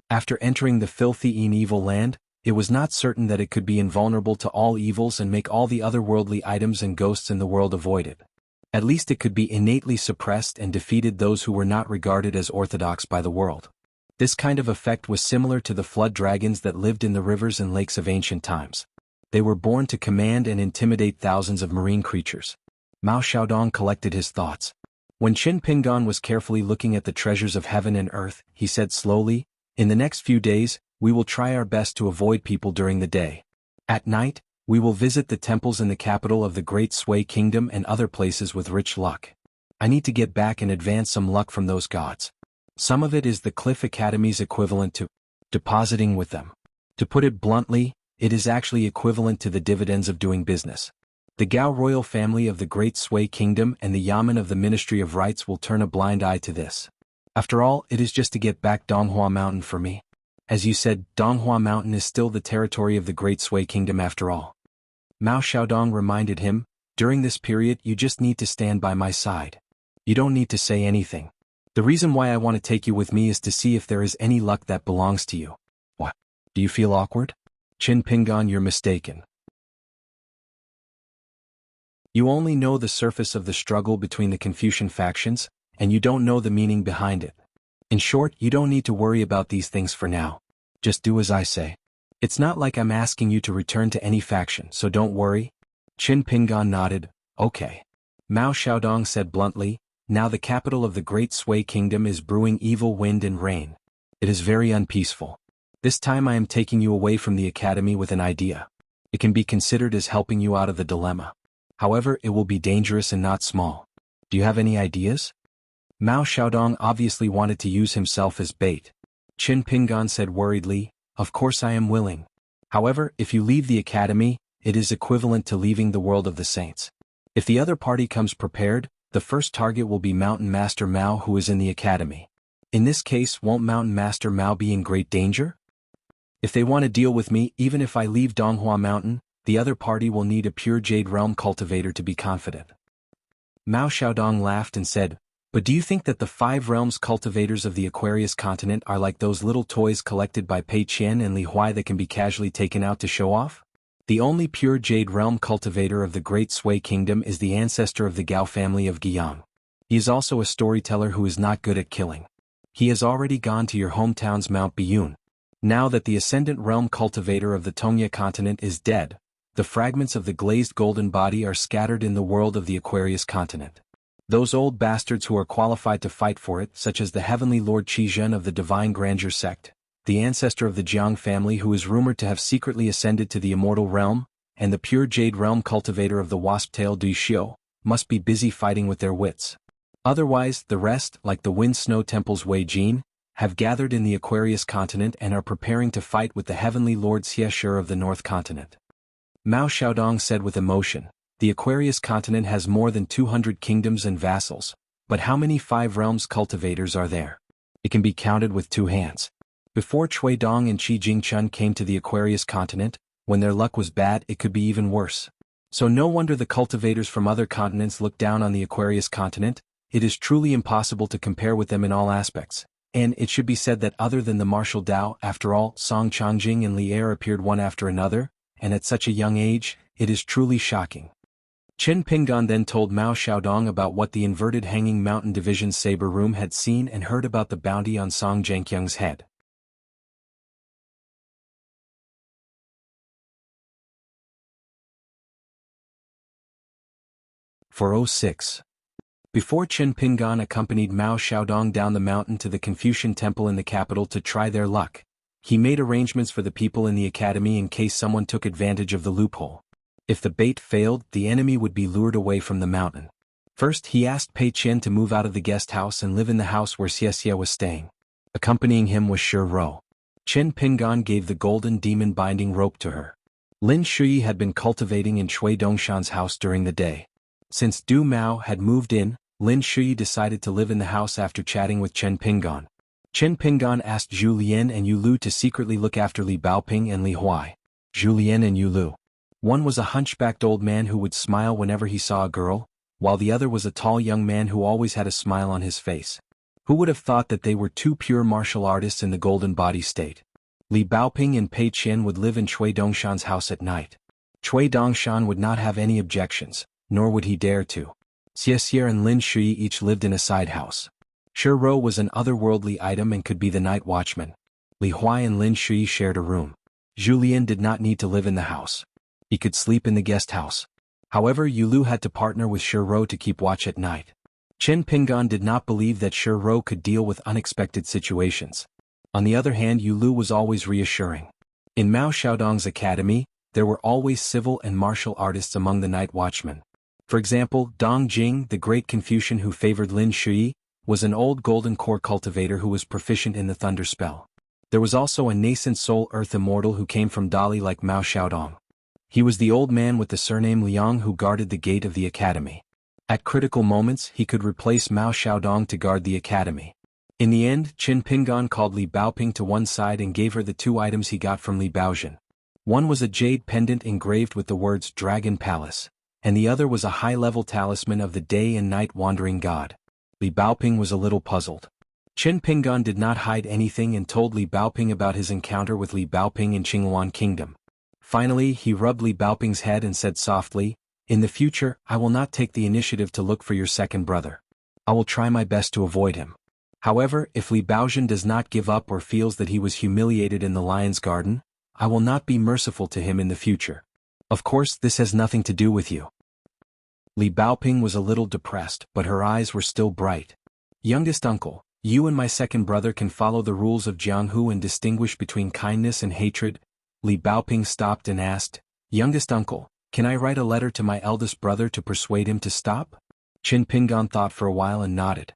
After entering the filthy and evil land, it was not certain that it could be invulnerable to all evils and make all the otherworldly items and ghosts in the world avoid it. At least it could be innately suppressed and defeated those who were not regarded as orthodox by the world. This kind of effect was similar to the flood dragons that lived in the rivers and lakes of ancient times. They were born to command and intimidate thousands of marine creatures. Mao Xiaodong collected his thoughts. When Qin Pingan was carefully looking at the treasures of heaven and earth, he said slowly, "In the next few days, we will try our best to avoid people during the day. At night, we will visit the temples in the capital of the Great Sui Kingdom and other places with rich luck. I need to get back and advance some luck from those gods. Some of it is the Cliff Academy's equivalent to depositing with them. To put it bluntly, it is actually equivalent to the dividends of doing business. The Gao royal family of the Great Sui Kingdom and the Yamen of the Ministry of Rights will turn a blind eye to this. After all, it is just to get back Donghua Mountain for me. As you said, Donghua Mountain is still the territory of the Great Sui Kingdom after all." Mao Xiaodong reminded him, "During this period you just need to stand by my side. You don't need to say anything. The reason why I want to take you with me is to see if there is any luck that belongs to you." "What? Do you feel awkward?" "Qin Pingan, you're mistaken. You only know the surface of the struggle between the Confucian factions, and you don't know the meaning behind it. In short, you don't need to worry about these things for now. Just do as I say. It's not like I'm asking you to return to any faction, so don't worry." Qin Pingan nodded. "Okay." Mao Xiaodong said bluntly, "Now the capital of the Great Sui Kingdom is brewing evil wind and rain. It is very unpeaceful. This time I am taking you away from the academy with an idea. It can be considered as helping you out of the dilemma. However, it will be dangerous and not small. Do you have any ideas?" Mao Xiaodong obviously wanted to use himself as bait. Qin Pingan said worriedly, "Of course I am willing. However, if you leave the academy, it is equivalent to leaving the world of the saints. If the other party comes prepared, the first target will be Mountain Master Mao, who is in the academy. In this case, won't Mountain Master Mao be in great danger? If they want to deal with me, even if I leave Donghua Mountain, the other party will need a pure Jade Realm cultivator to be confident." Mao Xiaodong laughed and said, "But do you think that the 5 realms cultivators of the Aquarius continent are like those little toys collected by Pei Qian and Li Huai that can be casually taken out to show off? The only pure Jade Realm cultivator of the Great Sui Kingdom is the ancestor of the Gao family of Guiyang. He is also a storyteller who is not good at killing. He has already gone to your hometowns Mount Biyun. Now that the Ascendant Realm cultivator of the Tongya continent is dead, the fragments of the glazed golden body are scattered in the world of the Aquarius continent. Those old bastards who are qualified to fight for it, such as the Heavenly Lord Qizhen of the Divine Grandeur sect, the ancestor of the Jiang family who is rumored to have secretly ascended to the Immortal Realm, and the pure Jade Realm cultivator of the Wasp-tail Du Xiu, must be busy fighting with their wits. Otherwise, the rest, like the Wind Snow Temple's Wei Jin, have gathered in the Aquarius continent and are preparing to fight with the Heavenly Lord Xie Shi of the North continent." Mao Xiaodong said with emotion, "The Aquarius continent has more than 200 kingdoms and vassals, but how many 5 realms cultivators are there? It can be counted with 2 hands. Before Cui Dong and Qi Jingchun came to the Aquarius continent, when their luck was bad, it could be even worse. So no wonder the cultivators from other continents look down on the Aquarius continent. It is truly impossible to compare with them in all aspects. And it should be said that other than the martial Dao, after all, Song Changjing and Li Er appeared one after another, and at such a young age, it is truly shocking." Qin Pingan then told Mao Xiaodong about what the inverted hanging mountain division's saber room had seen and heard about the bounty on Song Zhengqiang's head. 406. Before Qin Pingan accompanied Mao Xiaodong down the mountain to the Confucian temple in the capital to try their luck, he made arrangements for the people in the academy in case someone took advantage of the loophole. If the bait failed, the enemy would be lured away from the mountain. First, he asked Pei Qian to move out of the guest house and live in the house where Xie Xie was staying. Accompanying him was Shi Rou. Qin Pingan gave the golden demon binding rope to her. Lin Shuyi had been cultivating in Chui Dongshan's house during the day. Since Du Mao had moved in, Lin Shuyi decided to live in the house after chatting with Qin Pingan. Qin Pingan asked Zhu Lian and Yu Lu to secretly look after Li Baoping and Li Huai. Zhu Lian and Yu Lu. One was a hunchbacked old man who would smile whenever he saw a girl, while the other was a tall young man who always had a smile on his face. Who would have thought that they were 2 pure martial artists in the golden body state? Li Baoping and Pei Qian would live in Cui Dongshan's house at night. Cui Dongshan would not have any objections, nor would he dare to. Xie and Lin Shui each lived in a side house. Shi Rou was an otherworldly item and could be the night watchman. Li Huai and Lin Shui shared a room. Julien did not need to live in the house. He could sleep in the guest house. However, Yulu had to partner with Shi Rou to keep watch at night. Chen Pinggan did not believe that Shi Rou could deal with unexpected situations. On the other hand, Yulu was always reassuring. In Mao Xiaodong's academy, there were always civil and martial artists among the night watchmen. For example, Dong Jing, the great Confucian who favored Lin Shui, was an old golden core cultivator who was proficient in the thunder spell. There was also a nascent soul earth immortal who came from Dali like Mao Xiaodong. He was the old man with the surname Liang who guarded the gate of the academy. At critical moments, he could replace Mao Xiaodong to guard the academy. In the end, Qin Pinggan called Li Baoping to one side and gave her the two items he got from Li Baozhen. One was a jade pendant engraved with the words Dragon Palace, and the other was a high-level talisman of the day and night wandering god. Li Baoping was a little puzzled. Qin Pinggan did not hide anything and told Li Baoping about his encounter with Li Baoping in Qingluan Kingdom. Finally, he rubbed Li Baoping's head and said softly, "In the future, I will not take the initiative to look for your second brother. I will try my best to avoid him. However, if Li Baozhen does not give up or feels that he was humiliated in the lion's garden, I will not be merciful to him in the future. Of course, this has nothing to do with you." Li Baoping was a little depressed, but her eyes were still bright. "Youngest uncle, you and my second brother can follow the rules of Jianghu and distinguish between kindness and hatred." Li Baoping stopped and asked, "Youngest uncle, can I write a letter to my eldest brother to persuade him to stop?" Qin Pinggan thought for a while and nodded.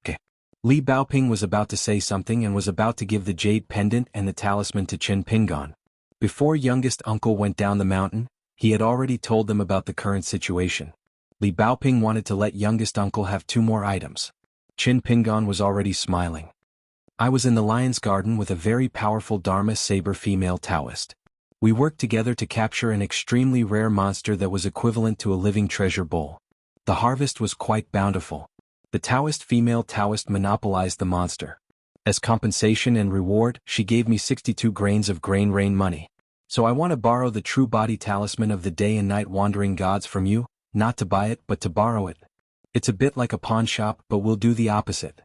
"Okay." Li Baoping was about to say something and was about to give the jade pendant and the talisman to Qin Pinggan. Before youngest uncle went down the mountain, he had already told them about the current situation. Li Baoping wanted to let youngest uncle have two more items. Qin Pinggan was already smiling. "I was in the lion's garden with a very powerful Dharma saber female Taoist. We worked together to capture an extremely rare monster that was equivalent to a living treasure bowl. The harvest was quite bountiful. The Taoist female Taoist monopolized the monster. As compensation and reward, she gave me 62 grains of grain rain money. So I want to borrow the true body talisman of the day and night wandering gods from you, not to buy it but to borrow it. It's a bit like a pawn shop, but we'll do the opposite.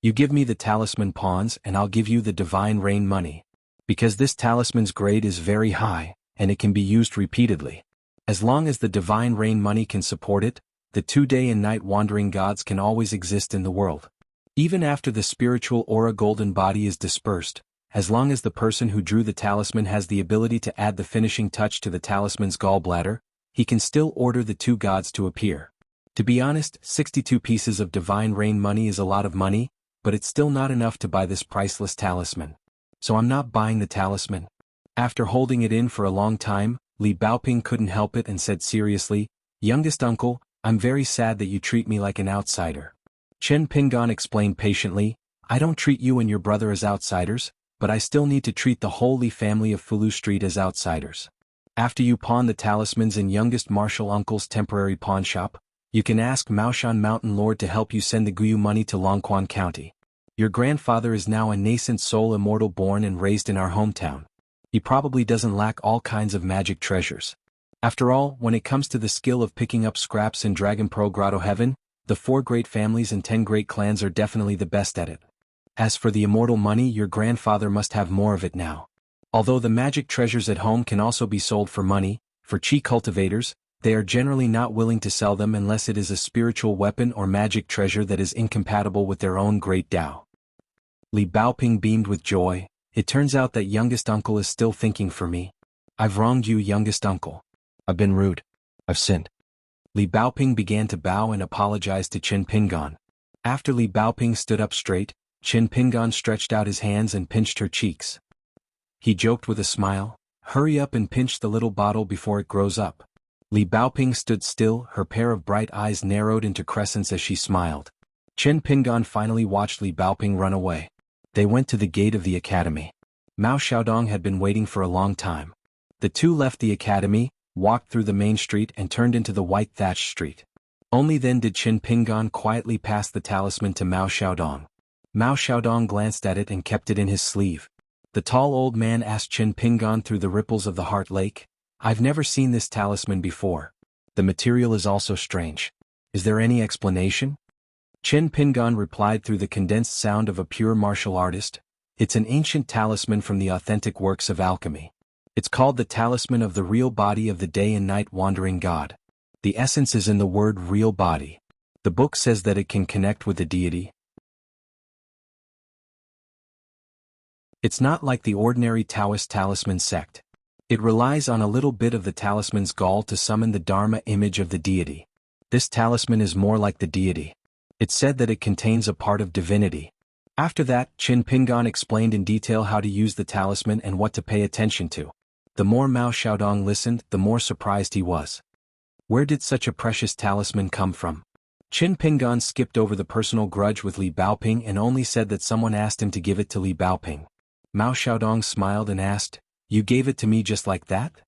You give me the talisman pawns and I'll give you the divine rain money. Because this talisman's grade is very high, and it can be used repeatedly. As long as the divine rain money can support it, the 2 day and night wandering gods can always exist in the world. Even after the spiritual aura golden body is dispersed, as long as the person who drew the talisman has the ability to add the finishing touch to the talisman's gallbladder, he can still order the two gods to appear. To be honest, 62 pieces of divine rain money is a lot of money, but it's still not enough to buy this priceless talisman. So I'm not buying the talisman." After holding it in for a long time, Li Baoping couldn't help it and said seriously, "Youngest uncle, I'm very sad that you treat me like an outsider." Qin Pinggan explained patiently, "I don't treat you and your brother as outsiders, but I still need to treat the whole Li family of Fulu Street as outsiders. After you pawn the talismans in youngest martial uncle's temporary pawn shop, you can ask Maoshan Mountain Lord to help you send the Guyu money to Longquan County. Your grandfather is now a nascent soul immortal born and raised in our hometown. He probably doesn't lack all kinds of magic treasures. After all, when it comes to the skill of picking up scraps in Dragon Pro Grotto Heaven, the 4 great families and 10 great clans are definitely the best at it. As for the immortal money, your grandfather must have more of it now. Although the magic treasures at home can also be sold for money, for Qi cultivators, they are generally not willing to sell them unless it is a spiritual weapon or magic treasure that is incompatible with their own great Tao." Li Baoping beamed with joy. "It turns out that youngest uncle is still thinking for me. I've wronged you, youngest uncle. I've been rude. I've sinned." Li Baoping began to bow and apologize to Qin Pinggan. After Li Baoping stood up straight, Qin Pinggan stretched out his hands and pinched her cheeks. He joked with a smile, "Hurry up and pinch the little bottle before it grows up." Li Baoping stood still, her pair of bright eyes narrowed into crescents as she smiled. Qin Pinggan finally watched Li Baoping run away. They went to the gate of the academy. Mao Xiaodong had been waiting for a long time. The two left the academy, walked through the main street and turned into the white thatched street. Only then did Qin Pinggan quietly pass the talisman to Mao Xiaodong. Mao Xiaodong glanced at it and kept it in his sleeve. The tall old man asked Qin Pingan through the ripples of the Heart Lake, "I've never seen this talisman before. The material is also strange. Is there any explanation?" Qin Pingan replied through the condensed sound of a pure martial artist, "It's an ancient talisman from the authentic works of alchemy. It's called the talisman of the real body of the day and night wandering god. The essence is in the word real body. The book says that it can connect with the deity. It's not like the ordinary Taoist talisman sect. It relies on a little bit of the talisman's gall to summon the Dharma image of the deity. This talisman is more like the deity. It's said that it contains a part of divinity." After that, Qin Pingan explained in detail how to use the talisman and what to pay attention to. The more Mao Xiaodong listened, the more surprised he was. Where did such a precious talisman come from? Qin Pingan skipped over the personal grudge with Li Baoping and only said that someone asked him to give it to Li Baoping. Mao Xiaodong smiled and asked, "You gave it to me just like that?"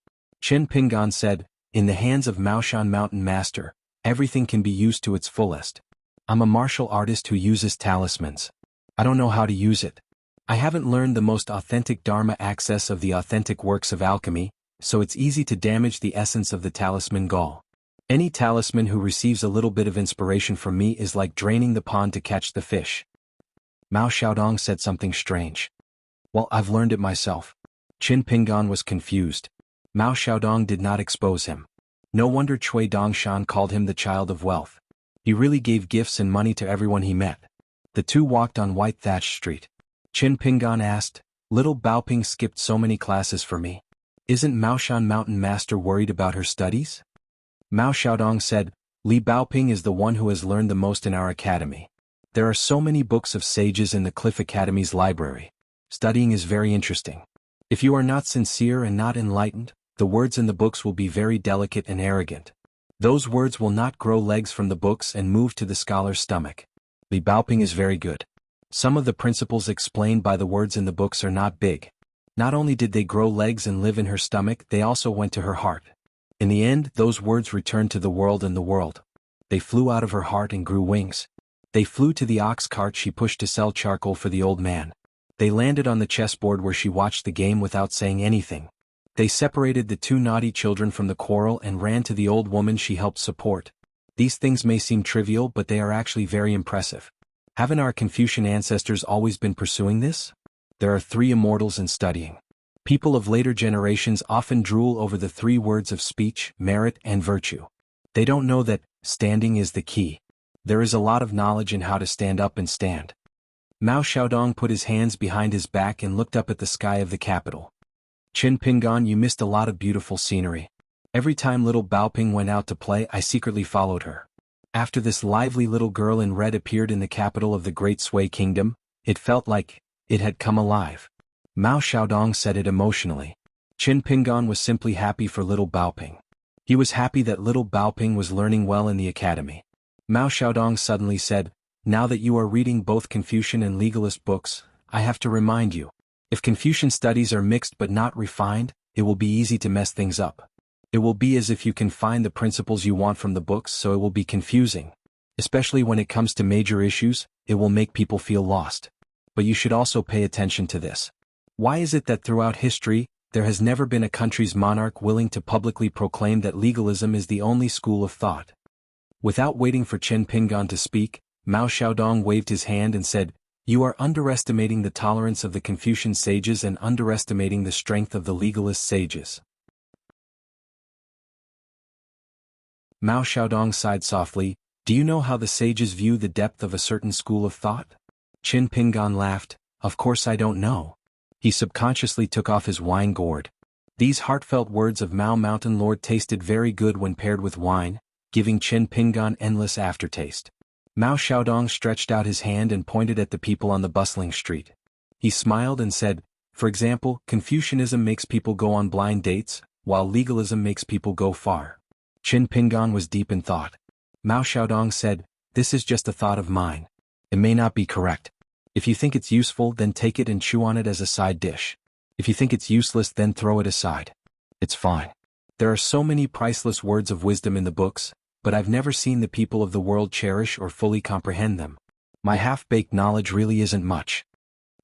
Qin Pingan said, "In the hands of Maoshan Mountain Master, everything can be used to its fullest. I'm a martial artist who uses talismans. I don't know how to use it. I haven't learned the most authentic Dharma access of the authentic works of alchemy, so it's easy to damage the essence of the talisman gall. Any talisman who receives a little bit of inspiration from me is like draining the pond to catch the fish." Mao Xiaodong said something strange. "Well, I've learned it myself." Qin Pingan was confused. Mao Xiaodong did not expose him. No wonder Cui Dongshan called him the child of wealth. He really gave gifts and money to everyone he met. The two walked on white thatched street. Qin Pingan asked, "Little Baoping skipped so many classes for me. Isn't Maoshan Mountain Master worried about her studies?" Mao Xiaodong said, "Li Baoping is the one who has learned the most in our academy. There are so many books of sages in the Cliff Academy's library. Studying is very interesting. If you are not sincere and not enlightened, the words in the books will be very delicate and arrogant. Those words will not grow legs from the books and move to the scholar's stomach. Li Baoping is very good. Some of the principles explained by the words in the books are not big. Not only did they grow legs and live in her stomach, they also went to her heart. In the end, those words returned to the world and the world. They flew out of her heart and grew wings. They flew to the ox cart she pushed to sell charcoal for the old man. They landed on the chessboard where she watched the game without saying anything. They separated the two naughty children from the quarrel and ran to the old woman she helped support. These things may seem trivial, but they are actually very impressive. Haven't our Confucian ancestors always been pursuing this? There are 3 immortals in studying. People of later generations often drool over the 3 words of speech, merit and virtue. They don't know that standing is the key. There is a lot of knowledge in how to stand up and stand." Mao Xiaodong put his hands behind his back and looked up at the sky of the capital. "Qin Pingan, you missed a lot of beautiful scenery. Every time little Baoping went out to play, I secretly followed her. After this lively little girl in red appeared in the capital of the Great Sui Kingdom, it felt like it had come alive." Mao Xiaodong said it emotionally. Qin Pingan was simply happy for little Baoping. He was happy that little Baoping was learning well in the academy. Mao Xiaodong suddenly said, "Now that you are reading both Confucian and legalist books, I have to remind you. If Confucian studies are mixed but not refined, it will be easy to mess things up. It will be as if you can find the principles you want from the books, so it will be confusing. Especially when it comes to major issues, it will make people feel lost. But you should also pay attention to this. Why is it that throughout history, there has never been a country's monarch willing to publicly proclaim that legalism is the only school of thought?" Without waiting for Qin Pingan to speak, Mao Xiaodong waved his hand and said, "You are underestimating the tolerance of the Confucian sages and underestimating the strength of the legalist sages." Mao Xiaodong sighed softly, "Do you know how the sages view the depth of a certain school of thought?" Qin Pingan laughed, "Of course I don't know." He subconsciously took off his wine gourd. These heartfelt words of Mao Mountain Lord tasted very good when paired with wine, giving Qin Pingan endless aftertaste. Mao Xiaodong stretched out his hand and pointed at the people on the bustling street. He smiled and said, "For example, Confucianism makes people go on blind dates, while legalism makes people go far." Qin Pingan was deep in thought. Mao Xiaodong said, "This is just a thought of mine. It may not be correct. If you think it's useful, then take it and chew on it as a side dish. If you think it's useless, then throw it aside. It's fine. There are so many priceless words of wisdom in the books, but I've never seen the people of the world cherish or fully comprehend them. My half-baked knowledge really isn't much.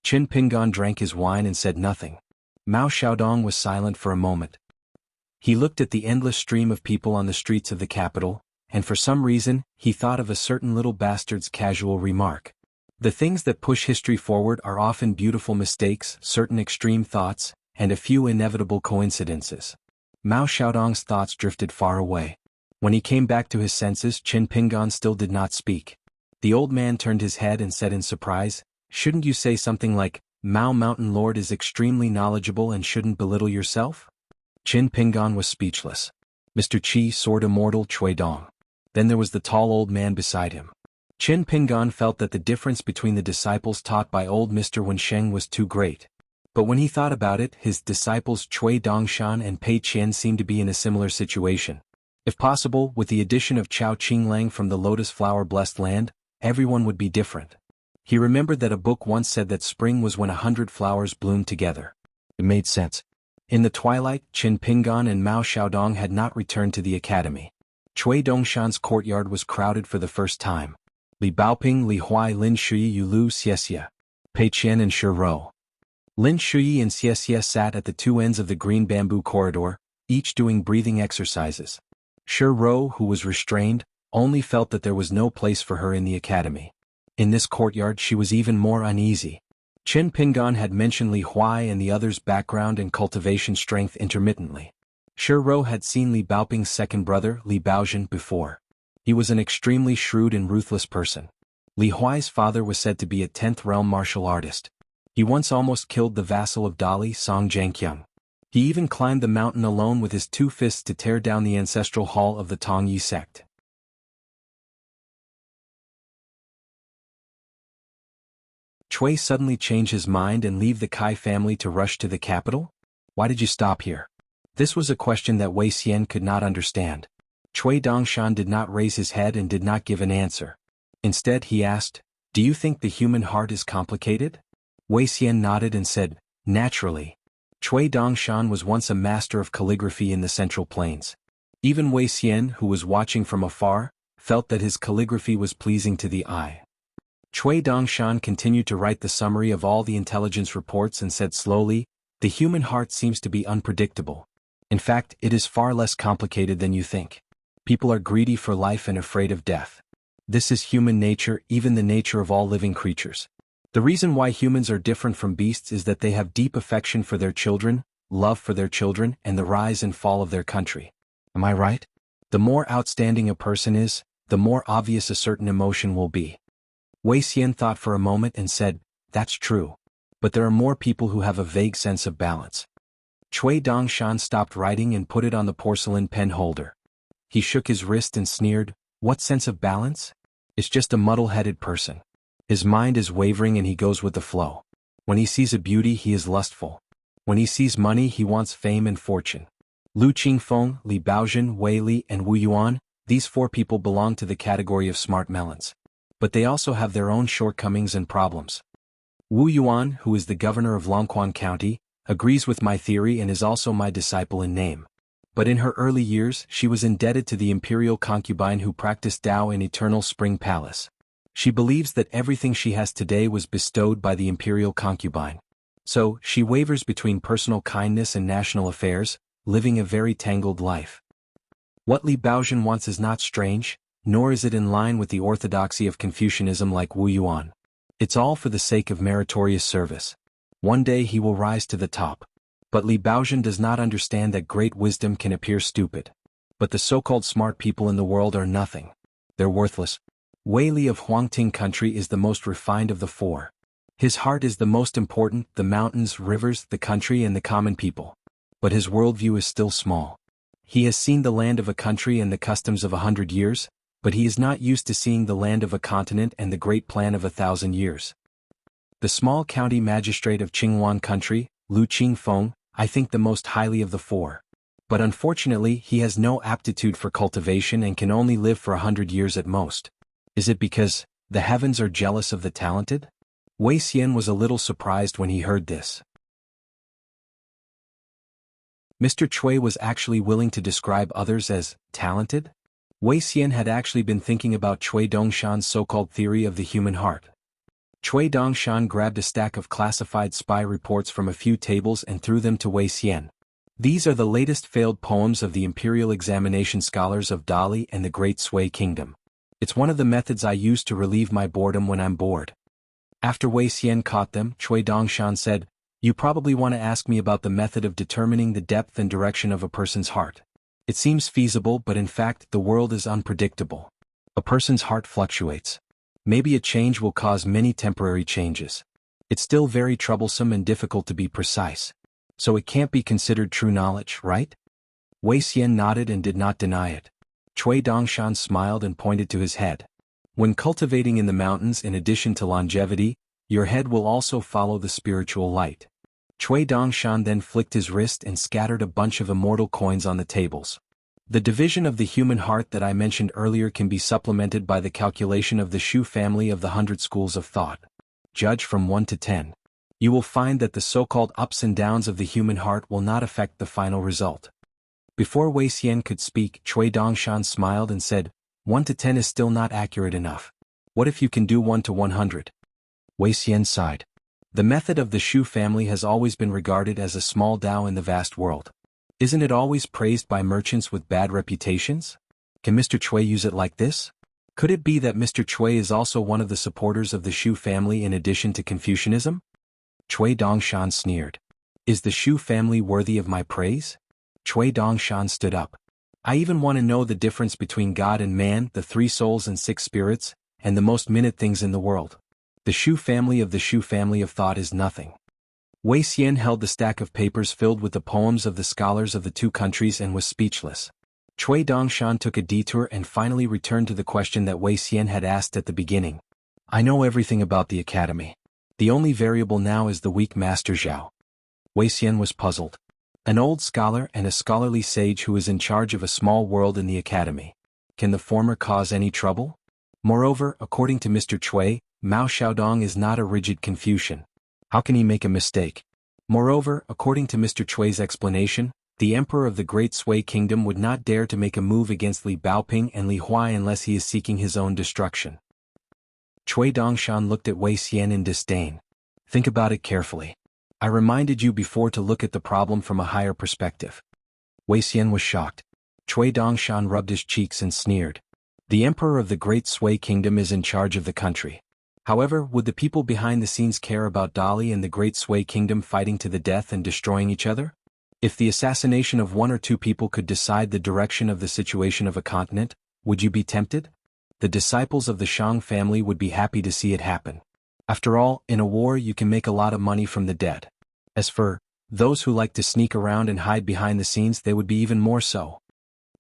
Qin Pingan drank his wine and said nothing. Mao Xiaodong was silent for a moment. He looked at the endless stream of people on the streets of the capital, and for some reason, he thought of a certain little bastard's casual remark. The things that push history forward are often beautiful mistakes, certain extreme thoughts, and a few inevitable coincidences. Mao Xiaodong's thoughts drifted far away. When he came back to his senses, Qin Pingan still did not speak. The old man turned his head and said in surprise, "Shouldn't you say something like, Mao Mountain Lord is extremely knowledgeable and shouldn't belittle yourself?" Qin Pingan was speechless. Mr. Qi soared immortal Cui Dong. Then there was the tall old man beside him. Qin Pingan felt that the difference between the disciples taught by old Mr. Wensheng was too great. But when he thought about it, his disciples Cui Dongshan and Pei Qian seemed to be in a similar situation. If possible, with the addition of Chao Qinglang from the lotus flower-blessed land, everyone would be different. He remembered that a book once said that spring was when 100 flowers bloomed together. It made sense. In the twilight, Qin Pingan and Mao Xiaodong had not returned to the academy. Cui Dongshan's courtyard was crowded for the first time. Li Baoping, Li Huai, Lin Shuyi, Yulu, Xiexie, Pei Qian and Shi Rou. Lin Shuyi and Xiexie sat at the two ends of the green bamboo corridor, each doing breathing exercises. Shi Rou, who was restrained, only felt that there was no place for her in the academy. In this courtyard she was even more uneasy. Qin Pingan had mentioned Li Huai and the others' background and cultivation strength intermittently. Shi Rou had seen Li Baoping's second brother, Li Baozhen, before. He was an extremely shrewd and ruthless person. Li Huai's father was said to be a 10th realm martial artist. He once almost killed the vassal of Dali, Song Zhangqiang. He even climbed the mountain alone with his 2 fists to tear down the ancestral hall of the Tongyi sect. Cui suddenly change his mind and leave the Kai family to rush to the capital? Why did you stop here? This was a question that Wei Xian could not understand. Cui Dongshan did not raise his head and did not give an answer. Instead he asked, "Do you think the human heart is complicated?" Wei Xian nodded and said, "Naturally." Cui Dongshan was once a master of calligraphy in the Central Plains. Even Wei Xian, who was watching from afar, felt that his calligraphy was pleasing to the eye. Cui Dongshan continued to write the summary of all the intelligence reports and said slowly, "The human heart seems to be unpredictable. In fact, it is far less complicated than you think. People are greedy for life and afraid of death. This is human nature, even the nature of all living creatures. The reason why humans are different from beasts is that they have deep affection for their children, love for their children, and the rise and fall of their country. Am I right? The more outstanding a person is, the more obvious a certain emotion will be." Wei Xian thought for a moment and said, "That's true. But there are more people who have a vague sense of balance." Cui Dongshan stopped writing and put it on the porcelain pen holder. He shook his wrist and sneered, "What sense of balance? It's just a muddle-headed person. His mind is wavering and he goes with the flow. When he sees a beauty he is lustful. When he sees money he wants fame and fortune." Lu Qingfeng, Li Baozhen, Wei Li, and Wu Yuan, these 4 people belong to the category of smart melons. But they also have their own shortcomings and problems. Wu Yuan, who is the governor of Longquan County, agrees with my theory and is also my disciple in name. But in her early years, she was indebted to the imperial concubine who practiced Tao in Eternal Spring Palace. She believes that everything she has today was bestowed by the imperial concubine. So, she wavers between personal kindness and national affairs, living a very tangled life. What Li Baozhen wants is not strange, nor is it in line with the orthodoxy of Confucianism like Wu Yuan. It's all for the sake of meritorious service. One day he will rise to the top. But Li Baozhen does not understand that great wisdom can appear stupid. But the so-called smart people in the world are nothing. They're worthless. Wei Li of Huangting country is the most refined of the 4. His heart is the most important, the mountains, rivers, the country and the common people. But his worldview is still small. He has seen the land of a country and the customs of 100 years, but he is not used to seeing the land of a continent and the great plan of 1,000 years. The small county magistrate of Qingwan country, Lu Qingfeng, I think the most highly of the 4. But unfortunately he has no aptitude for cultivation and can only live for 100 years at most. Is it because the heavens are jealous of the talented? Wei Xian was a little surprised when he heard this. Mr. Cui was actually willing to describe others as talented? Wei Xian had actually been thinking about Cui Dongshan's so-called theory of the human heart. Cui Dongshan grabbed a stack of classified spy reports from a few tables and threw them to Wei Xian. These are the latest failed poems of the imperial examination scholars of Dali and the Great Sui Kingdom. It's one of the methods I use to relieve my boredom when I'm bored. After Wei Xian caught them, Cui Dongshan said, "You probably want to ask me about the method of determining the depth and direction of a person's heart. It seems feasible, but in fact the world is unpredictable. A person's heart fluctuates. Maybe a change will cause many temporary changes. It's still very troublesome and difficult to be precise. So it can't be considered true knowledge, right?" Wei Xian nodded and did not deny it. Cui Dongshan smiled and pointed to his head. When cultivating in the mountains, in addition to longevity, your head will also follow the spiritual light. Cui Dongshan then flicked his wrist and scattered a bunch of immortal coins on the tables. The division of the human heart that I mentioned earlier can be supplemented by the calculation of the Shu family of the 100 schools of thought. Judge from 1 to 10. You will find that the so-called ups and downs of the human heart will not affect the final result. Before Wei Xian could speak, Cui Dongshan smiled and said, 1 to 10 is still not accurate enough. What if you can do 1 to 100? Wei Xian sighed. The method of the Shu family has always been regarded as a small Tao in the vast world. Isn't it always praised by merchants with bad reputations? Can Mr. Cui use it like this? Could it be that Mr. Cui is also one of the supporters of the Shu family in addition to Confucianism? Cui Dongshan sneered. Is the Shu family worthy of my praise? Cui Dongshan stood up. I even want to know the difference between God and man, the 3 souls and 6 spirits, and the most minute things in the world. The Shu family of the Shu family of thought is nothing. Wei Xian held the stack of papers filled with the poems of the scholars of the 2 countries and was speechless. Cui Dongshan took a detour and finally returned to the question that Wei Xian had asked at the beginning. I know everything about the academy. The only variable now is the weak Master Zhao. Wei Xian was puzzled. An old scholar and a scholarly sage who is in charge of a small world in the academy. Can the former cause any trouble? Moreover, according to Mr. Cui, Mao Xiaodong is not a rigid Confucian. How can he make a mistake? Moreover, according to Mr. Cui's explanation, the emperor of the Great Sui Kingdom would not dare to make a move against Li Baoping and Li Huai unless he is seeking his own destruction. Cui Dongshan looked at Wei Xian in disdain. Think about it carefully. I reminded you before to look at the problem from a higher perspective. Wei Xian was shocked. Cui Dongshan rubbed his cheeks and sneered. The emperor of the Great Sui Kingdom is in charge of the country. However, would the people behind the scenes care about Dali and the Great Sui Kingdom fighting to the death and destroying each other? If the assassination of 1 or 2 people could decide the direction of the situation of a continent, would you be tempted? The disciples of the Shang family would be happy to see it happen. After all, in a war you can make a lot of money from the dead. As for those who like to sneak around and hide behind the scenes, they would be even more so.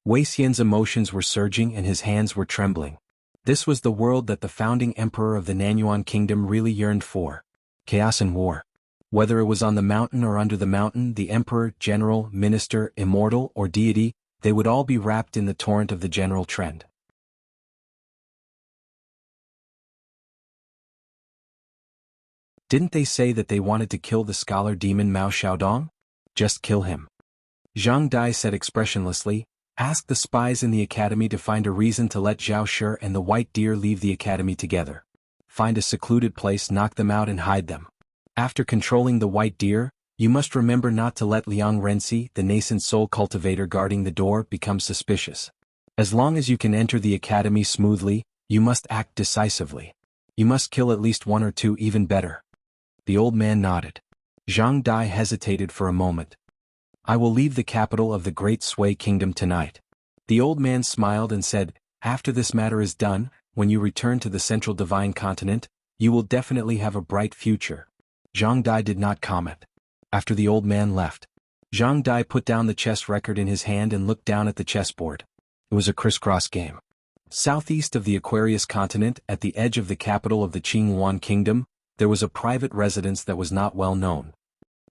Wei Xian's emotions were surging and his hands were trembling. This was the world that the founding emperor of the Nanyuan Kingdom really yearned for. Chaos and war. Whether it was on the mountain or under the mountain, the emperor, general, minister, immortal, or deity, they would all be wrapped in the torrent of the general trend. Didn't they say that they wanted to kill the scholar demon Mao Xiaodong? Just kill him. Zhang Dai said expressionlessly, ask the spies in the academy to find a reason to let Zhao Shi and the white deer leave the academy together. Find a secluded place, knock them out and hide them. After controlling the white deer, you must remember not to let Liang Renzi, the nascent soul cultivator guarding the door, become suspicious. As long as you can enter the academy smoothly, you must act decisively. You must kill at least 1 or 2, even better. The old man nodded. Zhang Dai hesitated for a moment. I will leave the capital of the Great Sui Kingdom tonight. The old man smiled and said, after this matter is done, when you return to the central divine continent, you will definitely have a bright future. Zhang Dai did not comment. After the old man left, Zhang Dai put down the chess record in his hand and looked down at the chessboard. It was a crisscross game. Southeast of the Aquarius continent, at the edge of the capital of the Qingyuan Kingdom, there was a private residence that was not well known.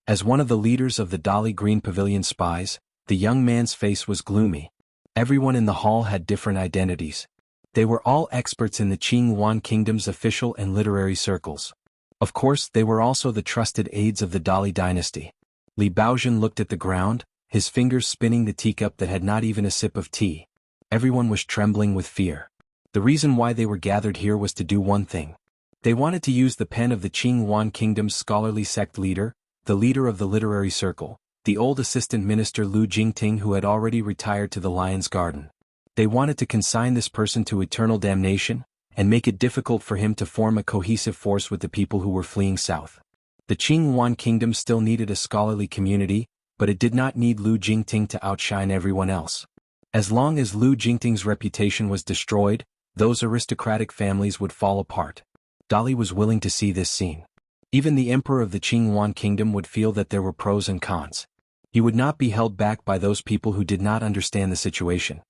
As one of the leaders of the Dali Green Pavilion spies, the young man's face was gloomy. Everyone in the hall had different identities. They were all experts in the Qingyuan Kingdom's official and literary circles. Of course, they were also the trusted aides of the Dali dynasty. Li Baozhen looked at the ground, his fingers spinning the teacup that had not even a sip of tea. Everyone was trembling with fear. The reason why they were gathered here was to do one thing. They wanted to use the pen of the Qing Kingdom's scholarly sect leader, the leader of the literary circle, the old assistant minister Lu Jingting, who had already retired to the Lion's Garden. They wanted to consign this person to eternal damnation, and make it difficult for him to form a cohesive force with the people who were fleeing south. The Qing Kingdom still needed a scholarly community, but it did not need Lu Jingting to outshine everyone else. As long as Lu Jingting's reputation was destroyed, those aristocratic families would fall apart. Dali was willing to see this scene. Even the emperor of the Qing Kingdom would feel that there were pros and cons. He would not be held back by those people who did not understand the situation.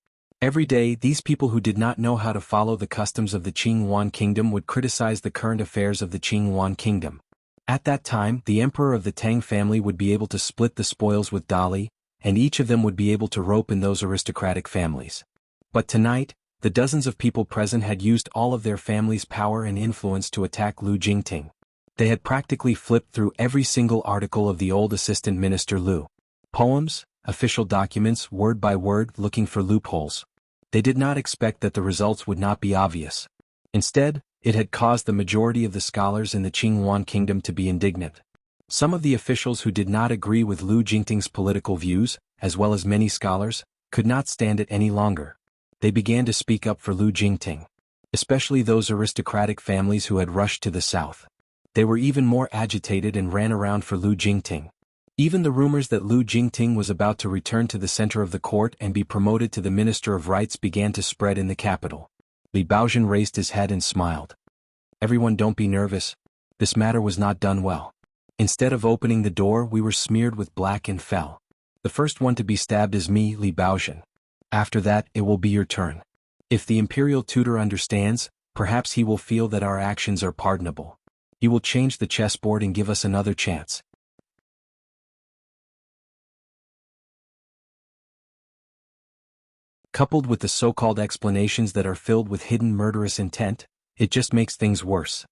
Every day, these people who did not know how to follow the customs of the Qing Kingdom would criticize the current affairs of the Qing Kingdom. At that time, the emperor of the Tang family would be able to split the spoils with Dali, and each of them would be able to rope in those aristocratic families. But tonight, the dozens of people present had used all of their family's power and influence to attack Lu Jingting. They had practically flipped through every single article of the old assistant minister Lu. Poems, official documents, word by word, looking for loopholes. They did not expect that the results would not be obvious. Instead, it had caused the majority of the scholars in the Qing Kingdom to be indignant. Some of the officials who did not agree with Lu Jingting's political views, as well as many scholars, could not stand it any longer. They began to speak up for Lu Jingting. Especially those aristocratic families who had rushed to the south. They were even more agitated and ran around for Lu Jingting. Even the rumors that Lu Jingting was about to return to the center of the court and be promoted to the Minister of Rights began to spread in the capital. Li Baozhen raised his head and smiled. Everyone, don't be nervous. This matter was not done well. Instead of opening the door, we were smeared with black and fell. The first one to be stabbed is me, Li Baozhen. After that, it will be your turn. If the imperial tutor understands, perhaps he will feel that our actions are pardonable. He will change the chessboard and give us another chance. Coupled with the so-called explanations that are filled with hidden murderous intent, it just makes things worse.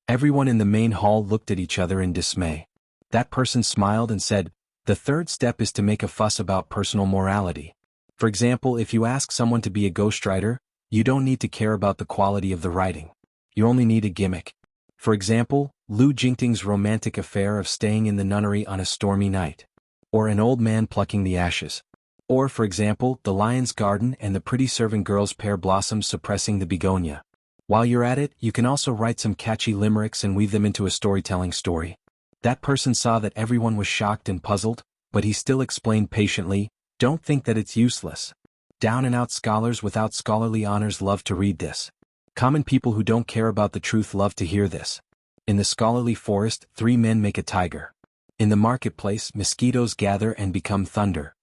Everyone in the main hall looked at each other in dismay. That person smiled and said, "The third step is to make a fuss about personal morality. For example, if you ask someone to be a ghostwriter, you don't need to care about the quality of the writing. You only need a gimmick. For example, Lu Jingting's romantic affair of staying in the nunnery on a stormy night. Or an old man plucking the ashes. Or, for example, the lion's garden and the pretty servant girl's pear blossoms suppressing the begonia. While you're at it, you can also write some catchy limericks and weave them into a storytelling story." That person saw that everyone was shocked and puzzled, but he still explained patiently, "Don't think that it's useless. Down-and-out scholars without scholarly honors love to read this. Common people who don't care about the truth love to hear this. In the scholarly forest, 3 men make a tiger. In the marketplace, mosquitoes gather and become thunder."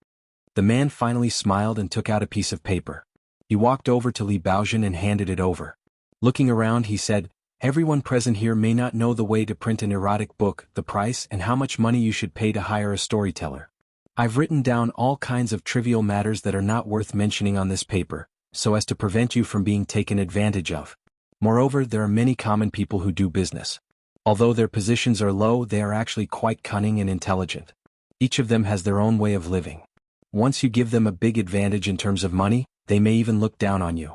The man finally smiled and took out a piece of paper. He walked over to Li Baozhen and handed it over. Looking around, he said, "Everyone present here may not know the way to print an erotic book, the price and how much money you should pay to hire a storyteller. I've written down all kinds of trivial matters that are not worth mentioning on this paper, so as to prevent you from being taken advantage of. Moreover, there are many common people who do business. Although their positions are low, they are actually quite cunning and intelligent. Each of them has their own way of living. Once you give them a big advantage in terms of money, they may even look down on you."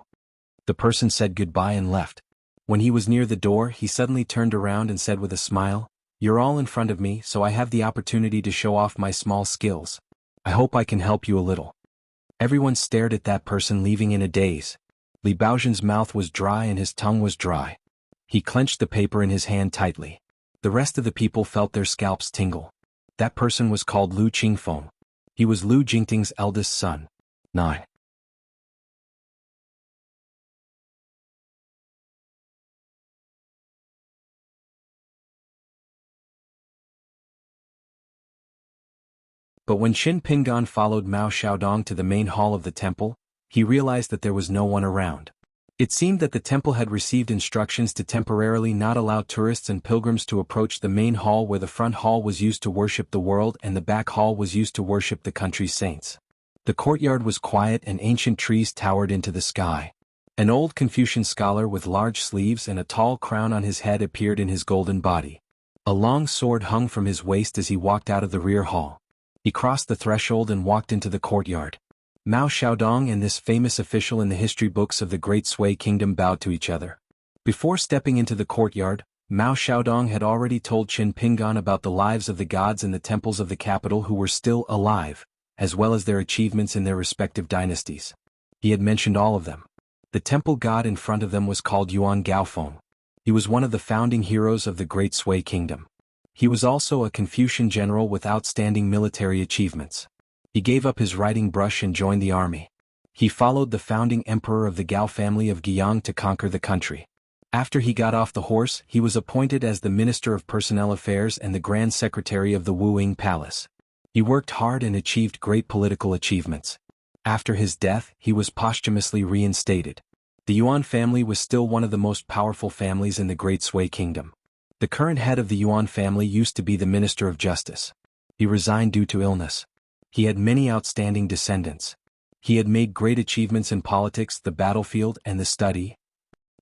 The person said goodbye and left. When he was near the door, he suddenly turned around and said with a smile, "You're all in front of me, so I have the opportunity to show off my small skills. I hope I can help you a little." Everyone stared at that person, leaving in a daze. Li Baozhen's mouth was dry and his tongue was dry. He clenched the paper in his hand tightly. The rest of the people felt their scalps tingle. That person was called Lu Qingfeng. He was Lu Jingting's eldest son. 9. But when Qin Pingan followed Mao Xiaodong to the main hall of the temple, he realized that there was no one around. It seemed that the temple had received instructions to temporarily not allow tourists and pilgrims to approach the main hall, where the front hall was used to worship the world and the back hall was used to worship the country's saints. The courtyard was quiet and ancient trees towered into the sky. An old Confucian scholar with large sleeves and a tall crown on his head appeared in his golden body. A long sword hung from his waist as he walked out of the rear hall. He crossed the threshold and walked into the courtyard. Mao Xiaodong and this famous official in the history books of the Great Sui Kingdom bowed to each other. Before stepping into the courtyard, Mao Xiaodong had already told Qin Pingan about the lives of the gods in the temples of the capital who were still alive, as well as their achievements in their respective dynasties. He had mentioned all of them. The temple god in front of them was called Yuan Gaofeng. He was one of the founding heroes of the Great Sui Kingdom. He was also a Confucian general with outstanding military achievements. He gave up his writing brush and joined the army. He followed the founding emperor of the Gao family of Guiyang to conquer the country. After he got off the horse, he was appointed as the Minister of Personnel Affairs and the Grand Secretary of the Wuing Palace. He worked hard and achieved great political achievements. After his death, he was posthumously reinstated. The Yuan family was still one of the most powerful families in the Great Sui Kingdom. The current head of the Yuan family used to be the Minister of Justice. He resigned due to illness. He had many outstanding descendants. He had made great achievements in politics, the battlefield, and the study.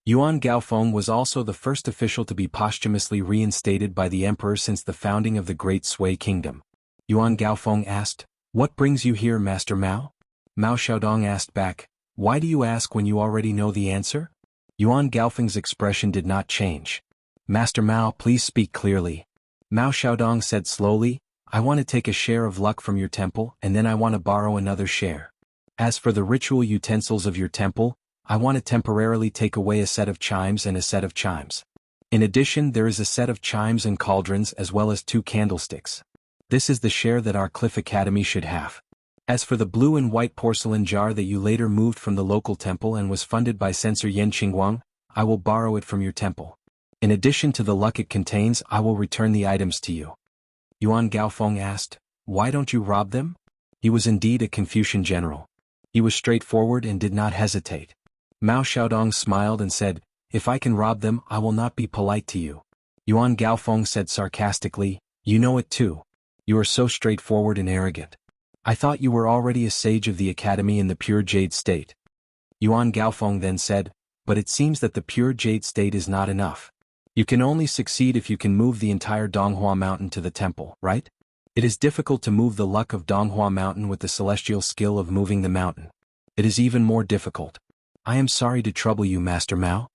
Yuan Gaofeng was also the first official to be posthumously reinstated by the emperor since the founding of the Great Sui Kingdom. Yuan Gaofeng asked, "What brings you here, Master Mao?" Mao Xiaodong asked back, "Why do you ask when you already know the answer?" Yuan Gaofeng's expression did not change. "Master Mao, please speak clearly." Mao Xiaodong said slowly, "I want to take a share of luck from your temple and then I want to borrow another share. As for the ritual utensils of your temple, I want to temporarily take away a set of chimes and a set of chimes. In addition, there is a set of chimes and cauldrons as well as 2 candlesticks. This is the share that our Cliff Academy should have. As for the blue and white porcelain jar that you later moved from the local temple and was funded by Censor Yen Qingguang, I will borrow it from your temple. In addition to the luck it contains, I will return the items to you." Yuan Gaofeng asked, "Why don't you rob them?" He was indeed a Confucian general. He was straightforward and did not hesitate. Mao Xiaodong smiled and said, "If I can rob them, I will not be polite to you." Yuan Gaofeng said sarcastically, "You know it too. You are so straightforward and arrogant. I thought you were already a sage of the academy in the pure jade state." Yuan Gaofeng then said, "But it seems that the pure jade state is not enough. You can only succeed if you can move the entire Donghua mountain to the temple, right? It is difficult to move the luck of Donghua mountain with the celestial skill of moving the mountain. It is even more difficult. I am sorry to trouble you, Master Mao."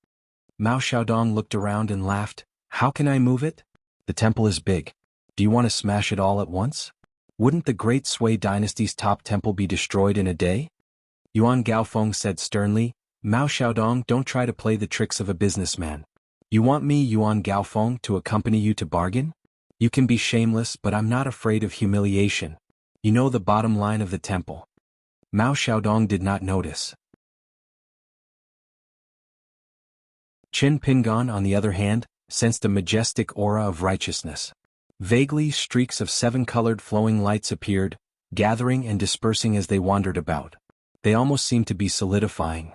Mao Xiaodong looked around and laughed. "How can I move it? The temple is big. Do you want to smash it all at once? Wouldn't the Great Sui dynasty's top temple be destroyed in a day?" Yuan Gaofeng said sternly, "Mao Xiaodong, don't try to play the tricks of a businessman. You want me, Yuan Gaofeng, to accompany you to bargain? You can be shameless, but I'm not afraid of humiliation. You know the bottom line of the temple." Mao Xiaodong did not notice. Qin Pingan, on the other hand, sensed a majestic aura of righteousness. Vaguely, streaks of 7-colored flowing lights appeared, gathering and dispersing as they wandered about. They almost seemed to be solidifying.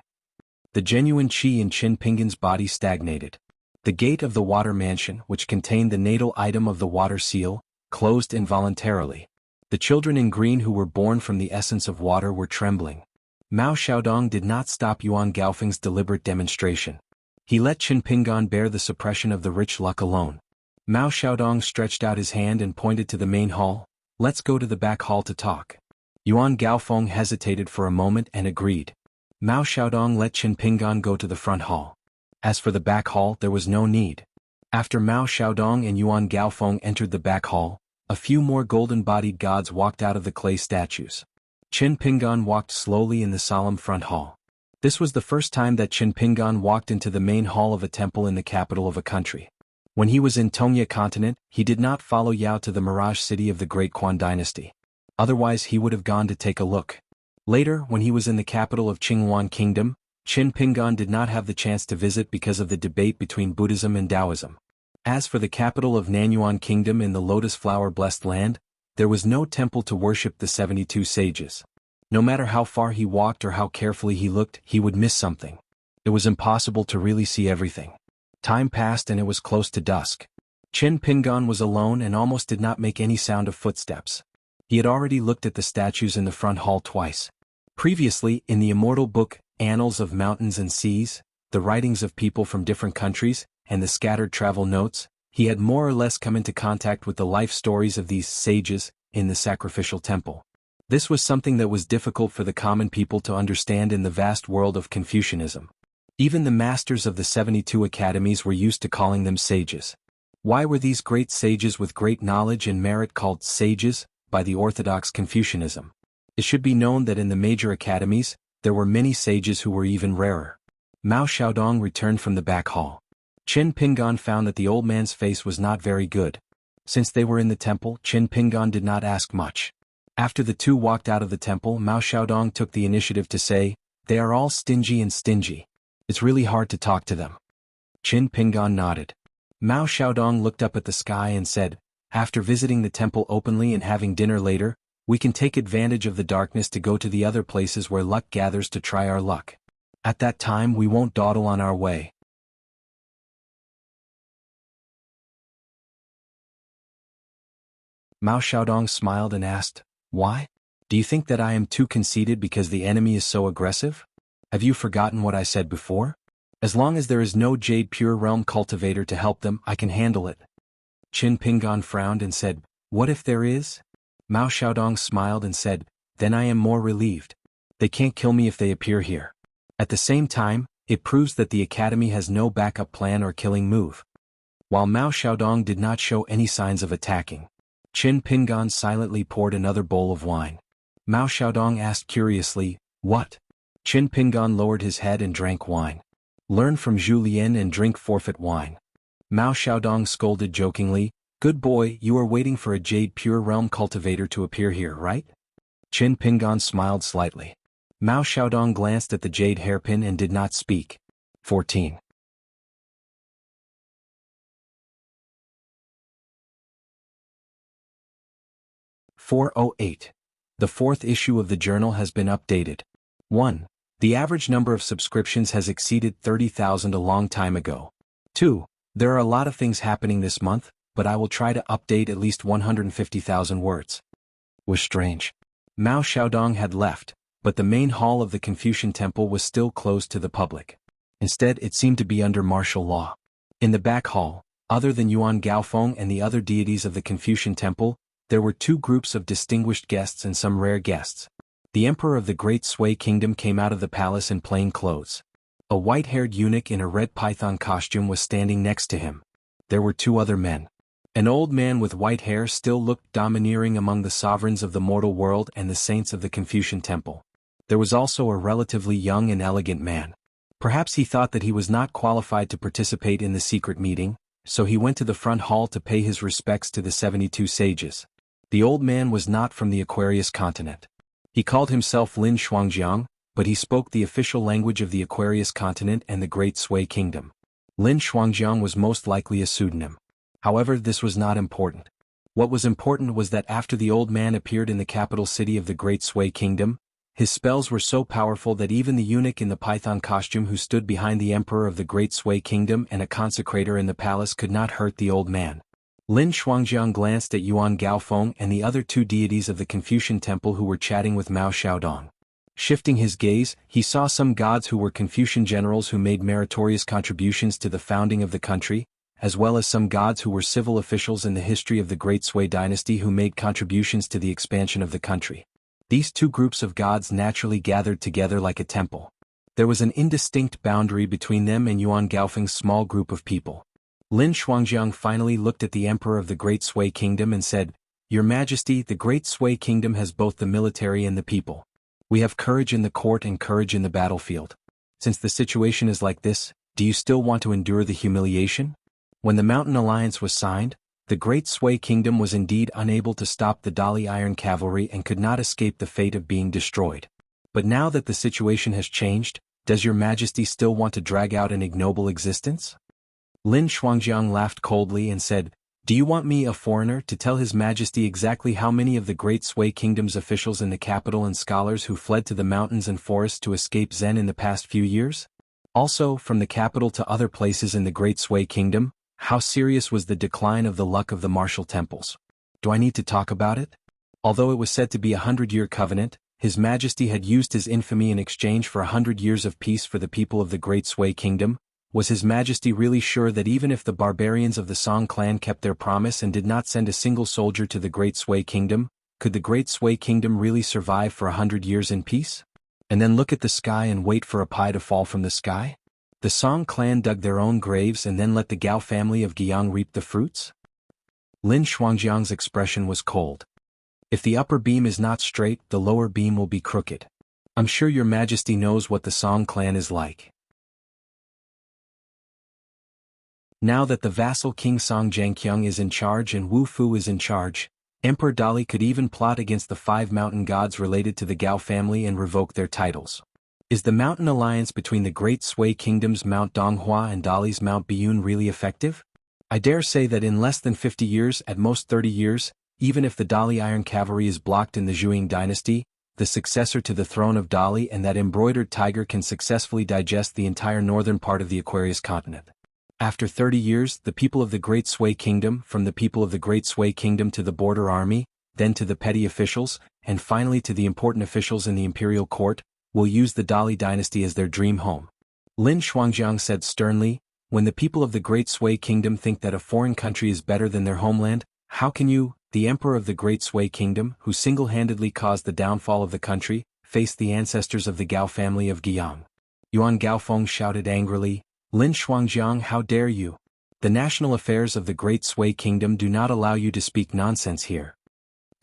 The genuine qi in Qin Pingan's body stagnated. The gate of the water mansion, which contained the natal item of the water seal, closed involuntarily. The children in green who were born from the essence of water were trembling. Mao Xiaodong did not stop Yuan Gaofeng's deliberate demonstration. He let Qin Pingan bear the suppression of the rich luck alone. Mao Xiaodong stretched out his hand and pointed to the main hall. "Let's go to the back hall to talk." Yuan Gaofeng hesitated for a moment and agreed. Mao Xiaodong let Qin Pingan go to the front hall. As for the back hall, there was no need. After Mao Xiaodong and Yuan Gaofeng entered the back hall, a few more golden-bodied gods walked out of the clay statues. Qin Pingan walked slowly in the solemn front hall. This was the first time that Qin Pingan walked into the main hall of a temple in the capital of a country. When he was in Tongya continent, he did not follow Yao to the Mirage city of the Great Quan dynasty. Otherwise he would have gone to take a look. Later, when he was in the capital of Qinghuan Kingdom, Qin Pingan did not have the chance to visit because of the debate between Buddhism and Taoism. As for the capital of Nanyuan Kingdom in the Lotus Flower Blessed Land, there was no temple to worship the 72 sages. No matter how far he walked or how carefully he looked, he would miss something. It was impossible to really see everything. Time passed and it was close to dusk. Qin Pingan was alone and almost did not make any sound of footsteps. He had already looked at the statues in the front hall twice. Previously, in the immortal book, Annals of Mountains and Seas, the writings of people from different countries, and the scattered travel notes, he had more or less come into contact with the life stories of these sages in the sacrificial temple. This was something that was difficult for the common people to understand in the vast world of Confucianism. Even the masters of the 72 academies were used to calling them sages. Why were these great sages with great knowledge and merit called sages by the orthodox Confucianism? It should be known that in the major academies, there were many sages who were even rarer. Mao Xiaodong returned from the back hall. Qin Pingan found that the old man's face was not very good. Since they were in the temple, Qin Pingan did not ask much. After the two walked out of the temple, Mao Xiaodong took the initiative to say, "They are all stingy and stingy. It's really hard to talk to them." Qin Pingan nodded. Mao Xiaodong looked up at the sky and said, "After visiting the temple openly and having dinner later, we can take advantage of the darkness to go to the other places where luck gathers to try our luck. At that time we won't dawdle on our way." Mao Xiaodong smiled and asked, "Why? Do you think that I am too conceited because the enemy is so aggressive? Have you forgotten what I said before? As long as there is no Jade Pure Realm cultivator to help them, I can handle it." Qin Pingan frowned and said, "What if there is?" Mao Xiaodong smiled and said, "Then I am more relieved. They can't kill me if they appear here. At the same time, it proves that the academy has no backup plan or killing move." While Mao Xiaodong did not show any signs of attacking, Qin Pingan silently poured another bowl of wine. Mao Xiaodong asked curiously, "What?" Qin Pingan lowered his head and drank wine. "Learn from Zhu Lian and drink forfeit wine." Mao Xiaodong scolded jokingly, "Good boy, you are waiting for a Jade Pure Realm cultivator to appear here, right?" Qin Pingan smiled slightly. Mao Xiaodong glanced at the jade hairpin and did not speak. 14. 408. The fourth issue of the journal has been updated. 1. The average number of subscriptions has exceeded 30,000 a long time ago. 2. There are a lot of things happening this month, but I will try to update at least 150,000 words. Was strange. Mao Xiaodong had left, but the main hall of the Confucian temple was still closed to the public. Instead, it seemed to be under martial law. In the back hall, other than Yuan Gaofeng and the other deities of the Confucian temple, there were two groups of distinguished guests and some rare guests. The emperor of the Great Sui Kingdom came out of the palace in plain clothes. A white-haired eunuch in a red python costume was standing next to him. There were two other men. An old man with white hair still looked domineering among the sovereigns of the mortal world and the saints of the Confucian temple. There was also a relatively young and elegant man. Perhaps he thought that he was not qualified to participate in the secret meeting, so he went to the front hall to pay his respects to the 72 sages. The old man was not from the Aquarius continent. He called himself Lin Shuangjiang, but he spoke the official language of the Aquarius continent and the Great Sui Kingdom. Lin Shuangjiang was most likely a pseudonym. However, this was not important. What was important was that after the old man appeared in the capital city of the Great Sui Kingdom, his spells were so powerful that even the eunuch in the python costume who stood behind the emperor of the Great Sui Kingdom and a consecrator in the palace could not hurt the old man. Lin Shuangjiang glanced at Yuan Gaofeng and the other two deities of the Confucian temple who were chatting with Mao Xiaodong. Shifting his gaze, he saw some gods who were Confucian generals who made meritorious contributions to the founding of the country, as well as some gods who were civil officials in the history of the Great Sui dynasty who made contributions to the expansion of the country. These two groups of gods naturally gathered together like a temple. There was an indistinct boundary between them and Yuan Gaofeng's small group of people. Lin Shuangjiang finally looked at the emperor of the Great Sui Kingdom and said, "Your Majesty, the Great Sui Kingdom has both the military and the people. We have courage in the court and courage in the battlefield. Since the situation is like this, do you still want to endure the humiliation?" When the Mountain Alliance was signed, the Great Sui Kingdom was indeed unable to stop the Dali Iron Cavalry and could not escape the fate of being destroyed. But now that the situation has changed, does your Majesty still want to drag out an ignoble existence? Lin Shuangjiang laughed coldly and said, "Do you want me, a foreigner, to tell His Majesty exactly how many of the Great Sui Kingdom's officials in the capital and scholars who fled to the mountains and forests to escape Zen in the past few years? Also, from the capital to other places in the Great Sui Kingdom, how serious was the decline of the luck of the martial temples? Do I need to talk about it?" Although it was said to be a 100-year covenant, His Majesty had used his infamy in exchange for 100 years of peace for the people of the Great Sui Kingdom. Was His Majesty really sure that even if the barbarians of the Song clan kept their promise and did not send a single soldier to the Great Sui Kingdom, Could the Great Sway Kingdom really survive for 100 years in peace? And then look at the sky and wait for a pie to fall from the sky? The Song clan dug their own graves and then let the Gao family of Guiyang reap the fruits? Lin Shuangjiang's expression was cold. If the upper beam is not straight, the lower beam will be crooked. I'm sure your majesty knows what the Song clan is like. Now that the vassal King Song Zhangqiang is in charge and Wu Fu is in charge, Emperor Dali could even plot against the 5 mountain gods related to the Gao family and revoke their titles. Is the mountain alliance between the Great Sway Kingdom's Mount Donghua and Dali's Mount Biyun really effective? I dare say that in less than 50 years, at most 30 years, even if the Dali Iron Cavalry is blocked in the Zhuang dynasty, the successor to the throne of Dali and that embroidered tiger can successfully digest the entire northern part of the Aquarius continent. After 30 years, the people of the Great Sway Kingdom, from the people of the Great Sway Kingdom to the border army, then to the petty officials, and finally to the important officials in the imperial court, will use the Dali dynasty as their dream home. Lin Shuangjiang said sternly, when the people of the Great Sway Kingdom think that a foreign country is better than their homeland, how can you, the emperor of the Great Sway Kingdom, who single-handedly caused the downfall of the country, face the ancestors of the Gao family of Guiyang? Yuan Gaofeng shouted angrily, Lin Shuangjiang, how dare you? The national affairs of the Great Sway Kingdom do not allow you to speak nonsense here.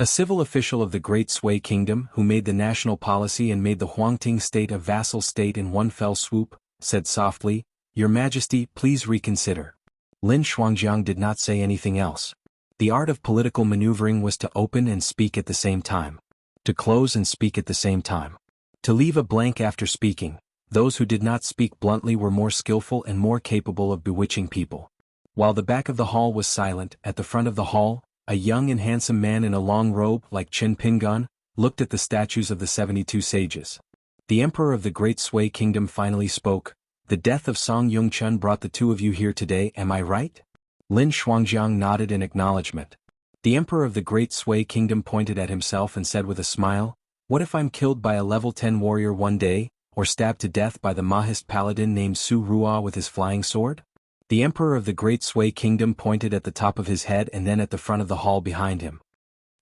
A civil official of the Great Sway Kingdom, who made the national policy and made the Huangting state a vassal state in one fell swoop, said softly, Your Majesty, please reconsider. Lin Shuangjiang did not say anything else. The art of political maneuvering was to open and speak at the same time. To close and speak at the same time. To leave a blank after speaking. Those who did not speak bluntly were more skillful and more capable of bewitching people. While the back of the hall was silent, at the front of the hall, a young and handsome man in a long robe like Qin Pingan looked at the statues of the 72 sages. The emperor of the Great Sway Kingdom finally spoke, The death of Song Yongchun brought the two of you here today, am I right? Lin Shuangjiang nodded in acknowledgement. The emperor of the Great Sway Kingdom pointed at himself and said with a smile, What if I'm killed by a level 10 warrior one day, or stabbed to death by the Mahist paladin named Su Ruo with his flying sword? The emperor of the Great Sway Kingdom pointed at the top of his head and then at the front of the hall behind him.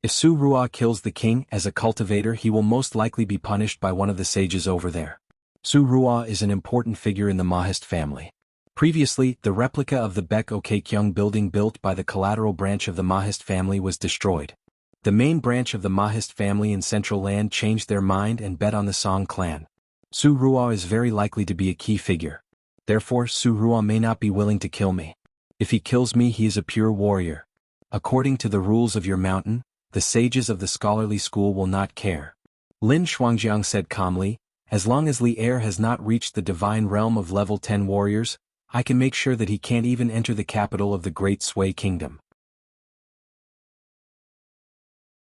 If Su Ruo kills the king as a cultivator, he will most likely be punished by one of the sages over there. Su Ruo is an important figure in the Mahist family. Previously, the replica of the Baek Okekyung building built by the collateral branch of the Mahist family was destroyed. The main branch of the Mahist family in Central Land changed their mind and bet on the Song clan. Su Ruo is very likely to be a key figure. Therefore, Su Ruo may not be willing to kill me. If he kills me, he is a pure warrior. According to the rules of your mountain, the sages of the scholarly school will not care. Lin Shuangjiang said calmly, As long as Li Er has not reached the divine realm of level 10 warriors, I can make sure that he can't even enter the capital of the Great Sway Kingdom.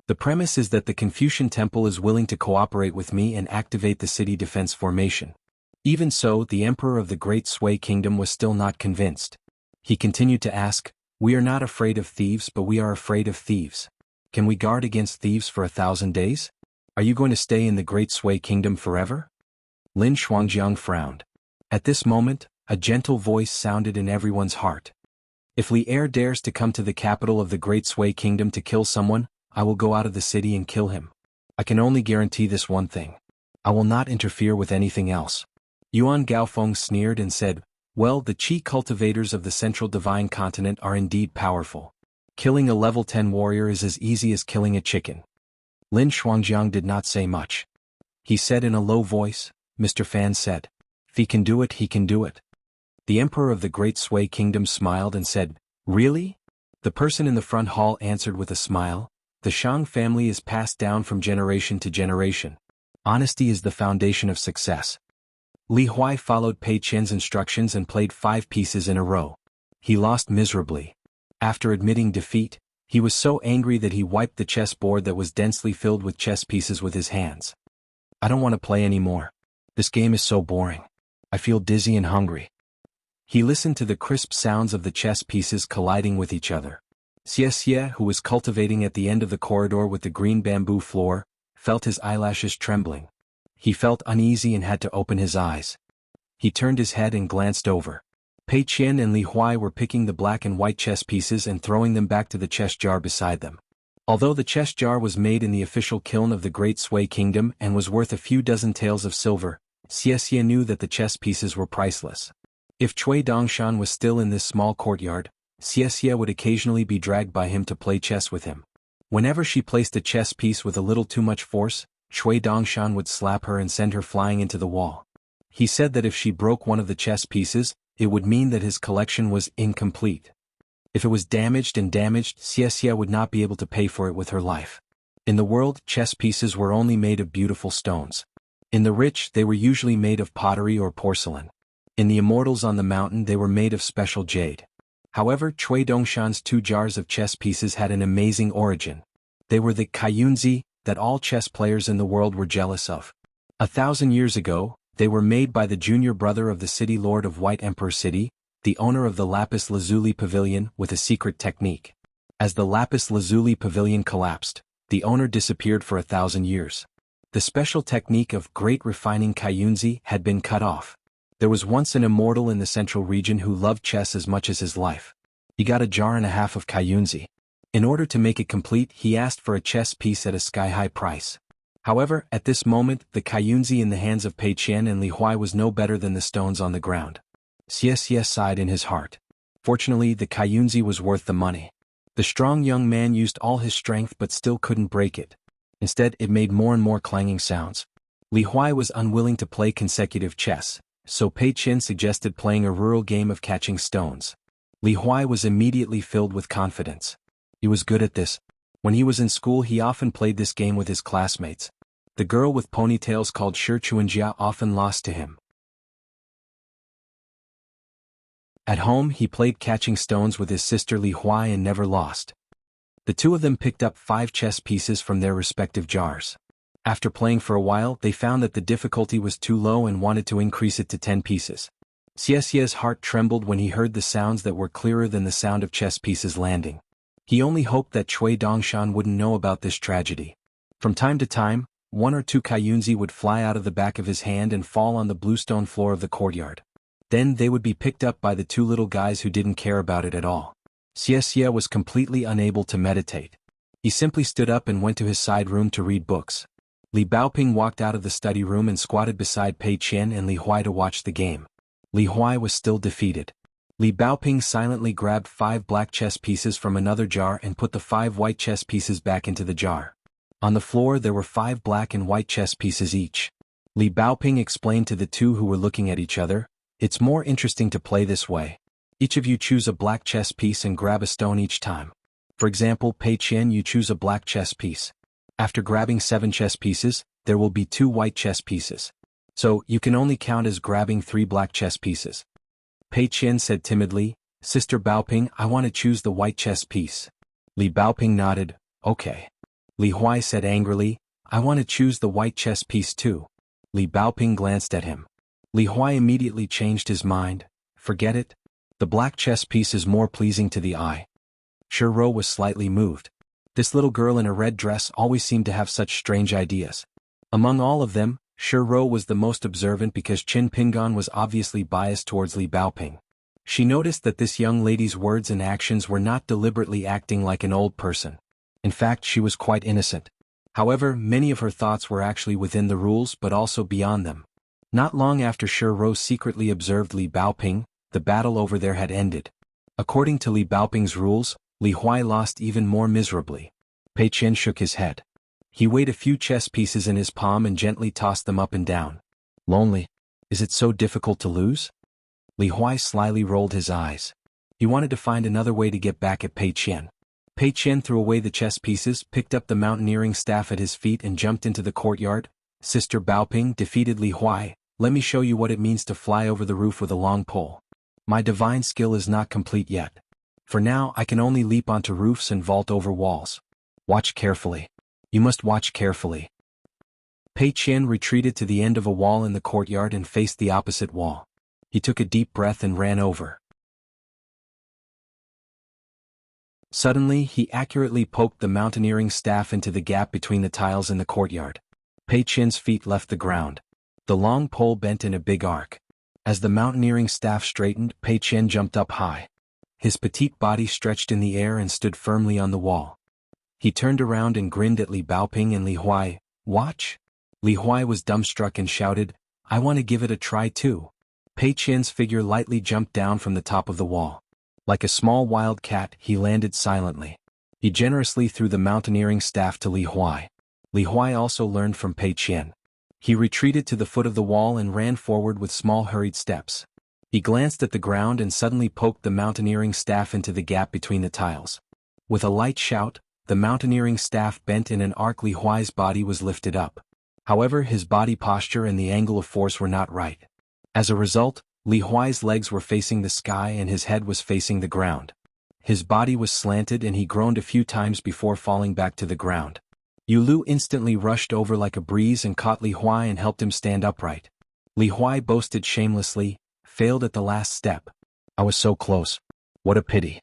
The premise is that the Confucian Temple is willing to cooperate with me and activate the city defense formation. Even so, the emperor of the Great Sway Kingdom was still not convinced. He continued to ask, We are not afraid of thieves, but we are afraid of thieves. Can we guard against thieves for 1,000 days? Are you going to stay in the Great Sway Kingdom forever? Lin Shuangjiang frowned. At this moment, a gentle voice sounded in everyone's heart. If Li Er dares to come to the capital of the Great Sway Kingdom to kill someone, I will go out of the city and kill him. I can only guarantee this one thing. I will not interfere with anything else. Yuan Gaofeng sneered and said, Well, the Qi cultivators of the Central Divine Continent are indeed powerful. Killing a level 10 warrior is as easy as killing a chicken. Lin Shuangjiang did not say much. He said in a low voice, Mr. Fan said, If he can do it, he can do it. The emperor of the Great Sway Kingdom smiled and said, Really? The person in the front hall answered with a smile, The Shang family is passed down from generation to generation. Honesty is the foundation of success. Li Huai followed Pei Qian's instructions and played 5 pieces in a row. He lost miserably. After admitting defeat, he was so angry that he wiped the chessboard that was densely filled with chess pieces with his hands. I don't want to play anymore. This game is so boring. I feel dizzy and hungry. He listened to the crisp sounds of the chess pieces colliding with each other. Xie Xie, who was cultivating at the end of the corridor with the green bamboo floor, felt his eyelashes trembling. He felt uneasy and had to open his eyes. He turned his head and glanced over. Pei Qian and Li Huai were picking the black and white chess pieces and throwing them back to the chess jar beside them. Although the chess jar was made in the official kiln of the Great Sui Kingdom and was worth a few dozen taels of silver, Xie knew that the chess pieces were priceless. If Cui Dongshan was still in this small courtyard, Xie would occasionally be dragged by him to play chess with him. Whenever she placed a chess piece with a little too much force, Cui Dongshan would slap her and send her flying into the wall. He said that if she broke one of the chess pieces, it would mean that his collection was incomplete. If it was damaged, Xie would not be able to pay for it with her life. In the world, chess pieces were only made of beautiful stones. In the rich, they were usually made of pottery or porcelain. In the immortals on the mountain, they were made of special jade. However, Cui Dongshan's 2 jars of chess pieces had an amazing origin. They were the Kaiyunzi that all chess players in the world were jealous of. 1,000 years ago, they were made by the junior brother of the city lord of White Emperor City, the owner of the lapis lazuli pavilion, with a secret technique. As the lapis lazuli pavilion collapsed, the owner disappeared for 1,000 years. The special technique of great refining Kaiyunzi had been cut off. There was once an immortal in the central region who loved chess as much as his life. He got 1.5 jars of Kaiyunzi. In order to make it complete, he asked for a chess piece at a sky-high price. However, at this moment, the Kaiyunzi in the hands of Pei Qian and Li Huai was no better than the stones on the ground. Xie sighed in his heart. Fortunately, the Kaiyunzi was worth the money. The strong young man used all his strength but still couldn't break it. Instead, it made more and more clanging sounds. Li Huai was unwilling to play consecutive chess, so Pei Qian suggested playing a rural game of catching stones. Li Huai was immediately filled with confidence. He was good at this. When he was in school, he often played this game with his classmates. The girl with ponytails called Shi Chuanjia often lost to him. At home, he played catching stones with his sister Li Huai and never lost. The two of them picked up 5 chess pieces from their respective jars. After playing for a while, they found that the difficulty was too low and wanted to increase it to 10 pieces. Xie's heart trembled when he heard the sounds that were clearer than the sound of chess pieces landing. He only hoped that Cui Dongshan wouldn't know about this tragedy. From time to time, 1 or 2 Kaiyunzi would fly out of the back of his hand and fall on the bluestone floor of the courtyard. Then they would be picked up by the 2 little guys who didn't care about it at all. Xie was completely unable to meditate. He simply stood up and went to his side room to read books. Li Baoping walked out of the study room and squatted beside Pei Qian and Li Huai to watch the game. Li Huai was still defeated. Li Baoping silently grabbed 5 black chess pieces from another jar and put the 5 white chess pieces back into the jar. On the floor there were 5 black and white chess pieces each. Li Baoping explained to the 2 who were looking at each other, "It's more interesting to play this way. Each of you choose a black chess piece and grab a stone each time. For example, Pei Qian, you choose a black chess piece. After grabbing 7 chess pieces, there will be 2 white chess pieces. So, you can only count as grabbing 3 black chess pieces." Pei Qian said timidly, "Sister Baoping, I want to choose the white chess piece." Li Baoping nodded, "Okay." Li Huai said angrily, "I want to choose the white chess piece too." Li Baoping glanced at him. Li Huai immediately changed his mind. "Forget it. The black chess piece is more pleasing to the eye." Shi Ro was slightly moved. This little girl in a red dress always seemed to have such strange ideas. Among all of them, Shi Ro was the most observant because Qin Pingan was obviously biased towards Li Baoping. She noticed that this young lady's words and actions were not deliberately acting like an old person. In fact, she was quite innocent. However, many of her thoughts were actually within the rules but also beyond them. Not long after Shi Ro secretly observed Li Baoping, the battle over there had ended. According to Li Baoping's rules, Li Huai lost even more miserably. Pei Qian shook his head. He weighed a few chess pieces in his palm and gently tossed them up and down. "Lonely? Is it so difficult to lose?" Li Huai slyly rolled his eyes. He wanted to find another way to get back at Pei Qian. Pei Qian threw away the chess pieces, picked up the mountaineering staff at his feet and jumped into the courtyard. "Sister Baoping defeated Li Huai. Let me show you what it means to fly over the roof with a long pole. My divine skill is not complete yet. For now, I can only leap onto roofs and vault over walls. Watch carefully. You must watch carefully." Pei Qian retreated to the end of a wall in the courtyard and faced the opposite wall. He took a deep breath and ran over. Suddenly, he accurately poked the mountaineering staff into the gap between the tiles in the courtyard. Pei Qian's feet left the ground. The long pole bent in a big arc. As the mountaineering staff straightened, Pei Qian jumped up high. His petite body stretched in the air and stood firmly on the wall. He turned around and grinned at Li Baoping and Li Huai. Watch? Li Huai was dumbstruck and shouted, I want to give it a try too. Pei Qian's figure lightly jumped down from the top of the wall. Like a small wild cat, he landed silently. He generously threw the mountaineering staff to Li Huai. Li Huai also learned from Pei Qian. He retreated to the foot of the wall and ran forward with small hurried steps. He glanced at the ground and suddenly poked the mountaineering staff into the gap between the tiles. With a light shout, the mountaineering staff bent in an arc. Li Huai's body was lifted up. However, his body posture and the angle of force were not right. As a result, Li Huai's legs were facing the sky and his head was facing the ground. His body was slanted and he groaned a few times before falling back to the ground. Yu Lu instantly rushed over like a breeze and caught Li Huai and helped him stand upright. Li Huai boasted shamelessly, failed at the last step. I was so close. What a pity.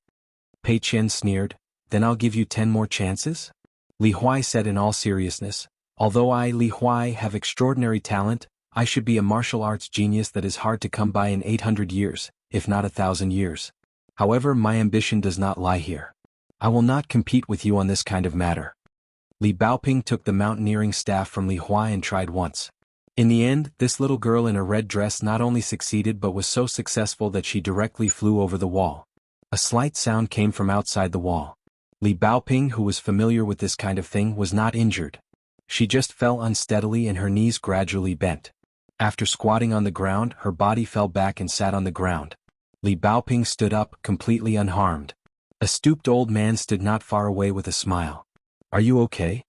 Pei Qian sneered, then I'll give you 10 more chances? Li Huai said in all seriousness, although I, Li Huai, have extraordinary talent, I should be a martial arts genius that is hard to come by in 800 years, if not 1,000 years. However, my ambition does not lie here. I will not compete with you on this kind of matter. Li Baoping took the mountaineering staff from Li Huai and tried once. In the end, this little girl in a red dress not only succeeded but was so successful that she directly flew over the wall. A slight sound came from outside the wall. Li Baoping, who was familiar with this kind of thing, was not injured. She just fell unsteadily and her knees gradually bent. After squatting on the ground, her body fell back and sat on the ground. Li Baoping stood up, completely unharmed. A stooped old man stood not far away with a smile. Are you okay?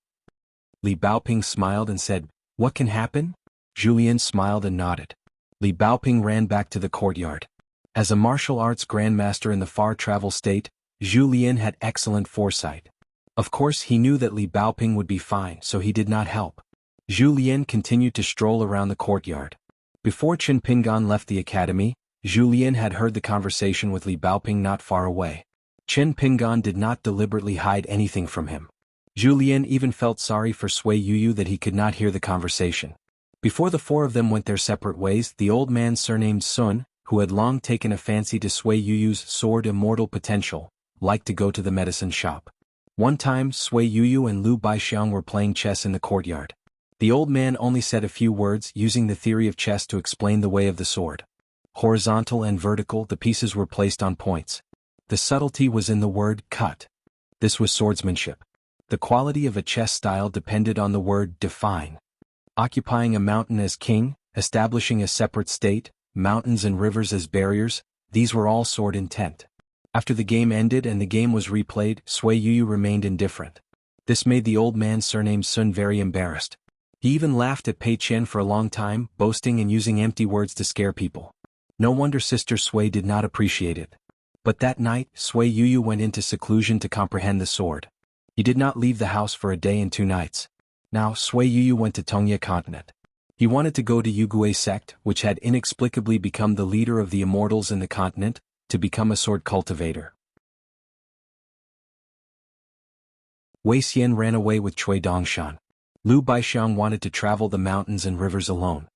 Li Baoping smiled and said, What can happen? Julien smiled and nodded. Li Baoping ran back to the courtyard. As a martial arts grandmaster in the far travel state, Julien had excellent foresight. Of course he knew that Li Baoping would be fine, so he did not help. Julien continued to stroll around the courtyard. Before Qin Pingan left the academy, Julien had heard the conversation with Li Baoping not far away. Qin Pingan did not deliberately hide anything from him. Julien even felt sorry for Sui Yuyu that he could not hear the conversation. Before the four of them went their separate ways, the old man surnamed Sun, who had long taken a fancy to Sui Yuyu's sword Immortal Potential, liked to go to the medicine shop. One time, Sui Yuyu and Lu Baixiang were playing chess in the courtyard. The old man only said a few words, using the theory of chess to explain the way of the sword. Horizontal and vertical, the pieces were placed on points. The subtlety was in the word cut. This was swordsmanship. The quality of a chess style depended on the word define. Occupying a mountain as king, establishing a separate state, mountains and rivers as barriers, these were all sword intent. After the game ended and the game was replayed, Sui Yuyu remained indifferent. This made the old man surnamed Sun very embarrassed. He even laughed at Pei Qian for a long time, boasting and using empty words to scare people. No wonder Sister Sui did not appreciate it. But that night, Sui Yuyu went into seclusion to comprehend the sword. He did not leave the house for a day and 2 nights. Now, Sui Yuyu went to Tongye continent. He wanted to go to Yugui sect, which had inexplicably become the leader of the immortals in the continent, to become a sword cultivator. Wei Xian ran away with Cui Dongshan. Lu Baixiang wanted to travel the mountains and rivers alone.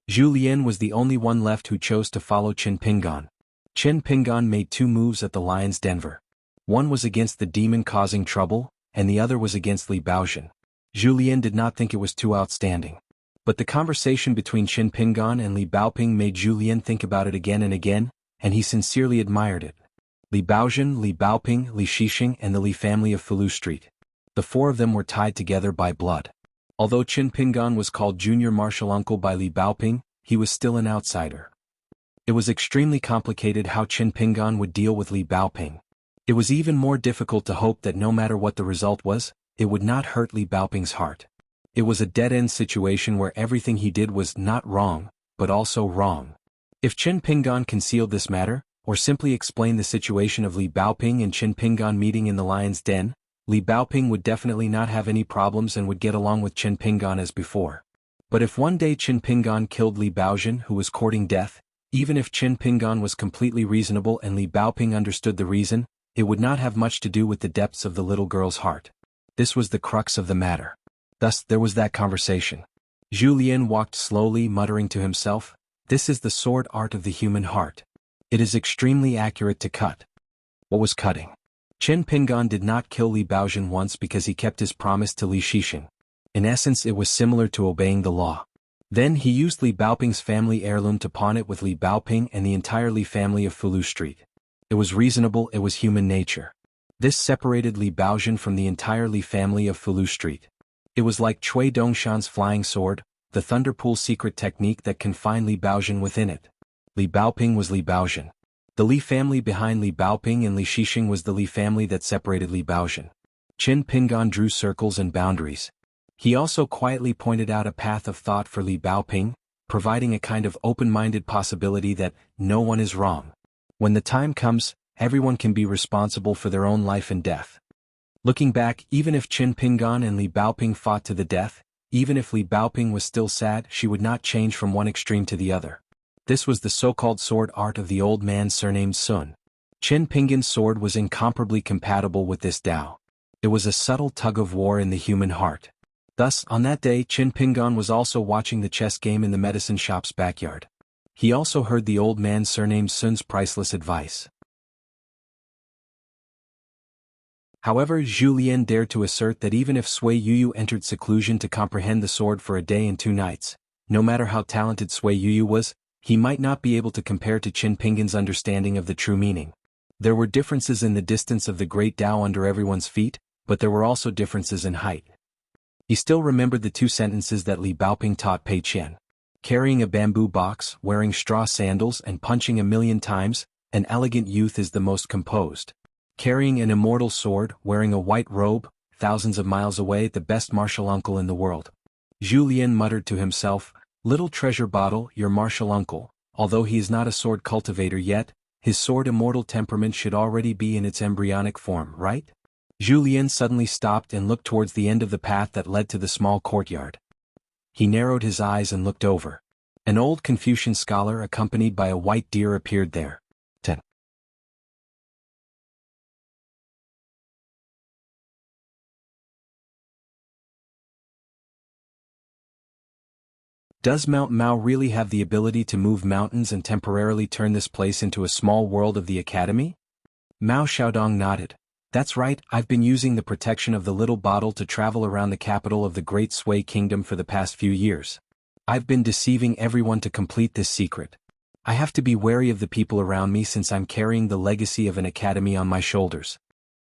Zhu Lian was the only one left who chose to follow Qin Pingan. Qin Pingan made 2 moves at the Lion's Denver. One was against the demon causing trouble, and the other was against Li Baozhen. Zhu Lian did not think it was too outstanding. But the conversation between Qin Pingan and Li Baoping made Zhu Lian think about it again and again, and he sincerely admired it. Li Baozhen, Li Baoping, Li Shixing, and the Li family of Fulu Street. The 4 of them were tied together by blood. Although Qin Pingan was called Junior Martial Uncle by Li Baoping, he was still an outsider. It was extremely complicated how Qin Pingan would deal with Li Baoping. It was even more difficult to hope that no matter what the result was, it would not hurt Li Baoping's heart. It was a dead-end situation where everything he did was not wrong, but also wrong. If Qin Pingan concealed this matter, or simply explained the situation of Li Baoping and Qin Pingan meeting in the lion's den, Li Baoping would definitely not have any problems and would get along with Qin Pingan as before. But if one day Qin Pingan killed Li Baozhen, who was courting death, even if Qin Pingan was completely reasonable and Li Baoping understood the reason, it would not have much to do with the depths of the little girl's heart. This was the crux of the matter. Thus there was that conversation. Zhu Lian walked slowly, muttering to himself, "This is the sword art of the human heart. It is extremely accurate to cut." What was cutting? Qin Pingan did not kill Li Baozhen once because he kept his promise to Li Shixing. In essence, it was similar to obeying the law. Then he used Li Baoping's family heirloom to pawn it with Li Baoping and the entire Li family of Fulu Street. It was reasonable, it was human nature. This separated Li Baozhen from the entire Li family of Fulu Street. It was like Cui Dongshan's flying sword, the Thunderpool secret technique that confined Li Baozhen within it. Li Baoping was Li Baozhen. The Li family behind Li Baoping and Li Shixing was the Li family that separated Li Baozhen. Qin Pingan drew circles and boundaries. He also quietly pointed out a path of thought for Li Baoping, providing a kind of open-minded possibility that no one is wrong. When the time comes, everyone can be responsible for their own life and death. Looking back, even if Qin Pingan and Li Baoping fought to the death, even if Li Baoping was still sad, she would not change from one extreme to the other. This was the so-called sword art of the old man surnamed Sun. Qin Pingan's sword was incomparably compatible with this Tao. It was a subtle tug-of-war in the human heart. Thus, on that day, Qin Pingan was also watching the chess game in the medicine shop's backyard. He also heard the old man surnamed Sun's priceless advice. However, Zhu Lian dared to assert that even if Sui Yuyu entered seclusion to comprehend the sword for a day and 2 nights, no matter how talented Sui Yuyu was, he might not be able to compare to Qin Pingan's understanding of the true meaning. There were differences in the distance of the great Tao under everyone's feet, but there were also differences in height. He still remembered the 2 sentences that Li Baoping taught Pei Qian. Carrying a bamboo box, wearing straw sandals and punching 1,000,000 times, an elegant youth is the most composed. Carrying an immortal sword, wearing a white robe, thousands of miles away, the best martial uncle in the world. Zhu Lian muttered to himself, "Little treasure bottle, your martial uncle, although he is not a sword cultivator yet, his sword immortal temperament should already be in its embryonic form, right?" Zhu Lian suddenly stopped and looked towards the end of the path that led to the small courtyard. He narrowed his eyes and looked over. An old Confucian scholar accompanied by a white deer appeared there. 10. Does Mount Mao really have the ability to move mountains and temporarily turn this place into a small world of the academy? Mao Xiaodong nodded. That's right, I've been using the protection of the little bottle to travel around the capital of the Great Sui Kingdom for the past few years. I've been deceiving everyone to complete this secret. I have to be wary of the people around me since I'm carrying the legacy of an academy on my shoulders.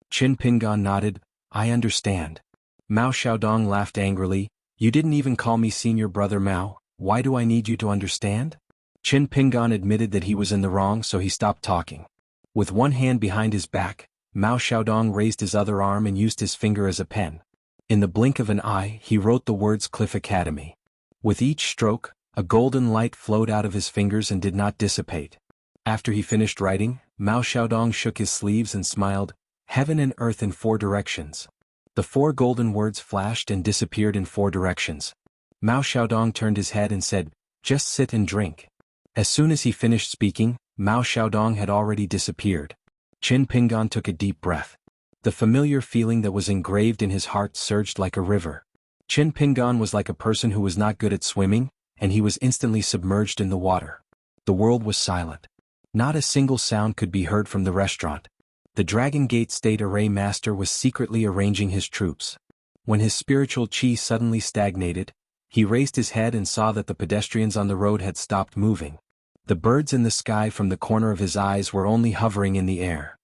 Qin Pingan nodded. I understand. Mao Xiaodong laughed angrily. You didn't even call me senior brother Mao, why do I need you to understand? Qin Pingan admitted that he was in the wrong, so he stopped talking. With one hand behind his back, Mao Xiaodong raised his other arm and used his finger as a pen. In the blink of an eye, he wrote the words Cliff Academy. With each stroke, a golden light flowed out of his fingers and did not dissipate. After he finished writing, Mao Xiaodong shook his sleeves and smiled, Heaven and earth in 4 directions. The 4 golden words flashed and disappeared in 4 directions. Mao Xiaodong turned his head and said, Just sit and drink. As soon as he finished speaking, Mao Xiaodong had already disappeared. Qin Pingan took a deep breath. The familiar feeling that was engraved in his heart surged like a river. Qin Pingan was like a person who was not good at swimming, and he was instantly submerged in the water. The world was silent. Not a single sound could be heard from the restaurant. The Dragon Gate State Array Master was secretly arranging his troops. When his spiritual chi suddenly stagnated, he raised his head and saw that the pedestrians on the road had stopped moving. The birds in the sky from the corner of his eyes were only hovering in the air.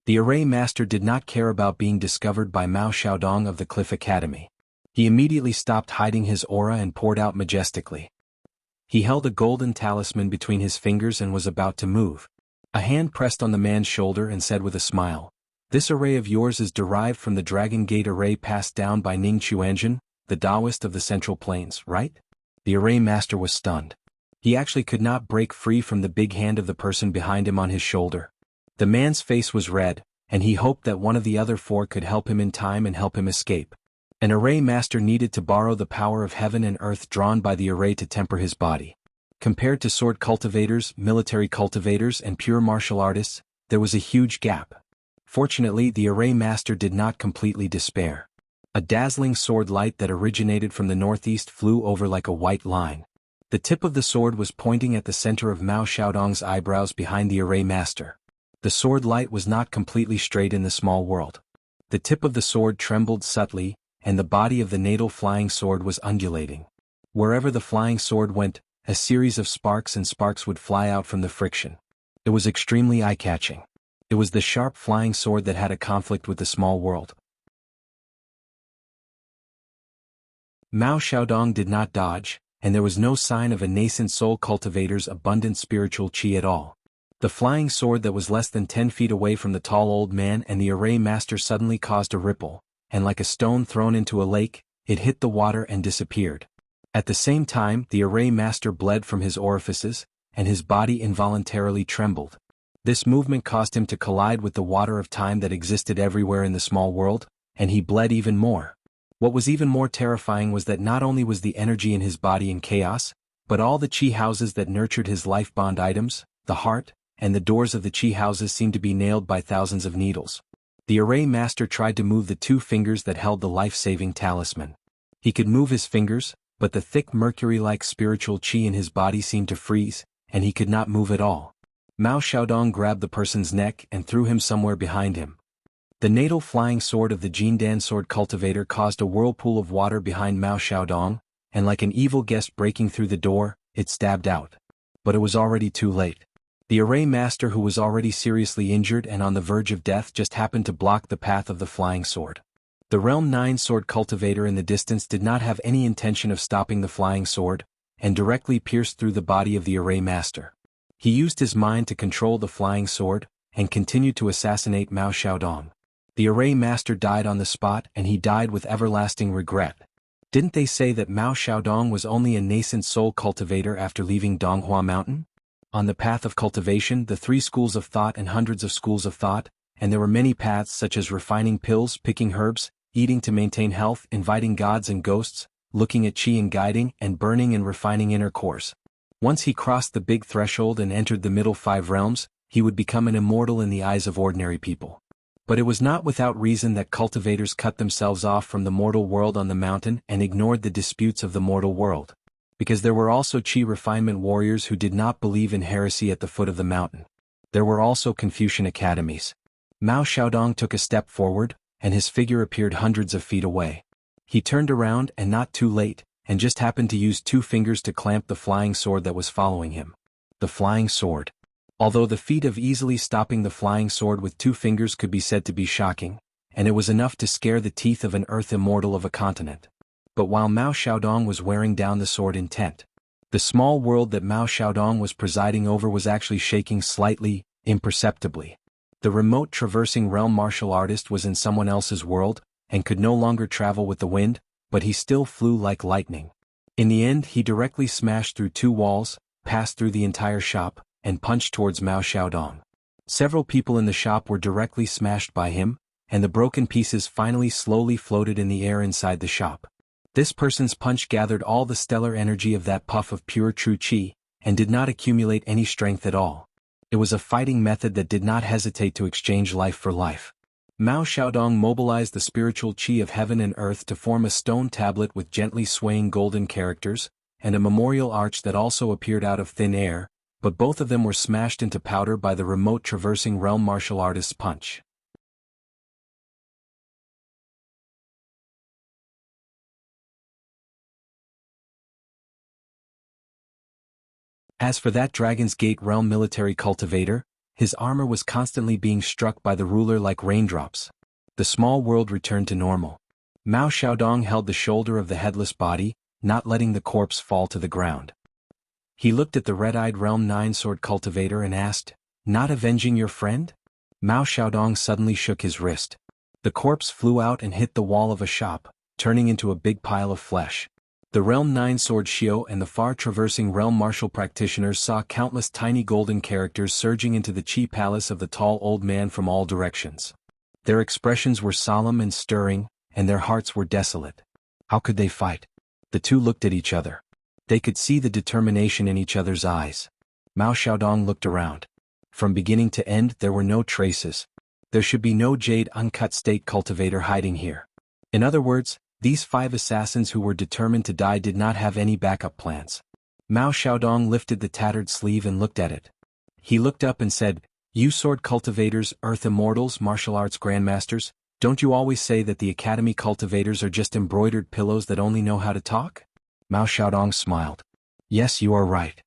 The Array Master did not care about being discovered by Mao Xiaodong of the Cliff Academy. He immediately stopped hiding his aura and poured out majestically. He held a golden talisman between his fingers and was about to move. A hand pressed on the man's shoulder and said with a smile, This array of yours is derived from the Dragon Gate array passed down by Ning Chuanjin, the Taoist of the Central Plains, right? The Array Master was stunned. He actually could not break free from the big hand of the person behind him on his shoulder. The man's face was red, and he hoped that one of the other 4 could help him in time and help him escape. An Array Master needed to borrow the power of heaven and earth drawn by the array to temper his body. Compared to sword cultivators, military cultivators, and pure martial artists, there was a huge gap. Fortunately, the Array Master did not completely despair. A dazzling sword light that originated from the northeast flew over like a white line. The tip of the sword was pointing at the center of Mao Xiaodong's eyebrows behind the Array Master. The sword light was not completely straight in the small world. The tip of the sword trembled subtly, and the body of the natal flying sword was undulating. Wherever the flying sword went, a series of sparks would fly out from the friction. It was extremely eye-catching. It was the sharp flying sword that had a conflict with the small world. Mao Xiaodong did not dodge, and there was no sign of a nascent soul cultivator's abundant spiritual qi at all. The flying sword that was less than 10 feet away from the tall old man and the array master suddenly caused a ripple, and like a stone thrown into a lake, it hit the water and disappeared. At the same time, the array master bled from his orifices, and his body involuntarily trembled. This movement caused him to collide with the water of time that existed everywhere in the small world, and he bled even more. What was even more terrifying was that not only was the energy in his body in chaos, but all the qi houses that nurtured his life bond items, the heart, and the doors of the qi houses seemed to be nailed by thousands of needles. The array master tried to move the 2 fingers that held the life-saving talisman. He could move his fingers, but the thick mercury-like spiritual qi in his body seemed to freeze, and he could not move at all. Mao Xiaodong grabbed the person's neck and threw him somewhere behind him. The natal flying sword of the Jindan sword cultivator caused a whirlpool of water behind Mao Xiaodong, and like an evil guest breaking through the door, it stabbed out. But it was already too late. The array master, who was already seriously injured and on the verge of death, just happened to block the path of the flying sword. The Realm 9 sword cultivator in the distance did not have any intention of stopping the flying sword, and directly pierced through the body of the array master. He used his mind to control the flying sword, and continued to assassinate Mao Xiaodong. The array master died on the spot, and he died with everlasting regret. Didn't they say that Mao Xiaodong was only a nascent soul cultivator after leaving Donghua Mountain? On the path of cultivation, the 3 schools of thought and hundreds of schools of thought, and there were many paths such as refining pills, picking herbs, eating to maintain health, inviting gods and ghosts, looking at qi and guiding, and burning and refining inner cores. Once he crossed the big threshold and entered the middle 5 realms, he would become an immortal in the eyes of ordinary people. But it was not without reason that cultivators cut themselves off from the mortal world on the mountain and ignored the disputes of the mortal world. Because there were also qi refinement warriors who did not believe in heresy at the foot of the mountain. There were also Confucian academies. Mao Xiaodong took a step forward, and his figure appeared hundreds of feet away. He turned around, and not too late, and just happened to use 2 fingers to clamp the flying sword that was following him. The flying sword. Although the feat of easily stopping the flying sword with 2 fingers could be said to be shocking, and it was enough to scare the teeth of an earth immortal of a continent. But while Mao Xiaodong was wearing down the sword intent, the small world that Mao Xiaodong was presiding over was actually shaking slightly, imperceptibly. The remote traversing realm martial artist was in someone else's world, and could no longer travel with the wind, but he still flew like lightning. In the end, he directly smashed through 2 walls, passed through the entire shop, and punched towards Mao Xiaodong. Several people in the shop were directly smashed by him, and the broken pieces finally slowly floated in the air inside the shop. This person's punch gathered all the stellar energy of that puff of pure true qi, and did not accumulate any strength at all. It was a fighting method that did not hesitate to exchange life for life. Mao Xiaodong mobilized the spiritual qi of heaven and earth to form a stone tablet with gently swaying golden characters, and a memorial arch that also appeared out of thin air, but both of them were smashed into powder by the remote traversing realm martial artist's punch. As for that Dragon's Gate realm military cultivator, his armor was constantly being struck by the ruler like raindrops. The small world returned to normal. Mao Xiaodong held the shoulder of the headless body, not letting the corpse fall to the ground. He looked at the red-eyed Realm 9 sword cultivator and asked, "Not avenging your friend?" Mao Xiaodong suddenly shook his wrist. The corpse flew out and hit the wall of a shop, turning into a big pile of flesh. The Realm 9 sword Xiao and the far-traversing realm martial practitioners saw countless tiny golden characters surging into the Qi palace of the tall old man from all directions. Their expressions were solemn and stirring, and their hearts were desolate. How could they fight? The 2 looked at each other. They could see the determination in each other's eyes. Mao Xiaodong looked around. From beginning to end there were no traces. There should be no jade uncut state cultivator hiding here. In other words, these 5 assassins who were determined to die did not have any backup plans. Mao Xiaodong lifted the tattered sleeve and looked at it. He looked up and said, You sword cultivators, earth immortals, martial arts grandmasters, don't you always say that the academy cultivators are just embroidered pillows that only know how to talk? Mao Xiaodong smiled. Yes, you are right.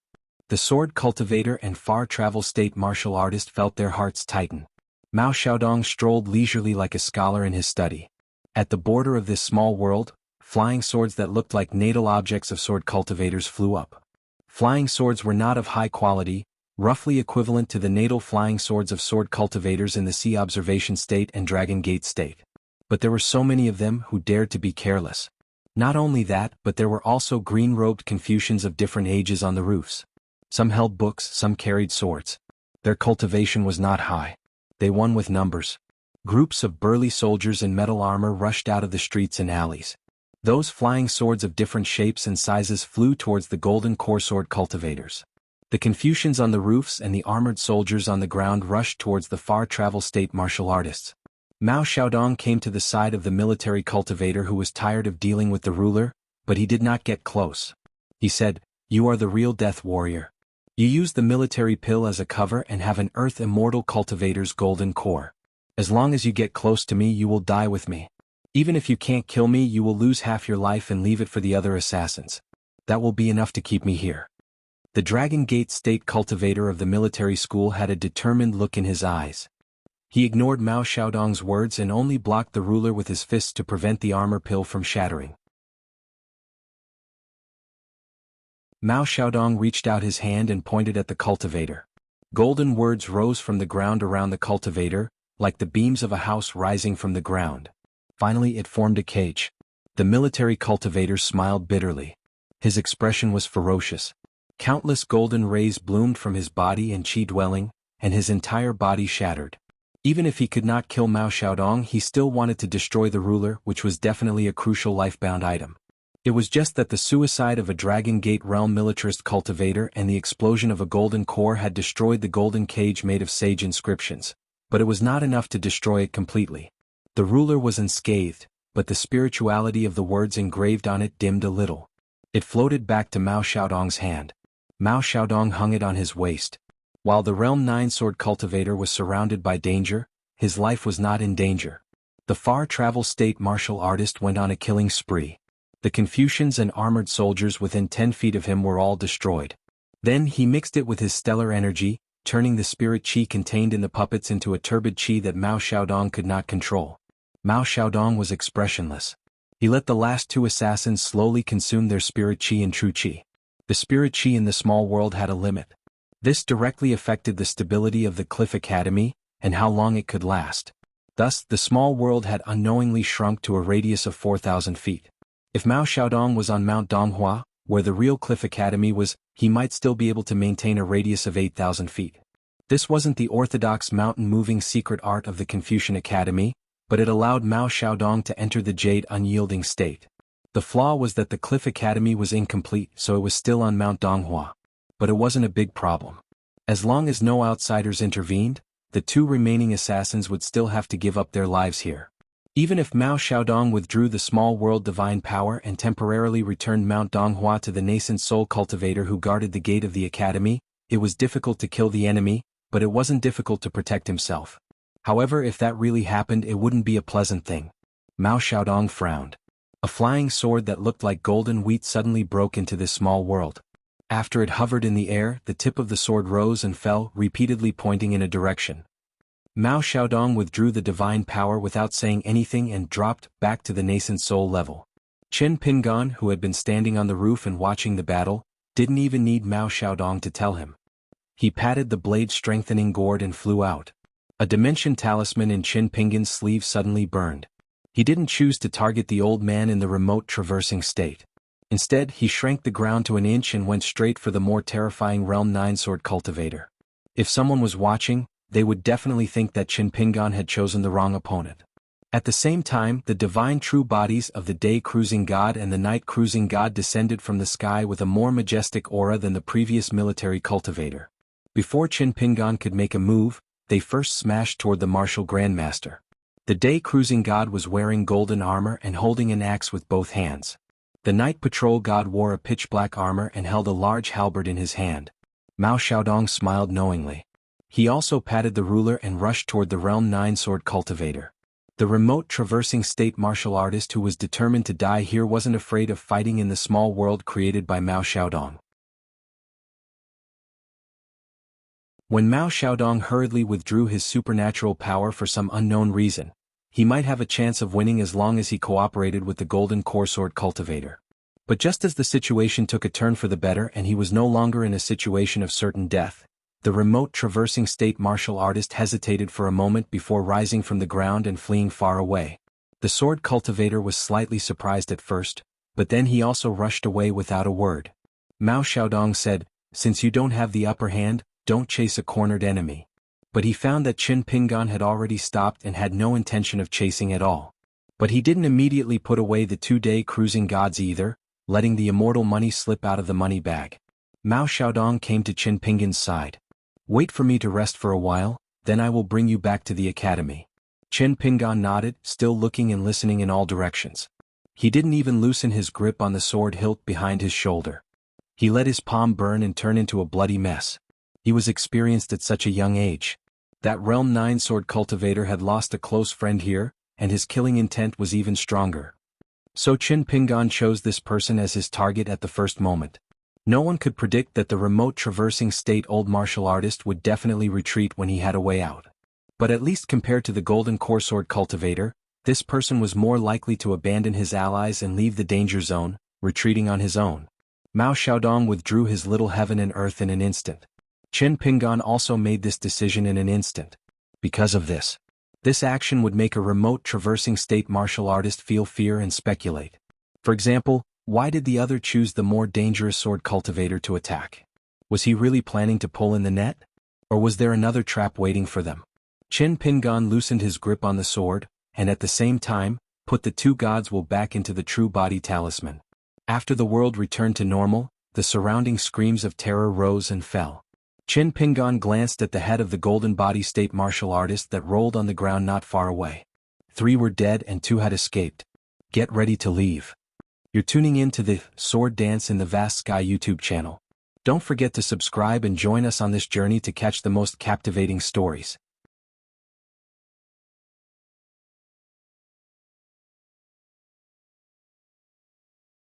The sword cultivator and far-travel state martial artist felt their hearts tighten. Mao Xiaodong strolled leisurely like a scholar in his study. At the border of this small world, flying swords that looked like natal objects of sword cultivators flew up. Flying swords were not of high quality, roughly equivalent to the natal flying swords of sword cultivators in the Sea Observation State and Dragon Gate State. But there were so many of them who dared to be careless. Not only that, but there were also green-robed Confucians of different ages on the roofs. Some held books, some carried swords. Their cultivation was not high. They won with numbers. Groups of burly soldiers in metal armor rushed out of the streets and alleys. Those flying swords of different shapes and sizes flew towards the golden core sword cultivators. The Confucians on the roofs and the armored soldiers on the ground rushed towards the far-travel state martial artists. Mao Xiaodong came to the side of the military cultivator who was tired of dealing with the ruler, but he did not get close. He said, "You are the real death warrior. You use the military pill as a cover and have an earth immortal cultivator's golden core. As long as you get close to me, you will die with me. Even if you can't kill me, you will lose half your life and leave it for the other assassins. That will be enough to keep me here." The Dragon Gate State cultivator of the military school had a determined look in his eyes. He ignored Mao Xiaodong's words and only blocked the ruler with his fists to prevent the armor pill from shattering. Mao Xiaodong reached out his hand and pointed at the cultivator. Golden words rose from the ground around the cultivator, like the beams of a house rising from the ground. Finally it formed a cage. The military cultivator smiled bitterly. His expression was ferocious. Countless golden rays bloomed from his body and chi dwelling, and his entire body shattered. Even if he could not kill Mao Xiaodong, he still wanted to destroy the ruler, which was definitely a crucial life-bound item. It was just that the suicide of a Dragon Gate realm militarist cultivator and the explosion of a golden core had destroyed the golden cage made of sage inscriptions, but it was not enough to destroy it completely. The ruler was unscathed, but the spirituality of the words engraved on it dimmed a little. It floated back to Mao Xiaodong's hand. Mao Xiaodong hung it on his waist. While the Realm 9 sword cultivator was surrounded by danger, his life was not in danger. The far-travel state martial artist went on a killing spree. The Confucians and armored soldiers within 10 feet of him were all destroyed. Then he mixed it with his stellar energy, turning the spirit chi contained in the puppets into a turbid chi that Mao Xiaodong could not control. Mao Xiaodong was expressionless. He let the last two assassins slowly consume their spirit chi and true chi. The spirit chi in the small world had a limit. This directly affected the stability of the Cliff Academy, and how long it could last. Thus, the small world had unknowingly shrunk to a radius of 4,000 feet. If Mao Xiaodong was on Mount Donghua, where the real Cliff Academy was, he might still be able to maintain a radius of 8,000 feet. This wasn't the orthodox mountain-moving secret art of the Confucian Academy, but it allowed Mao Xiaodong to enter the jade unyielding state. The flaw was that the Cliff Academy was incomplete, so it was still on Mount Donghua. But it wasn't a big problem. As long as no outsiders intervened, the two remaining assassins would still have to give up their lives here. Even if Mao Xiaodong withdrew the small world divine power and temporarily returned Mount Donghua to the nascent soul cultivator who guarded the gate of the academy, it was difficult to kill the enemy, but it wasn't difficult to protect himself. However, if that really happened, it wouldn't be a pleasant thing. Mao Xiaodong frowned. A flying sword that looked like golden wheat suddenly broke into this small world. After it hovered in the air, the tip of the sword rose and fell, repeatedly pointing in a direction. Mao Xiaodong withdrew the divine power without saying anything and dropped back to the nascent soul level. Chen Pingan, who had been standing on the roof and watching the battle, didn't even need Mao Xiaodong to tell him. He patted the blade-strengthening gourd and flew out. A dimension talisman in Chen Pingan's sleeve suddenly burned. He didn't choose to target the old man in the remote traversing state. Instead, he shrank the ground to an inch and went straight for the more terrifying Realm 9 sword cultivator. If someone was watching, they would definitely think that Chen Pingan had chosen the wrong opponent. At the same time, the divine true bodies of the day cruising god and the night cruising god descended from the sky with a more majestic aura than the previous military cultivator. Before Chen Pingan could make a move, they first smashed toward the martial grandmaster. The day cruising god was wearing golden armor and holding an axe with both hands. The night patrol god wore a pitch-black armor and held a large halberd in his hand. Mao Xiaodong smiled knowingly. He also patted the ruler and rushed toward the Realm 9 sword cultivator. The remote traversing state martial artist who was determined to die here wasn't afraid of fighting in the small world created by Mao Xiaodong. When Mao Xiaodong hurriedly withdrew his supernatural power for some unknown reason, he might have a chance of winning as long as he cooperated with the Golden Core Sword cultivator. But just as the situation took a turn for the better and he was no longer in a situation of certain death, the remote traversing state martial artist hesitated for a moment before rising from the ground and fleeing far away. The sword cultivator was slightly surprised at first, but then he also rushed away without a word. Mao Xiaodong said, "Since you don't have the upper hand, don't chase a cornered enemy." But he found that Qin Pingan had already stopped and had no intention of chasing at all. But he didn't immediately put away the 2-day cruising gods either, letting the immortal money slip out of the money bag. Mao Xiaodong came to Qin Pingan's side. "Wait for me to rest for a while, then I will bring you back to the academy." Qin Pingan nodded, still looking and listening in all directions. He didn't even loosen his grip on the sword hilt behind his shoulder. He let his palm burn and turn into a bloody mess. He was experienced at such a young age. That Realm 9 sword cultivator had lost a close friend here, and his killing intent was even stronger. So Qin Pingan chose this person as his target at the first moment. No one could predict that the remote traversing state old martial artist would definitely retreat when he had a way out. But at least compared to the Golden Core Sword cultivator, this person was more likely to abandon his allies and leave the danger zone, retreating on his own. Mao Xiaodong withdrew his little heaven and earth in an instant. Qin Pingan also made this decision in an instant. Because of this action would make a remote traversing state martial artist feel fear and speculate. For example, why did the other choose the more dangerous sword cultivator to attack? Was he really planning to pull in the net? Or was there another trap waiting for them? Qin Pingan loosened his grip on the sword, and at the same time, put the 2 gods will back into the true body talisman. After the world returned to normal, the surrounding screams of terror rose and fell. Qin Pingan glanced at the head of the golden body state martial artist that rolled on the ground not far away. 3 were dead and 2 had escaped. Get ready to leave. You're tuning in to the Sword Dance in the Vast Sky YouTube channel. Don't forget to subscribe and join us on this journey to catch the most captivating stories.